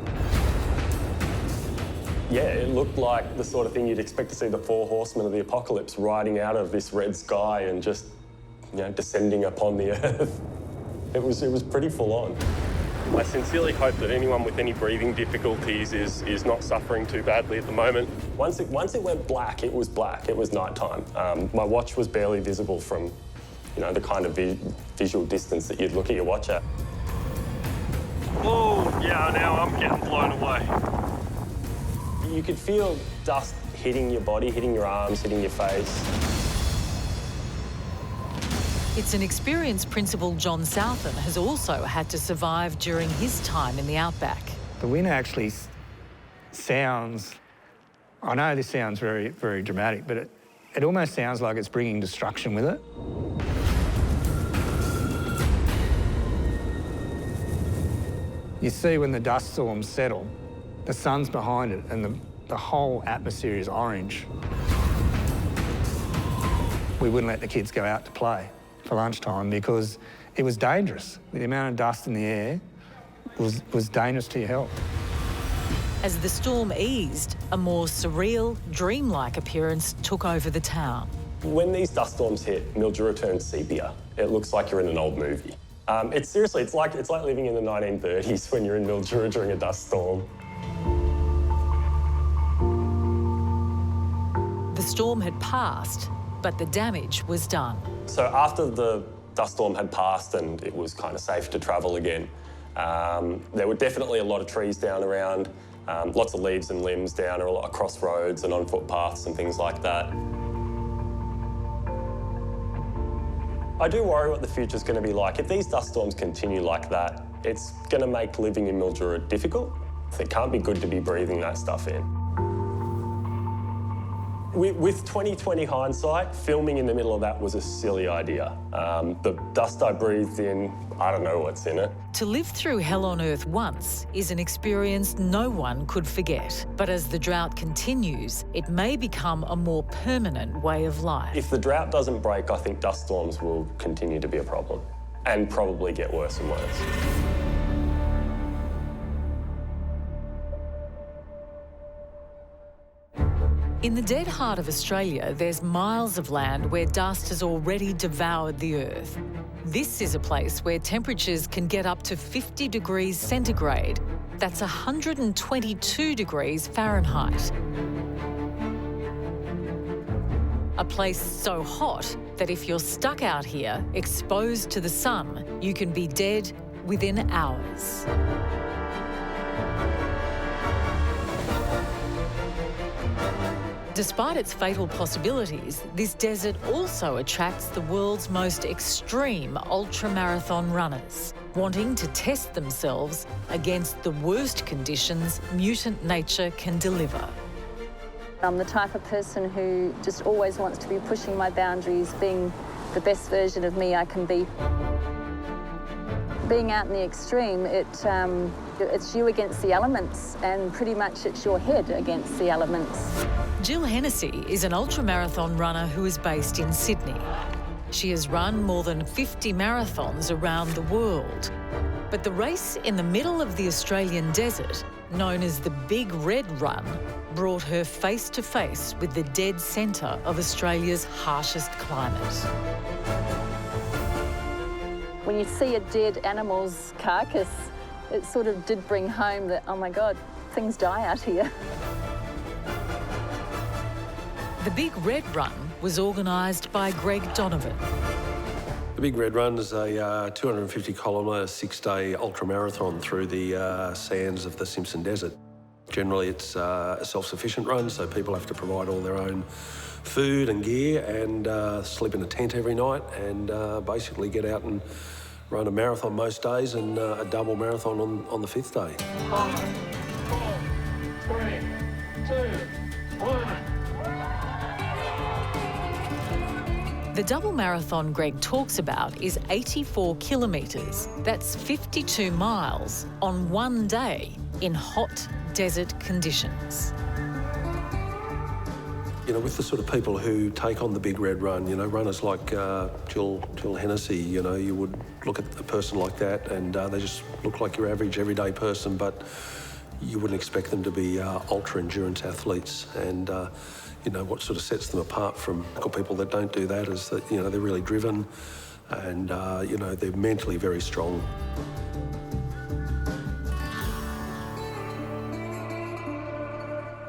Yeah, it looked like the sort of thing you'd expect to see the 4 horsemen of the apocalypse riding out of this red sky and just, descending upon the earth. It was pretty full on. I sincerely hope that anyone with any breathing difficulties is not suffering too badly at the moment. Once it went black, it was black. It was nighttime. My watch was barely visible from, the kind of visual distance that you'd look at your watch at. Oh, yeah, now I'm getting blown away. You could feel dust hitting your body, hitting your arms, hitting your face. It's an experienced Principal John Southam has also had to survive during his time in the outback. The wind actually sounds, I know this sounds very, very dramatic, but it almost sounds like it's bringing destruction with it. You see when the dust storms settle, the sun's behind it and the whole atmosphere is orange. We wouldn't let the kids go out to play for lunchtime because it was dangerous. The amount of dust in the air was dangerous to your health. As the storm eased, a more surreal, dreamlike appearance took over the town. When these dust storms hit, Mildura turns sepia. It looks like you're in an old movie. It's like living in the 1930s when you're in Mildura during a dust storm. The storm had passed, but the damage was done. So after the dust storm had passed and it was kind of safe to travel again, there were definitely a lot of trees down around, lots of leaves and limbs down across roads and on footpaths and things like that. I do worry what the future's going to be like. If these dust storms continue like that, it's going to make living in Mildura difficult. It can't be good to be breathing that stuff in. With 2020 hindsight, filming in the middle of that was a silly idea. The dust I breathed in, I don't know what's in it. To live through hell on earth once is an experience no one could forget. But as the drought continues, it may become a more permanent way of life. If the drought doesn't break, I think dust storms will continue to be a problem and probably get worse and worse. In the dead heart of Australia, there's miles of land where dust has already devoured the earth. This is a place where temperatures can get up to 50 degrees centigrade. That's 122 degrees Fahrenheit. A place so hot that if you're stuck out here, exposed to the sun, you can be dead within hours. Despite its fatal possibilities, this desert also attracts the world's most extreme ultramarathon runners, wanting to test themselves against the worst conditions mutant nature can deliver. I'm the type of person who just always wants to be pushing my boundaries, being the best version of me I can be. Being out in the extreme, it's you against the elements, and pretty much it's your head against the elements. Jill Hennessy is an ultramarathon runner who is based in Sydney. She has run more than 50 marathons around the world. But the race in the middle of the Australian desert, known as the Big Red Run, brought her face to face with the dead centre of Australia's harshest climate. When you see a dead animal's carcass, it sort of did bring home that, oh my God, things die out here. The Big Red Run was organised by Greg Donovan. The Big Red Run is a 250-kilometre, 6-day ultramarathon through the sands of the Simpson Desert. Generally, it's a self-sufficient run, so people have to provide all their own food and gear and sleep in a tent every night and basically get out and run a marathon most days and a double marathon on the 5th day. 5, 4, 3, 2, 1. The double marathon Greg talks about is 84 kilometres. That's 52 miles on one day in hot desert conditions. You know, with the sort of people who take on the Big Red Run, you know, runners like Jill Hennessy, you know, you would look at a person like that and they just look like your average everyday person, but you wouldn't expect them to be ultra-endurance athletes. And, you know, what sort of sets them apart from people that don't do that is that, you know, they're really driven and, you know, they're mentally very strong.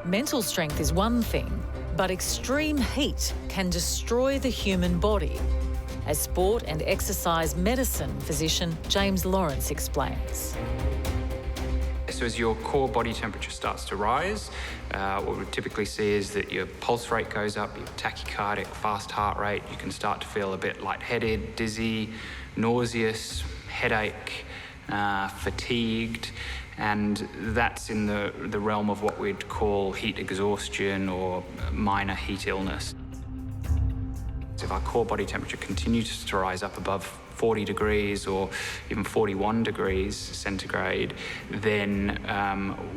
Mental strength is one thing, but extreme heat can destroy the human body, as sport and exercise medicine physician James Lawrence explains. So as your core body temperature starts to rise, what we typically see is that your pulse rate goes up, your tachycardic, fast heart rate, you can start to feel a bit lightheaded, dizzy, nauseous, headache, fatigued, and that's in the realm of what we'd call heat exhaustion or minor heat illness. If our core body temperature continues to rise up above 40 degrees or even 41 degrees centigrade, then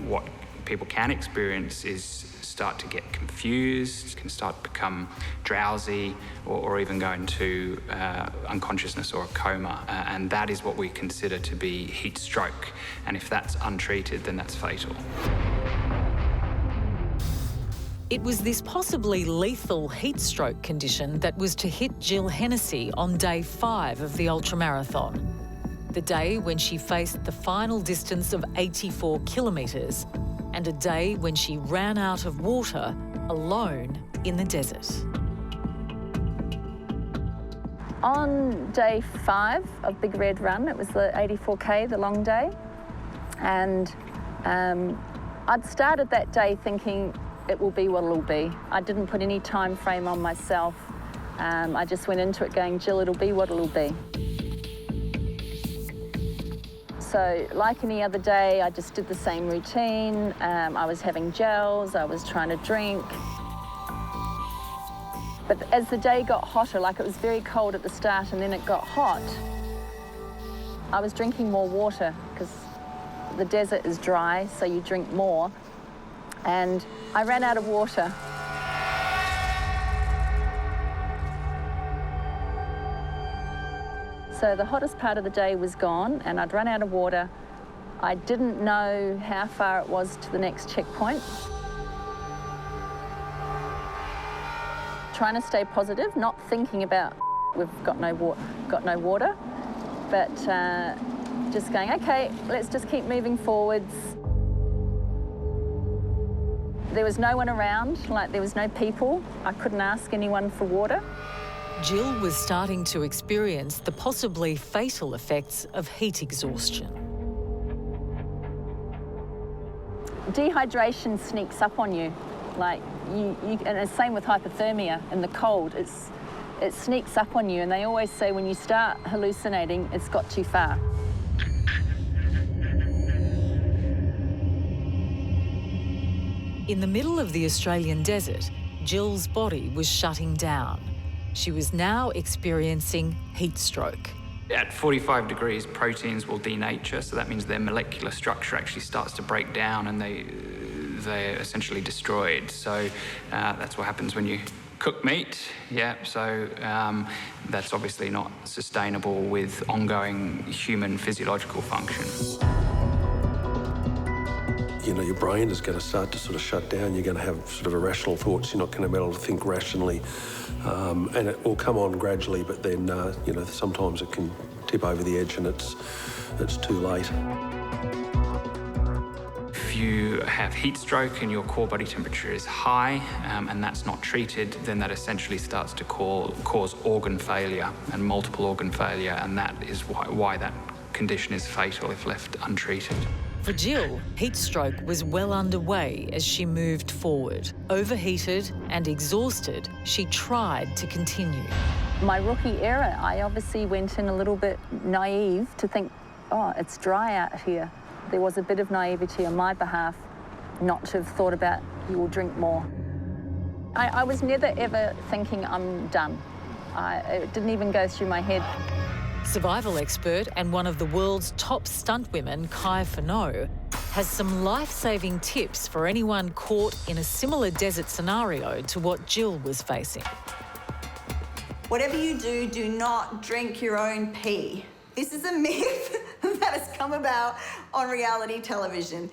what people can experience is start to get confused, can start to become drowsy, or even go into unconsciousness or a coma. And that is what we consider to be heat stroke. And if that's untreated, then that's fatal. It was this possibly lethal heat stroke condition that was to hit Jill Hennessy on day 5 of the ultramarathon, the day when she faced the final distance of 84 kilometres, and a day when she ran out of water alone in the desert. On day 5 of Big Red Run, it was the 84K, the long day, and I'd started that day thinking it will be what it'll be. I didn't put any time frame on myself. I just went into it going, Jill, it'll be what it'll be. So like any other day, I just did the same routine. I was having gels, I was trying to drink. But as the day got hotter, like it was very cold at the start and then it got hot, I was drinking more water because the desert is dry, so you drink more. And I ran out of water. So the hottest part of the day was gone and I'd run out of water. I didn't know how far it was to the next checkpoint. Trying to stay positive, not thinking about we've got no water, but just going, okay, let's just keep moving forwards. There was no one around, like there was no people. I couldn't ask anyone for water. Jill was starting to experience the possibly fatal effects of heat exhaustion. Dehydration sneaks up on you. Like and the same with hypothermia in the cold. It sneaks up on you, and they always say when you start hallucinating, it's got too far. In the middle of the Australian desert, Jill's body was shutting down. She was now experiencing heat stroke. At 45 degrees, proteins will denature, so that means their molecular structure actually starts to break down and they're essentially destroyed. So that's what happens when you cook meat. Yeah, so that's obviously not sustainable with ongoing human physiological function. You know, your brain is going to start to sort of shut down. You're going to have sort of irrational thoughts. You're not going to be able to think rationally. And it will come on gradually, but then, you know, sometimes it can tip over the edge and it's too late. If you have heat stroke and your core body temperature is high and that's not treated, then that essentially starts to cause organ failure and multiple organ failure, and that is why that condition is fatal if left untreated. For Jill, heat stroke was well underway as she moved forward. Overheated and exhausted, she tried to continue. My rookie era, I obviously went in a little bit naive to think, oh, it's dry out here. There was a bit of naivety on my behalf not to have thought about you will drink more. I was never ever thinking I'm done. It didn't even go through my head. Survival expert and one of the world's top stunt women, Kai Fano, has some life-saving tips for anyone caught in a similar desert scenario to what Jill was facing. Whatever you do, do not drink your own pee. This is a myth that has come about on reality television.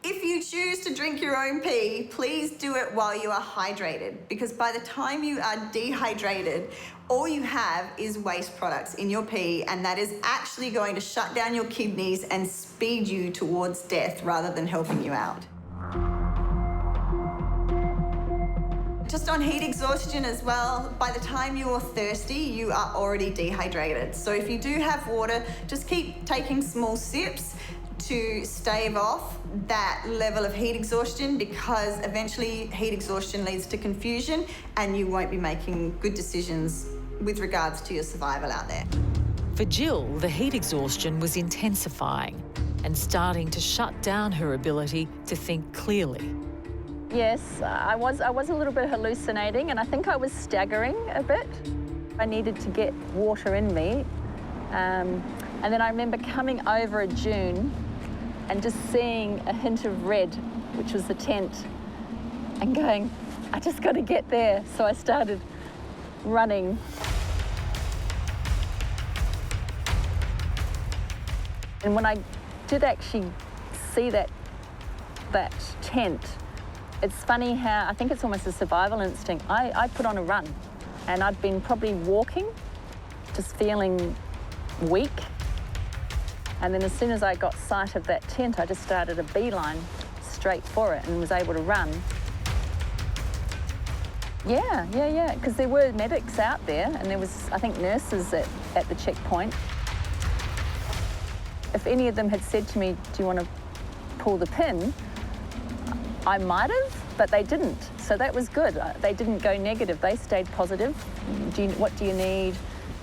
If you choose to drink your own pee, please do it while you are hydrated, because by the time you are dehydrated, all you have is waste products in your pee, and that is actually going to shut down your kidneys and speed you towards death rather than helping you out. Just on heat exhaustion as well, by the time you're thirsty, you are already dehydrated. So if you do have water, just keep taking small sips to stave off that level of heat exhaustion, because eventually heat exhaustion leads to confusion and you won't be making good decisions with regards to your survival out there. For Jill, the heat exhaustion was intensifying and starting to shut down her ability to think clearly. Yes, I was a little bit hallucinating, and I think I was staggering a bit. I needed to get water in me. And then I remember coming over a dune and just seeing a hint of red which was the tent, and going, I just got to get there. So I started running. And when I did actually see that tent, it's funny how, I think it's almost a survival instinct. I put on a run, and I'd been probably walking, just feeling weak. And then as soon as I got sight of that tent, I just started a beeline straight for it and was able to run. Yeah, because there were medics out there, and there was, I think, nurses at the checkpoint. If any of them had said to me, do you want to pull the pin? I might have, but they didn't. So that was good. They didn't go negative. They stayed positive. What do you need?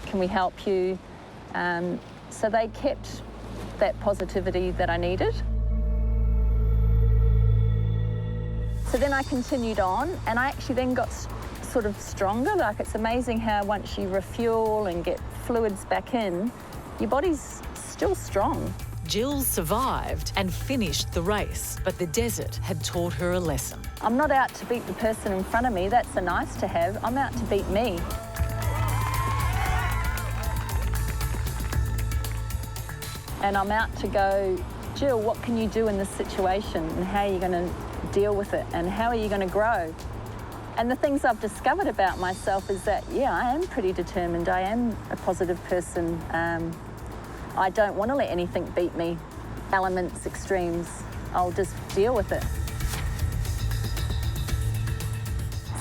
Can we help you? So they kept that positivity that I needed. So then I continued on, and I actually then got sort of stronger. Like, it's amazing how once you refuel and get fluids back in, your body's still strong. Jill survived and finished the race, but the desert had taught her a lesson. I'm not out to beat the person in front of me. That's a nice to have. I'm out to beat me. And I'm out to go, Jill, what can you do in this situation? And how are you going to deal with it? And how are you going to grow? And the things I've discovered about myself is that, yeah, I am pretty determined. I am a positive person. I don't want to let anything beat me. Elements, extremes, I'll just deal with it.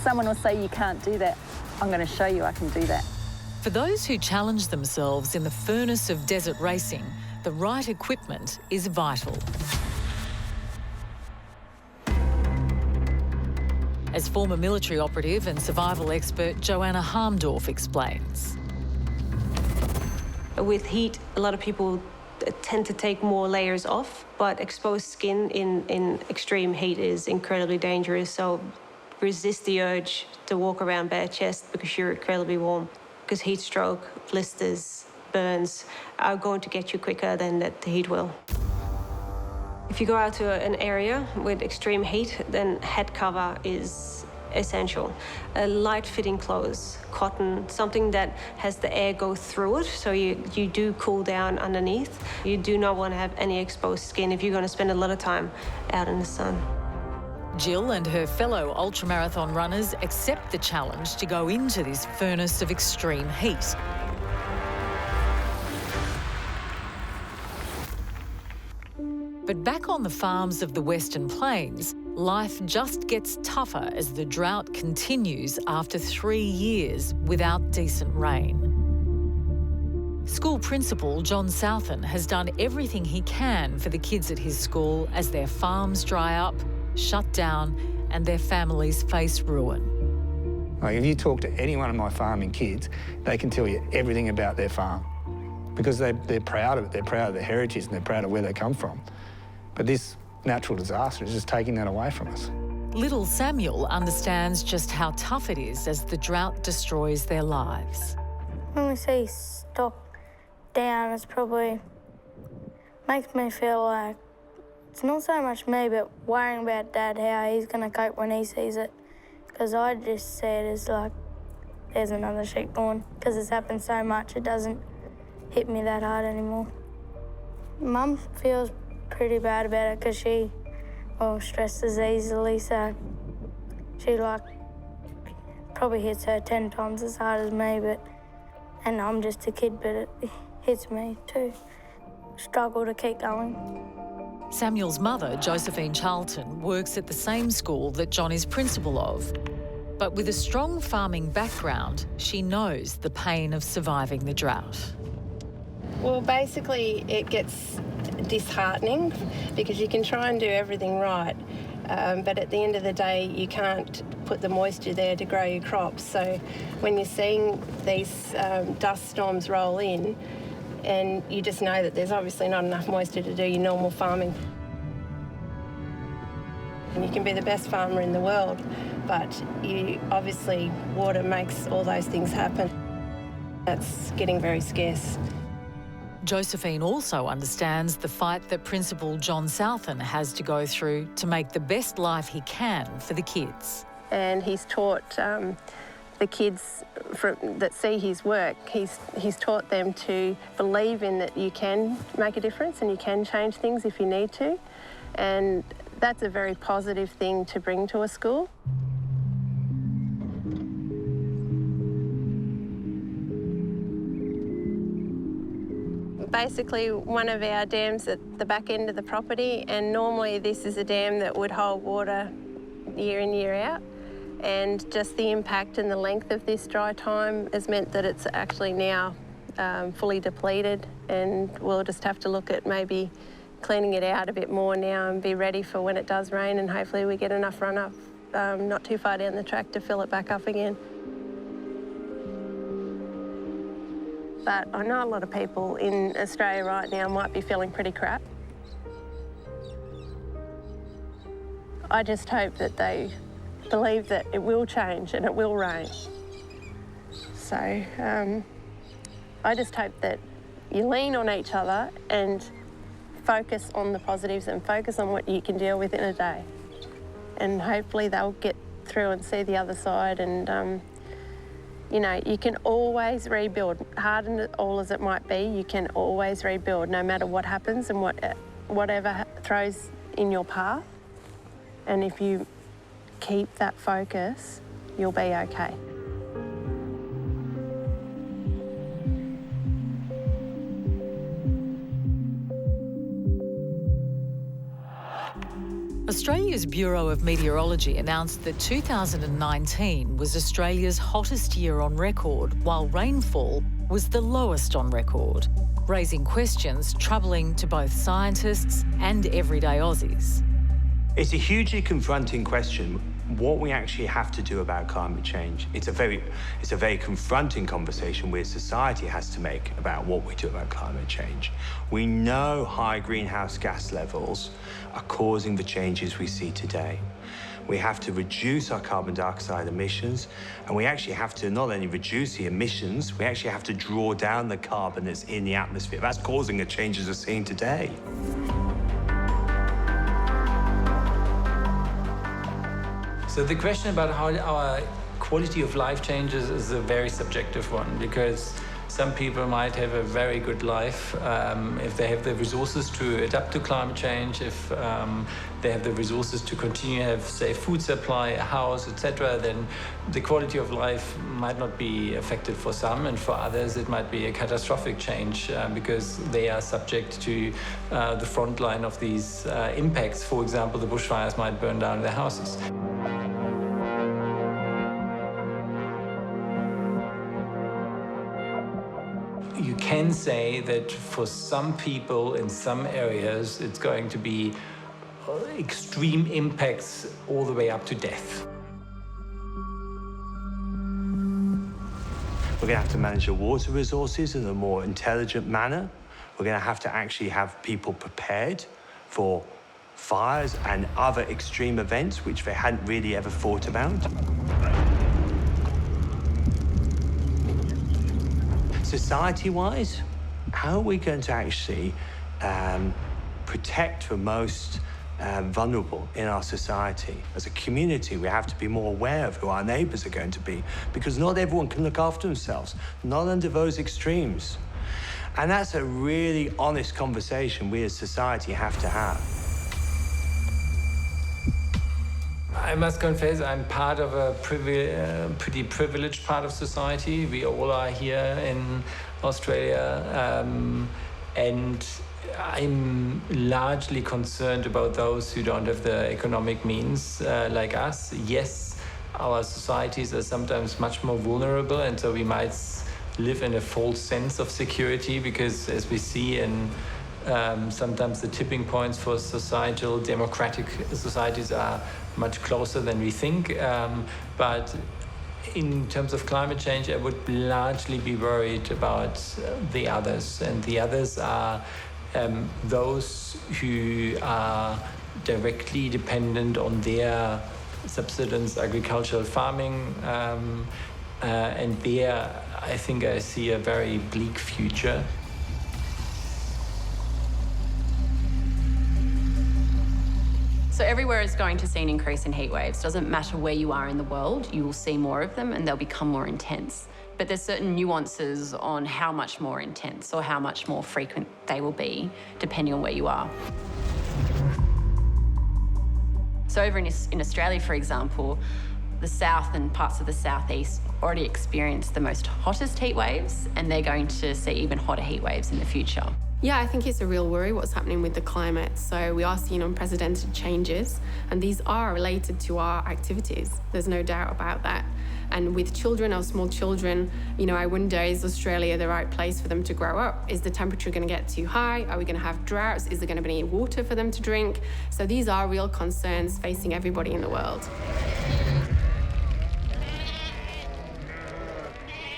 Someone will say you can't do that. I'm going to show you I can do that. For those who challenge themselves in the furnace of desert racing, the right equipment is vital. As former military operative and survival expert Joanna Harmdorf explains. With heat, a lot of people tend to take more layers off, but exposed skin in extreme heat is incredibly dangerous. So resist the urge to walk around bare chest because you're incredibly warm. Because heat stroke, blisters, burns are going to get you quicker than the heat will. If you go out to an area with extreme heat, then head cover is essential. Light fitting clothes, cotton, something that has the air go through it, so you do cool down underneath. You do not want to have any exposed skin if you're going to spend a lot of time out in the sun. Jill and her fellow ultramarathon runners accept the challenge to go into this furnace of extreme heat. But back on the farms of the Western Plains, life just gets tougher as the drought continues after 3 years without decent rain. School principal John Southen has done everything he can for the kids at his school as their farms dry up, shut down, and their families face ruin. Like, if you talk to any one of my farming kids, they can tell you everything about their farm because they're proud of it, they're proud of their heritage and they're proud of where they come from. But this natural disaster is just taking that away from us. Little Samuel understands just how tough it is as the drought destroys their lives. When we see stock down, it's probably makes me feel like it's not so much me, but worrying about Dad, how he's going to cope when he sees it. Because I just see it as like, there's another sheep gone. Because it's happened so much, it doesn't hit me that hard anymore. Mum feels pretty bad about it because she, stresses easily, so she probably hits her 10 times as hard as me, and I'm just a kid, but it hits me too. Struggle to keep going. Samuel's mother, Josephine Charlton, works at the same school that John is principal of. But with a strong farming background, she knows the pain of surviving the drought. Well, basically, it gets disheartening because you can try and do everything right, but at the end of the day, you can't put the moisture there to grow your crops. So when you're seeing these dust storms roll in, and you just know that there's obviously not enough moisture to do your normal farming. And you can be the best farmer in the world, but obviously water makes all those things happen. That's getting very scarce. Josephine also understands the fight that Principal John Southen has to go through to make the best life he can for the kids. And he's taught the kids that see his work, he's taught them to believe in that you can make a difference and you can change things if you need to. And that's a very positive thing to bring to a school. Basically one of our dams at the back end of the property, and normally this is a dam that would hold water year in, year out. And just the impact and the length of this dry time has meant that it's actually now fully depleted, and we'll just have to look at maybe cleaning it out a bit more now and be ready for when it does rain, and hopefully we get enough runoff not too far down the track to fill it back up again. But I know a lot of people in Australia right now might be feeling pretty crap. I just hope that they believe that it will change and it will rain. So I just hope that you lean on each other and focus on the positives and focus on what you can deal with in a day. And hopefully they'll get through and see the other side, and you know, you can always rebuild. Hard and all as it might be, you can always rebuild no matter what happens and whatever throws in your path. And if you keep that focus, you'll be okay. Australia's Bureau of Meteorology announced that 2019 was Australia's hottest year on record, while rainfall was the lowest on record, raising questions troubling to both scientists and everyday Aussies. It's a hugely confronting question, what we actually have to do about climate change. It's a very confronting conversation where society has to make about what we do about climate change. We know high greenhouse gas levels are causing the changes we see today. We have to reduce our carbon dioxide emissions, and we actually have to not only reduce the emissions, we actually have to draw down the carbon that's in the atmosphere. That's causing the changes we're seeing today. So the question about how our quality of life changes is a very subjective one, because some people might have a very good life if they have the resources to adapt to climate change, if they have the resources to continue to have safe food supply, a house, etc., then the quality of life might not be affected for some, and for others it might be a catastrophic change because they are subject to the front line of these impacts. For example, the bushfires might burn down their houses. You can say that for some people in some areas, it's going to be extreme impacts all the way up to death. We're going to have to manage the water resources in a more intelligent manner. We're going to actually have people prepared for fires and other extreme events which they hadn't really ever thought about. Society-wise, how are we going to actually protect the most vulnerable in our society? As a community, we have to be more aware of who our neighbours are going to be, because not everyone can look after themselves, not under those extremes. And that's a really honest conversation we as society have to have. I must confess, I'm part of a pretty privileged part of society. We all are here in Australia, and I'm largely concerned about those who don't have the economic means like us. Yes, our societies are sometimes much more vulnerable, and so we might live in a false sense of security, because as we see in sometimes the tipping points for societal democratic societies are much closer than we think. But in terms of climate change, I would largely be worried about the others. And the others are those who are directly dependent on their subsistence agricultural farming. And there, I think I see a very bleak future. So everywhere is going to see an increase in heat waves. Doesn't matter where you are in the world, you will see more of them and they'll become more intense. But there's certain nuances on how much more intense or how much more frequent they will be, depending on where you are. So over in Australia, for example, the south and parts of the southeast already experience the most hottest heat waves, and they're going to see even hotter heat waves in the future. Yeah, I think it's a real worry what's happening with the climate. So we are seeing unprecedented changes, and these are related to our activities. There's no doubt about that. And with children, our small children, you know, I wonder, is Australia the right place for them to grow up? Is the temperature going to get too high? Are we going to have droughts? Is there going to be any water for them to drink? So these are real concerns facing everybody in the world.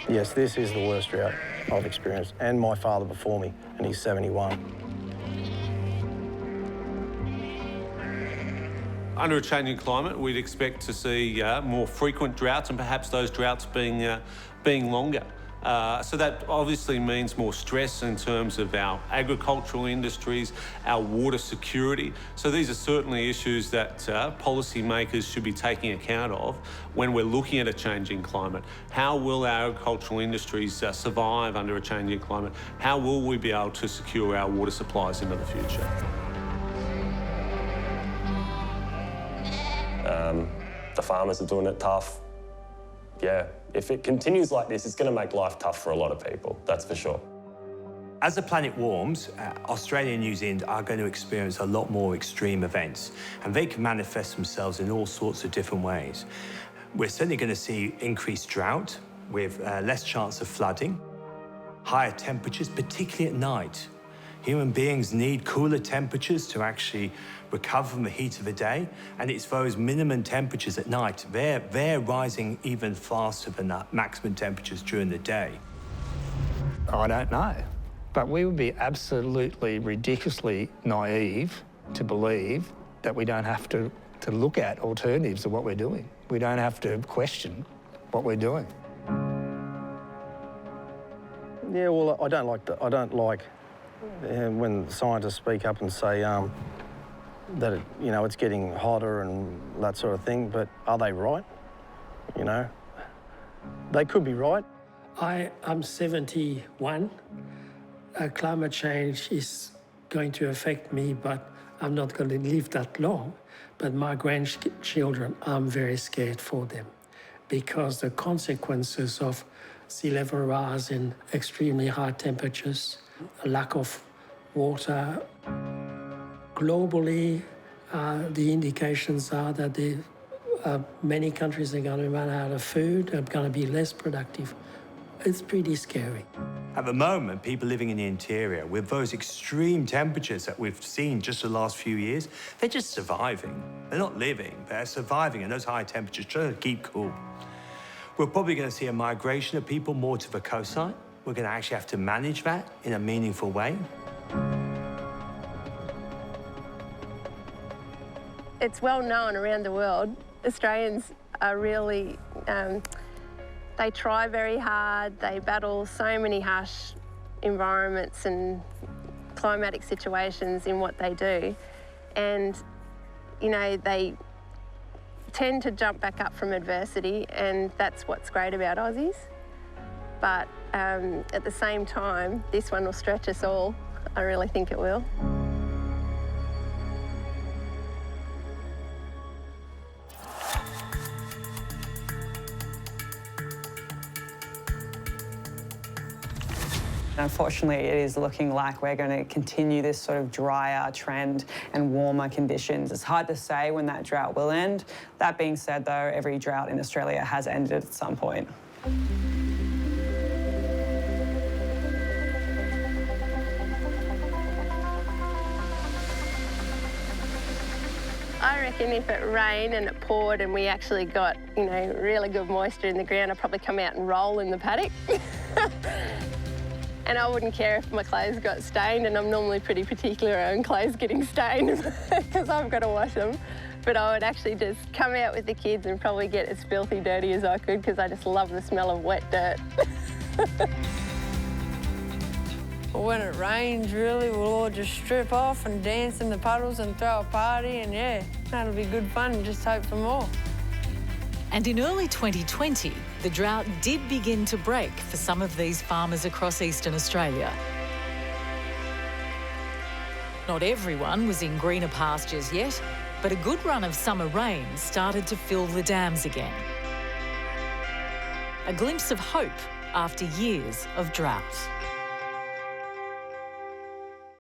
Yes, this is the worst drought I've experienced, and my father before me, and he's 71. Under a changing climate, we'd expect to see more frequent droughts, and perhaps those droughts being longer. So that obviously means more stress in terms of our agricultural industries, our water security. So these are certainly issues that policymakers should be taking account of when we're looking at a changing climate. How will our agricultural industries survive under a changing climate? How will we be able to secure our water supplies into the future? The farmers are doing it tough. Yeah, if it continues like this, it's going to make life tough for a lot of people, that's for sure. As the planet warms, Australia and New Zealand are going to experience a lot more extreme events, and they can manifest themselves in all sorts of different ways. We're certainly going to see increased drought with less chance of flooding, higher temperatures, particularly at night. Human beings need cooler temperatures to actually recover from the heat of the day, and it's those minimum temperatures at night, they're rising even faster than the maximum temperatures during the day. I don't know, but we would be absolutely ridiculously naive to believe that we don't have to look at alternatives of what we're doing. We don't have to question what we're doing. Yeah, well, I don't like when scientists speak up and say that it's getting hotter and that sort of thing, but are they right? You know, they could be right. I'm 71. Climate change is going to affect me, but I'm not going to live that long. But my grandchildren, I'm very scared for them because the consequences of sea level rise and extremely high temperatures, a lack of water. Globally, the indications are that many countries are going to run out of food, are going to be less productive. It's pretty scary. At the moment, people living in the interior, with those extreme temperatures that we've seen just the last few years, they're just surviving. They're not living, they're surviving in those high temperatures, trying to keep cool. We're probably going to see a migration of people more to the coastline. We're going to actually have to manage that in a meaningful way. It's well known around the world, Australians are really, they try very hard, they battle so many harsh environments and climatic situations in what they do. And, you know, they tend to jump back up from adversity, and that's what's great about Aussies. But at the same time, this one will stretch us all. I really think it will. Unfortunately, it is looking like we're going to continue this sort of drier trend and warmer conditions. It's hard to say when that drought will end. That being said, though, every drought in Australia has ended at some point. I reckon if it rained and it poured and we actually got, you know, really good moisture in the ground, I'd probably come out and roll in the paddock. And I wouldn't care if my clothes got stained, and I'm normally pretty particular around clothes getting stained because I've got to wash them. But I would actually just come out with the kids and probably get as filthy dirty as I could because I just love the smell of wet dirt. When it rains, really, we'll all just strip off and dance in the puddles and throw a party, and yeah, that'll be good fun and just hope for more. And in early 2020, the drought did begin to break for some of these farmers across eastern Australia. Not everyone was in greener pastures yet, but a good run of summer rain started to fill the dams again. A glimpse of hope after years of drought.